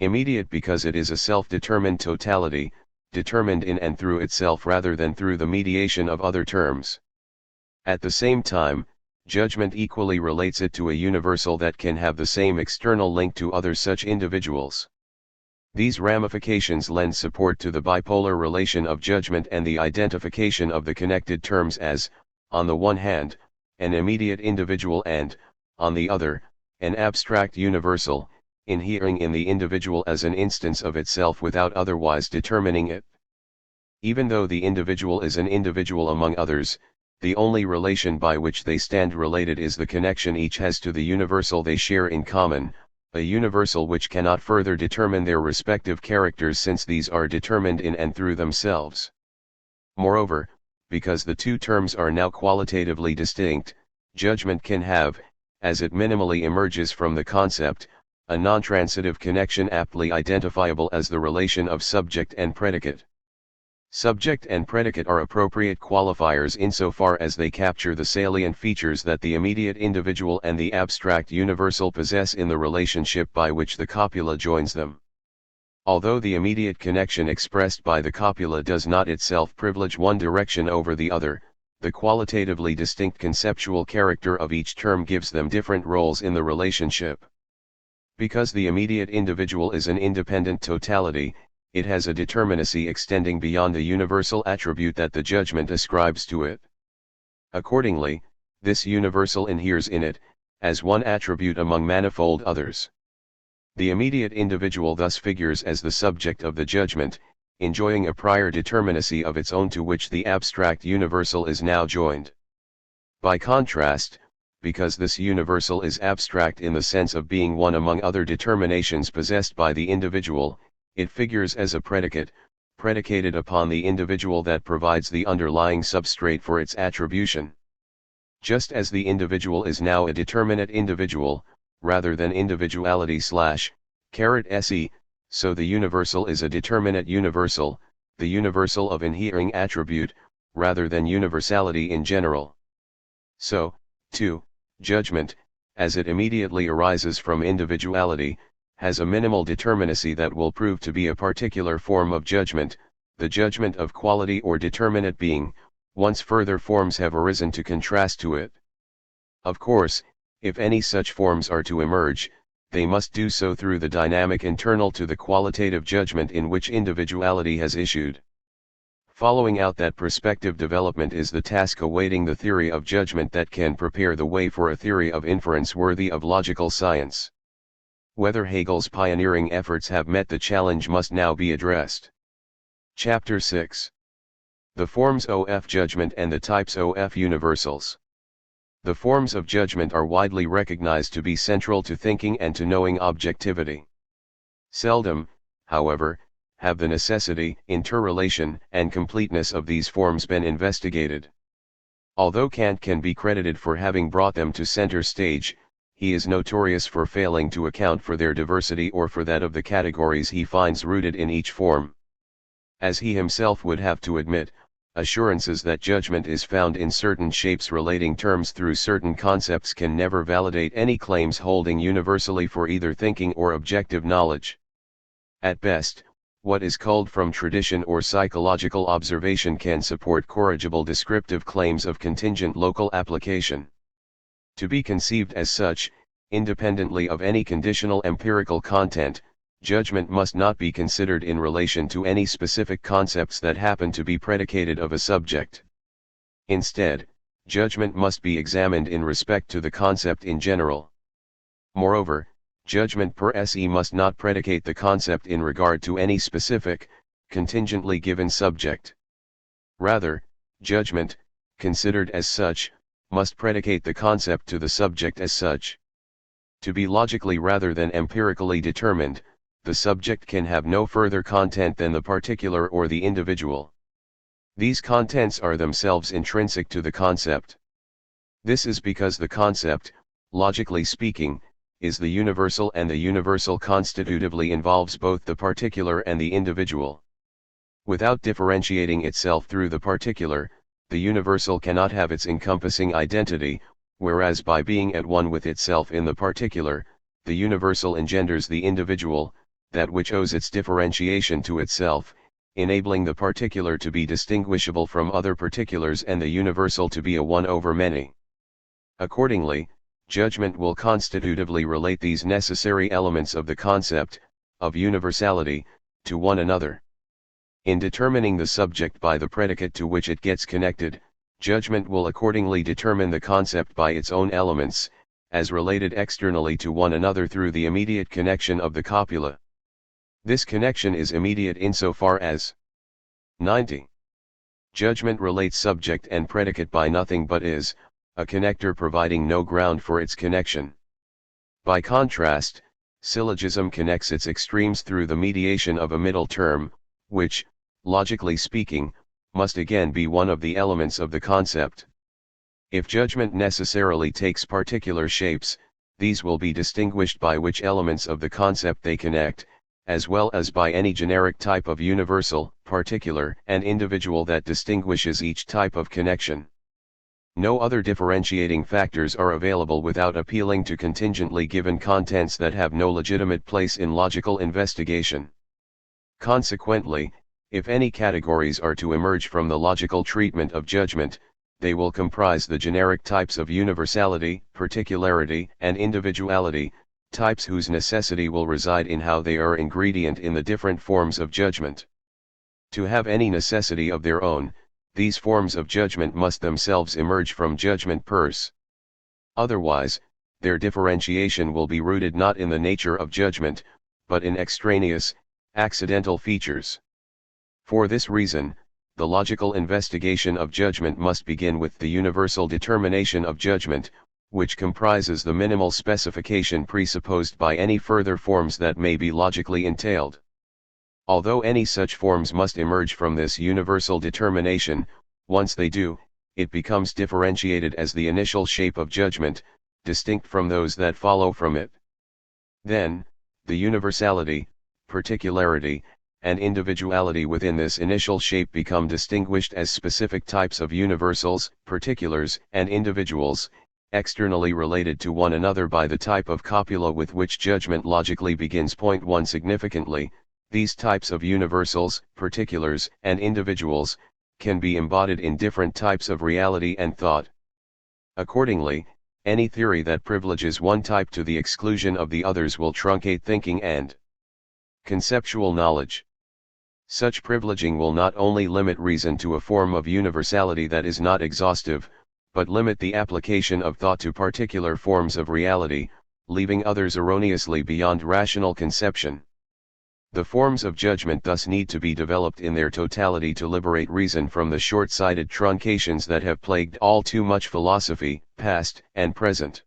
immediate because it is a self-determined totality, determined in and through itself rather than through the mediation of other terms. At the same time, judgment equally relates it to a universal that can have the same external link to other such individuals. These ramifications lend support to the bipolar relation of judgment and the identification of the connected terms as, on the one hand, an immediate individual and, on the other, an abstract universal, inhering in the individual as an instance of itself without otherwise determining it. Even though the individual is an individual among others, the only relation by which they stand related is the connection each has to the universal they share in common, a universal which cannot further determine their respective characters since these are determined in and through themselves. Moreover, because the two terms are now qualitatively distinct, judgment can have, as it minimally emerges from the concept, a non-transitive connection aptly identifiable as the relation of subject and predicate. Subject and predicate are appropriate qualifiers insofar as they capture the salient features that the immediate individual and the abstract universal possess in the relationship by which the copula joins them. Although the immediate connection expressed by the copula does not itself privilege one direction over the other, the qualitatively distinct conceptual character of each term gives them different roles in the relationship. Because the immediate individual is an independent totality, it has a determinacy extending beyond the universal attribute that the judgment ascribes to it. Accordingly, this universal inheres in it, as one attribute among manifold others. The immediate individual thus figures as the subject of the judgment, enjoying a prior determinacy of its own to which the abstract universal is now joined. By contrast, because this universal is abstract in the sense of being one among other determinations possessed by the individual, it figures as a predicate, predicated upon the individual that provides the underlying substrate for its attribution. Just as the individual is now a determinate individual, rather than individuality /se, so the universal is a determinate universal, the universal of inhering attribute, rather than universality in general. So, too, judgment, as it immediately arises from individuality, has a minimal determinacy that will prove to be a particular form of judgment, the judgment of quality or determinate being, once further forms have arisen to contrast to it. Of course, if any such forms are to emerge, they must do so through the dynamic internal to the qualitative judgment in which individuality has issued. Following out that prospective development is the task awaiting the theory of judgment that can prepare the way for a theory of inference worthy of logical science. Whether Hegel's pioneering efforts have met the challenge must now be addressed. Chapter 6. The forms of judgment and the types of universals. The forms of judgment are widely recognized to be central to thinking and to knowing objectivity. Seldom, however, have the necessity, interrelation, and completeness of these forms been investigated. Although Kant can be credited for having brought them to center stage, he is notorious for failing to account for their diversity or for that of the categories he finds rooted in each form. As he himself would have to admit, assurances that judgment is found in certain shapes relating terms through certain concepts can never validate any claims holding universally for either thinking or objective knowledge. At best, what is culled from tradition or psychological observation can support corrigible descriptive claims of contingent local application. To be conceived as such, independently of any conditional empirical content, judgment must not be considered in relation to any specific concepts that happen to be predicated of a subject. Instead, judgment must be examined in respect to the concept in general. Moreover, judgment per se must not predicate the concept in regard to any specific, contingently given subject. Rather, judgment, considered as such, must predicate the concept to the subject as such. To be logically rather than empirically determined, the subject can have no further content than the particular or the individual. These contents are themselves intrinsic to the concept. This is because the concept, logically speaking, is the universal, and the universal constitutively involves both the particular and the individual. Without differentiating itself through the particular, the universal cannot have its encompassing identity, whereas by being at one with itself in the particular, the universal engenders the individual, that which owes its differentiation to itself, enabling the particular to be distinguishable from other particulars and the universal to be a one over many. Accordingly, judgment will constitutively relate these necessary elements of the concept, of universality, to one another. In determining the subject by the predicate to which it gets connected, judgment will accordingly determine the concept by its own elements, as related externally to one another through the immediate connection of the copula. This connection is immediate insofar as 90. Judgment relates subject and predicate by nothing but is, a connector providing no ground for its connection. By contrast, Syllogism connects its extremes through the mediation of a middle term, which, logically speaking, must again be one of the elements of the concept. If judgment necessarily takes particular shapes, these will be distinguished by which elements of the concept they connect, as well as by any generic type of universal, particular, and individual that distinguishes each type of connection. No other differentiating factors are available without appealing to contingently given contents that have no legitimate place in logical investigation. Consequently, if any categories are to emerge from the logical treatment of judgment, they will comprise the generic types of universality, particularity, and individuality, types whose necessity will reside in how they are ingredient in the different forms of judgment. To have any necessity of their own, these forms of judgment must themselves emerge from judgment pers. Otherwise, their differentiation will be rooted not in the nature of judgment, but in extraneous, accidental features. For this reason, the logical investigation of judgment must begin with the universal determination of judgment, which comprises the minimal specification presupposed by any further forms that may be logically entailed. Although any such forms must emerge from this universal determination, once they do, it becomes differentiated as the initial shape of judgment, distinct from those that follow from it. Then, the universality, particularity, and individuality within this initial shape become distinguished as specific types of universals, particulars, and individuals, externally related to one another by the type of copula with which judgment logically begins. 1 Significantly, these types of universals, particulars, and individuals, can be embodied in different types of reality and thought. Accordingly, any theory that privileges one type to the exclusion of the others will truncate thinking and conceptual knowledge. Such privileging will not only limit reason to a form of universality that is not exhaustive, but limit the application of thought to particular forms of reality, leaving others erroneously beyond rational conception. The forms of judgment thus need to be developed in their totality to liberate reason from the short-sighted truncations that have plagued all too much philosophy, past and present.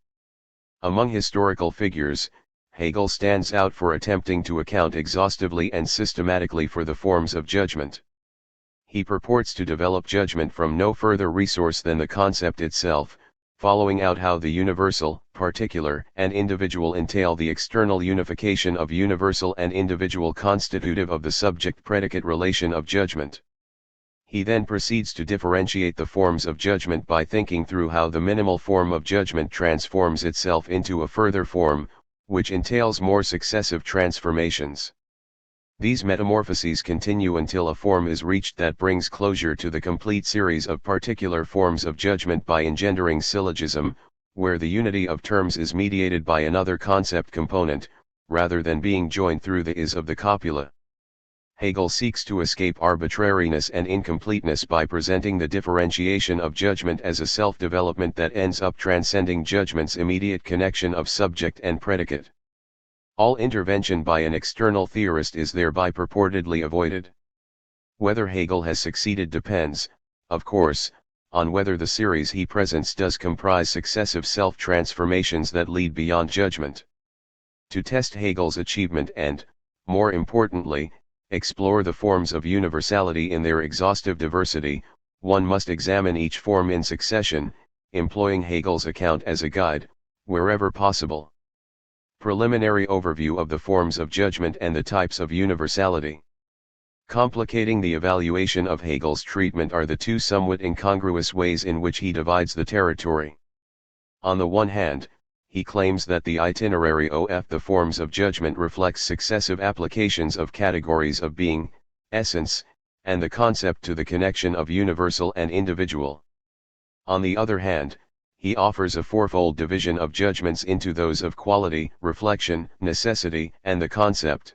Among historical figures, Hegel stands out for attempting to account exhaustively and systematically for the forms of judgment. He purports to develop judgment from no further resource than the concept itself, following out how the universal, particular, and individual entail the external unification of universal and individual constitutive of the subject-predicate relation of judgment. He then proceeds to differentiate the forms of judgment by thinking through how the minimal form of judgment transforms itself into a further form, which entails more successive transformations. These metamorphoses continue until a form is reached that brings closure to the complete series of particular forms of judgment by engendering syllogism, where the unity of terms is mediated by another concept component, rather than being joined through the is of the copula. Hegel seeks to escape arbitrariness and incompleteness by presenting the differentiation of judgment as a self-development that ends up transcending judgment's immediate connection of subject and predicate. All intervention by an external theorist is thereby purportedly avoided. Whether Hegel has succeeded depends, of course, on whether the series he presents does comprise successive self-transformations that lead beyond judgment. To test Hegel's achievement and, more importantly, explore the forms of universality in their exhaustive diversity, one must examine each form in succession, employing Hegel's account as a guide, wherever possible. Preliminary overview of the forms of judgment and the types of universality. Complicating the evaluation of Hegel's treatment are the two somewhat incongruous ways in which he divides the territory. On the one hand, he claims that the itinerary of the forms of judgment reflects successive applications of categories of being, essence, and the concept to the connection of universal and individual. On the other hand, he offers a fourfold division of judgments into those of quality, reflection, necessity, and the concept.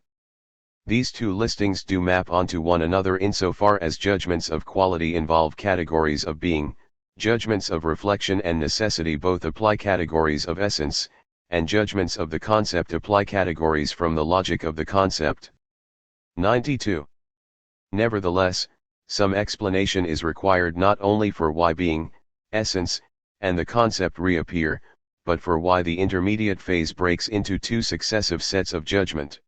These two listings do map onto one another insofar as judgments of quality involve categories of being, judgments of reflection and necessity both apply categories of essence, and judgments of the concept apply categories from the logic of the concept. 92. Nevertheless, some explanation is required not only for why being, essence, and the concept reappear, but for why the intermediate phase breaks into two successive sets of judgment.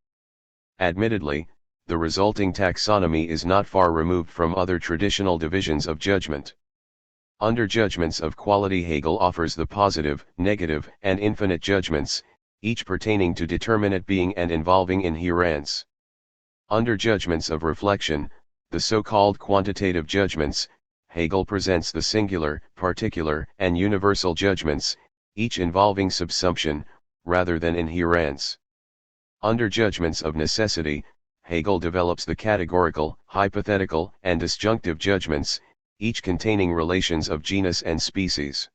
Admittedly, the resulting taxonomy is not far removed from other traditional divisions of judgment. Under judgments of quality, Hegel offers the positive, negative, and infinite judgments, each pertaining to determinate being and involving inherence. Under judgments of reflection, the so-called quantitative judgments, Hegel presents the singular, particular, and universal judgments, each involving subsumption, rather than inherence. Under judgments of necessity, Hegel develops the categorical, hypothetical, and disjunctive judgments, each containing relations of genus and species.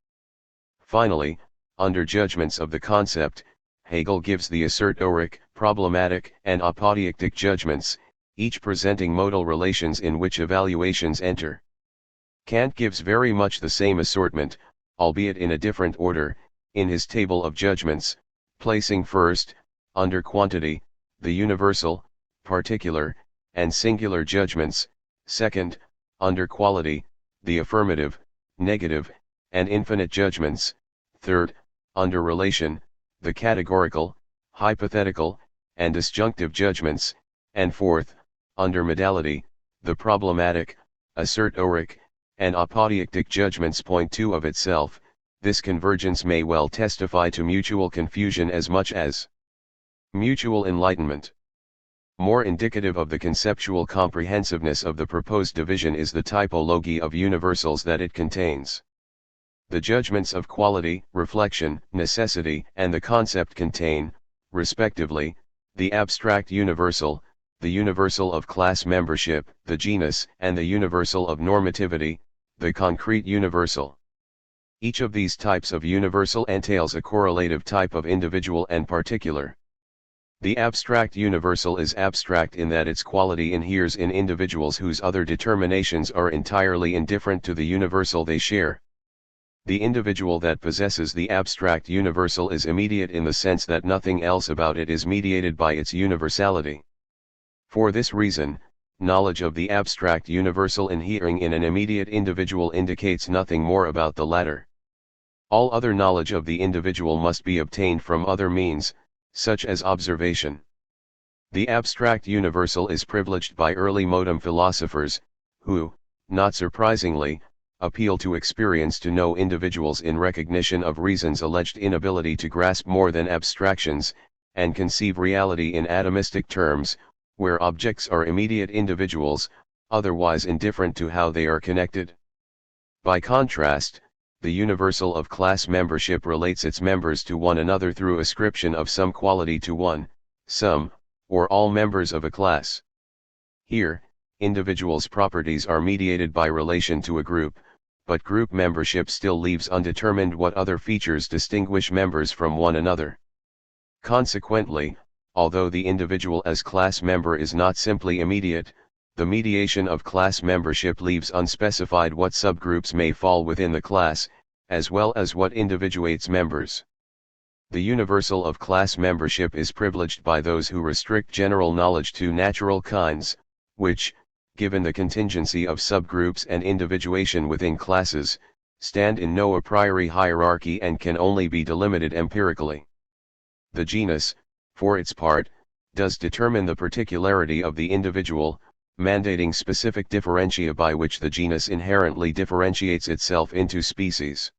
Finally, under judgments of the concept, Hegel gives the assertoric, problematic, and apodeictic judgments, each presenting modal relations in which evaluations enter. Kant gives very much the same assortment, albeit in a different order, in his table of judgments, placing first, under quantity, the universal, particular, and singular judgments, second, under quality, the affirmative, negative, and infinite judgments, third, under relation, the categorical, hypothetical, and disjunctive judgments, and fourth, under modality, the problematic, assertoric, and apodeictic judgments. Point 2 of itself, this convergence may well testify to mutual confusion as much as mutual enlightenment. More indicative of the conceptual comprehensiveness of the proposed division is the typology of universals that it contains. The judgments of quality, reflection, necessity, and the concept contain, respectively, the abstract universal, the universal of class membership, the genus, and the universal of normativity, the concrete universal. Each of these types of universal entails a correlative type of individual and particular. The abstract universal is abstract in that its quality inheres in individuals whose other determinations are entirely indifferent to the universal they share. The individual that possesses the abstract universal is immediate in the sense that nothing else about it is mediated by its universality. For this reason, knowledge of the abstract universal inhering in an immediate individual indicates nothing more about the latter. All other knowledge of the individual must be obtained from other means, such as observation. The abstract universal is privileged by early modem philosophers, who, not surprisingly, appeal to experience to know individuals in recognition of reason's alleged inability to grasp more than abstractions, and conceive reality in atomistic terms, where objects are immediate individuals, otherwise indifferent to how they are connected. By contrast, the universal of class membership relates its members to one another through ascription of some quality to one, some, or all members of a class. Here, individuals' properties are mediated by relation to a group, but group membership still leaves undetermined what other features distinguish members from one another. Consequently, although the individual as class member is not simply immediate, the mediation of class membership leaves unspecified what subgroups may fall within the class, as well as what individuates members. The universal of class membership is privileged by those who restrict general knowledge to natural kinds, which, given the contingency of subgroups and individuation within classes, stand in no a priori hierarchy and can only be delimited empirically. The genus, for its part, does determine the particularity of the individual, mandating specific differentia by which the genus inherently differentiates itself into species.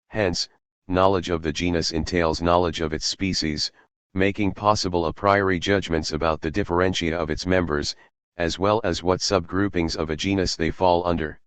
Hence, knowledge of the genus entails knowledge of its species, making possible a priori judgments about the differentia of its members, as well as what subgroupings of a genus they fall under.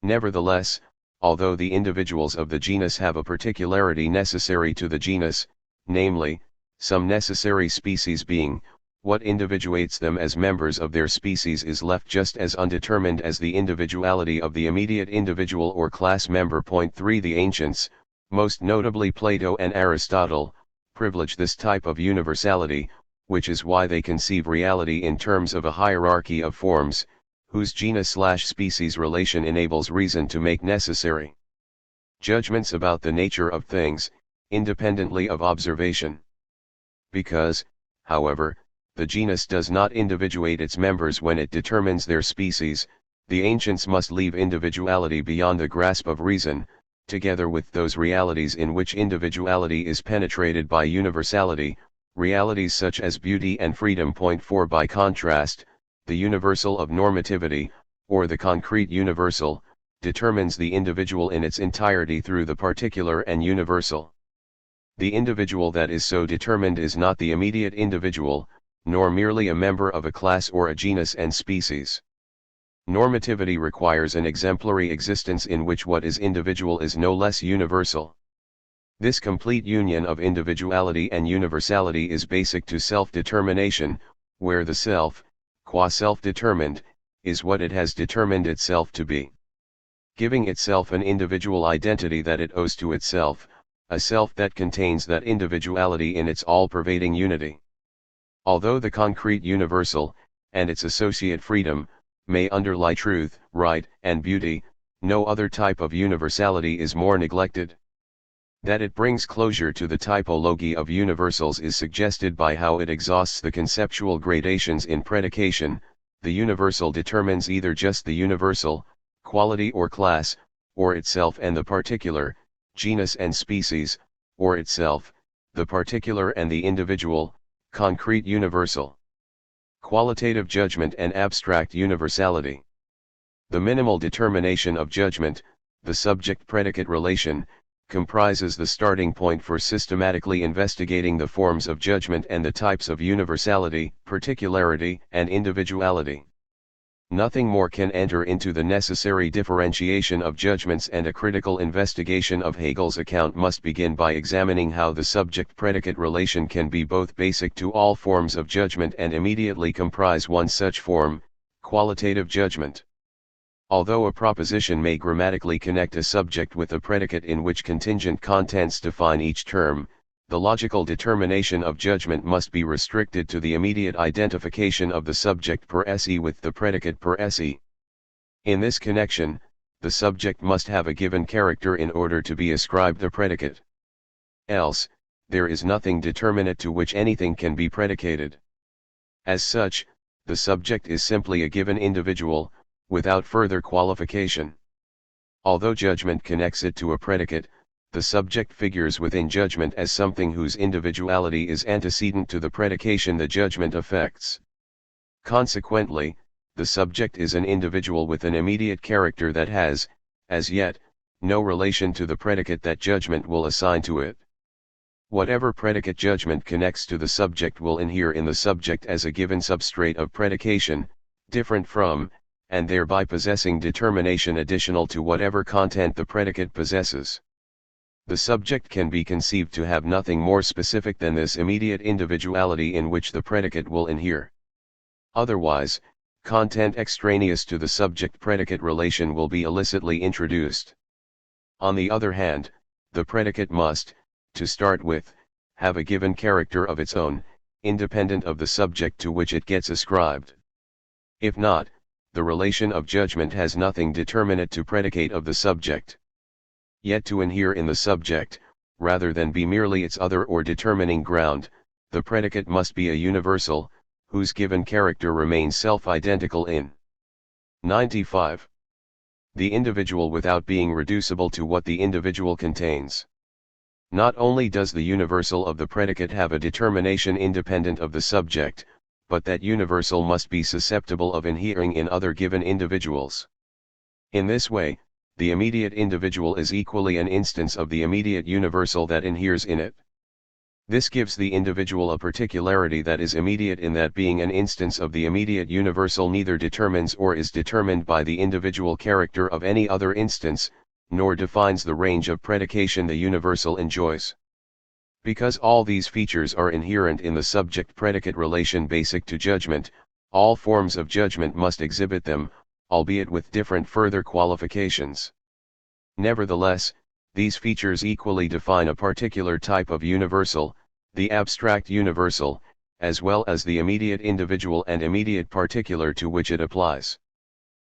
Nevertheless, although the individuals of the genus have a particularity necessary to the genus, namely, some necessary species being, what individuates them as members of their species is left just as undetermined as the individuality of the immediate individual or class member. Point 3 The ancients, most notably Plato and Aristotle, privilege this type of universality, which is why they conceive reality in terms of a hierarchy of forms, whose genus/species relation enables reason to make necessary judgments about the nature of things, independently of observation. Because, however, the genus does not individuate its members when it determines their species, the ancients must leave individuality beyond the grasp of reason, together with those realities in which individuality is penetrated by universality, realities such as beauty and freedom. Point 4. By contrast, the universal of normativity, or the concrete universal, determines the individual in its entirety through the particular and universal. The individual that is so determined is not the immediate individual, nor merely a member of a class or a genus and species. Normativity requires an exemplary existence in which what is individual is no less universal. This complete union of individuality and universality is basic to self-determination, where the self, qua self-determined, is what it has determined itself to be, giving itself an individual identity that it owes to itself, a self that contains that individuality in its all-pervading unity. Although the concrete universal, and its associate freedom, may underlie truth, right, and beauty, no other type of universality is more neglected. That it brings closure to the typology of universals is suggested by how it exhausts the conceptual gradations in predication. The universal determines either just the universal, quality or class, or itself and the particular, genus and species, or itself, the particular and the individual, concrete universal. Qualitative judgment and abstract universality. The minimal determination of judgment, the subject-predicate relation, comprises the starting point for systematically investigating the forms of judgment and the types of universality, particularity, and individuality. Nothing more can enter into the necessary differentiation of judgments, and a critical investigation of Hegel's account must begin by examining how the subject-predicate relation can be both basic to all forms of judgment and immediately comprise one such form, qualitative judgment. Although a proposition may grammatically connect a subject with a predicate in which contingent contents define each term, the logical determination of judgment must be restricted to the immediate identification of the subject per se with the predicate per se. In this connection, the subject must have a given character in order to be ascribed a predicate. Else, there is nothing determinate to which anything can be predicated. As such, the subject is simply a given individual, without further qualification. Although judgment connects it to a predicate, the subject figures within judgment as something whose individuality is antecedent to the predication the judgment affects. Consequently, the subject is an individual with an immediate character that has, as yet, no relation to the predicate that judgment will assign to it. Whatever predicate judgment connects to the subject will inhere in the subject as a given substrate of predication, different from, and thereby possessing determination additional to whatever content the predicate possesses. The subject can be conceived to have nothing more specific than this immediate individuality in which the predicate will inhere. Otherwise, content extraneous to the subject-predicate relation will be illicitly introduced. On the other hand, the predicate must, to start with, have a given character of its own, independent of the subject to which it gets ascribed. If not, the relation of judgment has nothing determinate to predicate of the subject. Yet to inhere in the subject, rather than be merely its other or determining ground, the predicate must be a universal, whose given character remains self-identical in 95. The individual without being reducible to what the individual contains. Not only does the universal of the predicate have a determination independent of the subject, but that universal must be susceptible of inhering in other given individuals. In this way, the immediate individual is equally an instance of the immediate universal that inheres in it. This gives the individual a particularity that is immediate in that being an instance of the immediate universal neither determines or is determined by the individual character of any other instance, nor defines the range of predication the universal enjoys. Because all these features are inherent in the subject-predicate relation basic to judgment, all forms of judgment must exhibit them, albeit with different further qualifications. Nevertheless, these features equally define a particular type of universal, the abstract universal, as well as the immediate individual and immediate particular to which it applies.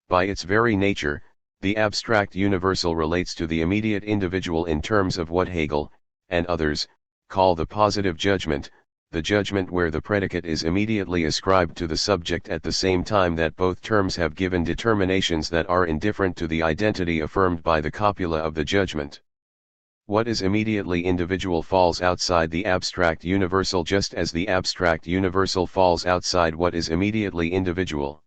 By its very nature, the abstract universal relates to the immediate individual in terms of what Hegel, and others, call the positive judgment, the judgment where the predicate is immediately ascribed to the subject at the same time that both terms have given determinations that are indifferent to the identity affirmed by the copula of the judgment. What is immediately individual falls outside the abstract universal just as the abstract universal falls outside what is immediately individual.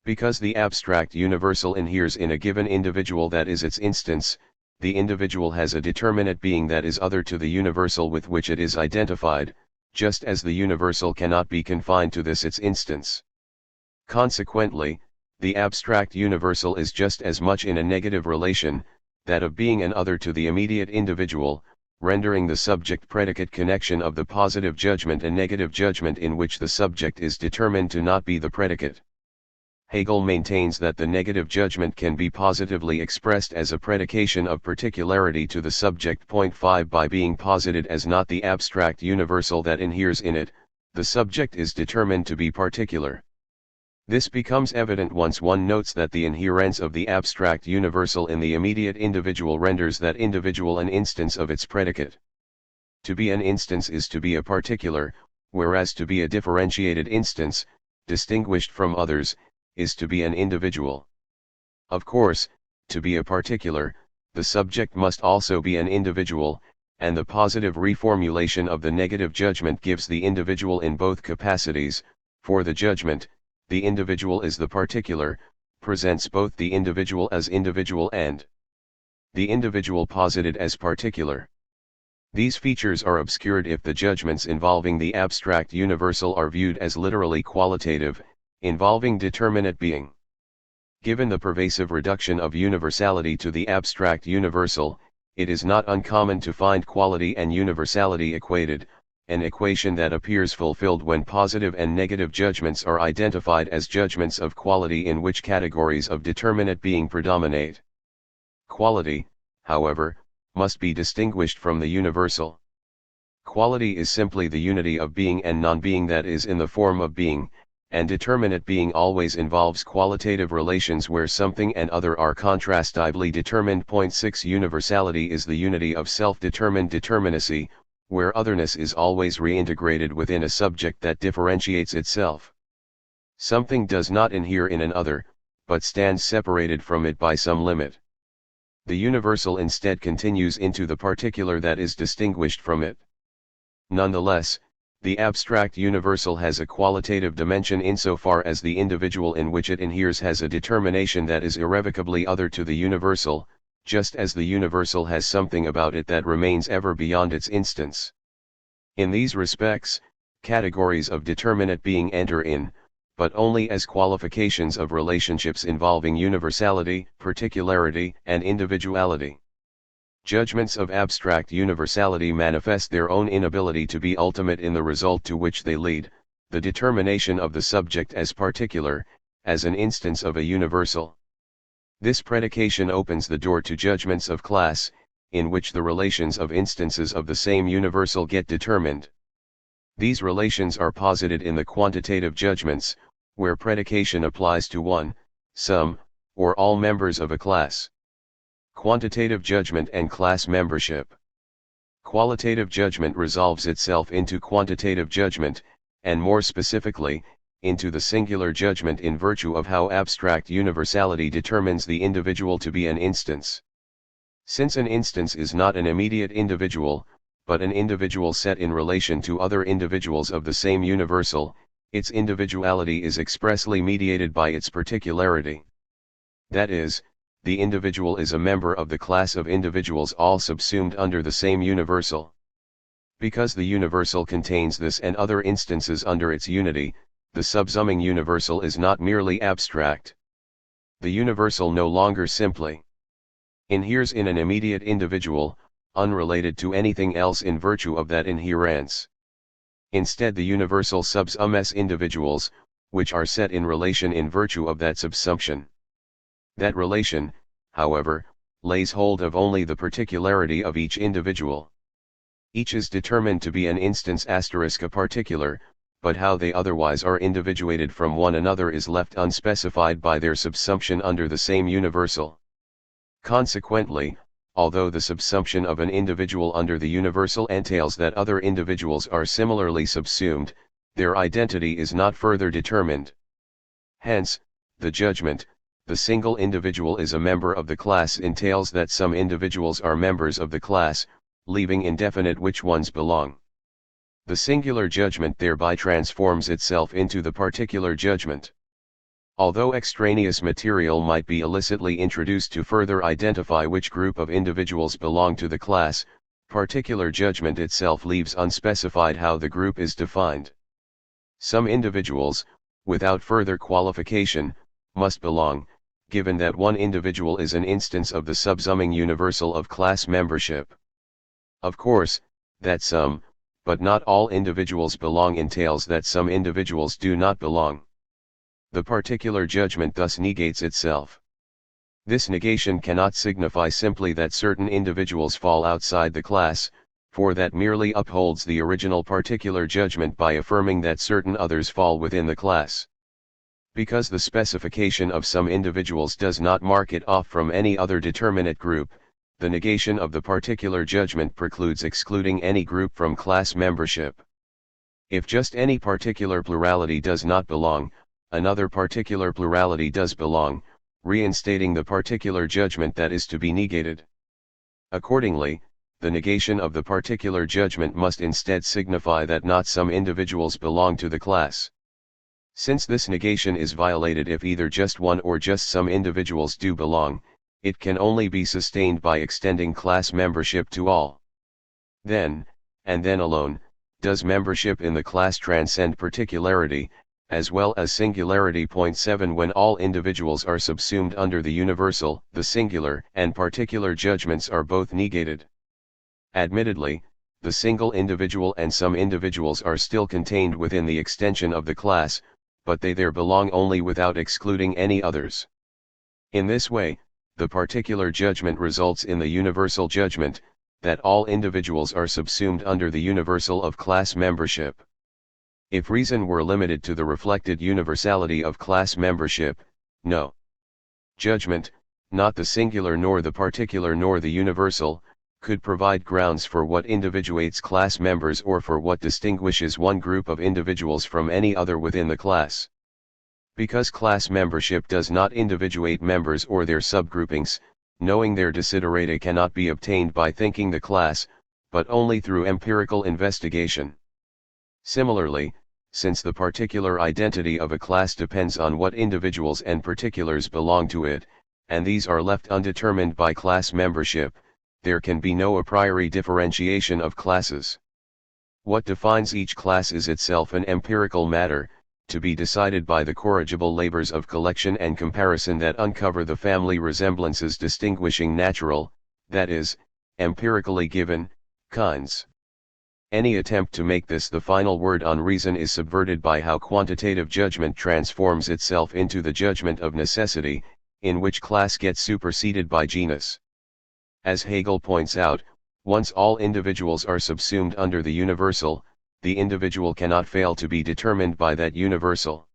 Because the abstract universal inheres in a given individual that is its instance, the individual has a determinate being that is other to the universal with which it is identified, just as the universal cannot be confined to this its instance. Consequently, the abstract universal is just as much in a negative relation, that of being an other to the immediate individual, rendering the subject-predicate connection of the positive judgment a negative judgment in which the subject is determined to not be the predicate. Hegel maintains that the negative judgment can be positively expressed as a predication of particularity to the subject. 5 By being posited as not the abstract universal that inheres in it, the subject is determined to be particular. This becomes evident once one notes that the inherence of the abstract universal in the immediate individual renders that individual an instance of its predicate. To be an instance is to be a particular, whereas to be a differentiated instance, distinguished from others, is to be an individual. Of course, to be a particular, the subject must also be an individual, and the positive reformulation of the negative judgment gives the individual in both capacities. For the judgment, the individual is the particular, presents both the individual as individual and the individual posited as particular. These features are obscured if the judgments involving the abstract universal are viewed as literally qualitative, involving determinate being. Given the pervasive reduction of universality to the abstract universal, it is not uncommon to find quality and universality equated, an equation that appears fulfilled when positive and negative judgments are identified as judgments of quality in which categories of determinate being predominate. Quality, however, must be distinguished from the universal. Quality is simply the unity of being and non-being that is in the form of being, and determinate being always involves qualitative relations where something and other are contrastively determined. 6 Universality is the unity of self-determined determinacy, where otherness is always reintegrated within a subject that differentiates itself. Something does not inhere in an other, but stands separated from it by some limit. The universal instead continues into the particular that is distinguished from it. Nonetheless, the abstract universal has a qualitative dimension insofar as the individual in which it inheres has a determination that is irrevocably other to the universal, just as the universal has something about it that remains ever beyond its instance. In these respects, categories of determinate being enter in, but only as qualifications of relationships involving universality, particularity, and individuality. Judgments of abstract universality manifest their own inability to be ultimate in the result to which they lead, the determination of the subject as particular, as an instance of a universal. This predication opens the door to judgments of class, in which the relations of instances of the same universal get determined. These relations are posited in the quantitative judgments, where predication applies to one, some, or all members of a class. Quantitative judgment and class membership. Qualitative judgment resolves itself into quantitative judgment, and more specifically, into the singular judgment in virtue of how abstract universality determines the individual to be an instance. Since an instance is not an immediate individual, but an individual set in relation to other individuals of the same universal, its individuality is expressly mediated by its particularity. That is, the individual is a member of the class of individuals all subsumed under the same universal. Because the universal contains this and other instances under its unity, the subsuming universal is not merely abstract. The universal no longer simply inheres in an immediate individual, unrelated to anything else in virtue of that inherence. Instead, the universal subsumes individuals, which are set in relation in virtue of that subsumption. That relation, however, lays hold of only the particularity of each individual. Each is determined to be an instance * a particular, but how they otherwise are individuated from one another is left unspecified by their subsumption under the same universal. Consequently, although the subsumption of an individual under the universal entails that other individuals are similarly subsumed, their identity is not further determined. Hence, the judgment, the single individual is a member of the class entails that some individuals are members of the class, leaving indefinite which ones belong. The singular judgment thereby transforms itself into the particular judgment. Although extraneous material might be illicitly introduced to further identify which group of individuals belong to the class, particular judgment itself leaves unspecified how the group is defined. Some individuals, without further qualification, must belong, given that one individual is an instance of the subsuming universal of class membership. Of course, that some, but not all individuals belong entails that some individuals do not belong. The particular judgment thus negates itself. This negation cannot signify simply that certain individuals fall outside the class, for that merely upholds the original particular judgment by affirming that certain others fall within the class. Because the specification of some individuals does not mark it off from any other determinate group, the negation of the particular judgment precludes excluding any group from class membership. If just any particular plurality does not belong, another particular plurality does belong, reinstating the particular judgment that is to be negated. Accordingly, the negation of the particular judgment must instead signify that not some individuals belong to the class. Since this negation is violated if either just one or just some individuals do belong, it can only be sustained by extending class membership to all. Then, and then alone, does membership in the class transcend particularity, as well as singularity. 7 When all individuals are subsumed under the universal, the singular and particular judgments are both negated. Admittedly, the single individual and some individuals are still contained within the extension of the class, but they there belong only without excluding any others. In this way, the particular judgment results in the universal judgment, that all individuals are subsumed under the universal of class membership. If reason were limited to the reflected universality of class membership, no judgment, not the singular nor the particular nor the universal, could provide grounds for what individuates class members or for what distinguishes one group of individuals from any other within the class. Because class membership does not individuate members or their subgroupings, knowing their desiderata cannot be obtained by thinking the class, but only through empirical investigation. Similarly, since the particular identity of a class depends on what individuals and particulars belong to it, and these are left undetermined by class membership, there can be no a priori differentiation of classes. What defines each class is itself an empirical matter, to be decided by the corrigible labors of collection and comparison that uncover the family resemblances distinguishing natural, that is, empirically given, kinds. Any attempt to make this the final word on reason is subverted by how quantitative judgment transforms itself into the judgment of necessity, in which class gets superseded by genus. As Hegel points out, once all individuals are subsumed under the universal, the individual cannot fail to be determined by that universal.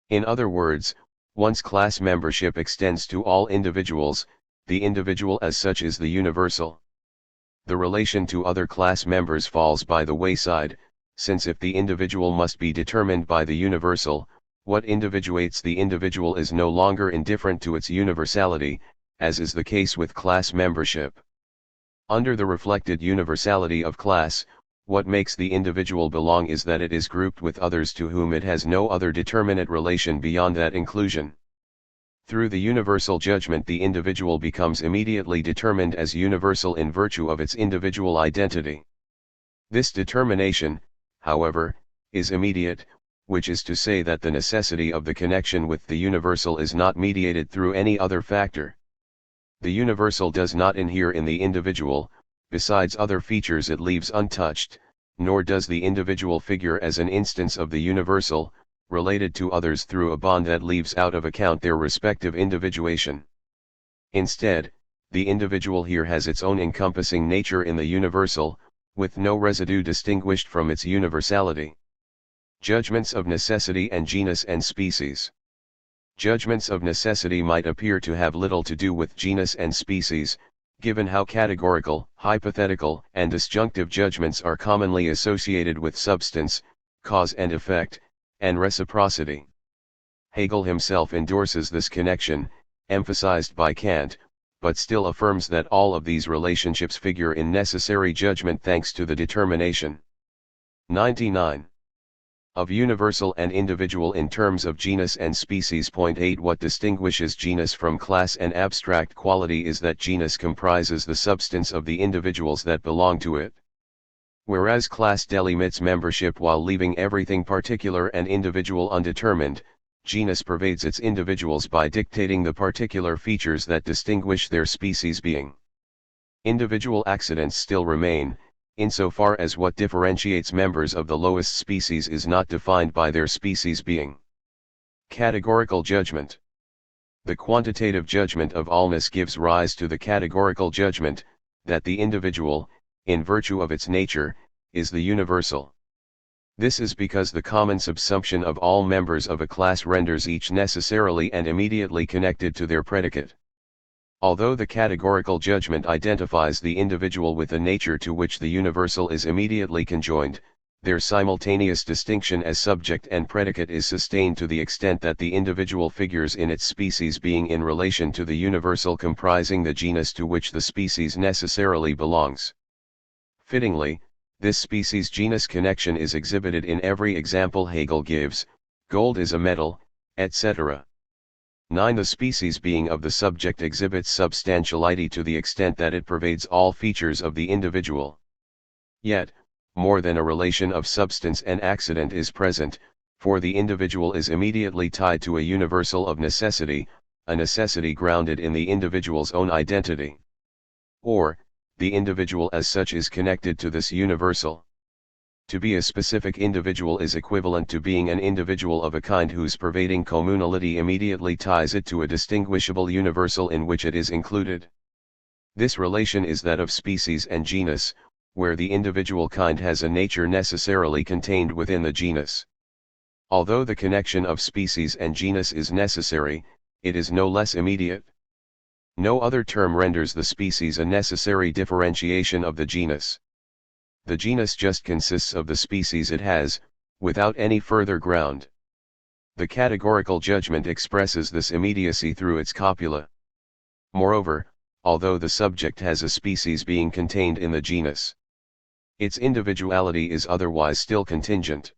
In other words, once class membership extends to all individuals, the individual as such is the universal. The relation to other class members falls by the wayside, since if the individual must be determined by the universal, what individuates the individual is no longer indifferent to its universality, as is the case with class membership. Under the reflected universality of class, what makes the individual belong is that it is grouped with others to whom it has no other determinate relation beyond that inclusion. Through the universal judgment the individual becomes immediately determined as universal in virtue of its individual identity. This determination, however, is immediate, which is to say that the necessity of the connection with the universal is not mediated through any other factor. The universal does not inhere in the individual, besides other features it leaves untouched, nor does the individual figure as an instance of the universal, related to others through a bond that leaves out of account their respective individuation. Instead, the individual here has its own encompassing nature in the universal, with no residue distinguished from its universality. Judgments of necessity and genus and species. Judgments of necessity might appear to have little to do with genus and species, Given how categorical, hypothetical, and disjunctive judgments are commonly associated with substance, cause and effect, and reciprocity. Hegel himself endorses this connection, emphasized by Kant, but still affirms that all of these relationships figure in necessary judgment thanks to the determination 99 of universal and individual in terms of genus and species. 8 What distinguishes genus from class and abstract quality is that genus comprises the substance of the individuals that belong to it. Whereas class delimits membership while leaving everything particular and individual undetermined, genus pervades its individuals by dictating the particular features that distinguish their species being. Individual accidents still remain, insofar as what differentiates members of the lowest species is not defined by their species being. Categorical judgment. The quantitative judgment of allness gives rise to the categorical judgment, that the individual, in virtue of its nature, is the universal. This is because the common subsumption of all members of a class renders each necessarily and immediately connected to their predicate. Although the categorical judgment identifies the individual with a nature to which the universal is immediately conjoined, their simultaneous distinction as subject and predicate is sustained to the extent that the individual figures in its species being in relation to the universal comprising the genus to which the species necessarily belongs. Fittingly, this species-genus connection is exhibited in every example Hegel gives: gold is a metal, etc. 9 The species being of the subject exhibits substantiality to the extent that it pervades all features of the individual. Yet, more than a relation of substance and accident is present, for the individual is immediately tied to a universal of necessity, a necessity grounded in the individual's own identity. Or, the individual as such is connected to this universal. To be a specific individual is equivalent to being an individual of a kind whose pervading communality immediately ties it to a distinguishable universal in which it is included. This relation is that of species and genus, where the individual kind has a nature necessarily contained within the genus. Although the connection of species and genus is necessary, it is no less immediate. No other term renders the species a necessary differentiation of the genus. The genus just consists of the species it has, without any further ground. The categorical judgment expresses this immediacy through its copula. Moreover, although the subject has a species being contained in the genus, its individuality is otherwise still contingent.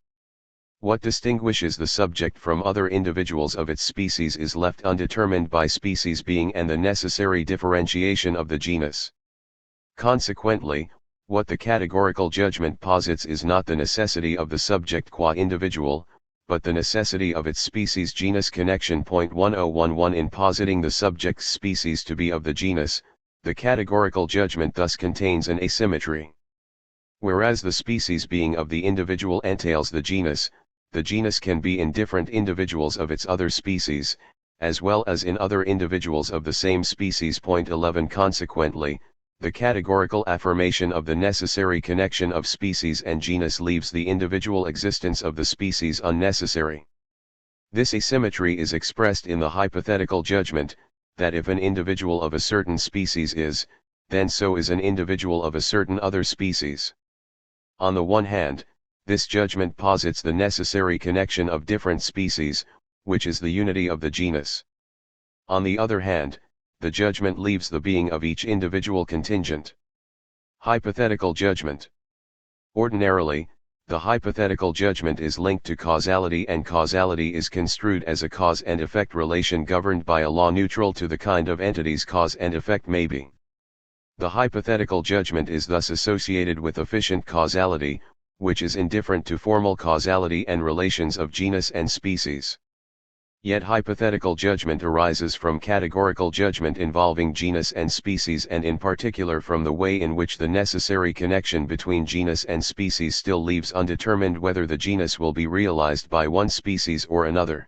What distinguishes the subject from other individuals of its species is left undetermined by species being and the necessary differentiation of the genus. Consequently, what the categorical judgment posits is not the necessity of the subject qua individual, but the necessity of its species-genus connection. 1011 In positing the subject's species to be of the genus, the categorical judgment thus contains an asymmetry. Whereas the species being of the individual entails the genus can be in different individuals of its other species, as well as in other individuals of the same species. 11 Consequently, the categorical affirmation of the necessary connection of species and genus leaves the individual existence of the species unnecessary. This asymmetry is expressed in the hypothetical judgment, that if an individual of a certain species is, then so is an individual of a certain other species. On the one hand, this judgment posits the necessary connection of different species, which is the unity of the genus. On the other hand, the judgment leaves the being of each individual contingent. Hypothetical judgment. Ordinarily, the hypothetical judgment is linked to causality, and causality is construed as a cause and effect relation governed by a law neutral to the kind of entities cause and effect may be. The hypothetical judgment is thus associated with efficient causality, which is indifferent to formal causality and relations of genus and species. Yet hypothetical judgment arises from categorical judgment involving genus and species, and in particular from the way in which the necessary connection between genus and species still leaves undetermined whether the genus will be realized by one species or another.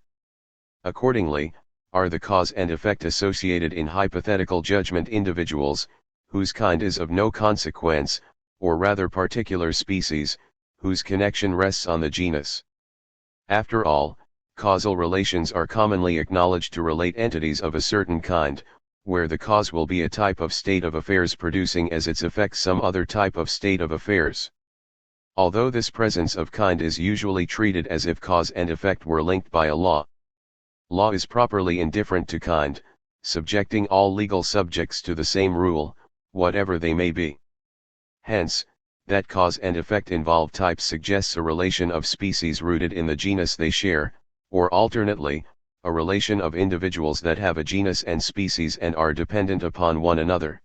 Accordingly, are the cause and effect associated in hypothetical judgment individuals, whose kind is of no consequence, or rather particular species, whose connection rests on the genus. After all, causal relations are commonly acknowledged to relate entities of a certain kind, where the cause will be a type of state of affairs producing as its effect some other type of state of affairs. Although this presence of kind is usually treated as if cause and effect were linked by a law. Law is properly indifferent to kind, subjecting all legal subjects to the same rule, whatever they may be. Hence, that cause and effect involve types suggests a relation of species rooted in the genus they share, or alternately, a relation of individuals that have a genus and species and are dependent upon one another.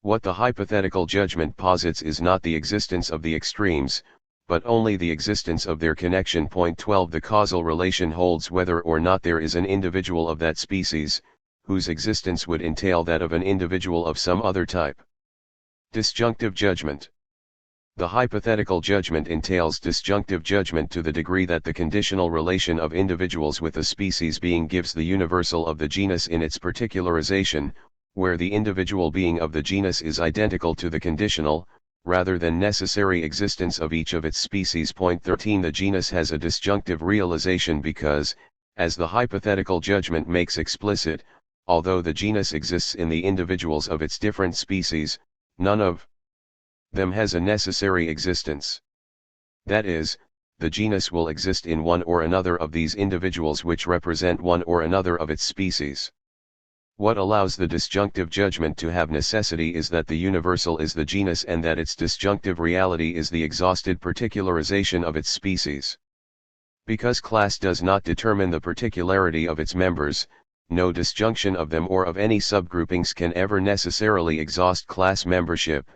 What the hypothetical judgment posits is not the existence of the extremes, but only the existence of their connection. Point 12 The causal relation holds whether or not there is an individual of that species, whose existence would entail that of an individual of some other type. Disjunctive judgment. The hypothetical judgment entails disjunctive judgment to the degree that the conditional relation of individuals with a species being gives the universal of the genus in its particularization, where the individual being of the genus is identical to the conditional, rather than necessary existence of each of its species. Point 13 The genus has a disjunctive realization because, as the hypothetical judgment makes explicit, although the genus exists in the individuals of its different species, none of them has a necessary existence. That is, the genus will exist in one or another of these individuals which represent one or another of its species. What allows the disjunctive judgment to have necessity is that the universal is the genus and that its disjunctive reality is the exhausted particularization of its species. Because class does not determine the particularity of its members, no disjunction of them or of any subgroupings can ever necessarily exhaust class membership,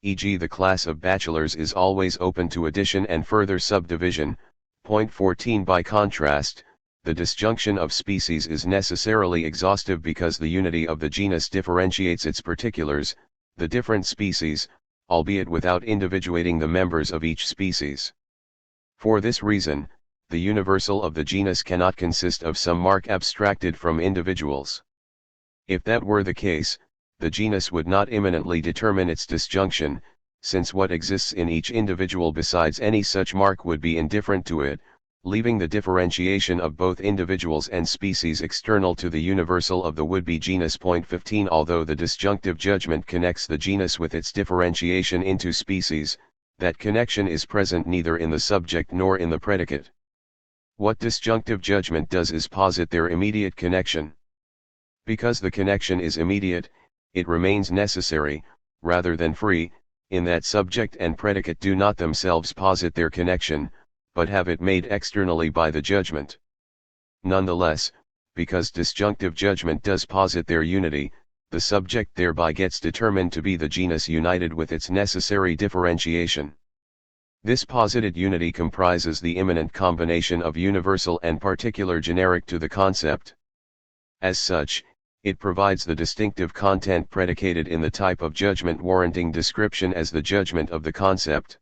e.g. the class of bachelors is always open to addition and further subdivision. Point 14 By contrast, the disjunction of species is necessarily exhaustive because the unity of the genus differentiates its particulars, the different species, albeit without individuating the members of each species. For this reason, the universal of the genus cannot consist of some mark abstracted from individuals. If that were the case, the genus would not immanently determine its disjunction, since what exists in each individual besides any such mark would be indifferent to it, leaving the differentiation of both individuals and species external to the universal of the would-be genus. Point 15 Although the disjunctive judgment connects the genus with its differentiation into species, that connection is present neither in the subject nor in the predicate. What disjunctive judgment does is posit their immediate connection. Because the connection is immediate, it remains necessary, rather than free, in that subject and predicate do not themselves posit their connection, but have it made externally by the judgment. Nonetheless, because disjunctive judgment does posit their unity, the subject thereby gets determined to be the genus united with its necessary differentiation. This posited unity comprises the immanent combination of universal and particular generic to the concept. As such, it provides the distinctive content predicated in the type of judgment warranting description as the judgment of the concept.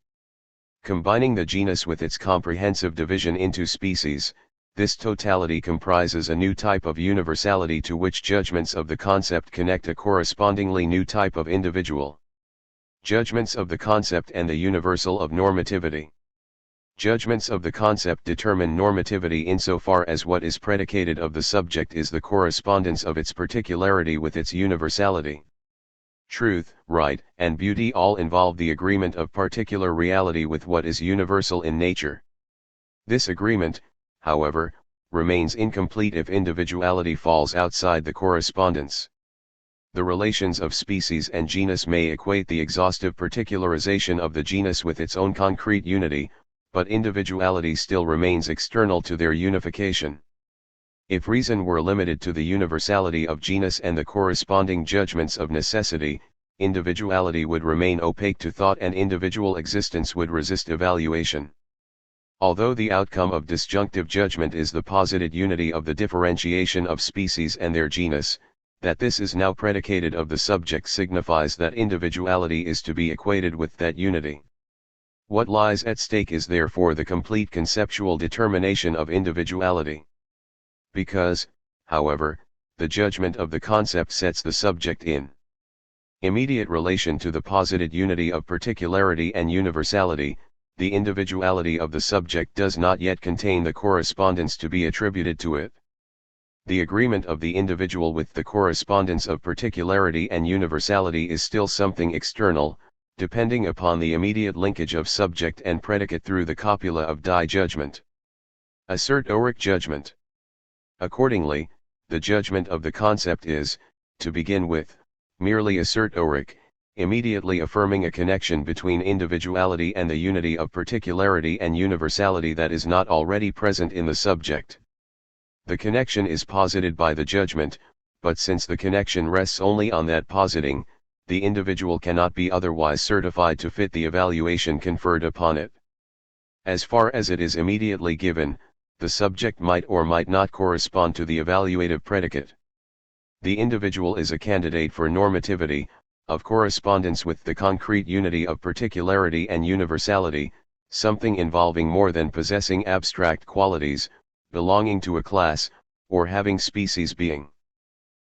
Combining the genus with its comprehensive division into species, this totality comprises a new type of universality to which judgments of the concept connect a correspondingly new type of individual. Judgments of the concept and the universal of normativity. Judgments of the concept determine normativity insofar as what is predicated of the subject is the correspondence of its particularity with its universality. Truth, right, and beauty all involve the agreement of particular reality with what is universal in nature. This agreement, however, remains incomplete if individuality falls outside the correspondence. The relations of species and genus may equate the exhaustive particularization of the genus with its own concrete unity, but individuality still remains external to their unification. If reason were limited to the universality of genus and the corresponding judgments of necessity, individuality would remain opaque to thought and individual existence would resist evaluation. Although the outcome of disjunctive judgment is the posited unity of the differentiation of species and their genus, that this is now predicated of the subject signifies that individuality is to be equated with that unity. What lies at stake is therefore the complete conceptual determination of individuality. Because, however, the judgment of the concept sets the subject in immediate relation to the posited unity of particularity and universality, the individuality of the subject does not yet contain the correspondence to be attributed to it. the agreement of the individual with the correspondence of particularity and universality is still something external, depending upon the immediate linkage of subject and predicate through the copula of die judgment. Assert-oric judgment. Accordingly, the judgment of the concept is, to begin with, merely assert-oric, immediately affirming a connection between individuality and the unity of particularity and universality that is not already present in the subject. The connection is posited by the judgment, but since the connection rests only on that positing, the individual cannot be otherwise certified to fit the evaluation conferred upon it. As far as it is immediately given, the subject might or might not correspond to the evaluative predicate. The individual is a candidate for normativity, of correspondence with the concrete unity of particularity and universality, something involving more than possessing abstract qualities, belonging to a class, or having species being.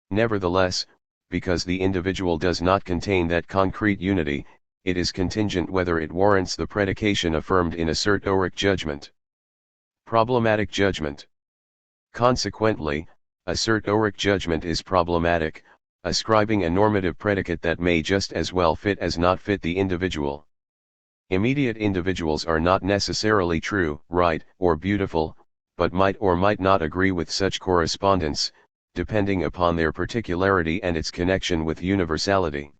Nevertheless, because the individual does not contain that concrete unity, it is contingent whether it warrants the predication affirmed in assert-oric judgment. Problematic judgment. Consequently, assert-oric judgment is problematic, ascribing a normative predicate that may just as well fit as not fit the individual. Immediate individuals are not necessarily true, right, or beautiful, but might or might not agree with such correspondence, depending upon their particularity and its connection with universality.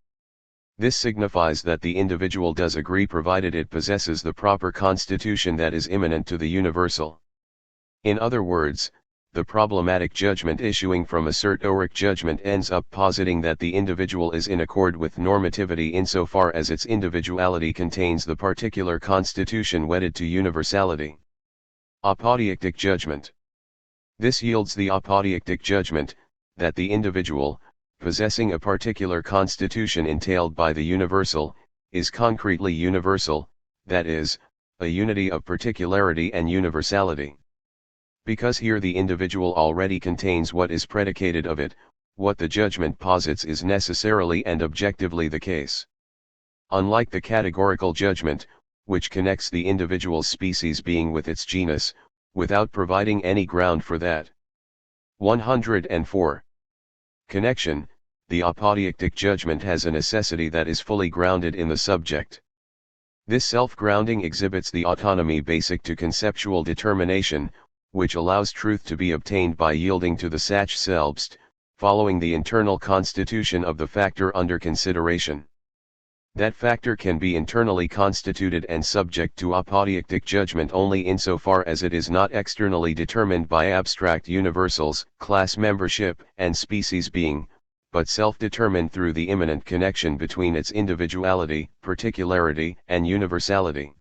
This signifies that the individual does agree provided it possesses the proper constitution that is immanent to the universal. In other words, the problematic judgment issuing from assert-oric judgment ends up positing that the individual is in accord with normativity insofar as its individuality contains the particular constitution wedded to universality. Apodictic judgment. This yields the apodictic judgment, that the individual, possessing a particular constitution entailed by the universal, is concretely universal, that is, a unity of particularity and universality. Because here the individual already contains what is predicated of it, what the judgment posits is necessarily and objectively the case. Unlike the categorical judgment, which connects the individual's species being with its genus, without providing any ground for that. 104. Connection. The apodictic judgment has a necessity that is fully grounded in the subject. This self-grounding exhibits the autonomy basic to conceptual determination, which allows truth to be obtained by yielding to the Sach selbst, following the internal constitution of the factor under consideration. That factor can be internally constituted and subject to apodictic judgment only insofar as it is not externally determined by abstract universals, class membership, and species being, but self-determined through the immanent connection between its individuality, particularity, and universality.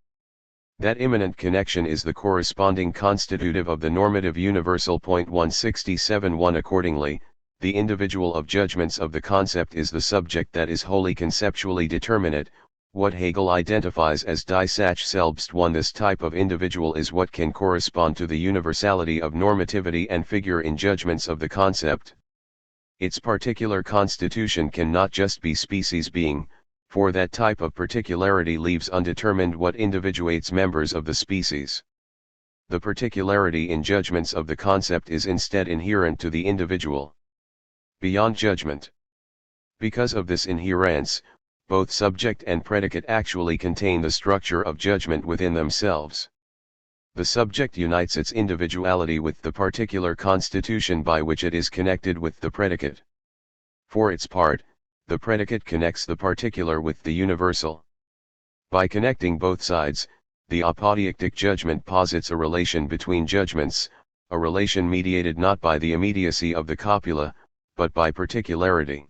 That immanent connection is the corresponding constitutive of the normative universal. 167.1 Accordingly, the individual of judgments of the concept is the subject that is wholly conceptually determinate, what Hegel identifies as die Sach selbst. 1 This type of individual is what can correspond to the universality of normativity and figure in judgments of the concept. Its particular constitution cannot just be species being, for that type of particularity leaves undetermined what individuates members of the species. The particularity in judgments of the concept is instead inherent to the individual. Beyond judgment. Because of this inherence, both subject and predicate actually contain the structure of judgment within themselves. The subject unites its individuality with the particular constitution by which it is connected with the predicate. For its part, the predicate connects the particular with the universal. By connecting both sides, the apodictic judgment posits a relation between judgments, a relation mediated not by the immediacy of the copula, but by particularity.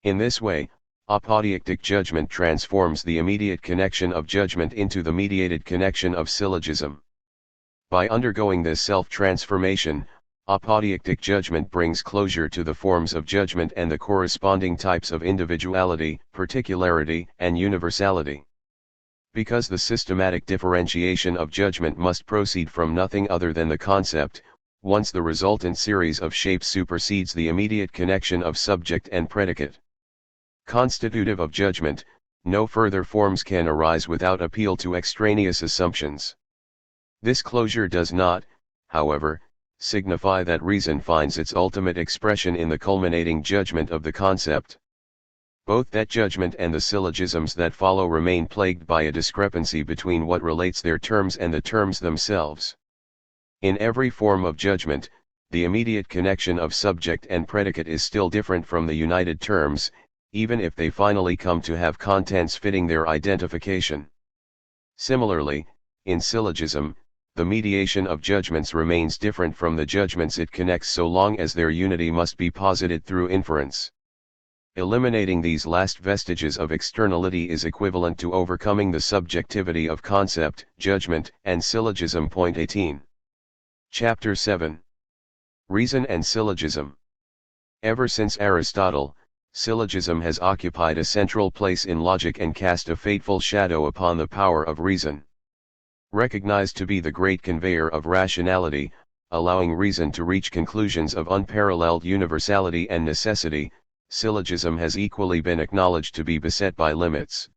In this way, apodictic judgment transforms the immediate connection of judgment into the mediated connection of syllogism. By undergoing this self-transformation, apodictic judgment brings closure to the forms of judgment and the corresponding types of individuality, particularity, and universality. Because the systematic differentiation of judgment must proceed from nothing other than the concept, once the resultant series of shapes supersedes the immediate connection of subject and predicate. Constitutive of judgment, no further forms can arise without appeal to extraneous assumptions. This closure does not, however, signify that reason finds its ultimate expression in the culminating judgment of the concept. Both that judgment and the syllogisms that follow remain plagued by a discrepancy between what relates their terms and the terms themselves. In every form of judgment, the immediate connection of subject and predicate is still different from the united terms, even if they finally come to have contents fitting their identification. Similarly, in syllogism, the mediation of judgments remains different from the judgments it connects so long as their unity must be posited through inference. Eliminating these last vestiges of externality is equivalent to overcoming the subjectivity of concept, judgment, and syllogism. 18. Chapter 7. Reason and Syllogism. Ever since Aristotle, syllogism has occupied a central place in logic and cast a fateful shadow upon the power of reason. Recognized to be the great conveyor of rationality, allowing reason to reach conclusions of unparalleled universality and necessity, syllogism has equally been acknowledged to be beset by limits.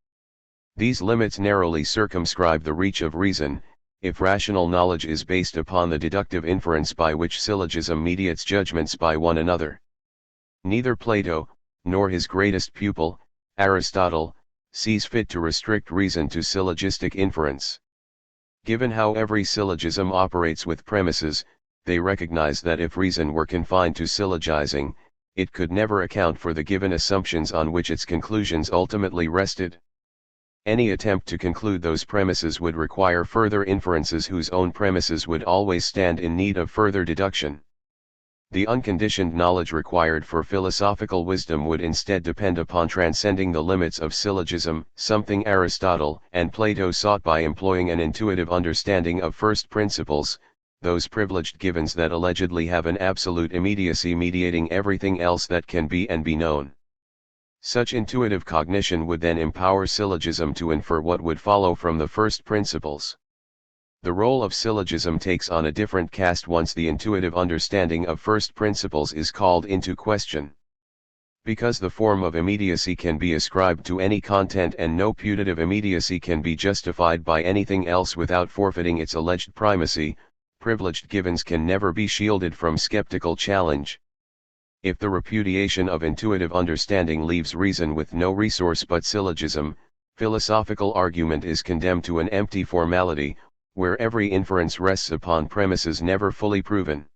These limits narrowly circumscribe the reach of reason, if rational knowledge is based upon the deductive inference by which syllogism mediates judgments by one another. Neither Plato, nor his greatest pupil, Aristotle, sees fit to restrict reason to syllogistic inference. Given how every syllogism operates with premises, they recognize that if reason were confined to syllogizing, it could never account for the given assumptions on which its conclusions ultimately rested. Any attempt to conclude those premises would require further inferences whose own premises would always stand in need of further deduction. The unconditioned knowledge required for philosophical wisdom would instead depend upon transcending the limits of syllogism, something Aristotle and Plato sought by employing an intuitive understanding of first principles, those privileged givens that allegedly have an absolute immediacy mediating everything else that can be and be known. Such intuitive cognition would then empower syllogism to infer what would follow from the first principles. The role of syllogism takes on a different cast once the intuitive understanding of first principles is called into question. Because the form of immediacy can be ascribed to any content and no putative immediacy can be justified by anything else without forfeiting its alleged primacy, privileged givens can never be shielded from skeptical challenge. If the repudiation of intuitive understanding leaves reason with no resource but syllogism, philosophical argument is condemned to an empty formality, where every inference rests upon premises never fully proven.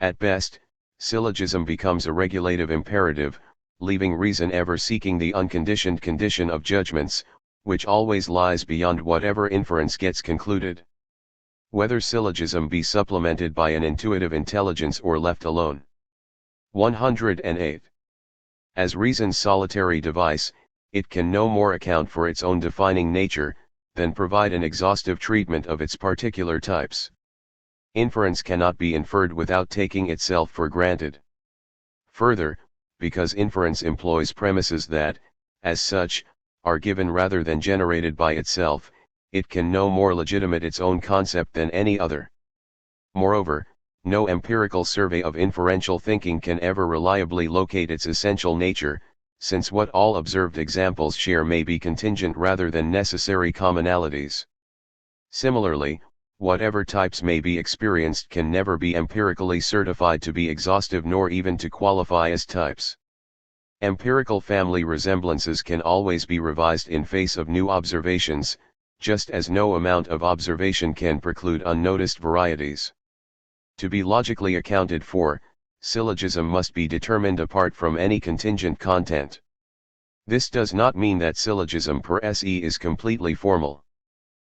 At best, syllogism becomes a regulative imperative, leaving reason ever seeking the unconditioned condition of judgments, which always lies beyond whatever inference gets concluded. Whether syllogism be supplemented by an intuitive intelligence or left alone. 108. As reason's solitary device, it can no more account for its own defining nature, than provide an exhaustive treatment of its particular types. Inference cannot be inferred without taking itself for granted. Further, because inference employs premises that, as such, are given rather than generated by itself, it can no more legitimate its own concept than any other. Moreover, no empirical survey of inferential thinking can ever reliably locate its essential nature, since what all observed examples share may be contingent rather than necessary commonalities. Similarly, whatever types may be experienced can never be empirically certified to be exhaustive nor even to qualify as types. Empirical family resemblances can always be revised in face of new observations, just as no amount of observation can preclude unnoticed varieties. To be logically accounted for, syllogism must be determined apart from any contingent content. This does not mean that syllogism per se is completely formal.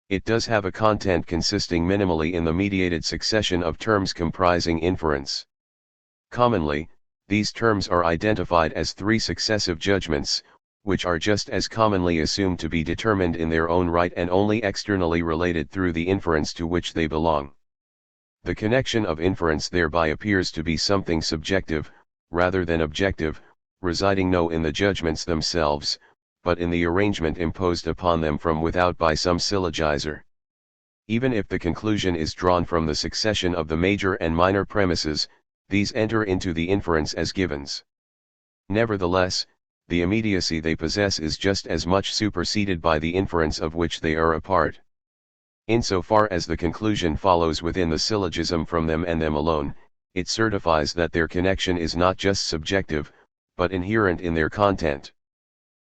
It does have a content consisting minimally in the mediated succession of terms comprising inference. Commonly, these terms are identified as three successive judgments, which are just as commonly assumed to be determined in their own right and only externally related through the inference to which they belong. The connection of inference thereby appears to be something subjective, rather than objective, residing no in the judgments themselves, but in the arrangement imposed upon them from without by some syllogizer. Even if the conclusion is drawn from the succession of the major and minor premises, these enter into the inference as givens. Nevertheless, the immediacy they possess is just as much superseded by the inference of which they are a part. Insofar as the conclusion follows within the syllogism from them and them alone, it certifies that their connection is not just subjective, but inherent in their content.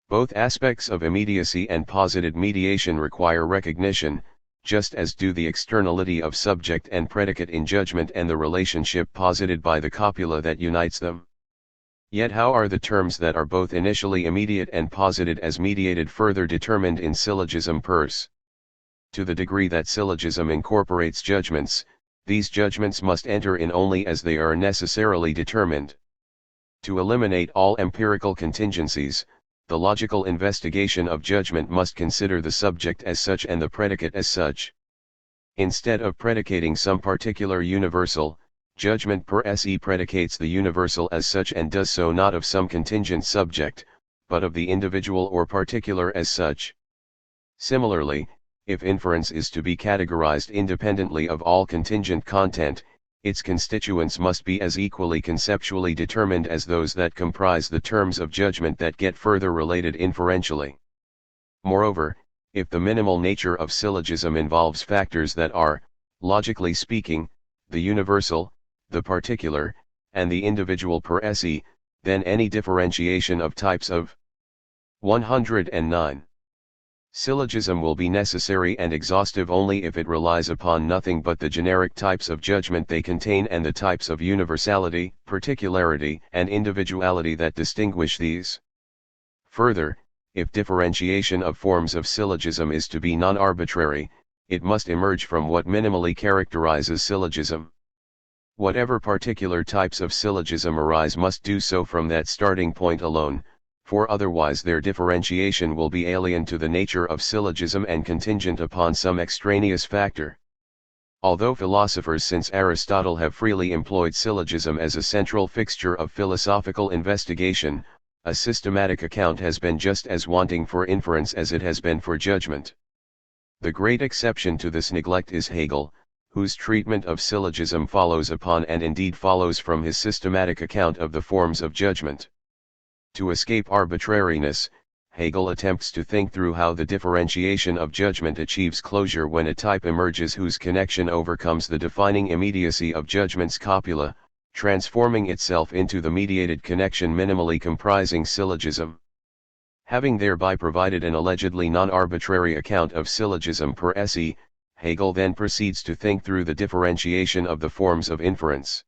Both aspects of immediacy and posited mediation require recognition, just as do the externality of subject and predicate in judgment and the relationship posited by the copula that unites them. Yet how are the terms that are both initially immediate and posited as mediated further determined in syllogism pers? To the degree that syllogism incorporates judgments, these judgments must enter in only as they are necessarily determined. To eliminate all empirical contingencies, the logical investigation of judgment must consider the subject as such and the predicate as such. Instead of predicating some particular universal, judgment per se predicates the universal as such and does so not of some contingent subject, but of the individual or particular as such. Similarly, if inference is to be categorized independently of all contingent content, its constituents must be as equally conceptually determined as those that comprise the terms of judgment that get further related inferentially. Moreover, if the minimal nature of syllogism involves factors that are, logically speaking, the universal, the particular, and the individual per se, then any differentiation of types of 109. Syllogism will be necessary and exhaustive only if it relies upon nothing but the generic types of judgment they contain and the types of universality, particularity, and individuality that distinguish these. Further, if differentiation of forms of syllogism is to be non-arbitrary, it must emerge from what minimally characterizes syllogism. Whatever particular types of syllogism arise must do so from that starting point alone, for otherwise their differentiation will be alien to the nature of syllogism and contingent upon some extraneous factor. Although philosophers since Aristotle have freely employed syllogism as a central fixture of philosophical investigation, a systematic account has been just as wanting for inference as it has been for judgment. The great exception to this neglect is Hegel, whose treatment of syllogism follows upon and indeed follows from his systematic account of the forms of judgment. To escape arbitrariness, Hegel attempts to think through how the differentiation of judgment achieves closure when a type emerges whose connection overcomes the defining immediacy of judgment's copula, transforming itself into the mediated connection minimally comprising syllogism. Having thereby provided an allegedly non-arbitrary account of syllogism per se, Hegel then proceeds to think through the differentiation of the forms of inference.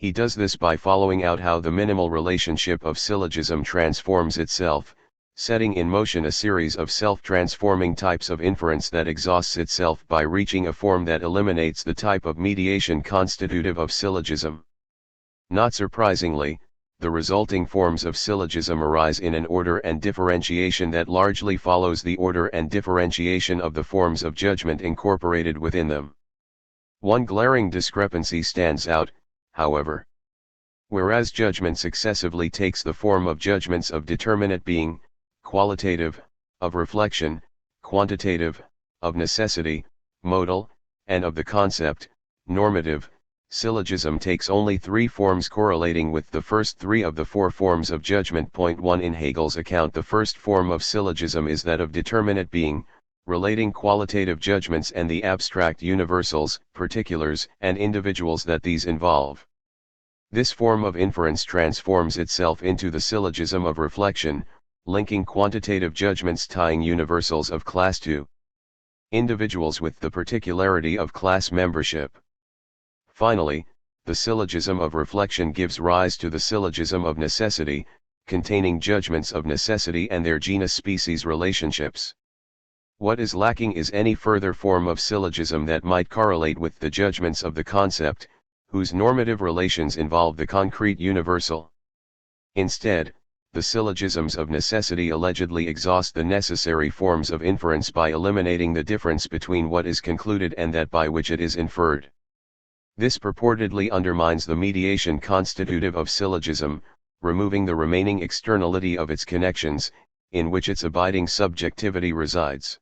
He does this by following out how the minimal relationship of syllogism transforms itself, setting in motion a series of self-transforming types of inference that exhausts itself by reaching a form that eliminates the type of mediation constitutive of syllogism. Not surprisingly, the resulting forms of syllogism arise in an order and differentiation that largely follows the order and differentiation of the forms of judgment incorporated within them. One glaring discrepancy stands out, however. Whereas judgment successively takes the form of judgments of determinate being, qualitative, of reflection, quantitative, of necessity, modal, and of the concept, normative, syllogism takes only three forms correlating with the first three of the four forms of judgment. Point 1 In Hegel's account, the first form of syllogism is that of determinate being, relating qualitative judgments and the abstract universals, particulars, and individuals that these involve. This form of inference transforms itself into the syllogism of reflection, linking quantitative judgments tying universals of class to individuals with the particularity of class membership. Finally, the syllogism of reflection gives rise to the syllogism of necessity, containing judgments of necessity and their genus-species relationships. What is lacking is any further form of syllogism that might correlate with the judgments of the concept, whose normative relations involve the concrete universal. Instead, the syllogisms of necessity allegedly exhaust the necessary forms of inference by eliminating the difference between what is concluded and that by which it is inferred. This purportedly undermines the mediation constitutive of syllogism, removing the remaining externality of its connections, in which its abiding subjectivity resides.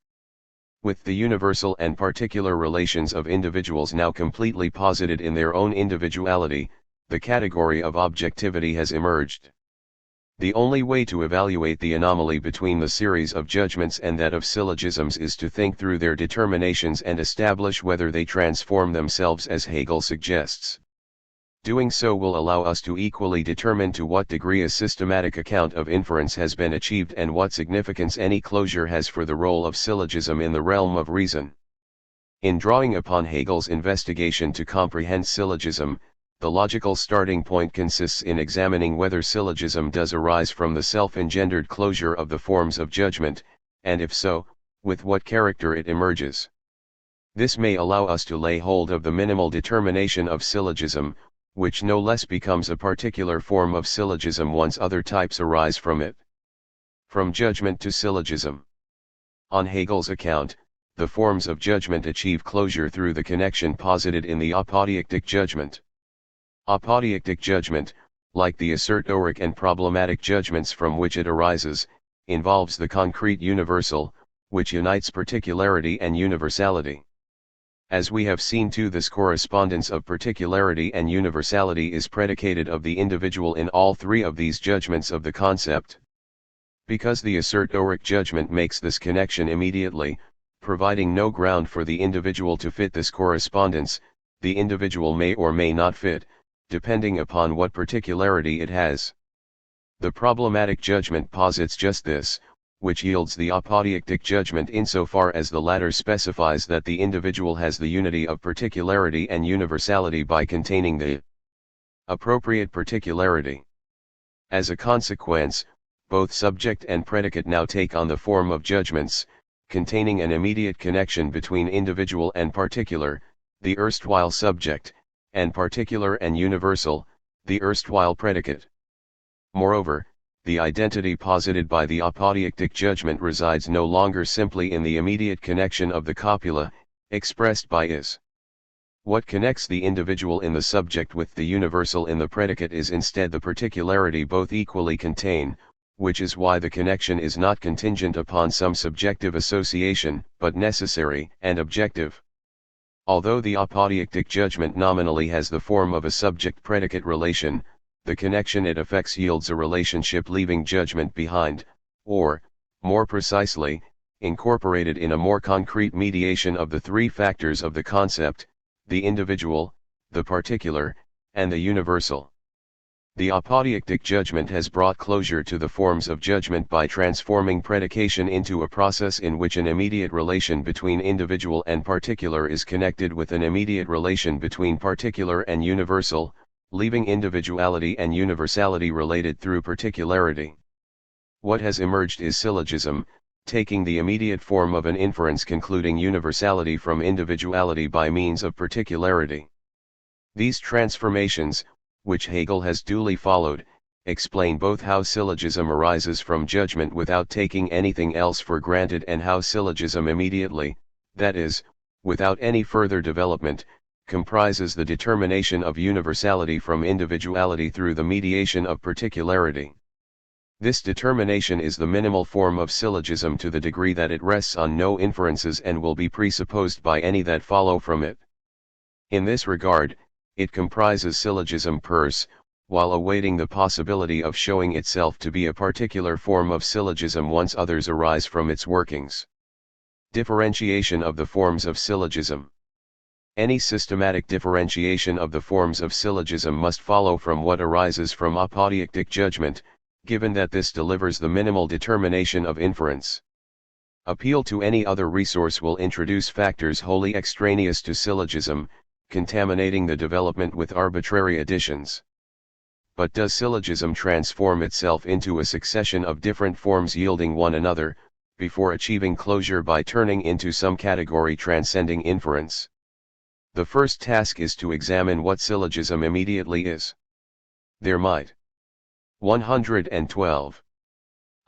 With the universal and particular relations of individuals now completely posited in their own individuality, the category of objectivity has emerged. The only way to evaluate the anomaly between the series of judgments and that of syllogisms is to think through their determinations and establish whether they transform themselves as Hegel suggests. Doing so will allow us to equally determine to what degree a systematic account of inference has been achieved and what significance any closure has for the role of syllogism in the realm of reason. In drawing upon Hegel's investigation to comprehend syllogism, the logical starting point consists in examining whether syllogism does arise from the self-engendered closure of the forms of judgment, and if so, with what character it emerges. This may allow us to lay hold of the minimal determination of syllogism, which no less becomes a particular form of syllogism once other types arise from it. From judgment to syllogism. On Hegel's account, the forms of judgment achieve closure through the connection posited in the apodictic judgment. Apodictic judgment, like the assertoric and problematic judgments from which it arises, involves the concrete universal, which unites particularity and universality. As we have seen too, this correspondence of particularity and universality is predicated of the individual in all three of these judgments of the concept. Because the assertoric judgment makes this connection immediately, providing no ground for the individual to fit this correspondence, the individual may or may not fit, depending upon what particularity it has. The problematic judgment posits just this, which yields the apodictic judgment insofar as the latter specifies that the individual has the unity of particularity and universality by containing the appropriate particularity. As a consequence, both subject and predicate now take on the form of judgments, containing an immediate connection between individual and particular, the erstwhile subject, and particular and universal, the erstwhile predicate. Moreover, the identity posited by the apodictic judgment resides no longer simply in the immediate connection of the copula, expressed by is. What connects the individual in the subject with the universal in the predicate is instead the particularity both equally contain, which is why the connection is not contingent upon some subjective association, but necessary and objective. Although the apodictic judgment nominally has the form of a subject-predicate relation, the connection it effects yields a relationship leaving judgment behind, or, more precisely, incorporated in a more concrete mediation of the three factors of the concept, the individual, the particular, and the universal. The apodictic judgment has brought closure to the forms of judgment by transforming predication into a process in which an immediate relation between individual and particular is connected with an immediate relation between particular and universal, leaving individuality and universality related through particularity. What has emerged is syllogism, taking the immediate form of an inference concluding universality from individuality by means of particularity. These transformations, which Hegel has duly followed, explain both how syllogism arises from judgment without taking anything else for granted and how syllogism immediately, that is, without any further development, comprises the determination of universality from individuality through the mediation of particularity. This determination is the minimal form of syllogism to the degree that it rests on no inferences and will be presupposed by any that follow from it. In this regard, it comprises syllogism pers, while awaiting the possibility of showing itself to be a particular form of syllogism once others arise from its workings. Differentiation of the forms of syllogism. Any systematic differentiation of the forms of syllogism must follow from what arises from apodictic judgment, given that this delivers the minimal determination of inference. Appeal to any other resource will introduce factors wholly extraneous to syllogism, contaminating the development with arbitrary additions. But does syllogism transform itself into a succession of different forms yielding one another, before achieving closure by turning into some category transcending inference? The first task is to examine what syllogism immediately is. There might 112.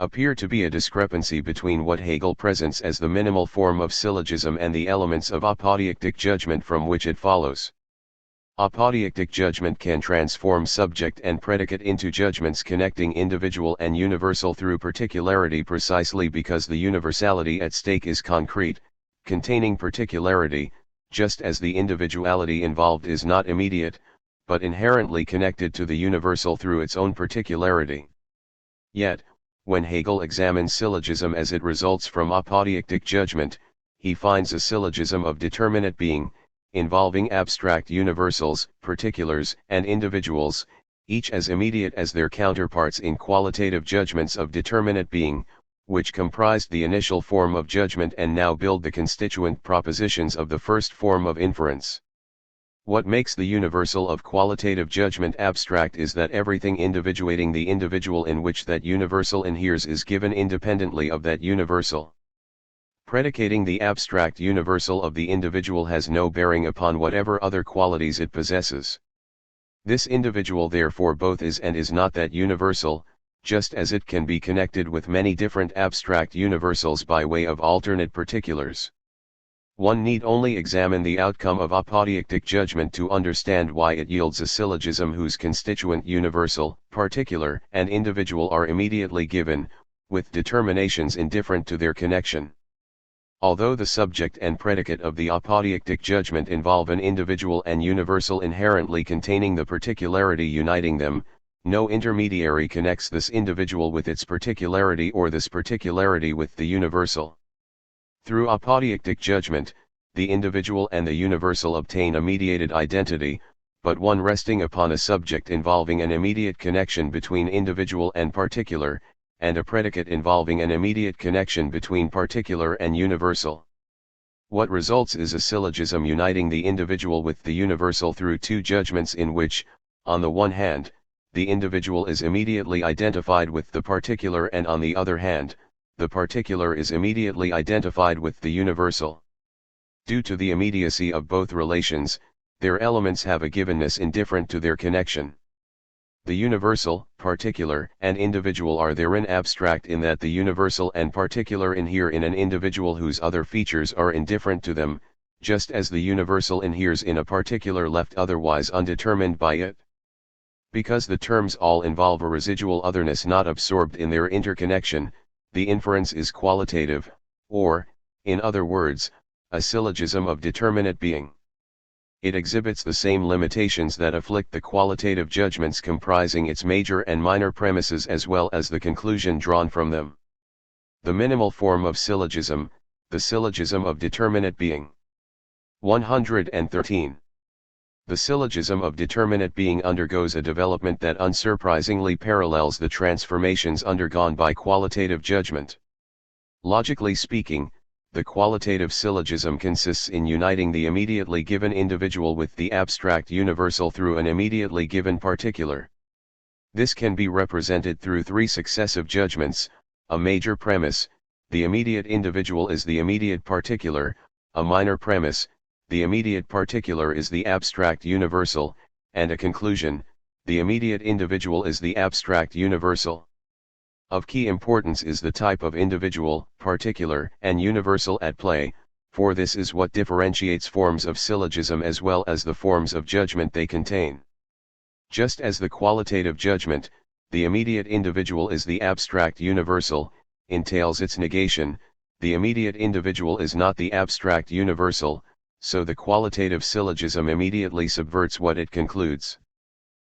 Appear to be a discrepancy between what Hegel presents as the minimal form of syllogism and the elements of apodictic judgment from which it follows. Apodictic judgment can transform subject and predicate into judgments connecting individual and universal through particularity precisely because the universality at stake is concrete, containing particularity, just as the individuality involved is not immediate, but inherently connected to the universal through its own particularity. Yet, when Hegel examines syllogism as it results from apodeictic judgment, he finds a syllogism of determinate being, involving abstract universals, particulars, and individuals, each as immediate as their counterparts in qualitative judgments of determinate being, which comprised the initial form of judgment and now build the constituent propositions of the first form of inference. What makes the universal of qualitative judgment abstract is that everything individuating the individual in which that universal inheres is given independently of that universal. Predicating the abstract universal of the individual has no bearing upon whatever other qualities it possesses. This individual therefore both is and is not that universal, just as it can be connected with many different abstract universals by way of alternate particulars. One need only examine the outcome of apodeictic judgment to understand why it yields a syllogism whose constituent universal, particular, and individual are immediately given, with determinations indifferent to their connection. Although the subject and predicate of the apodeictic judgment involve an individual and universal inherently containing the particularity uniting them, no intermediary connects this individual with its particularity or this particularity with the universal. Through apodeictic judgment, the individual and the universal obtain a mediated identity, but one resting upon a subject involving an immediate connection between individual and particular, and a predicate involving an immediate connection between particular and universal. What results is a syllogism uniting the individual with the universal through two judgments in which, on the one hand, the individual is immediately identified with the particular and on the other hand, the particular is immediately identified with the universal. Due to the immediacy of both relations, their elements have a givenness indifferent to their connection. The universal, particular, and individual are therein abstract in that the universal and particular inhere in an individual whose other features are indifferent to them, just as the universal inheres in a particular left otherwise undetermined by it. Because the terms all involve a residual otherness not absorbed in their interconnection, the inference is qualitative, or, in other words, a syllogism of determinate being. It exhibits the same limitations that afflict the qualitative judgments comprising its major and minor premises as well as the conclusion drawn from them. The minimal form of syllogism, the syllogism of determinate being. 113. The syllogism of determinate being undergoes a development that unsurprisingly parallels the transformations undergone by qualitative judgment. Logically speaking, the qualitative syllogism consists in uniting the immediately given individual with the abstract universal through an immediately given particular. This can be represented through three successive judgments: a major premise, the immediate individual is the immediate particular; a minor premise, the immediate particular is the abstract universal; and a conclusion, the immediate individual is the abstract universal. Of key importance is the type of individual, particular, and universal at play, for this is what differentiates forms of syllogism as well as the forms of judgment they contain. Just as the qualitative judgment, the immediate individual is the abstract universal, entails its negation, the immediate individual is not the abstract universal, so the qualitative syllogism immediately subverts what it concludes.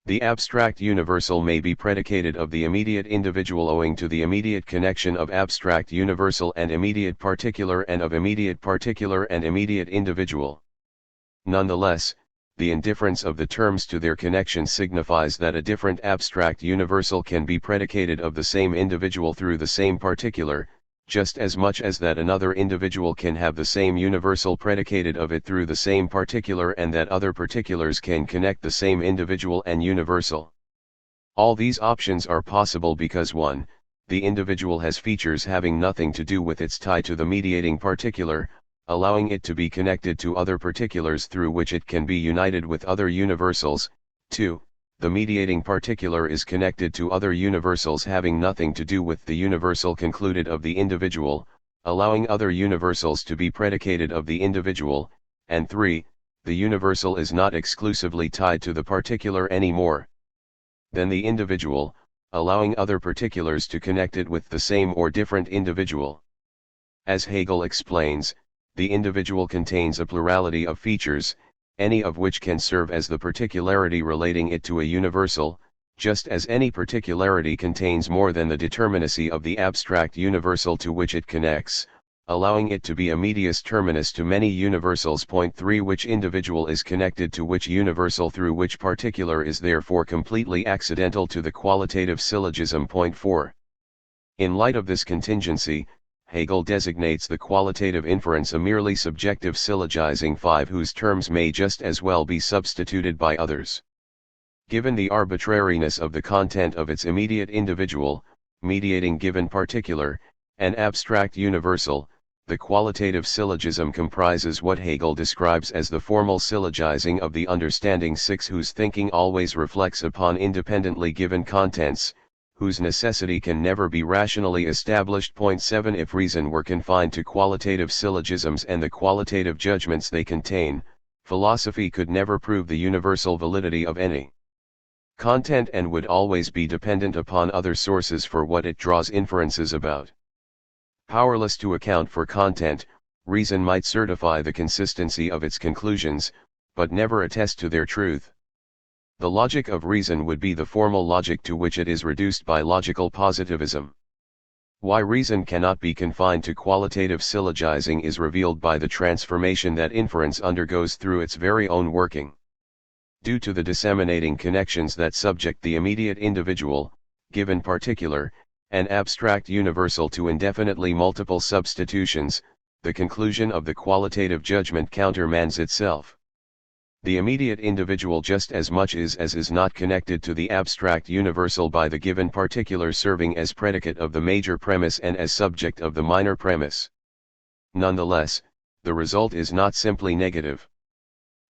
The abstract universal may be predicated of the immediate individual owing to the immediate connection of abstract universal and immediate particular and of immediate particular and immediate individual. Nonetheless, the indifference of the terms to their connection signifies that a different abstract universal can be predicated of the same individual through the same particular, just as much as that another individual can have the same universal predicated of it through the same particular and that other particulars can connect the same individual and universal. All these options are possible because 1. The individual has features having nothing to do with its tie to the mediating particular, allowing it to be connected to other particulars through which it can be united with other universals. 2. The mediating particular is connected to other universals having nothing to do with the universal concluded of the individual, allowing other universals to be predicated of the individual. And 3. The universal is not exclusively tied to the particular any more than the individual, allowing other particulars to connect it with the same or different individual. As Hegel explains, the individual contains a plurality of features, any of which can serve as the particularity relating it to a universal, just as any particularity contains more than the determinacy of the abstract universal to which it connects, allowing it to be a medius terminus to many universals. Point 3. Which individual is connected to which universal through which particular is therefore completely accidental to the qualitative syllogism. Point 4. In light of this contingency, Hegel designates the qualitative inference a merely subjective syllogizing 5 whose terms may just as well be substituted by others. Given the arbitrariness of the content of its immediate individual, mediating given particular, and abstract universal, the qualitative syllogism comprises what Hegel describes as the formal syllogizing of the understanding 6 whose thinking always reflects upon independently given contents, whose necessity can never be rationally established. Point 7. If reason were confined to qualitative syllogisms and the qualitative judgments they contain, philosophy could never prove the universal validity of any content and would always be dependent upon other sources for what it draws inferences about. Powerless to account for content, reason might certify the consistency of its conclusions, but never attest to their truth. The logic of reason would be the formal logic to which it is reduced by logical positivism. Why reason cannot be confined to qualitative syllogizing is revealed by the transformation that inference undergoes through its very own working. Due to the disseminating connections that subject the immediate individual, given particular, and abstract universal to indefinitely multiple substitutions, the conclusion of the qualitative judgment countermands itself. The immediate individual just as much is as is not connected to the abstract universal by the given particular serving as predicate of the major premise and as subject of the minor premise. Nonetheless, the result is not simply negative.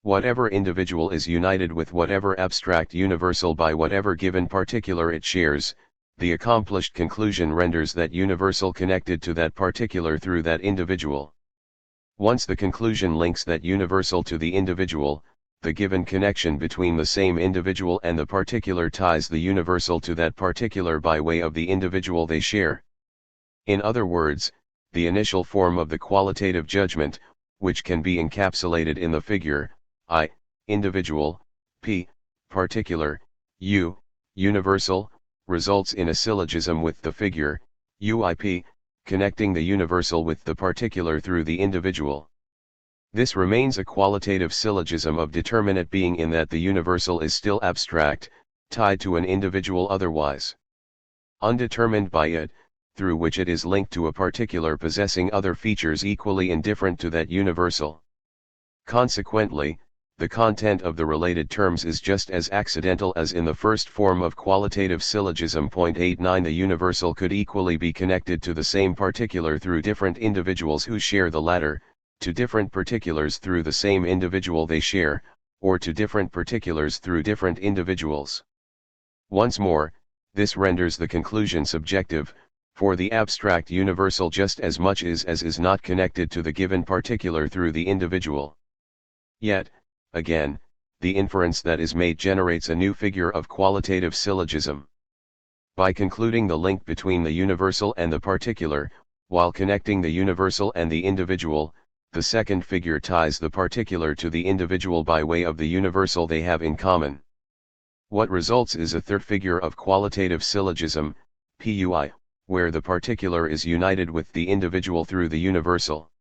Whatever individual is united with whatever abstract universal by whatever given particular it shares, the accomplished conclusion renders that universal connected to that particular through that individual. Once the conclusion links that universal to the individual, the given connection between the same individual and the particular ties the universal to that particular by way of the individual they share. In other words, the initial form of the qualitative judgment, which can be encapsulated in the figure I, individual, P, particular, U, universal, results in a syllogism with the figure UIP, connecting the universal with the particular through the individual. This remains a qualitative syllogism of determinate being in that the universal is still abstract, tied to an individual otherwise undetermined by it, through which it is linked to a particular possessing other features equally indifferent to that universal. Consequently, the content of the related terms is just as accidental as in the first form of qualitative syllogism. 89 The universal could equally be connected to the same particular through different individuals who share the latter, to different particulars through the same individual they share, or to different particulars through different individuals. Once more, this renders the conclusion subjective, for the abstract universal just as much is as is not connected to the given particular through the individual. Yet, again, the inference that is made generates a new figure of qualitative syllogism. By concluding the link between the universal and the particular, while connecting the universal and the individual, the second figure ties the particular to the individual by way of the universal they have in common. What results is a third figure of qualitative syllogism, PUI, where the particular is united with the individual through the universal.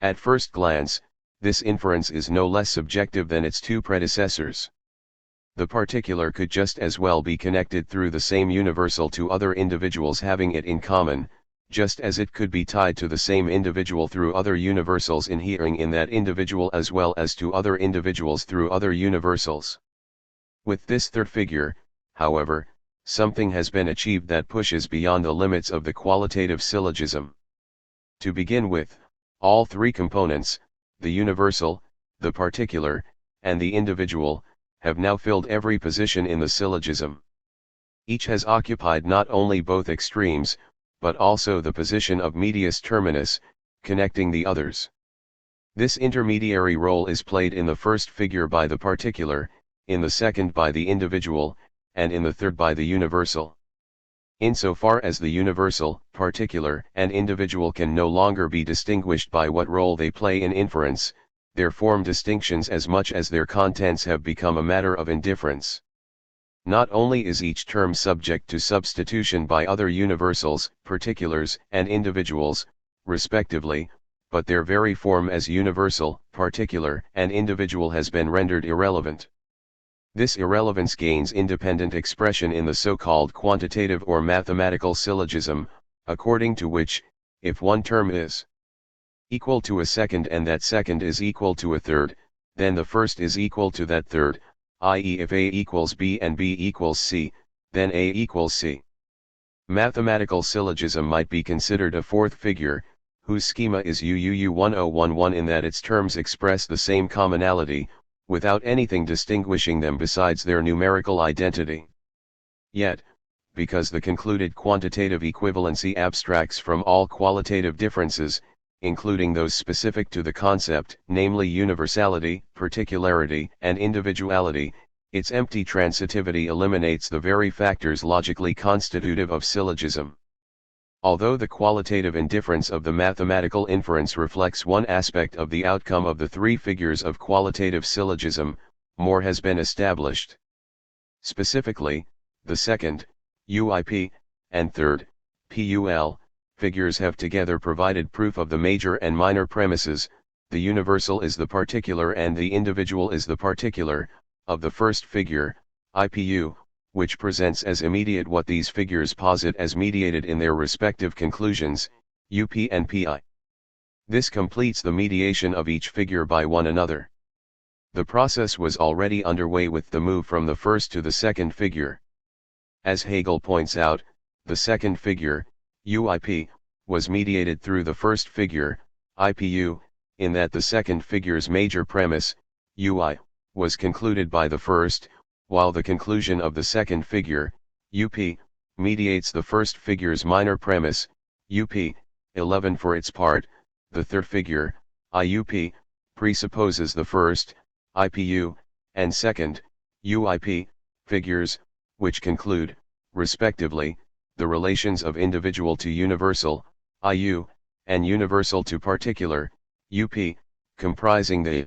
At first glance, this inference is no less subjective than its two predecessors. The particular could just as well be connected through the same universal to other individuals having it in common, just as it could be tied to the same individual through other universals inhering in that individual as well as to other individuals through other universals. With this third figure, however, something has been achieved that pushes beyond the limits of the qualitative syllogism. To begin with, all three components, the universal, the particular, and the individual, have now filled every position in the syllogism. Each has occupied not only both extremes, but also the position of medius terminus, connecting the others. This intermediary role is played in the first figure by the particular, in the second by the individual, and in the third by the universal. Insofar as the universal, particular, and individual can no longer be distinguished by what role they play in inference, there form distinctions as much as their contents have become a matter of indifference. Not only is each term subject to substitution by other universals, particulars, and individuals, respectively, but their very form as universal, particular, and individual has been rendered irrelevant. This irrelevance gains independent expression in the so-called quantitative or mathematical syllogism, according to which, if one term is equal to a second and that second is equal to a third, then the first is equal to that third, i.e. if A equals B and B equals C, then A equals C. Mathematical syllogism might be considered a fourth figure, whose schema is UUU1011 in that its terms express the same commonality, without anything distinguishing them besides their numerical identity. Yet, because the concluded quantitative equivalency abstracts from all qualitative differences, including those specific to the concept, namely universality, particularity, and individuality, its empty transitivity eliminates the very factors logically constitutive of syllogism. Although the qualitative indifference of the mathematical inference reflects one aspect of the outcome of the three figures of qualitative syllogism, more has been established. Specifically, the second, UIP, and third, PUL, figures have together provided proof of the major and minor premises, the universal is the particular and the individual is the particular, of the first figure, IPU, which presents as immediate what these figures posit as mediated in their respective conclusions, UP and PI. This completes the mediation of each figure by one another. The process was already underway with the move from the first to the second figure. As Hegel points out, the second figure, UIP, was mediated through the first figure, IPU, in that the second figure's major premise, UI, was concluded by the first, while the conclusion of the second figure, UP, mediates the first figure's minor premise, UP, 11 for its part. The third figure, IUP, presupposes the first, IPU, and second, UIP, figures, which conclude, respectively, the relations of individual to universal, IU, and universal to particular, UP, comprising the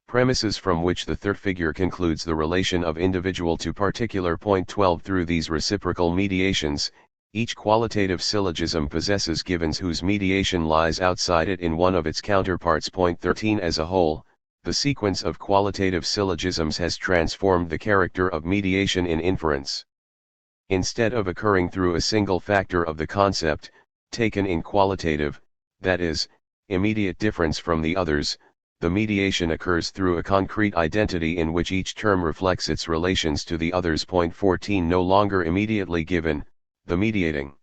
premises from which the third figure concludes the relation of individual to particular. Point 12. Through these reciprocal mediations, each qualitative syllogism possesses givens whose mediation lies outside it in one of its counterparts. Point 13. As a whole, the sequence of qualitative syllogisms has transformed the character of mediation in inference. Instead of occurring through a single factor of the concept, taken in qualitative, that is, immediate difference from the others, the mediation occurs through a concrete identity in which each term reflects its relations to the others. Point 14. No longer immediately given, the mediating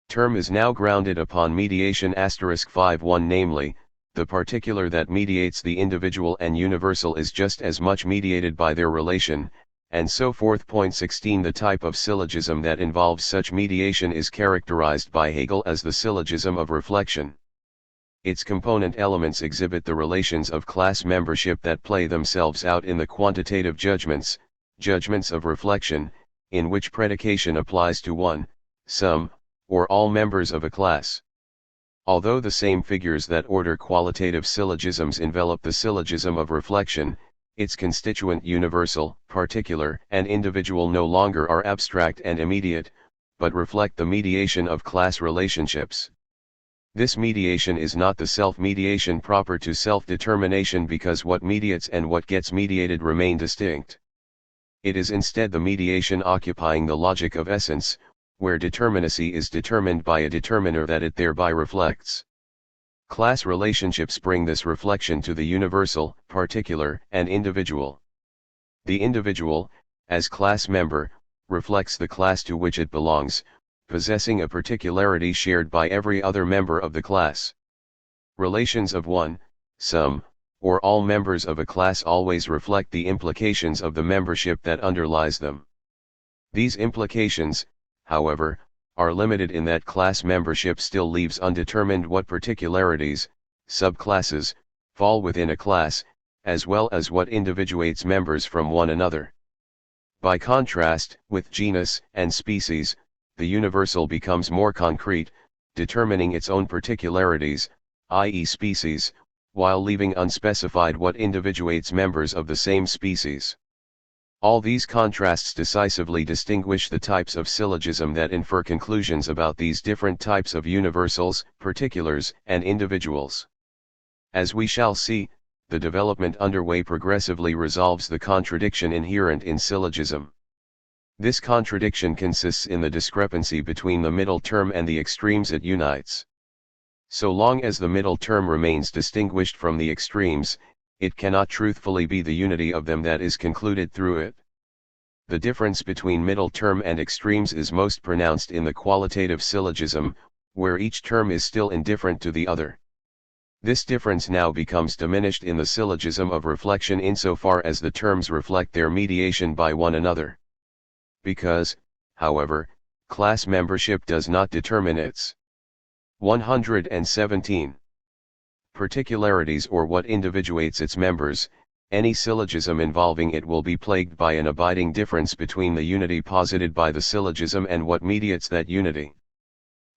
term is now grounded upon mediation *51, namely, the particular that mediates the individual and universal is just as much mediated by their relation, and so forth. Point 16. The type of syllogism that involves such mediation is characterized by Hegel as the syllogism of reflection. Its component elements exhibit the relations of class membership that play themselves out in the quantitative judgments of reflection, in which predication applies to one, some, or all members of a class. Although the same figures that order qualitative syllogisms envelop the syllogism of reflection, its constituent universal, particular, and individual no longer are abstract and immediate, but reflect the mediation of class relationships. This mediation is not the self-mediation proper to self-determination, because what mediates and what gets mediated remain distinct. It is instead the mediation occupying the logic of essence, where determinacy is determined by a determiner that it thereby reflects. Class relationships bring this reflection to the universal, particular, and individual. The individual, as class member, reflects the class to which it belongs, possessing a particularity shared by every other member of the class. Relations of one, some, or all members of a class always reflect the implications of the membership that underlies them. These implications, however, are limited in that class membership still leaves undetermined what particularities, subclasses, fall within a class, as well as what individuates members from one another. By contrast, with genus and species, the universal becomes more concrete, determining its own particularities, i.e. species, while leaving unspecified what individuates members of the same species. All these contrasts decisively distinguish the types of syllogism that infer conclusions about these different types of universals, particulars, and individuals. As we shall see, the development underway progressively resolves the contradiction inherent in syllogism. This contradiction consists in the discrepancy between the middle term and the extremes it unites. So long as the middle term remains distinguished from the extremes, it cannot truthfully be the unity of them that is concluded through it. The difference between middle term and extremes is most pronounced in the qualitative syllogism, where each term is still indifferent to the other. This difference now becomes diminished in the syllogism of reflection insofar as the terms reflect their mediation by one another. Because, however, class membership does not determine its 117 particularities or what individuates its members, any syllogism involving it will be plagued by an abiding difference between the unity posited by the syllogism and what mediates that unity.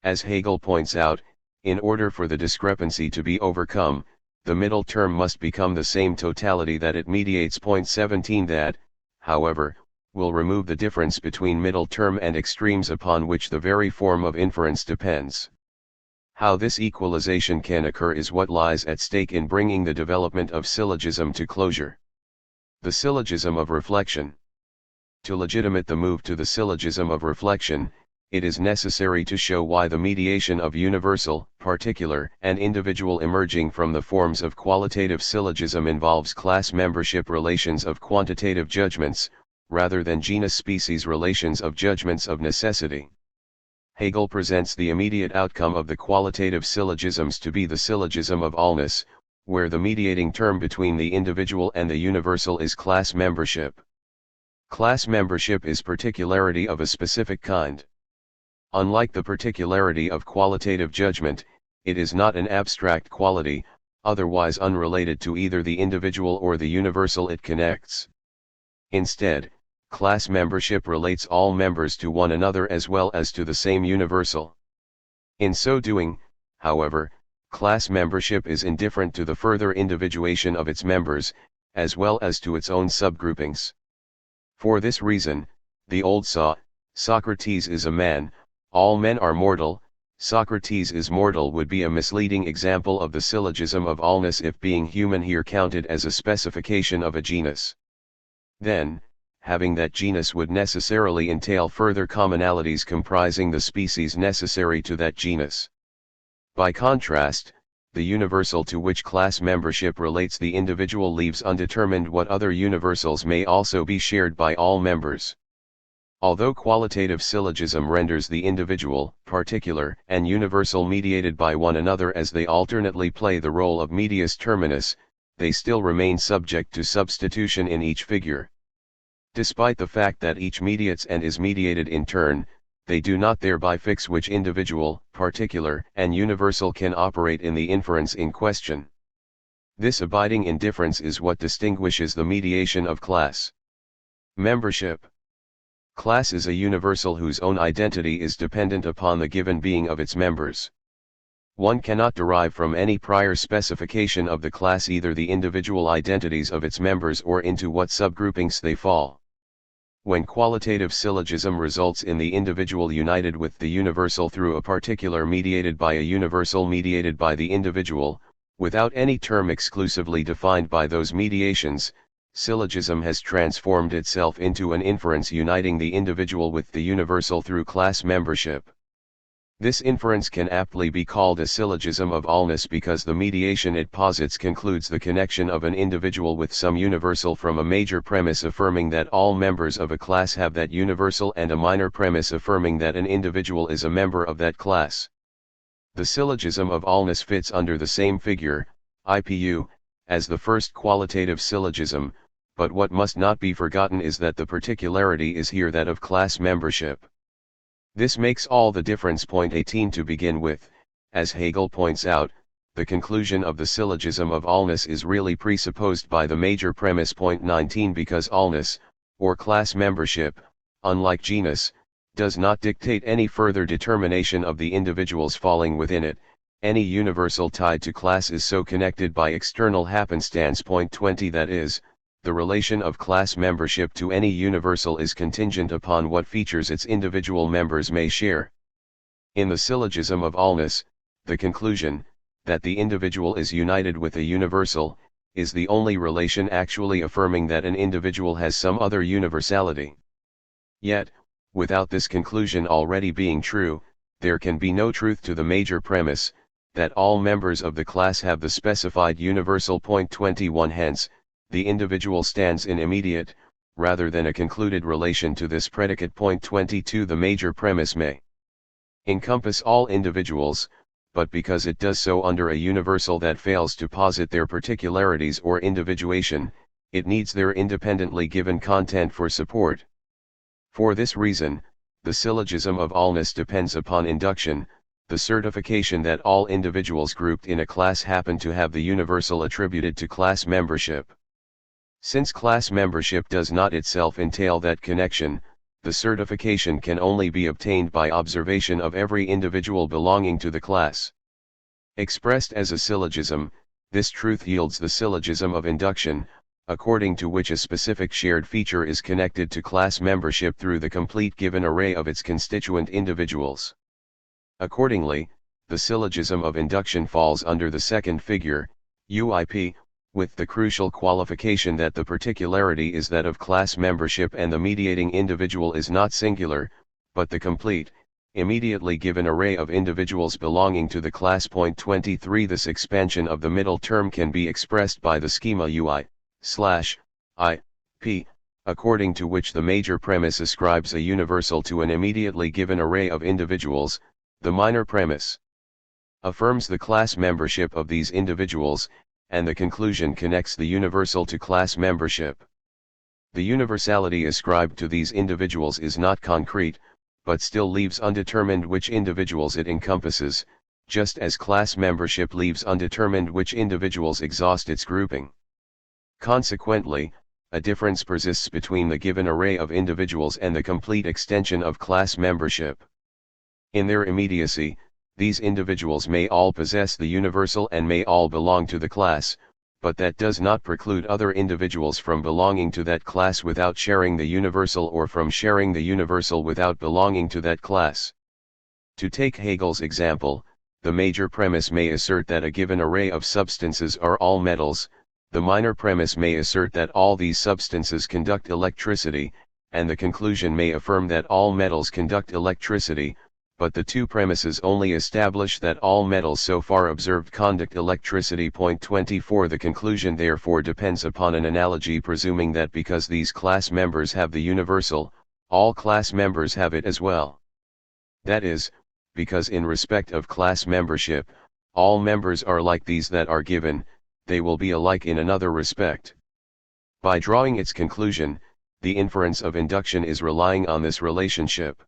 As Hegel points out, in order for the discrepancy to be overcome, the middle term must become the same totality that it mediates. 17 That, however, will remove the difference between middle term and extremes upon which the very form of inference depends. How this equalization can occur is what lies at stake in bringing the development of syllogism to closure. The syllogism of reflection. To legitimate the move to the syllogism of reflection, it is necessary to show why the mediation of universal, particular, and individual emerging from the forms of qualitative syllogism involves class membership relations of quantitative judgments, rather than genus-species relations of judgments of necessity. Hegel presents the immediate outcome of the qualitative syllogisms to be the syllogism of allness, where the mediating term between the individual and the universal is class membership. Class membership is particularity of a specific kind. Unlike the particularity of qualitative judgment, it is not an abstract quality, otherwise unrelated to either the individual or the universal it connects. Instead, class membership relates all members to one another as well as to the same universal. In so doing, however, class membership is indifferent to the further individuation of its members, as well as to its own subgroupings. For this reason, the old saw, Socrates is a man, all men are mortal, Socrates is mortal would be a misleading example of the syllogism of allness if being human here counted as a specification of a genus. Then, having that genus would necessarily entail further commonalities comprising the species necessary to that genus. By contrast, the universal to which class membership relates the individual leaves undetermined what other universals may also be shared by all members. Although qualitative syllogism renders the individual, particular, and universal mediated by one another as they alternately play the role of medius terminus, they still remain subject to substitution in each figure. Despite the fact that each mediates and is mediated in turn, they do not thereby fix which individual, particular, and universal can operate in the inference in question. This abiding indifference is what distinguishes the mediation of class membership. Class is a universal whose own identity is dependent upon the given being of its members. One cannot derive from any prior specification of the class either the individual identities of its members or into what subgroupings they fall. When qualitative syllogism results in the individual united with the universal through a particular mediated by a universal mediated by the individual, without any term exclusively defined by those mediations, syllogism has transformed itself into an inference uniting the individual with the universal through class membership. This inference can aptly be called a syllogism of allness because the mediation it posits concludes the connection of an individual with some universal from a major premise affirming that all members of a class have that universal and a minor premise affirming that an individual is a member of that class. The syllogism of allness fits under the same figure, IPU, as the first qualitative syllogism, but what must not be forgotten is that the particularity is here that of class membership. This makes all the difference. 18 To begin with, as Hegel points out, the conclusion of the syllogism of allness is really presupposed by the major premise. 19 Because allness, or class membership, unlike genus, does not dictate any further determination of the individuals falling within it, any universal tied to class is so connected by external happenstance. 20 That is, the relation of class membership to any universal is contingent upon what features its individual members may share. In the syllogism of allness, the conclusion, that the individual is united with a universal, is the only relation actually affirming that an individual has some other universality. Yet, without this conclusion already being true, there can be no truth to the major premise, that all members of the class have the specified universal. 21 Hence, the individual stands in immediate, rather than a concluded relation to this predicate. 22 The major premise may encompass all individuals, but because it does so under a universal that fails to posit their particularities or individuation, it needs their independently given content for support. For this reason, the syllogism of allness depends upon induction, the certification that all individuals grouped in a class happen to have the universal attributed to class membership. Since class membership does not itself entail that connection, the certification can only be obtained by observation of every individual belonging to the class. Expressed as a syllogism, this truth yields the syllogism of induction, according to which a specific shared feature is connected to class membership through the complete given array of its constituent individuals. Accordingly, the syllogism of induction falls under the second figure, UIP, with the crucial qualification that the particularity is that of class membership and the mediating individual is not singular, but the complete, immediately given array of individuals belonging to the class. 23 This expansion of the middle term can be expressed by the schema UI/IP, according to which the major premise ascribes a universal to an immediately given array of individuals, the minor premise affirms the class membership of these individuals, and the conclusion connects the universal to class membership. The universality ascribed to these individuals is not concrete, but still leaves undetermined which individuals it encompasses, just as class membership leaves undetermined which individuals exhaust its grouping. Consequently, a difference persists between the given array of individuals and the complete extension of class membership. In their immediacy, these individuals may all possess the universal and may all belong to the class, but that does not preclude other individuals from belonging to that class without sharing the universal or from sharing the universal without belonging to that class. To take Hegel's example, the major premise may assert that a given array of substances are all metals, the minor premise may assert that all these substances conduct electricity, and the conclusion may affirm that all metals conduct electricity, but the two premises only establish that all metals so far observed conduct electricity. 24 The conclusion therefore depends upon an analogy presuming that because these class members have the universal, all class members have it as well. That is, because in respect of class membership, all members are like these that are given, they will be alike in another respect. By drawing its conclusion, the inference of induction is relying on this relationship.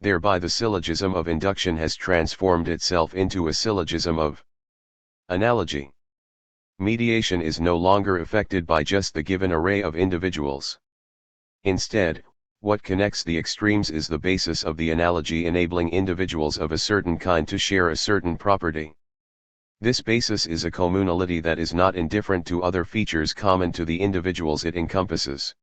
Thereby the syllogism of induction has transformed itself into a syllogism of analogy. Mediation is no longer effected by just the given array of individuals. Instead, what connects the extremes is the basis of the analogy enabling individuals of a certain kind to share a certain property. This basis is a communality that is not indifferent to other features common to the individuals it encompasses.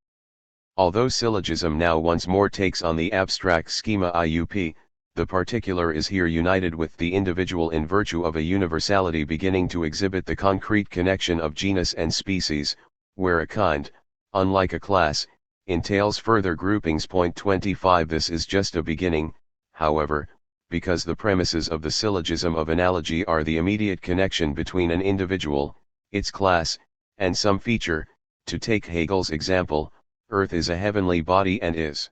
Although syllogism now once more takes on the abstract schema IUP, the particular is here united with the individual in virtue of a universality beginning to exhibit the concrete connection of genus and species, where a kind, unlike a class, entails further groupings. 25 This is just a beginning, however, because the premises of the syllogism of analogy are the immediate connection between an individual, its class, and some feature. To take Hegel's example, Earth is a heavenly body and is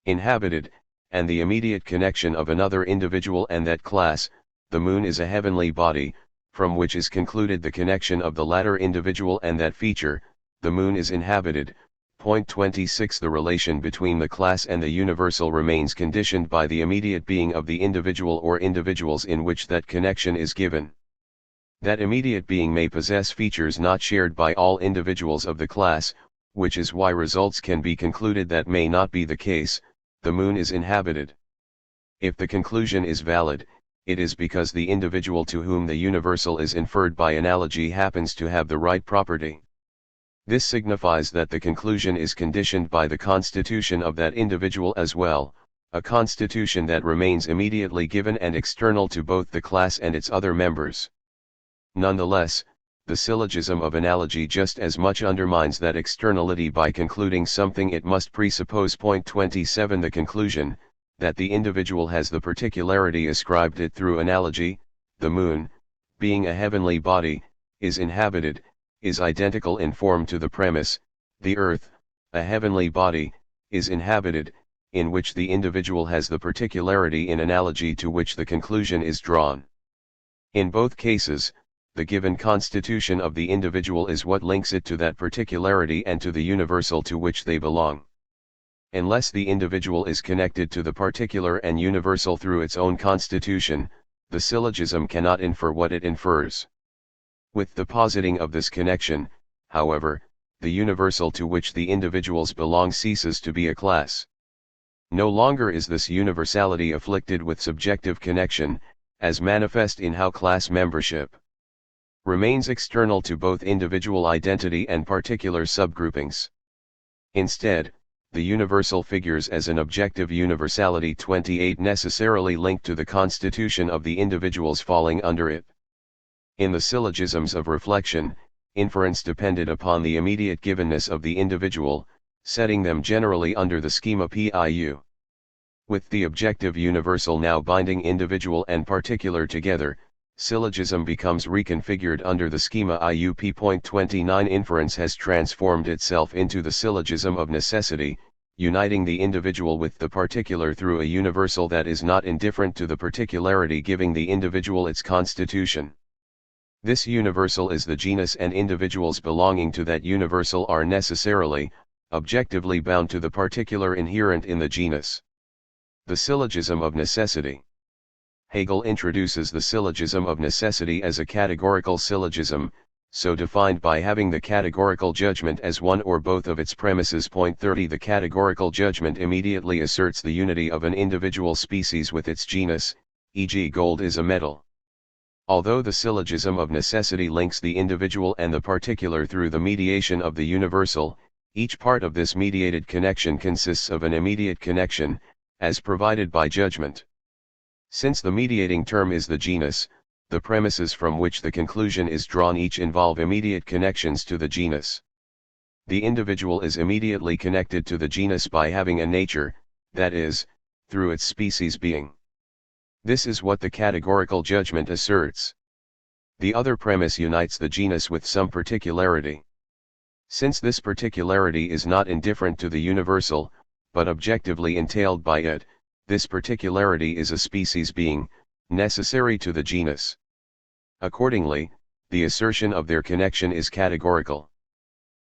inhabited, and the immediate connection of another individual and that class, the Moon is a heavenly body, from which is concluded the connection of the latter individual and that feature, the Moon is inhabited. 26 The relation between the class and the universal remains conditioned by the immediate being of the individual or individuals in which that connection is given. That immediate being may possess features not shared by all individuals of the class, which is why results can be concluded that may not be the case. The Moon is inhabited. If the conclusion is valid, it is because the individual to whom the universal is inferred by analogy happens to have the right property. This signifies that the conclusion is conditioned by the constitution of that individual as well, a constitution that remains immediately given and external to both the class and its other members. Nonetheless, the syllogism of analogy just as much undermines that externality by concluding something it must presuppose. Point 27. The conclusion, that the individual has the particularity ascribed it through analogy, the moon, being a heavenly body, is inhabited, is identical in form to the premise, the earth, a heavenly body, is inhabited, in which the individual has the particularity in analogy to which the conclusion is drawn. In both cases, the given constitution of the individual is what links it to that particularity and to the universal to which they belong. Unless the individual is connected to the particular and universal through its own constitution, the syllogism cannot infer what it infers. With the positing of this connection, however, the universal to which the individuals belong ceases to be a class. No longer is this universality afflicted with subjective connection, as manifest in how class membership remains external to both individual identity and particular subgroupings. Instead, the universal figures as an objective universality. 28 necessarily linked to the constitution of the individuals falling under it. In the syllogisms of reflection, inference depended upon the immediate givenness of the individual, setting them generally under the schema PIU. With the objective universal now binding individual and particular together, syllogism becomes reconfigured under the schema IUP. Point 29 Inference has transformed itself into the syllogism of necessity, uniting the individual with the particular through a universal that is not indifferent to the particularity giving the individual its constitution. This universal is the genus, and individuals belonging to that universal are necessarily, objectively bound to the particular inherent in the genus. The syllogism of necessity. Hegel introduces the syllogism of necessity as a categorical syllogism, so defined by having the categorical judgment as one or both of its premises. Point 30 The categorical judgment immediately asserts the unity of an individual species with its genus, e.g. gold is a metal. Although the syllogism of necessity links the individual and the particular through the mediation of the universal, each part of this mediated connection consists of an immediate connection, as provided by judgment. Since the mediating term is the genus, the premises from which the conclusion is drawn each involve immediate connections to the genus. The individual is immediately connected to the genus by having a nature, that is, through its species being. This is what the categorical judgment asserts. The other premise unites the genus with some particularity. Since this particularity is not indifferent to the universal, but objectively entailed by it, this particularity is a species being, necessary to the genus. Accordingly, the assertion of their connection is categorical.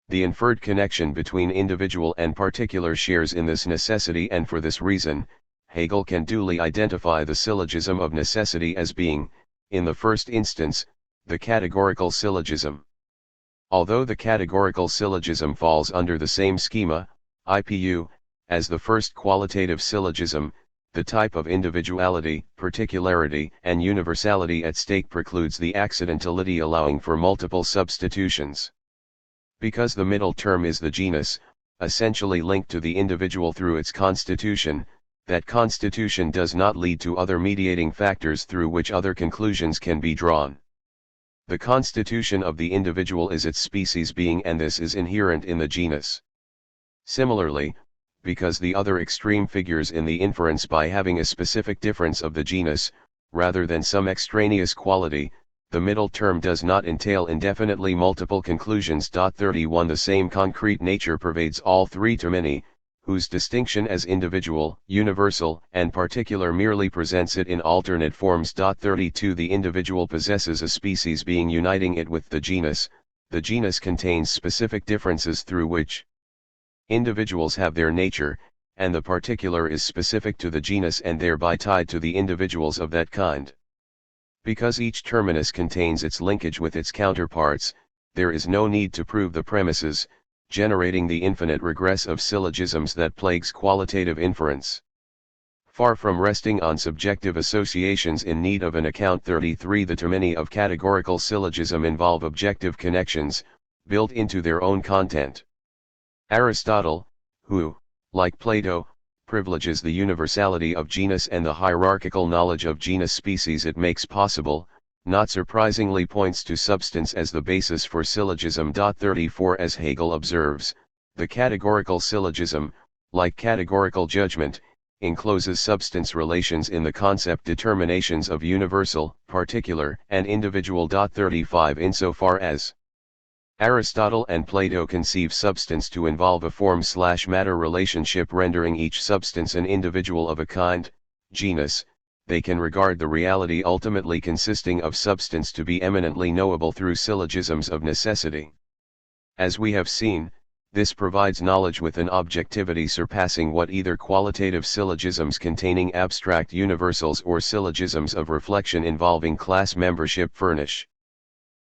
The inferred connection between individual and particular shares in this necessity, and for this reason, Hegel can duly identify the syllogism of necessity as being, in the first instance, the categorical syllogism. Although the categorical syllogism falls under the same schema, IPU, as the first qualitative syllogism, the type of individuality, particularity, and universality at stake precludes the accidentality, allowing for multiple substitutions. Because the middle term is the genus, essentially linked to the individual through its constitution, that constitution does not lead to other mediating factors through which other conclusions can be drawn. The constitution of the individual is its species being, and this is inherent in the genus. Similarly, because the other extreme figures in the inference by having a specific difference of the genus, rather than some extraneous quality, the middle term does not entail indefinitely multiple conclusions. 31 The same concrete nature pervades all three termini, whose distinction as individual, universal, and particular merely presents it in alternate forms. 32 The individual possesses a species being uniting it with the genus contains specific differences through which individuals have their nature, and the particular is specific to the genus and thereby tied to the individuals of that kind. Because each terminus contains its linkage with its counterparts, there is no need to prove the premises, generating the infinite regress of syllogisms that plagues qualitative inference. Far from resting on subjective associations in need of an account. 33 The termini of categorical syllogism involve objective connections, built into their own content. Aristotle, who, like Plato, privileges the universality of genus and the hierarchical knowledge of genus species it makes possible, not surprisingly points to substance as the basis for syllogism. 34 As Hegel observes, the categorical syllogism, like categorical judgment, encloses substance relations in the concept determinations of universal, particular, and individual. 35 Insofar as Aristotle and Plato conceive substance to involve a form/matter relationship rendering each substance an individual of a kind, genus, they can regard the reality ultimately consisting of substance to be eminently knowable through syllogisms of necessity. As we have seen, this provides knowledge with an objectivity surpassing what either qualitative syllogisms containing abstract universals or syllogisms of reflection involving class membership furnish.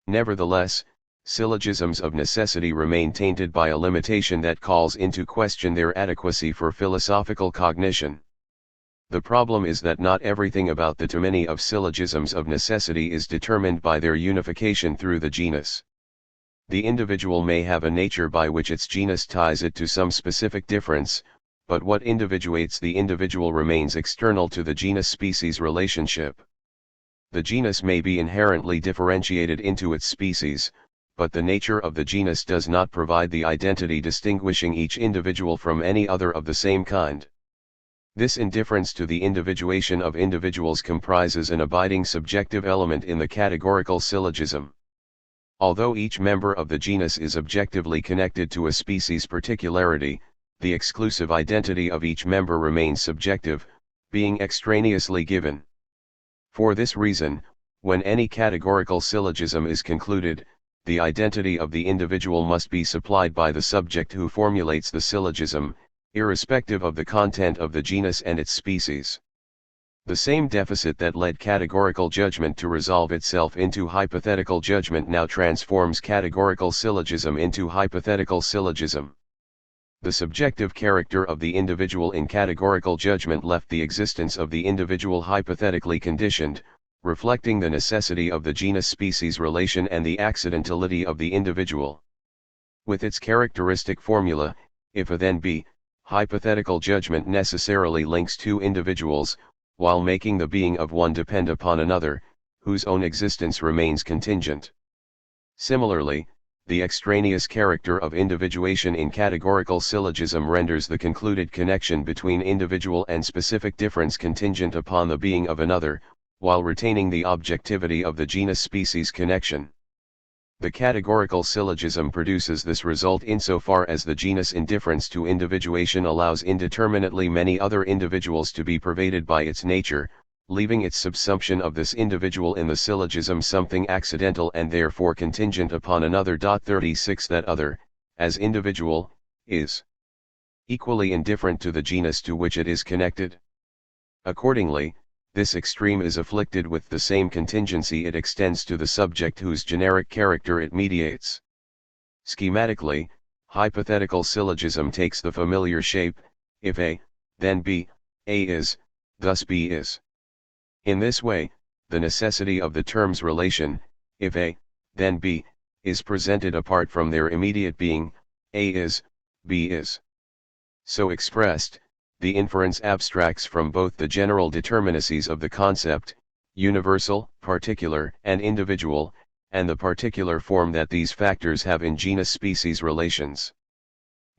Nevertheless, syllogisms of necessity remain tainted by a limitation that calls into question their adequacy for philosophical cognition. The problem is that not everything about the domini of syllogisms of necessity is determined by their unification through the genus. The individual may have a nature by which its genus ties it to some specific difference, but what individuates the individual remains external to the genus-species relationship. The genus may be inherently differentiated into its species, but the nature of the genus does not provide the identity distinguishing each individual from any other of the same kind. This indifference to the individuation of individuals comprises an abiding subjective element in the categorical syllogism. Although each member of the genus is objectively connected to a species particularity, the exclusive identity of each member remains subjective, being extraneously given. For this reason, when any categorical syllogism is concluded, the identity of the individual must be supplied by the subject who formulates the syllogism, irrespective of the content of the genus and its species. The same deficit that led categorical judgment to resolve itself into hypothetical judgment now transforms categorical syllogism into hypothetical syllogism. The subjective character of the individual in categorical judgment left the existence of the individual hypothetically conditioned, reflecting the necessity of the genus-species relation and the accidentality of the individual. With its characteristic formula, if A then B, hypothetical judgment necessarily links two individuals, while making the being of one depend upon another, whose own existence remains contingent. Similarly, the extraneous character of individuation in categorical syllogism renders the concluded connection between individual and specific difference contingent upon the being of another, while retaining the objectivity of the genus-species connection. The categorical syllogism produces this result insofar as the genus indifference to individuation allows indeterminately many other individuals to be pervaded by its nature, leaving its subsumption of this individual in the syllogism something accidental and therefore contingent upon another. 36 That other, as individual, is equally indifferent to the genus to which it is connected. Accordingly, this extreme is afflicted with the same contingency it extends to the subject whose generic character it mediates. Schematically, hypothetical syllogism takes the familiar shape, if A, then B, A is, thus B is. In this way, the necessity of the terms relation, if A, then B, is presented apart from their immediate being, A is, B is. So expressed, the inference abstracts from both the general determinacies of the concept, universal, particular, and individual, and the particular form that these factors have in genus-species relations.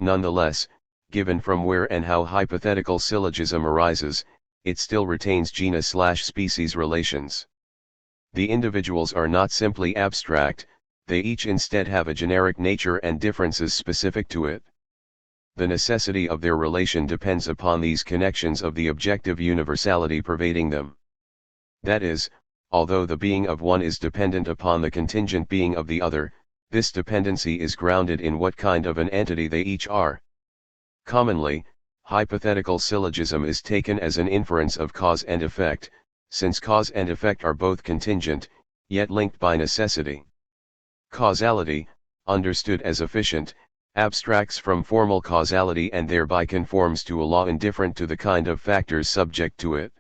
Nonetheless, given from where and how hypothetical syllogism arises, it still retains genus/species relations. The individuals are not simply abstract, they each instead have a generic nature and differences specific to it. The necessity of their relation depends upon these connections of the objective universality pervading them. That is, although the being of one is dependent upon the contingent being of the other, this dependency is grounded in what kind of an entity they each are. Commonly, hypothetical syllogism is taken as an inference of cause and effect, since cause and effect are both contingent, yet linked by necessity. Causality, understood as efficient, abstracts from formal causality and thereby conforms to a law indifferent to the kind of factors subject to it.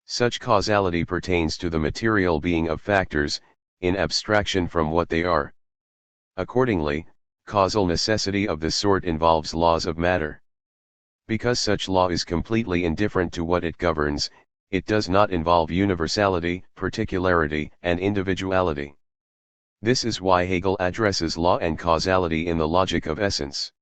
Such causality pertains to the material being of factors, in abstraction from what they are. Accordingly, causal necessity of this sort involves laws of matter. Because such law is completely indifferent to what it governs, it does not involve universality, particularity, and individuality. This is why Hegel addresses law and causality in the logic of essence.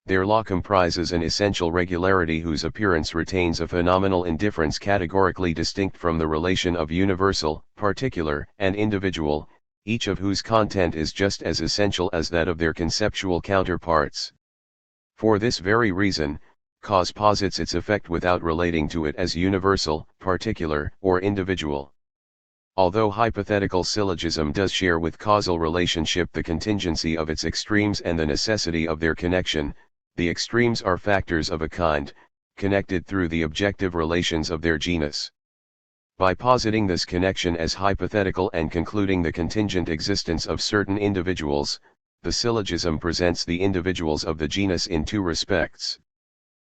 Their law comprises an essential regularity whose appearance retains a phenomenal indifference categorically distinct from the relation of universal, particular, and individual, each of whose content is just as essential as that of their conceptual counterparts. For this very reason, cause posits its effect without relating to it as universal, particular, or individual. Although hypothetical syllogism does share with causal relationship the contingency of its extremes and the necessity of their connection, the extremes are factors of a kind, connected through the objective relations of their genus. By positing this connection as hypothetical and concluding the contingent existence of certain individuals, the syllogism presents the individuals of the genus in two respects.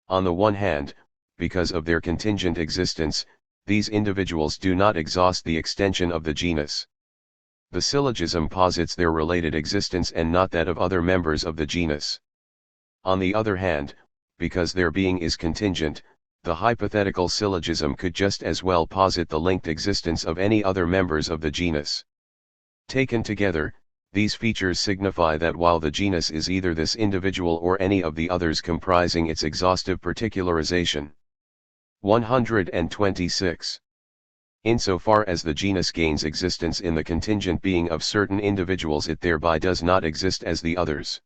On the one hand, because of their contingent existence, these individuals do not exhaust the extension of the genus. The syllogism posits their related existence and not that of other members of the genus. On the other hand, because their being is contingent, the hypothetical syllogism could just as well posit the linked existence of any other members of the genus. Taken together, these features signify that while the genus is either this individual or any of the others comprising its exhaustive particularization. 126. Insofar as the genus gains existence in the contingent being of certain individuals, it thereby does not exist as the others.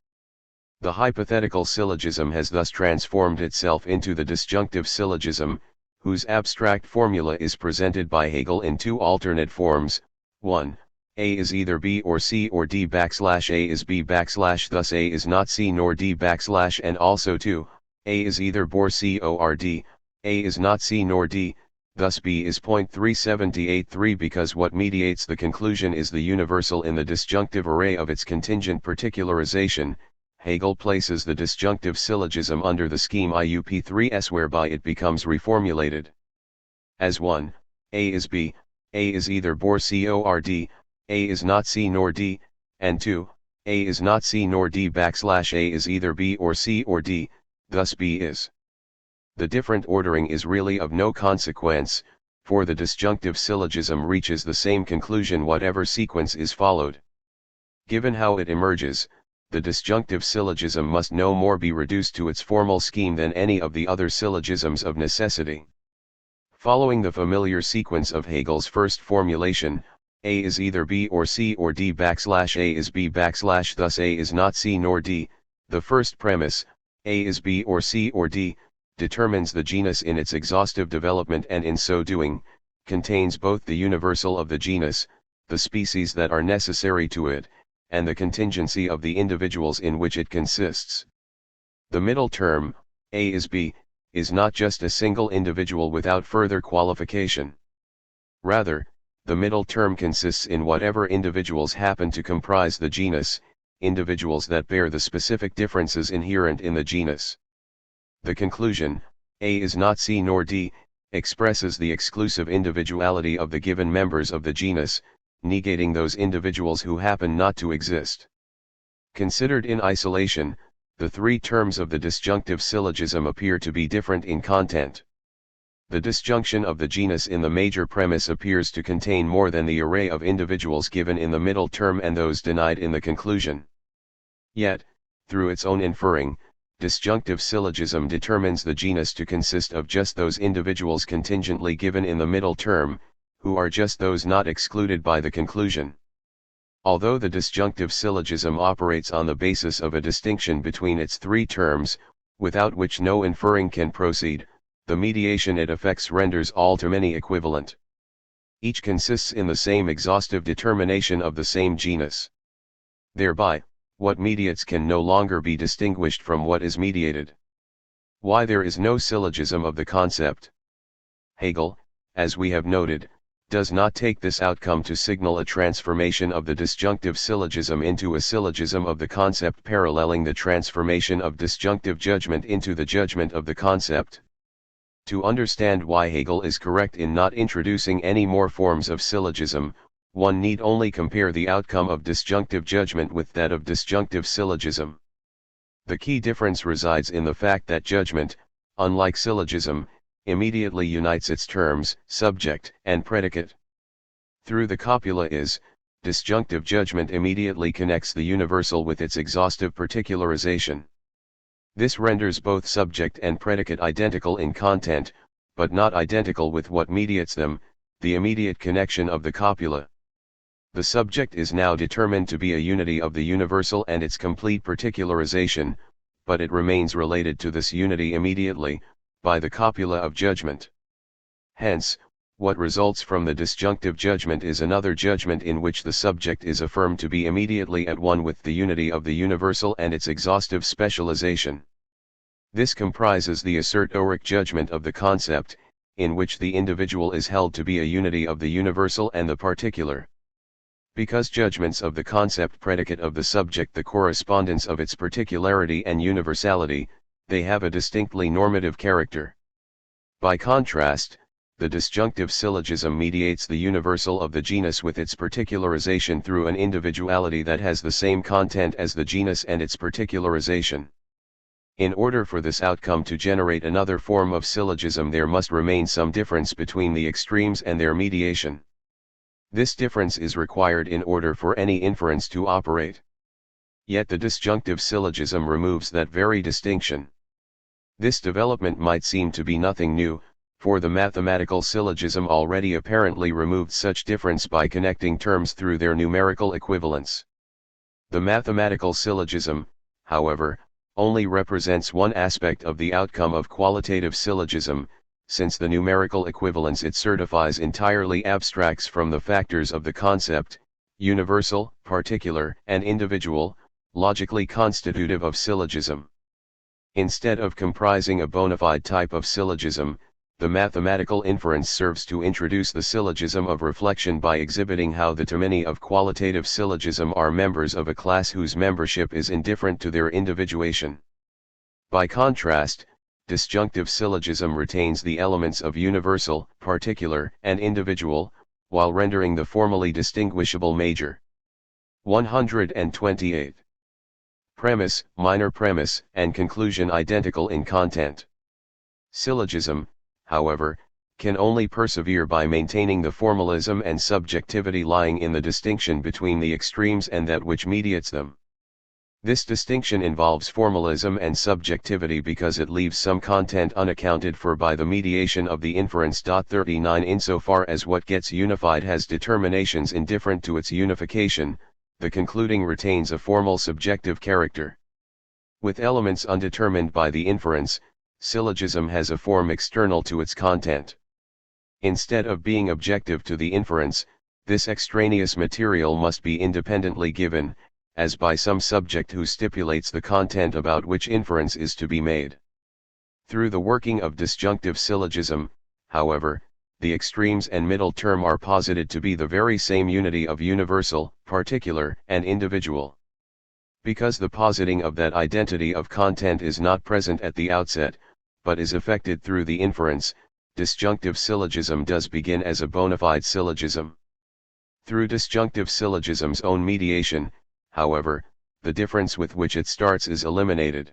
The hypothetical syllogism has thus transformed itself into the disjunctive syllogism, whose abstract formula is presented by Hegel in two alternate forms. 1. A is either B or C or D / A is B / thus A is not C nor D / and also 2. A is either BOR C or D, A is not C nor D, thus B is 0.3783 because what mediates the conclusion is the universal in the disjunctive array of its contingent particularization. Hegel places the disjunctive syllogism under the scheme IUP3s whereby it becomes reformulated as 1. A is B, A is either BOR C or D, A is not C nor D, and 2. A is not C nor D / A is either B or C or D, thus B is. The different ordering is really of no consequence, for the disjunctive syllogism reaches the same conclusion whatever sequence is followed. Given how it emerges, the disjunctive syllogism must no more be reduced to its formal scheme than any of the other syllogisms of necessity. Following the familiar sequence of Hegel's first formulation, A is either B or C or D / A is B / thus A is not C nor D, the first premise, A is B or C or D, determines the genus in its exhaustive development and in so doing, contains both the universal of the genus, the species that are necessary to it, and the contingency of the individuals in which it consists. The middle term, A is B, is not just a single individual without further qualification. Rather, the middle term consists in whatever individuals happen to comprise the genus, individuals that bear the specific differences inherent in the genus. The conclusion, A is not C nor D, expresses the exclusive individuality of the given members of the genus, negating those individuals who happen not to exist. Considered in isolation, the three terms of the disjunctive syllogism appear to be different in content. The disjunction of the genus in the major premise appears to contain more than the array of individuals given in the middle term and those denied in the conclusion. Yet, through its own inferring, disjunctive syllogism determines the genus to consist of just those individuals contingently given in the middle term, who are just those not excluded by the conclusion. Although the disjunctive syllogism operates on the basis of a distinction between its three terms, without which no inferring can proceed, the mediation it effects renders all to many equivalent. Each consists in the same exhaustive determination of the same genus. Thereby, what mediates can no longer be distinguished from what is mediated. Why there is no syllogism of the concept. Hegel, as we have noted, does not take this outcome to signal a transformation of the disjunctive syllogism into a syllogism of the concept paralleling the transformation of disjunctive judgment into the judgment of the concept. To understand why Hegel is correct in not introducing any more forms of syllogism, one need only compare the outcome of disjunctive judgment with that of disjunctive syllogism. The key difference resides in the fact that judgment, unlike syllogism, immediately unites its terms, subject and predicate. Through the copula is, disjunctive judgment immediately connects the universal with its exhaustive particularization. This renders both subject and predicate identical in content, but not identical with what mediates them, the immediate connection of the copula. The subject is now determined to be a unity of the universal and its complete particularization, but it remains related to this unity immediately, by the copula of judgment. Hence, what results from the disjunctive judgment is another judgment in which the subject is affirmed to be immediately at one with the unity of the universal and its exhaustive specialization. This comprises the assertoric judgment of the concept, in which the individual is held to be a unity of the universal and the particular. Because judgments of the concept predicate of the subject the correspondence of its particularity and universality, they have a distinctly normative character. By contrast, the disjunctive syllogism mediates the universal of the genus with its particularization through an individuality that has the same content as the genus and its particularization. In order for this outcome to generate another form of syllogism, there must remain some difference between the extremes and their mediation. This difference is required in order for any inference to operate. Yet the disjunctive syllogism removes that very distinction. This development might seem to be nothing new, for the mathematical syllogism already apparently removed such difference by connecting terms through their numerical equivalence. The mathematical syllogism, however, only represents one aspect of the outcome of qualitative syllogism, since the numerical equivalence it certifies entirely abstracts from the factors of the concept, universal, particular, and individual, logically constitutive of syllogism. Instead of comprising a bona fide type of syllogism, the mathematical inference serves to introduce the syllogism of reflection by exhibiting how the termini of qualitative syllogism are members of a class whose membership is indifferent to their individuation. By contrast, disjunctive syllogism retains the elements of universal, particular, and individual, while rendering the formally distinguishable major. 128. Premise, minor premise, and conclusion identical in content. Syllogism, however, can only persevere by maintaining the formalism and subjectivity lying in the distinction between the extremes and that which mediates them. This distinction involves formalism and subjectivity because it leaves some content unaccounted for by the mediation of the inference. 39 Insofar as what gets unified has determinations indifferent to its unification, the concluding retains a formal subjective character. With elements undetermined by the inference, syllogism has a form external to its content. Instead of being objective to the inference, this extraneous material must be independently given, as by some subject who stipulates the content about which inference is to be made. Through the working of disjunctive syllogism, however, the extremes and middle term are posited to be the very same unity of universal, particular, and individual. Because the positing of that identity of content is not present at the outset, but is effected through the inference, disjunctive syllogism does begin as a bona fide syllogism. Through disjunctive syllogism's own mediation, however, the difference with which it starts is eliminated.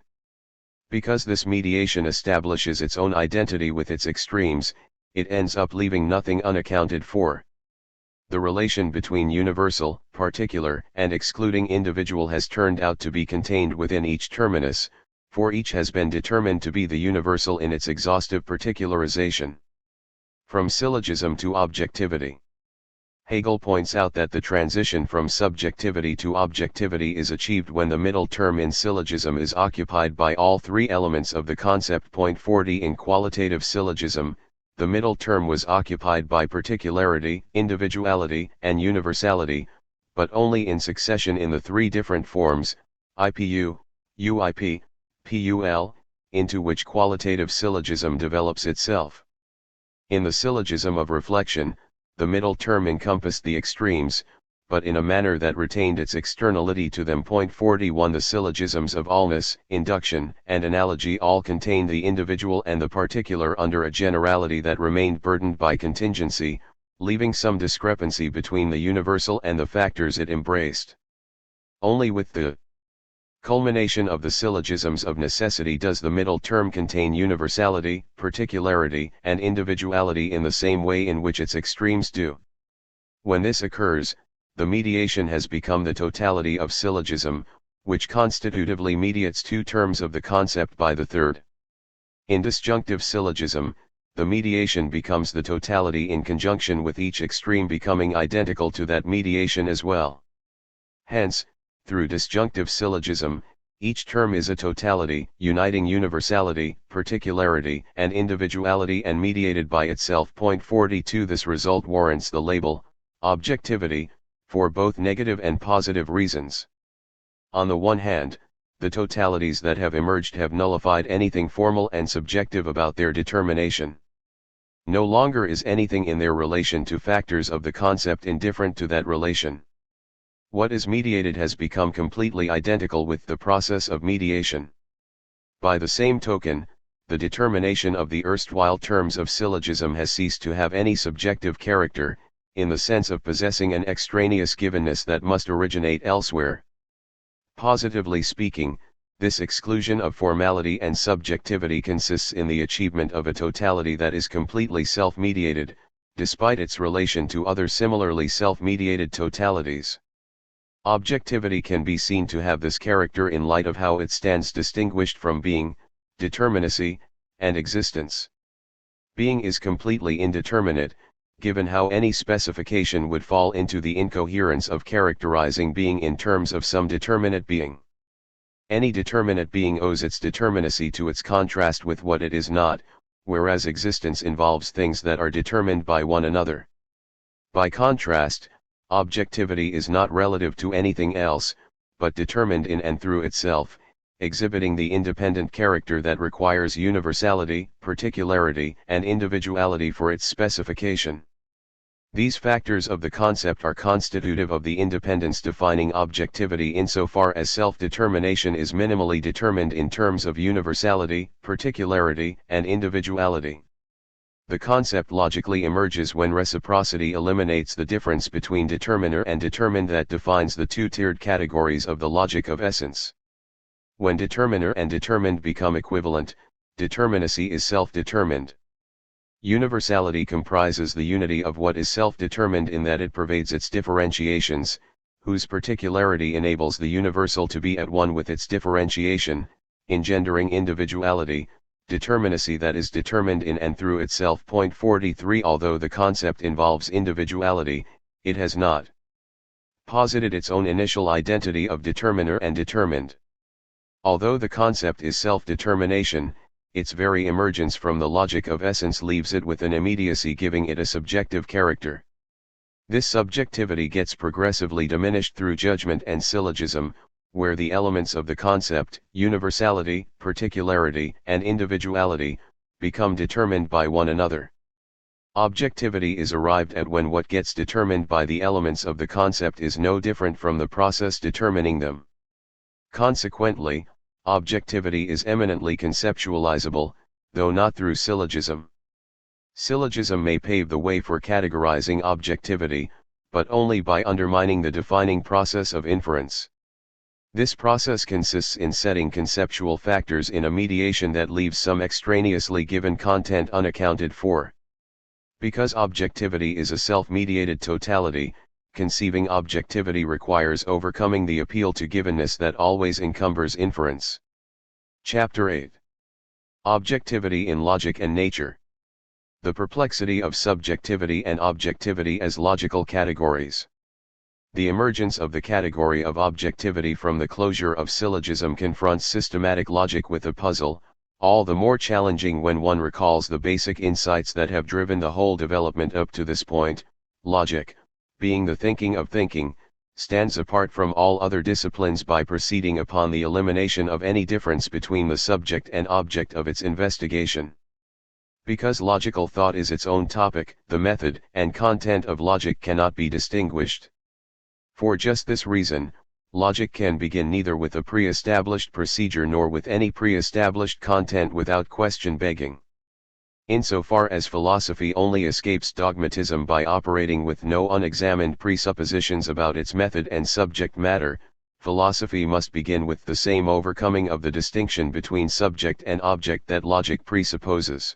Because this mediation establishes its own identity with its extremes, it ends up leaving nothing unaccounted for. The relation between universal, particular, and excluding individual has turned out to be contained within each terminus, for each has been determined to be the universal in its exhaustive particularization. From syllogism to objectivity. Hegel points out that the transition from subjectivity to objectivity is achieved when the middle term in syllogism is occupied by all three elements of the concept. 40 In qualitative syllogism, the middle term was occupied by particularity, individuality, and universality, but only in succession in the three different forms, IPU, UIP, PUL, into which qualitative syllogism develops itself. In the syllogism of reflection, the middle term encompassed the extremes, but in a manner that retained its externality to them. 41 The syllogisms of allness, induction, and analogy all contained the individual and the particular under a generality that remained burdened by contingency, leaving some discrepancy between the universal and the factors it embraced. Only with the culmination of the syllogisms of necessity does the middle term contain universality, particularity, and individuality in the same way in which its extremes do. When this occurs, the mediation has become the totality of syllogism, which constitutively mediates two terms of the concept by the third. In disjunctive syllogism, the mediation becomes the totality in conjunction with each extreme becoming identical to that mediation as well. Hence, through disjunctive syllogism, each term is a totality, uniting universality, particularity, and individuality and mediated by itself. 42 This result warrants the label, objectivity, for both negative and positive reasons. On the one hand, the totalities that have emerged have nullified anything formal and subjective about their determination. No longer is anything in their relation to factors of the concept indifferent to that relation. What is mediated has become completely identical with the process of mediation. By the same token, the determination of the erstwhile terms of syllogism has ceased to have any subjective character, in the sense of possessing an extraneous givenness that must originate elsewhere. Positively speaking, this exclusion of formality and subjectivity consists in the achievement of a totality that is completely self-mediated, despite its relation to other similarly self-mediated totalities. Objectivity can be seen to have this character in light of how it stands distinguished from being, determinacy, and existence. Being is completely indeterminate, given how any specification would fall into the incoherence of characterizing being in terms of some determinate being. Any determinate being owes its determinacy to its contrast with what it is not, whereas existence involves things that are determined by one another. By contrast, objectivity is not relative to anything else, but determined in and through itself, exhibiting the independent character that requires universality, particularity, and individuality for its specification. These factors of the concept are constitutive of the independence defining objectivity insofar as self-determination is minimally determined in terms of universality, particularity, and individuality. The concept logically emerges when reciprocity eliminates the difference between determiner and determined that defines the two-tiered categories of the logic of essence. When determiner and determined become equivalent, determinacy is self-determined. Universality comprises the unity of what is self-determined in that it pervades its differentiations, whose particularity enables the universal to be at one with its differentiation, engendering individuality, determinacy that is determined in and through itself. 43 Although the concept involves individuality, it has not posited its own initial identity of determiner and determined. Although the concept is self-determination, its very emergence from the logic of essence leaves it with an immediacy giving it a subjective character. This subjectivity gets progressively diminished through judgment and syllogism, where the elements of the concept, universality, particularity, and individuality, become determined by one another. Objectivity is arrived at when what gets determined by the elements of the concept is no different from the process determining them. Consequently, objectivity is eminently conceptualizable, though not through syllogism. Syllogism may pave the way for categorizing objectivity, but only by undermining the defining process of inference. This process consists in setting conceptual factors in a mediation that leaves some extraneously given content unaccounted for. Because objectivity is a self-mediated totality, conceiving objectivity requires overcoming the appeal to givenness that always encumbers inference. Chapter 8. Objectivity in Logic and Nature. The perplexity of subjectivity and objectivity as logical categories. The emergence of the category of objectivity from the closure of syllogism confronts systematic logic with a puzzle, all the more challenging when one recalls the basic insights that have driven the whole development up to this point. Logic, being the thinking of thinking, stands apart from all other disciplines by proceeding upon the elimination of any difference between the subject and object of its investigation. Because logical thought is its own topic, the method and content of logic cannot be distinguished. For just this reason, logic can begin neither with a pre-established procedure nor with any pre-established content without question begging. Insofar as philosophy only escapes dogmatism by operating with no unexamined presuppositions about its method and subject matter, philosophy must begin with the same overcoming of the distinction between subject and object that logic presupposes.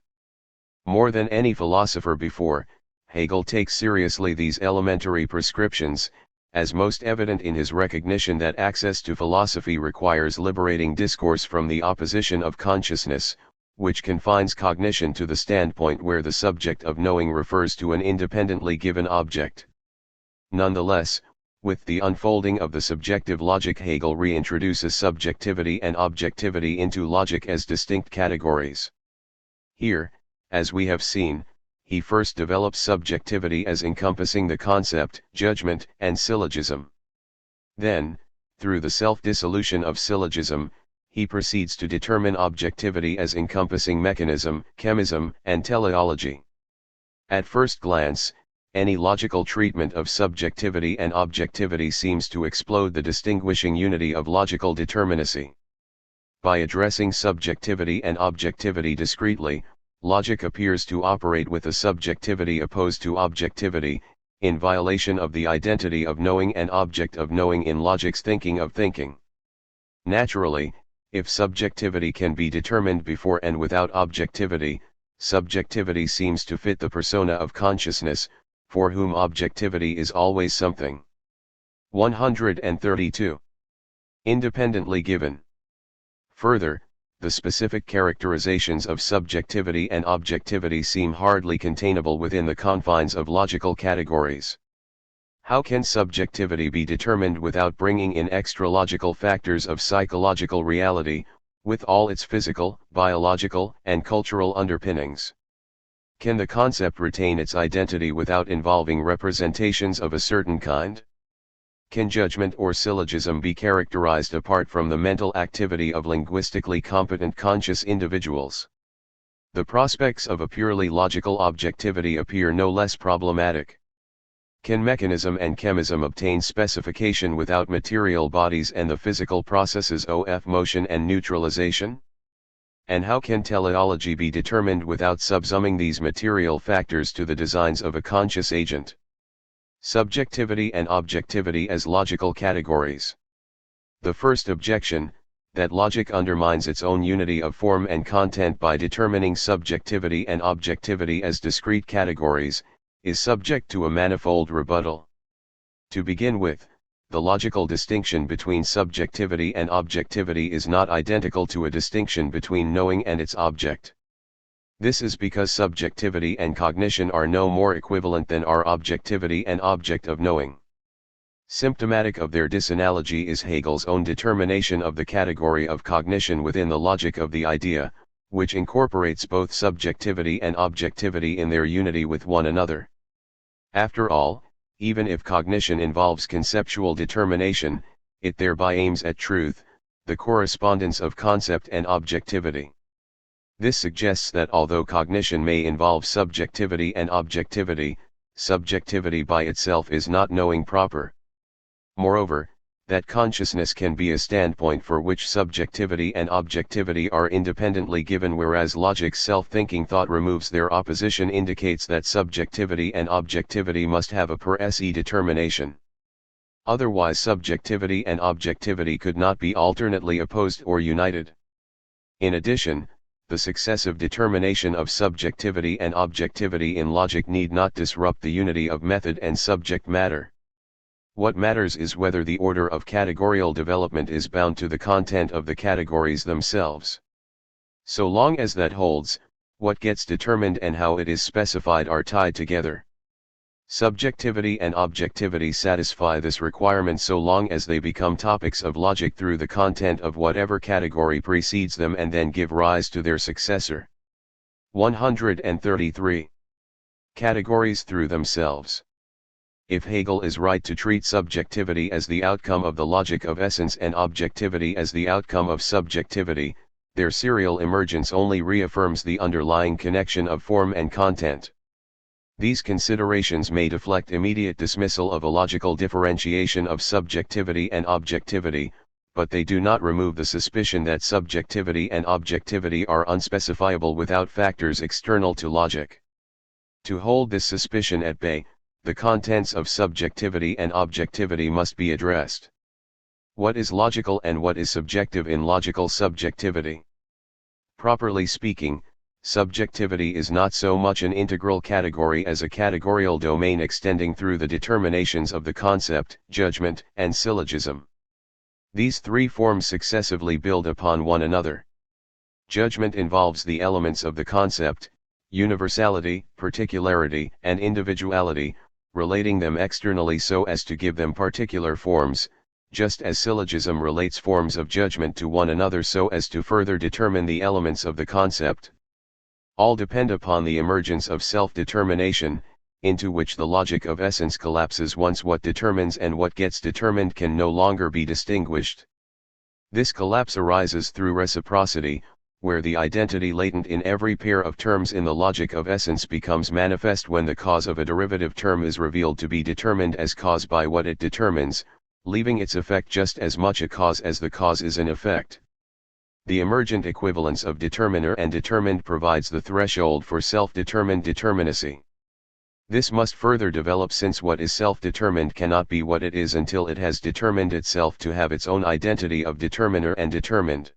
More than any philosopher before, Hegel takes seriously these elementary prescriptions, as most evident in his recognition that access to philosophy requires liberating discourse from the opposition of consciousness, which confines cognition to the standpoint where the subject of knowing refers to an independently given object. Nonetheless, with the unfolding of the subjective logic, Hegel reintroduces subjectivity and objectivity into logic as distinct categories. Here, as we have seen, he first develops subjectivity as encompassing the concept, judgment, and syllogism. Then, through the self-dissolution of syllogism, he proceeds to determine objectivity as encompassing mechanism, chemism, and teleology. At first glance, any logical treatment of subjectivity and objectivity seems to explode the distinguishing unity of logical determinacy. By addressing subjectivity and objectivity discretely, logic appears to operate with a subjectivity opposed to objectivity, in violation of the identity of knowing and object of knowing in logic's thinking of thinking. Naturally, if subjectivity can be determined before and without objectivity, subjectivity seems to fit the persona of consciousness, for whom objectivity is always something. 132. Independently given. Further, the specific characterizations of subjectivity and objectivity seem hardly containable within the confines of logical categories. How can subjectivity be determined without bringing in extra-logical factors of psychological reality, with all its physical, biological, and cultural underpinnings? Can the concept retain its identity without involving representations of a certain kind? Can judgment or syllogism be characterized apart from the mental activity of linguistically competent conscious individuals? The prospects of a purely logical objectivity appear no less problematic. Can mechanism and chemism obtain specification without material bodies and the physical processes of motion and neutralization? And how can teleology be determined without subsuming these material factors to the designs of a conscious agent? Subjectivity and objectivity as logical categories. The first objection, that logic undermines its own unity of form and content by determining subjectivity and objectivity as discrete categories, is subject to a manifold rebuttal. To begin with, the logical distinction between subjectivity and objectivity is not identical to a distinction between knowing and its object. This is because subjectivity and cognition are no more equivalent than are objectivity and object of knowing. Symptomatic of their disanalogy is Hegel's own determination of the category of cognition within the logic of the idea, which incorporates both subjectivity and objectivity in their unity with one another. After all, even if cognition involves conceptual determination, it thereby aims at truth, the correspondence of concept and objectivity. This suggests that although cognition may involve subjectivity and objectivity, subjectivity by itself is not knowing proper. Moreover, that consciousness can be a standpoint for which subjectivity and objectivity are independently given, whereas logic's self-thinking thought removes their opposition, indicates that subjectivity and objectivity must have a per se determination. Otherwise subjectivity and objectivity could not be alternately opposed or united. In addition, the successive determination of subjectivity and objectivity in logic need not disrupt the unity of method and subject matter. What matters is whether the order of categorical development is bound to the content of the categories themselves. So long as that holds, what gets determined and how it is specified are tied together. Subjectivity and objectivity satisfy this requirement so long as they become topics of logic through the content of whatever category precedes them and then give rise to their successor. 133. Categories through themselves. If Hegel is right to treat subjectivity as the outcome of the logic of essence and objectivity as the outcome of subjectivity, their serial emergence only reaffirms the underlying connection of form and content. These considerations may deflect immediate dismissal of a logical differentiation of subjectivity and objectivity, but they do not remove the suspicion that subjectivity and objectivity are unspecifiable without factors external to logic. To hold this suspicion at bay, the contents of subjectivity and objectivity must be addressed. What is logical and what is subjective in logical subjectivity? Properly speaking, subjectivity is not so much an integral category as a categorial domain extending through the determinations of the concept, judgment, and syllogism. These three forms successively build upon one another. Judgment involves the elements of the concept, universality, particularity, and individuality, relating them externally so as to give them particular forms, just as syllogism relates forms of judgment to one another so as to further determine the elements of the concept. All depend upon the emergence of self-determination, into which the logic of essence collapses once what determines and what gets determined can no longer be distinguished. This collapse arises through reciprocity, where the identity latent in every pair of terms in the logic of essence becomes manifest when the cause of a derivative term is revealed to be determined as cause by what it determines, leaving its effect just as much a cause as the cause is an effect. The emergent equivalence of determiner and determined provides the threshold for self-determined determinacy. This must further develop since what is self-determined cannot be what it is until it has determined itself to have its own identity of determiner and determined.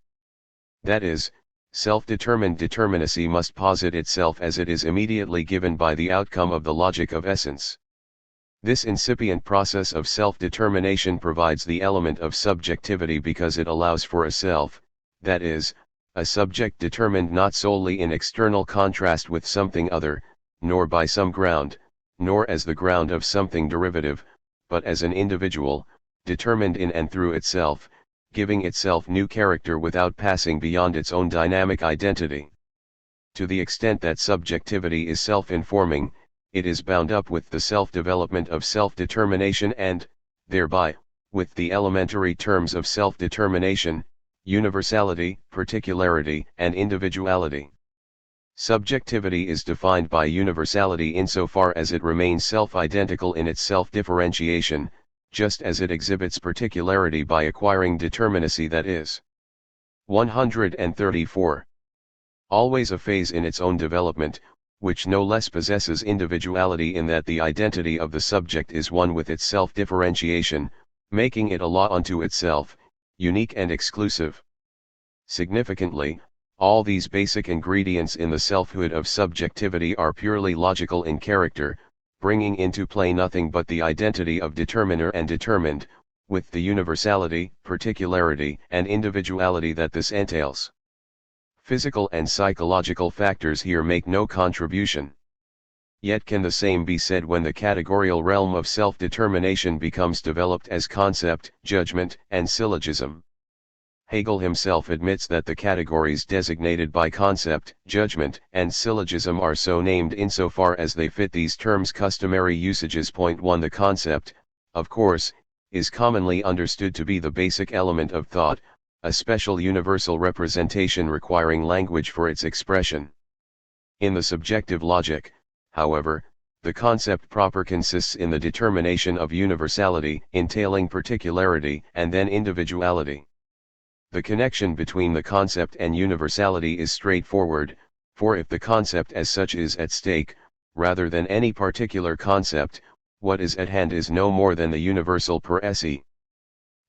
That is, self-determined determinacy must posit itself as it is immediately given by the outcome of the logic of essence. This incipient process of self-determination provides the element of subjectivity because it allows for a self, that is, a subject determined not solely in external contrast with something other, nor by some ground, nor as the ground of something derivative, but as an individual, determined in and through itself, giving itself new character without passing beyond its own dynamic identity. To the extent that subjectivity is self-informing, it is bound up with the self-development of self-determination and, thereby, with the elementary terms of self-determination, universality, particularity, and individuality. Subjectivity is defined by universality insofar as it remains self-identical in its self-differentiation, just as it exhibits particularity by acquiring determinacy, that is. 134. Always a phase in its own development, which no less possesses individuality in that the identity of the subject is one with its self-differentiation, making it a law unto itself, unique and exclusive. Significantly, all these basic ingredients in the selfhood of subjectivity are purely logical in character, bringing into play nothing but the identity of determiner and determined, with the universality, particularity, and individuality that this entails. Physical and psychological factors here make no contribution. Yet can the same be said when the categorical realm of self-determination becomes developed as concept, judgment, and syllogism. Hegel himself admits that the categories designated by concept, judgment, and syllogism are so named insofar as they fit these terms' customary usages. 1. The concept, of course, is commonly understood to be the basic element of thought, a special universal representation requiring language for its expression. In the subjective logic, however, the concept proper consists in the determination of universality, entailing particularity, and then individuality. The connection between the concept and universality is straightforward, for if the concept as such is at stake, rather than any particular concept, what is at hand is no more than the universal per se.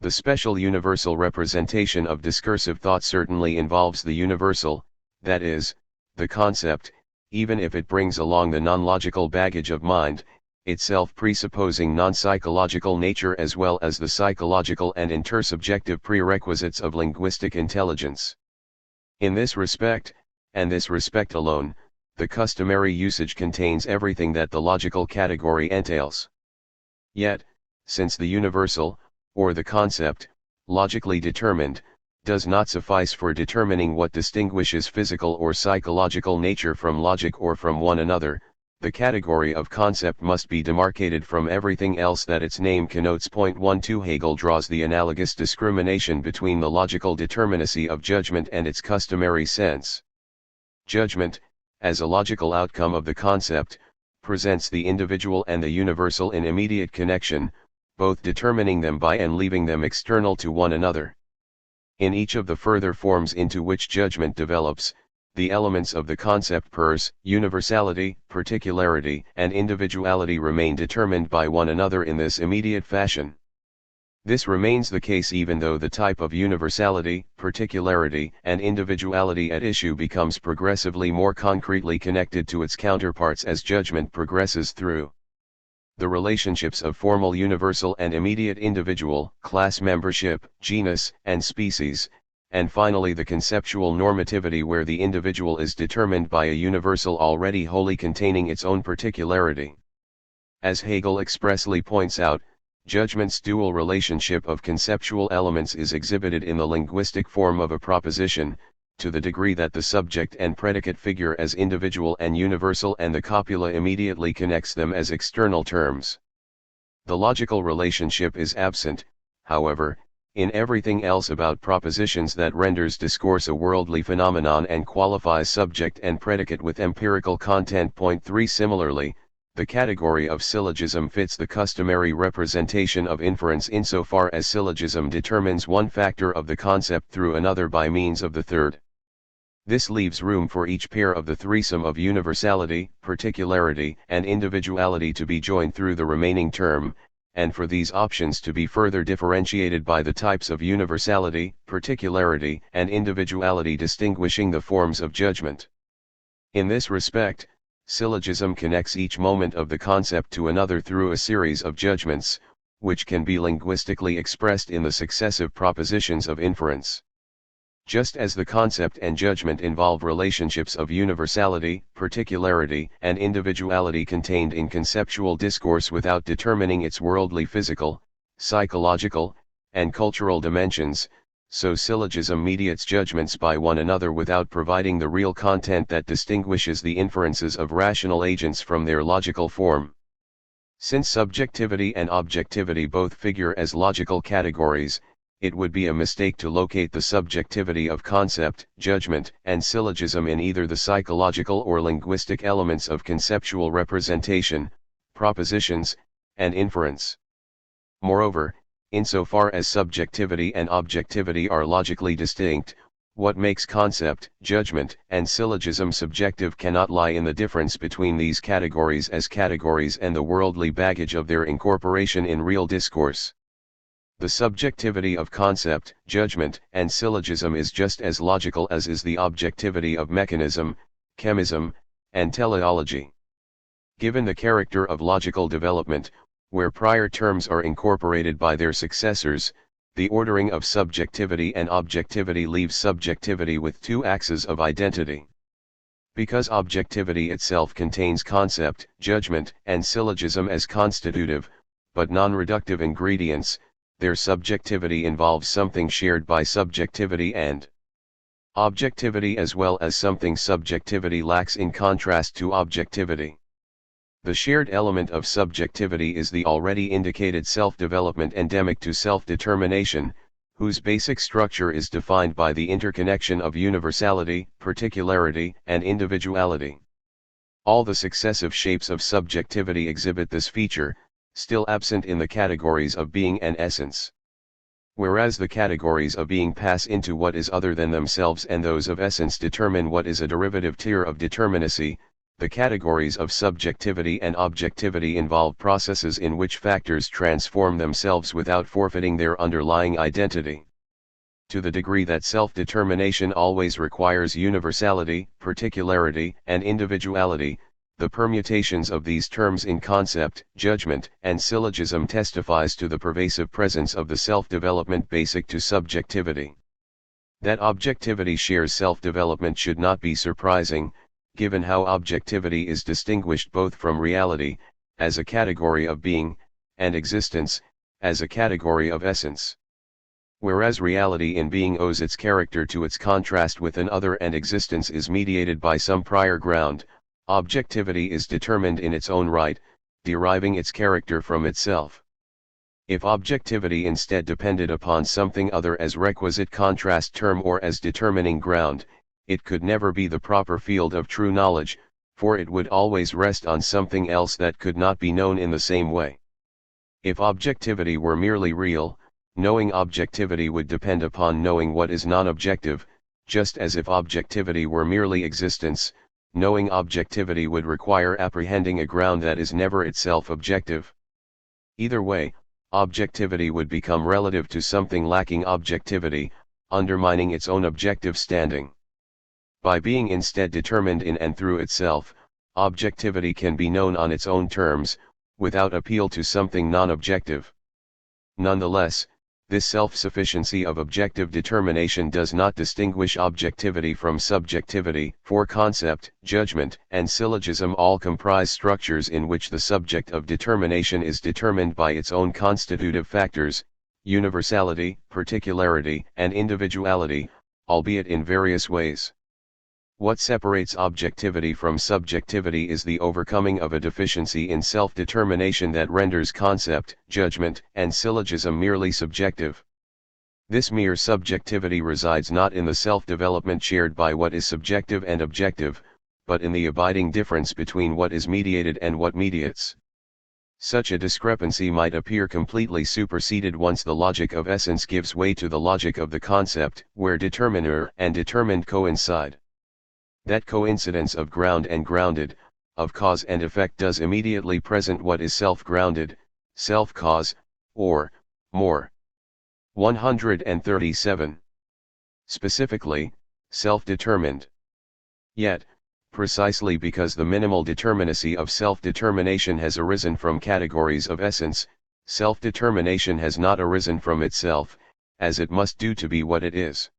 The special universal representation of discursive thought certainly involves the universal, that is, the concept, even if it brings along the non-logical baggage of mind, itself presupposing non-psychological nature as well as the psychological and intersubjective prerequisites of linguistic intelligence. In this respect, and this respect alone, the customary usage contains everything that the logical category entails. Yet, since the universal, or the concept, logically determined, does not suffice for determining what distinguishes physical or psychological nature from logic or from one another, the category of concept must be demarcated from everything else that its name connotes. 12 Hegel draws the analogous discrimination between the logical determinacy of judgment and its customary sense. Judgment, as a logical outcome of the concept, presents the individual and the universal in immediate connection, both determining them by and leaving them external to one another. In each of the further forms into which judgment develops, the elements of the concept pers, universality, particularity, and individuality remain determined by one another in this immediate fashion. This remains the case even though the type of universality, particularity, and individuality at issue becomes progressively more concretely connected to its counterparts as judgment progresses through the relationships of formal universal and immediate individual, class membership, genus, and species, and finally the conceptual normativity where the individual is determined by a universal already wholly containing its own particularity. As Hegel expressly points out, judgment's dual relationship of conceptual elements is exhibited in the linguistic form of a proposition, to the degree that the subject and predicate figure as individual and universal and the copula immediately connects them as external terms. The logical relationship is absent, however, in everything else about propositions that renders discourse a worldly phenomenon and qualifies subject and predicate with empirical content. Point 3. Similarly, the category of syllogism fits the customary representation of inference insofar as syllogism determines one factor of the concept through another by means of the third. This leaves room for each pair of the threesome of universality, particularity, and individuality to be joined through the remaining term, and for these options to be further differentiated by the types of universality, particularity, and individuality distinguishing the forms of judgment. In this respect, syllogism connects each moment of the concept to another through a series of judgments, which can be linguistically expressed in the successive propositions of inference. Just as the concept and judgment involve relationships of universality, particularity, and individuality contained in conceptual discourse without determining its worldly physical, psychological, and cultural dimensions, so syllogism mediates judgments by one another without providing the real content that distinguishes the inferences of rational agents from their logical form. Since subjectivity and objectivity both figure as logical categories, it would be a mistake to locate the subjectivity of concept, judgment, and syllogism in either the psychological or linguistic elements of conceptual representation, propositions, and inference. Moreover, insofar as subjectivity and objectivity are logically distinct, what makes concept, judgment, and syllogism subjective cannot lie in the difference between these categories as categories and the worldly baggage of their incorporation in real discourse. The subjectivity of concept, judgment, and syllogism is just as logical as is the objectivity of mechanism, chemism, and teleology. Given the character of logical development, where prior terms are incorporated by their successors, the ordering of subjectivity and objectivity leaves subjectivity with two axes of identity. Because objectivity itself contains concept, judgment, and syllogism as constitutive, but non-reductive ingredients, their subjectivity involves something shared by subjectivity and objectivity as well as something subjectivity lacks in contrast to objectivity. The shared element of subjectivity is the already indicated self-development endemic to self-determination, whose basic structure is defined by the interconnection of universality, particularity, and individuality. All the successive shapes of subjectivity exhibit this feature, still absent in the categories of being and essence. Whereas the categories of being pass into what is other than themselves and those of essence determine what is a derivative tier of determinacy, the categories of subjectivity and objectivity involve processes in which factors transform themselves without forfeiting their underlying identity. To the degree that self-determination always requires universality, particularity, and individuality, the permutations of these terms in concept, judgment, and syllogism testifies to the pervasive presence of the self-development basic to subjectivity. That objectivity shares self-development should not be surprising, given how objectivity is distinguished both from reality, as a category of being, and existence, as a category of essence. Whereas reality in being owes its character to its contrast with an other and existence is mediated by some prior ground, objectivity is determined in its own right, deriving its character from itself. If objectivity instead depended upon something other as requisite contrast term or as determining ground, it could never be the proper field of true knowledge, for it would always rest on something else that could not be known in the same way. If objectivity were merely real, Knowing objectivity would depend upon knowing what is non-objective, just as if objectivity were merely existence, knowing objectivity would require apprehending a ground that is never itself objective. Either way, objectivity would become relative to something lacking objectivity, undermining its own objective standing. By being instead determined in and through itself, objectivity can be known on its own terms, without appeal to something non-objective. Nonetheless, this self-sufficiency of objective determination does not distinguish objectivity from subjectivity, for concept, judgment, and syllogism all comprise structures in which the subject of determination is determined by its own constitutive factors, universality, particularity, and individuality, albeit in various ways. What separates objectivity from subjectivity is the overcoming of a deficiency in self-determination that renders concept, judgment, and syllogism merely subjective. This mere subjectivity resides not in the self-development shared by what is subjective and objective, but in the abiding difference between what is mediated and what mediates. Such a discrepancy might appear completely superseded once the logic of essence gives way to the logic of the concept, where determiner and determined coincide. That coincidence of ground and grounded, of cause and effect does immediately present what is self-grounded, self-cause, or, more. 137. Specifically, self-determined. Yet, precisely because the minimal determinacy of self-determination has arisen from categories of essence, self-determination has not arisen from itself, as it must do to be what it is.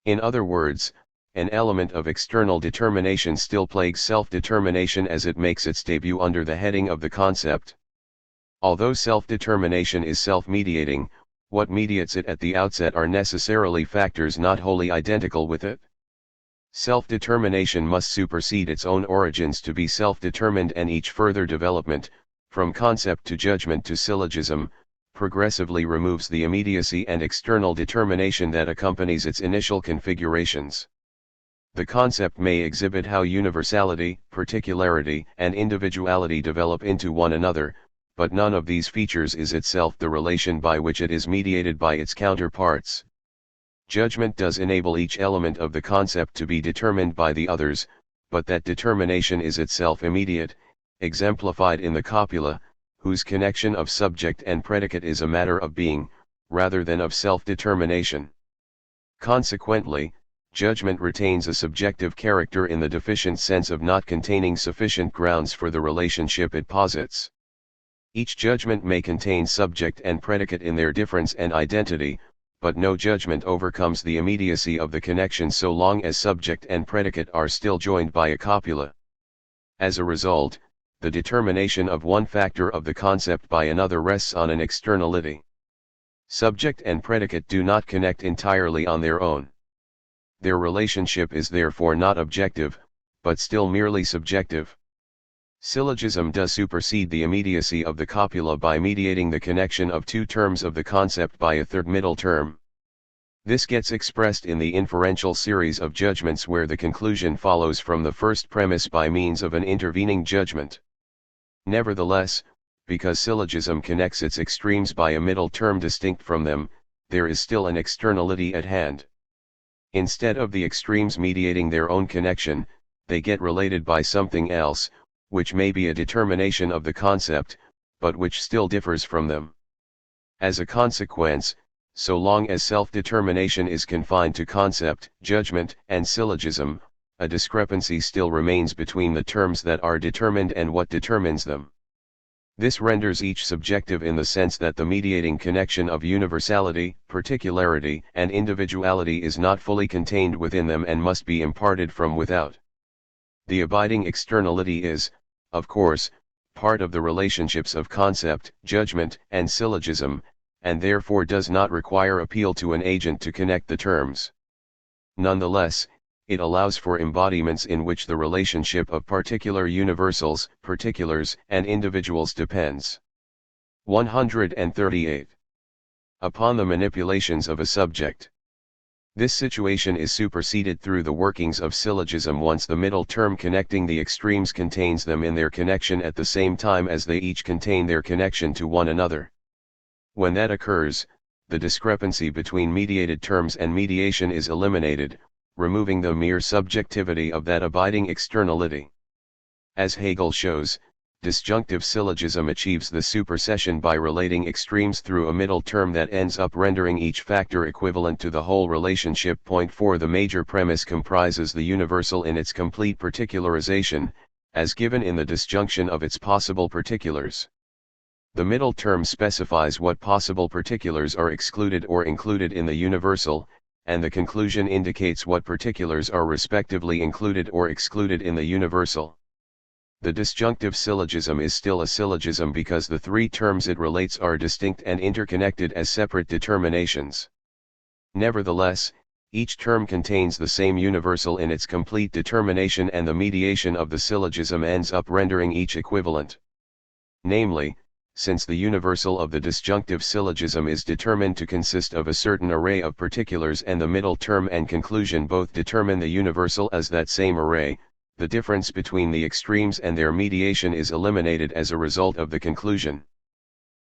In other words, an element of external determination still plagues self-determination as it makes its debut under the heading of the concept. Although self-determination is self-mediating, what mediates it at the outset are necessarily factors not wholly identical with it. Self-determination must supersede its own origins to be self-determined, and each further development, from concept to judgment to syllogism, progressively removes the immediacy and external determination that accompanies its initial configurations. The concept may exhibit how universality, particularity, and individuality develop into one another, but none of these features is itself the relation by which it is mediated by its counterparts. Judgment does enable each element of the concept to be determined by the others, but that determination is itself immediate, exemplified in the copula, whose connection of subject and predicate is a matter of being, rather than of self-determination. Consequently, judgment retains a subjective character in the deficient sense of not containing sufficient grounds for the relationship it posits. Each judgment may contain subject and predicate in their difference and identity, but no judgment overcomes the immediacy of the connection so long as subject and predicate are still joined by a copula. As a result, the determination of one factor of the concept by another rests on an externality. Subject and predicate do not connect entirely on their own. Their relationship is therefore not objective, but still merely subjective. Syllogism does supersede the immediacy of the copula by mediating the connection of two terms of the concept by a third middle term. This gets expressed in the inferential series of judgments where the conclusion follows from the first premise by means of an intervening judgment. Nevertheless, because syllogism connects its extremes by a middle term distinct from them, there is still an externality at hand. Instead of the extremes mediating their own connection, they get related by something else, which may be a determination of the concept, but which still differs from them. As a consequence, so long as self-determination is confined to concept, judgment, and syllogism, a discrepancy still remains between the terms that are determined and what determines them. This renders each subjective in the sense that the mediating connection of universality, particularity, and individuality is not fully contained within them and must be imparted from without. The abiding externality is, of course, part of the relationships of concept, judgment, and syllogism, and therefore does not require appeal to an agent to connect the terms. Nonetheless, it allows for embodiments in which the relationship of particular universals, particulars, and individuals depends. 138. Upon the manipulations of a subject. This situation is superseded through the workings of syllogism once the middle term connecting the extremes contains them in their connection at the same time as they each contain their connection to one another. When that occurs, the discrepancy between mediated terms and mediation is eliminated, removing the mere subjectivity of that abiding externality. As Hegel shows, disjunctive syllogism achieves the supersession by relating extremes through a middle term that ends up rendering each factor equivalent to the whole relationship. Point 4. The major premise comprises the universal in its complete particularization, as given in the disjunction of its possible particulars. The middle term specifies what possible particulars are excluded or included in the universal, and the conclusion indicates what particulars are respectively included or excluded in the universal. The disjunctive syllogism is still a syllogism because the three terms it relates are distinct and interconnected as separate determinations. Nevertheless, each term contains the same universal in its complete determination, and the mediation of the syllogism ends up rendering each equivalent. Namely, since the universal of the disjunctive syllogism is determined to consist of a certain array of particulars and the middle term and conclusion both determine the universal as that same array, the difference between the extremes and their mediation is eliminated as a result of the conclusion.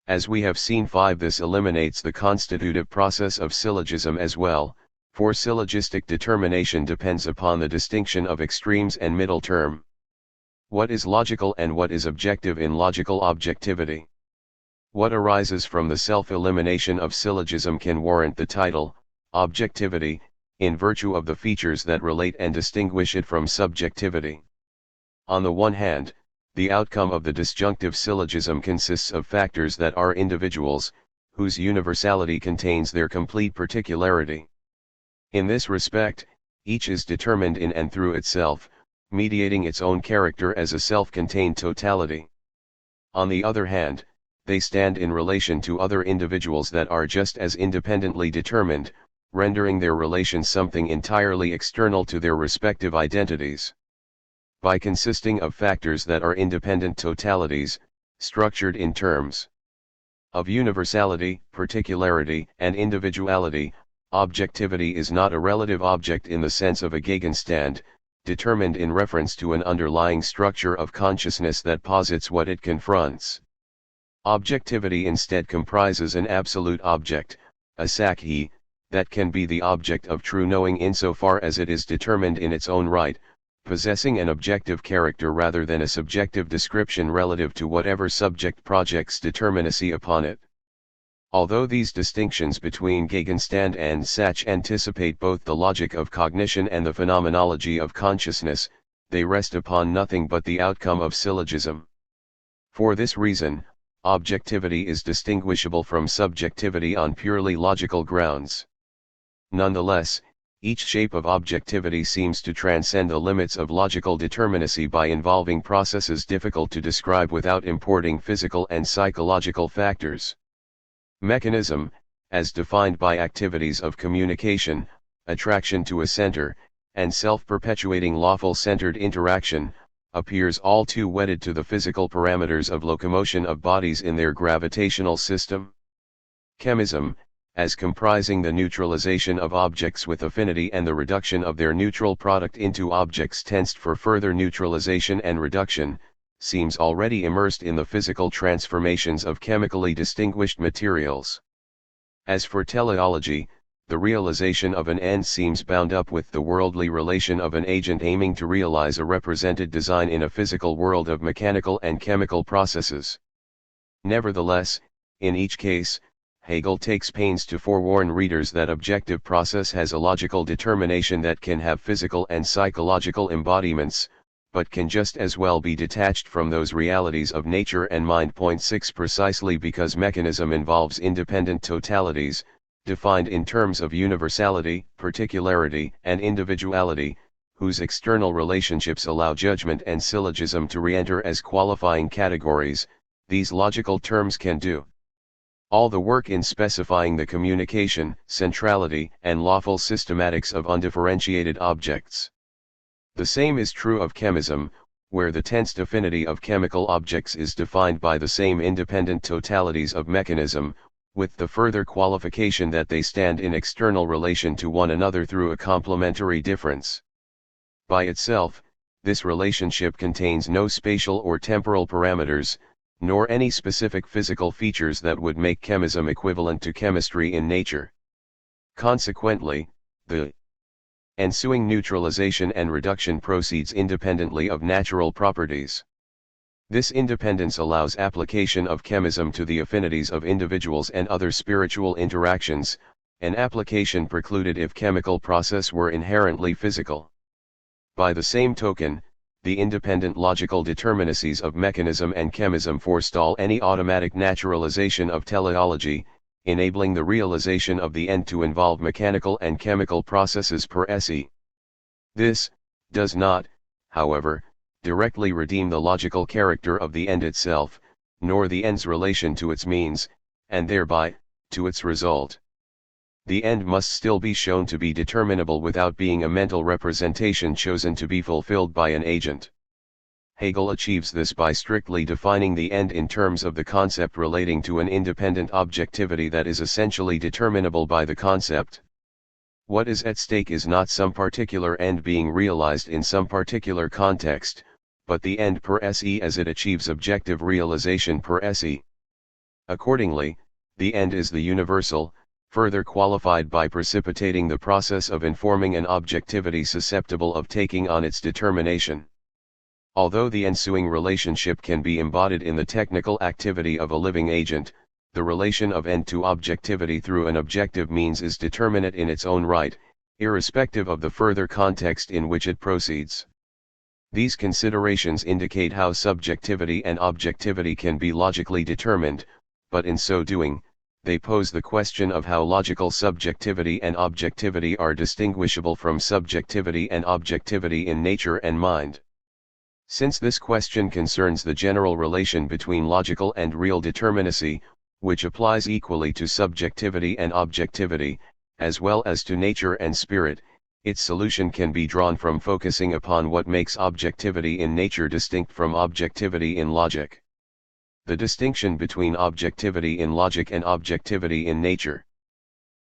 As we have seen 5, this eliminates the constitutive process of syllogism as well, for syllogistic determination depends upon the distinction of extremes and middle term. What is logical and what is objective in logical objectivity? What arises from the self-elimination of syllogism can warrant the title, Objectivity, in virtue of the features that relate and distinguish it from subjectivity. On the one hand, the outcome of the disjunctive syllogism consists of factors that are individuals, whose universality contains their complete particularity. In this respect, each is determined in and through itself, mediating its own character as a self-contained totality. On the other hand, they stand in relation to other individuals that are just as independently determined, rendering their relations something entirely external to their respective identities. By consisting of factors that are independent totalities, structured in terms of universality, particularity, and individuality, objectivity is not a relative object in the sense of a Gegenstand, determined in reference to an underlying structure of consciousness that posits what it confronts. Objectivity instead comprises an absolute object, a Sakhi, that can be the object of true knowing insofar as it is determined in its own right, possessing an objective character rather than a subjective description relative to whatever subject projects determinacy upon it. Although these distinctions between Gegenstand and Sach anticipate both the logic of cognition and the phenomenology of consciousness, they rest upon nothing but the outcome of syllogism. For this reason, objectivity is distinguishable from subjectivity on purely logical grounds. Nonetheless, each shape of objectivity seems to transcend the limits of logical determinacy by involving processes difficult to describe without importing physical and psychological factors. Mechanism, as defined by activities of communication, attraction to a center, and self-perpetuating lawful-centered interaction, appears all too wedded to the physical parameters of locomotion of bodies in their gravitational system. Chemism, as comprising the neutralization of objects with affinity and the reduction of their neutral product into objects tensed for further neutralization and reduction, seems already immersed in the physical transformations of chemically distinguished materials. As for teleology, the realization of an end seems bound up with the worldly relation of an agent aiming to realize a represented design in a physical world of mechanical and chemical processes. Nevertheless, in each case, Hegel takes pains to forewarn readers that objective process has a logical determination that can have physical and psychological embodiments, but can just as well be detached from those realities of nature and mind. 6 Precisely because mechanism involves independent totalities, defined in terms of universality, particularity, and individuality, whose external relationships allow judgment and syllogism to re-enter as qualifying categories, these logical terms can do all the work in specifying the communication, centrality, and lawful systematics of undifferentiated objects. The same is true of chemism, where the tensed affinity of chemical objects is defined by the same independent totalities of mechanism, with the further qualification that they stand in external relation to one another through a complementary difference. By itself, this relationship contains no spatial or temporal parameters, nor any specific physical features that would make chemism equivalent to chemistry in nature. Consequently, the ensuing neutralization and reduction proceeds independently of natural properties. This independence allows application of chemism to the affinities of individuals and other spiritual interactions, an application precluded if chemical process were inherently physical. By the same token, the independent logical determinacies of mechanism and chemism forestall any automatic naturalization of teleology, enabling the realization of the end to involve mechanical and chemical processes per se. This does not, however, directly redeem the logical character of the end itself, nor the end's relation to its means, and thereby, to its result. The end must still be shown to be determinable without being a mental representation chosen to be fulfilled by an agent. Hegel achieves this by strictly defining the end in terms of the concept relating to an independent objectivity that is essentially determinable by the concept. What is at stake is not some particular end being realized in some particular context, but the end per se as it achieves objective realization per se. Accordingly, the end is the universal, further qualified by precipitating the process of informing an objectivity susceptible of taking on its determination. Although the ensuing relationship can be embodied in the technical activity of a living agent, the relation of end to objectivity through an objective means is determinate in its own right, irrespective of the further context in which it proceeds. These considerations indicate how subjectivity and objectivity can be logically determined, but in so doing, they pose the question of how logical subjectivity and objectivity are distinguishable from subjectivity and objectivity in nature and mind. Since this question concerns the general relation between logical and real determinacy, which applies equally to subjectivity and objectivity, as well as to nature and spirit, its solution can be drawn from focusing upon what makes objectivity in nature distinct from objectivity in logic. The distinction between objectivity in logic and objectivity in nature.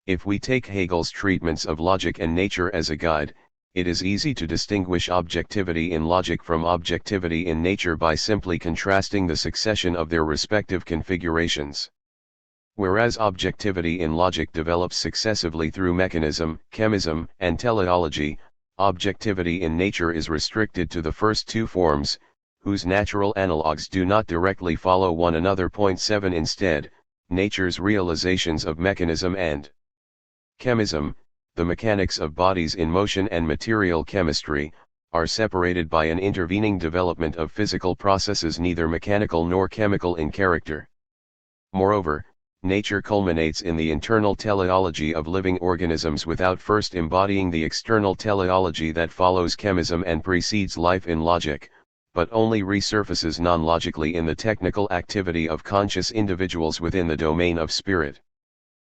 If we take Hegel's treatments of logic and nature as a guide, it is easy to distinguish objectivity in logic from objectivity in nature by simply contrasting the succession of their respective configurations. Whereas objectivity in logic develops successively through mechanism, chemism, and teleology, objectivity in nature is restricted to the first two forms, whose natural analogues do not directly follow one another. 7 Instead, nature's realizations of mechanism and chemism, the mechanics of bodies in motion and material chemistry, are separated by an intervening development of physical processes neither mechanical nor chemical in character. Moreover, nature culminates in the internal teleology of living organisms without first embodying the external teleology that follows chemism and precedes life in logic, but only resurfaces non-logically in the technical activity of conscious individuals within the domain of spirit.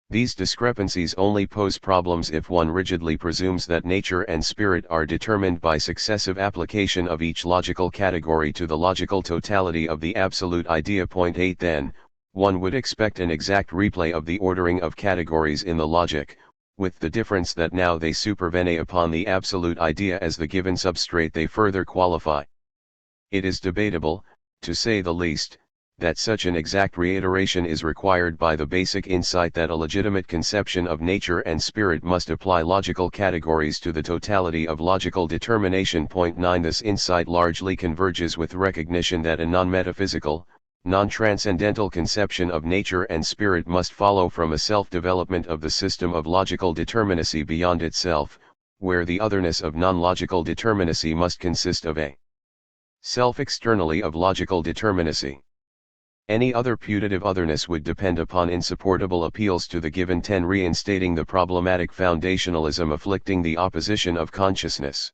These discrepancies only pose problems if one rigidly presumes that nature and spirit are determined by successive application of each logical category to the logical totality of the absolute idea. 8 Then, one would expect an exact replay of the ordering of categories in the logic, with the difference that now they supervene upon the absolute idea as the given substrate they further qualify. It is debatable, to say the least, that such an exact reiteration is required by the basic insight that a legitimate conception of nature and spirit must apply logical categories to the totality of logical determination. 9 This insight largely converges with recognition that a non-metaphysical, non-transcendental conception of nature and spirit must follow from a self-development of the system of logical determinacy beyond itself, where the otherness of non-logical determinacy must consist of a self externally of logical determinacy. Any other putative otherness would depend upon insupportable appeals to the given 10 reinstating the problematic foundationalism afflicting the opposition of consciousness.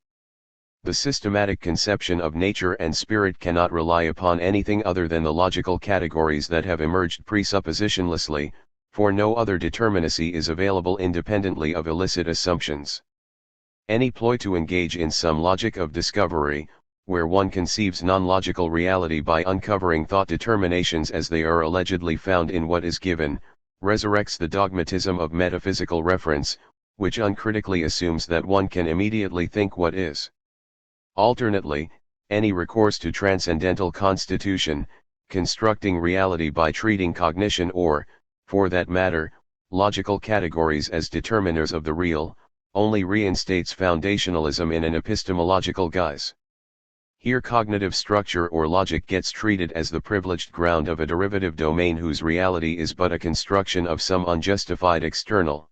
The systematic conception of nature and spirit cannot rely upon anything other than the logical categories that have emerged presuppositionlessly, for no other determinacy is available independently of illicit assumptions. Any ploy to engage in some logic of discovery, where one conceives non-logical reality by uncovering thought determinations as they are allegedly found in what is given, resurrects the dogmatism of metaphysical reference, which uncritically assumes that one can immediately think what is. Alternately, any recourse to transcendental constitution, constructing reality by treating cognition or, for that matter, logical categories as determiners of the real, only reinstates foundationalism in an epistemological guise. Here cognitive structure or logic gets treated as the privileged ground of a derivative domain whose reality is but a construction of some unjustified external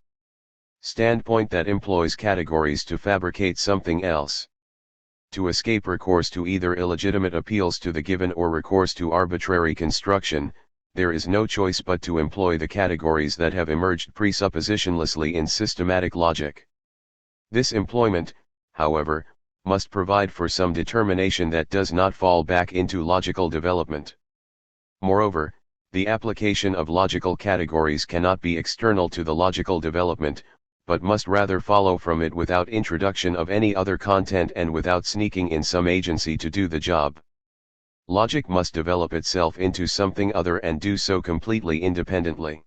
standpoint that employs categories to fabricate something else. To escape recourse to either illegitimate appeals to the given or recourse to arbitrary construction, there is no choice but to employ the categories that have emerged presuppositionlessly in systematic logic. This employment, however, must provide for some determination that does not fall back into logical development. Moreover, the application of logical categories cannot be external to the logical development, but must rather follow from it without introduction of any other content and without sneaking in some agency to do the job. Logic must develop itself into something other and do so completely independently.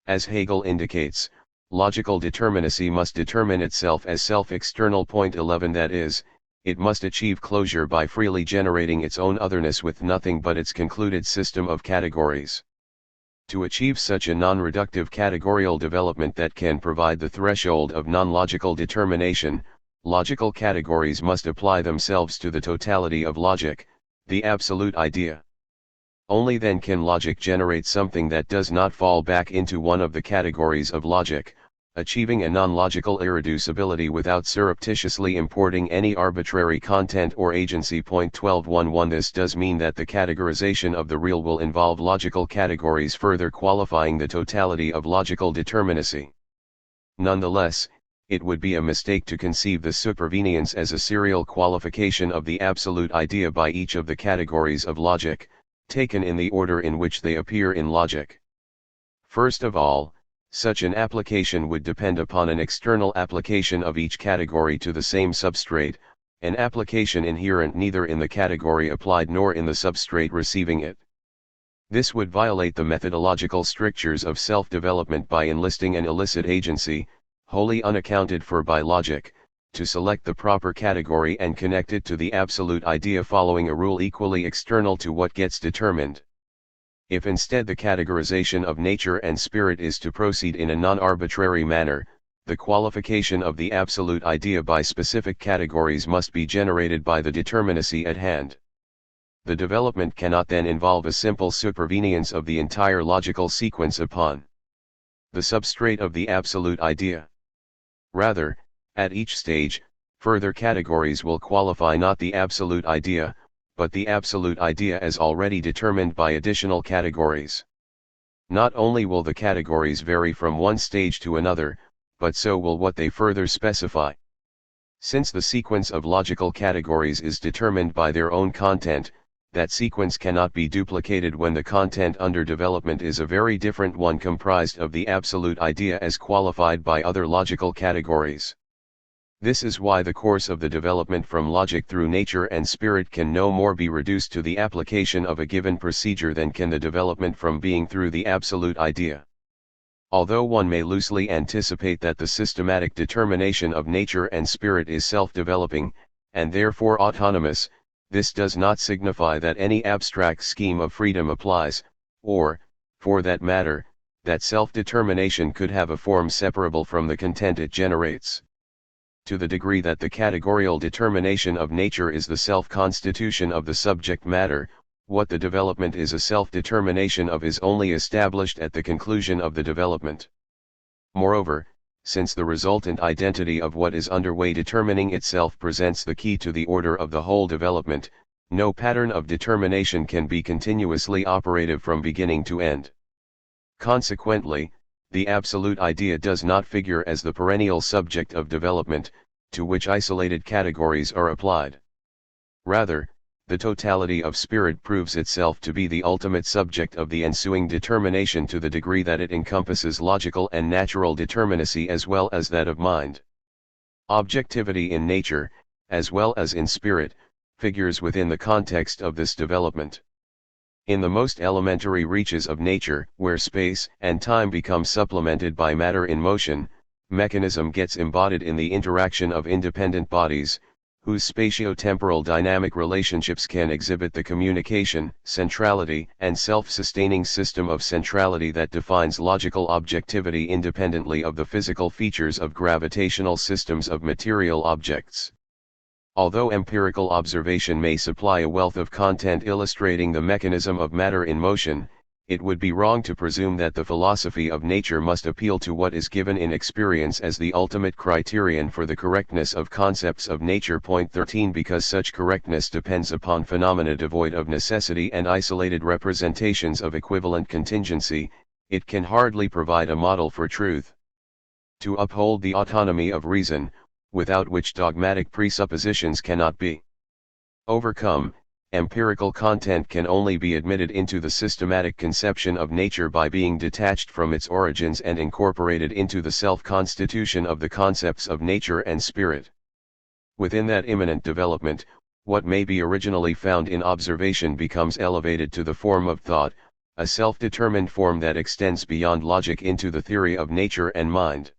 As Hegel indicates, logical determinacy must determine itself as self-external. Point 11, that is, it must achieve closure by freely generating its own otherness with nothing but its concluded system of categories. To achieve such a non-reductive categorical development that can provide the threshold of non-logical determination, logical categories must apply themselves to the totality of logic, the absolute idea. Only then can logic generate something that does not fall back into one of the categories of logic, achieving a non-logical irreducibility without surreptitiously importing any arbitrary content or agency. Point 12.1. This does mean that the categorization of the real will involve logical categories, further qualifying the totality of logical determinacy. Nonetheless, it would be a mistake to conceive the supervenience as a serial qualification of the absolute idea by each of the categories of logic, taken in the order in which they appear in logic. First of all, such an application would depend upon an external application of each category to the same substrate, an application inherent neither in the category applied nor in the substrate receiving it. This would violate the methodological strictures of self-development by enlisting an illicit agency, wholly unaccounted for by logic, to select the proper category and connect it to the absolute idea following a rule equally external to what gets determined. If instead the categorization of nature and spirit is to proceed in a non-arbitrary manner, the qualification of the absolute idea by specific categories must be generated by the determinacy at hand. The development cannot then involve a simple supervenience of the entire logical sequence upon the substrate of the absolute idea. Rather, at each stage, further categories will qualify not the absolute idea, but the absolute idea as already determined by additional categories. Not only will the categories vary from one stage to another, but so will what they further specify. Since the sequence of logical categories is determined by their own content, that sequence cannot be duplicated when the content under development is a very different one comprised of the absolute idea as qualified by other logical categories. This is why the course of the development from logic through nature and spirit can no more be reduced to the application of a given procedure than can the development from being through the absolute idea. Although one may loosely anticipate that the systematic determination of nature and spirit is self-developing, and therefore autonomous, this does not signify that any abstract scheme of freedom applies, or, for that matter, that self-determination could have a form separable from the content it generates. To the degree that the categorical determination of nature is the self-constitution of the subject matter, what the development is a self-determination of is only established at the conclusion of the development. Moreover, since the resultant identity of what is underway determining itself presents the key to the order of the whole development, no pattern of determination can be continuously operative from beginning to end. Consequently, the absolute idea does not figure as the perennial subject of development, to which isolated categories are applied. Rather, the totality of spirit proves itself to be the ultimate subject of the ensuing determination to the degree that it encompasses logical and natural determinacy as well as that of mind. Objectivity in nature, as well as in spirit, figures within the context of this development. In the most elementary reaches of nature, where space and time become supplemented by matter in motion, mechanism gets embodied in the interaction of independent bodies, whose spatio-temporal dynamic relationships can exhibit the communication, centrality, and self-sustaining system of centrality that defines logical objectivity independently of the physical features of gravitational systems of material objects. Although empirical observation may supply a wealth of content illustrating the mechanism of matter in motion, it would be wrong to presume that the philosophy of nature must appeal to what is given in experience as the ultimate criterion for the correctness of concepts of nature. Point 13 Because such correctness depends upon phenomena devoid of necessity and isolated representations of equivalent contingency, it can hardly provide a model for truth. To uphold the autonomy of reason, without which dogmatic presuppositions cannot be overcome, empirical content can only be admitted into the systematic conception of nature by being detached from its origins and incorporated into the self-constitution of the concepts of nature and spirit. Within that immanent development, what may be originally found in observation becomes elevated to the form of thought, a self-determined form that extends beyond logic into the theory of nature and mind.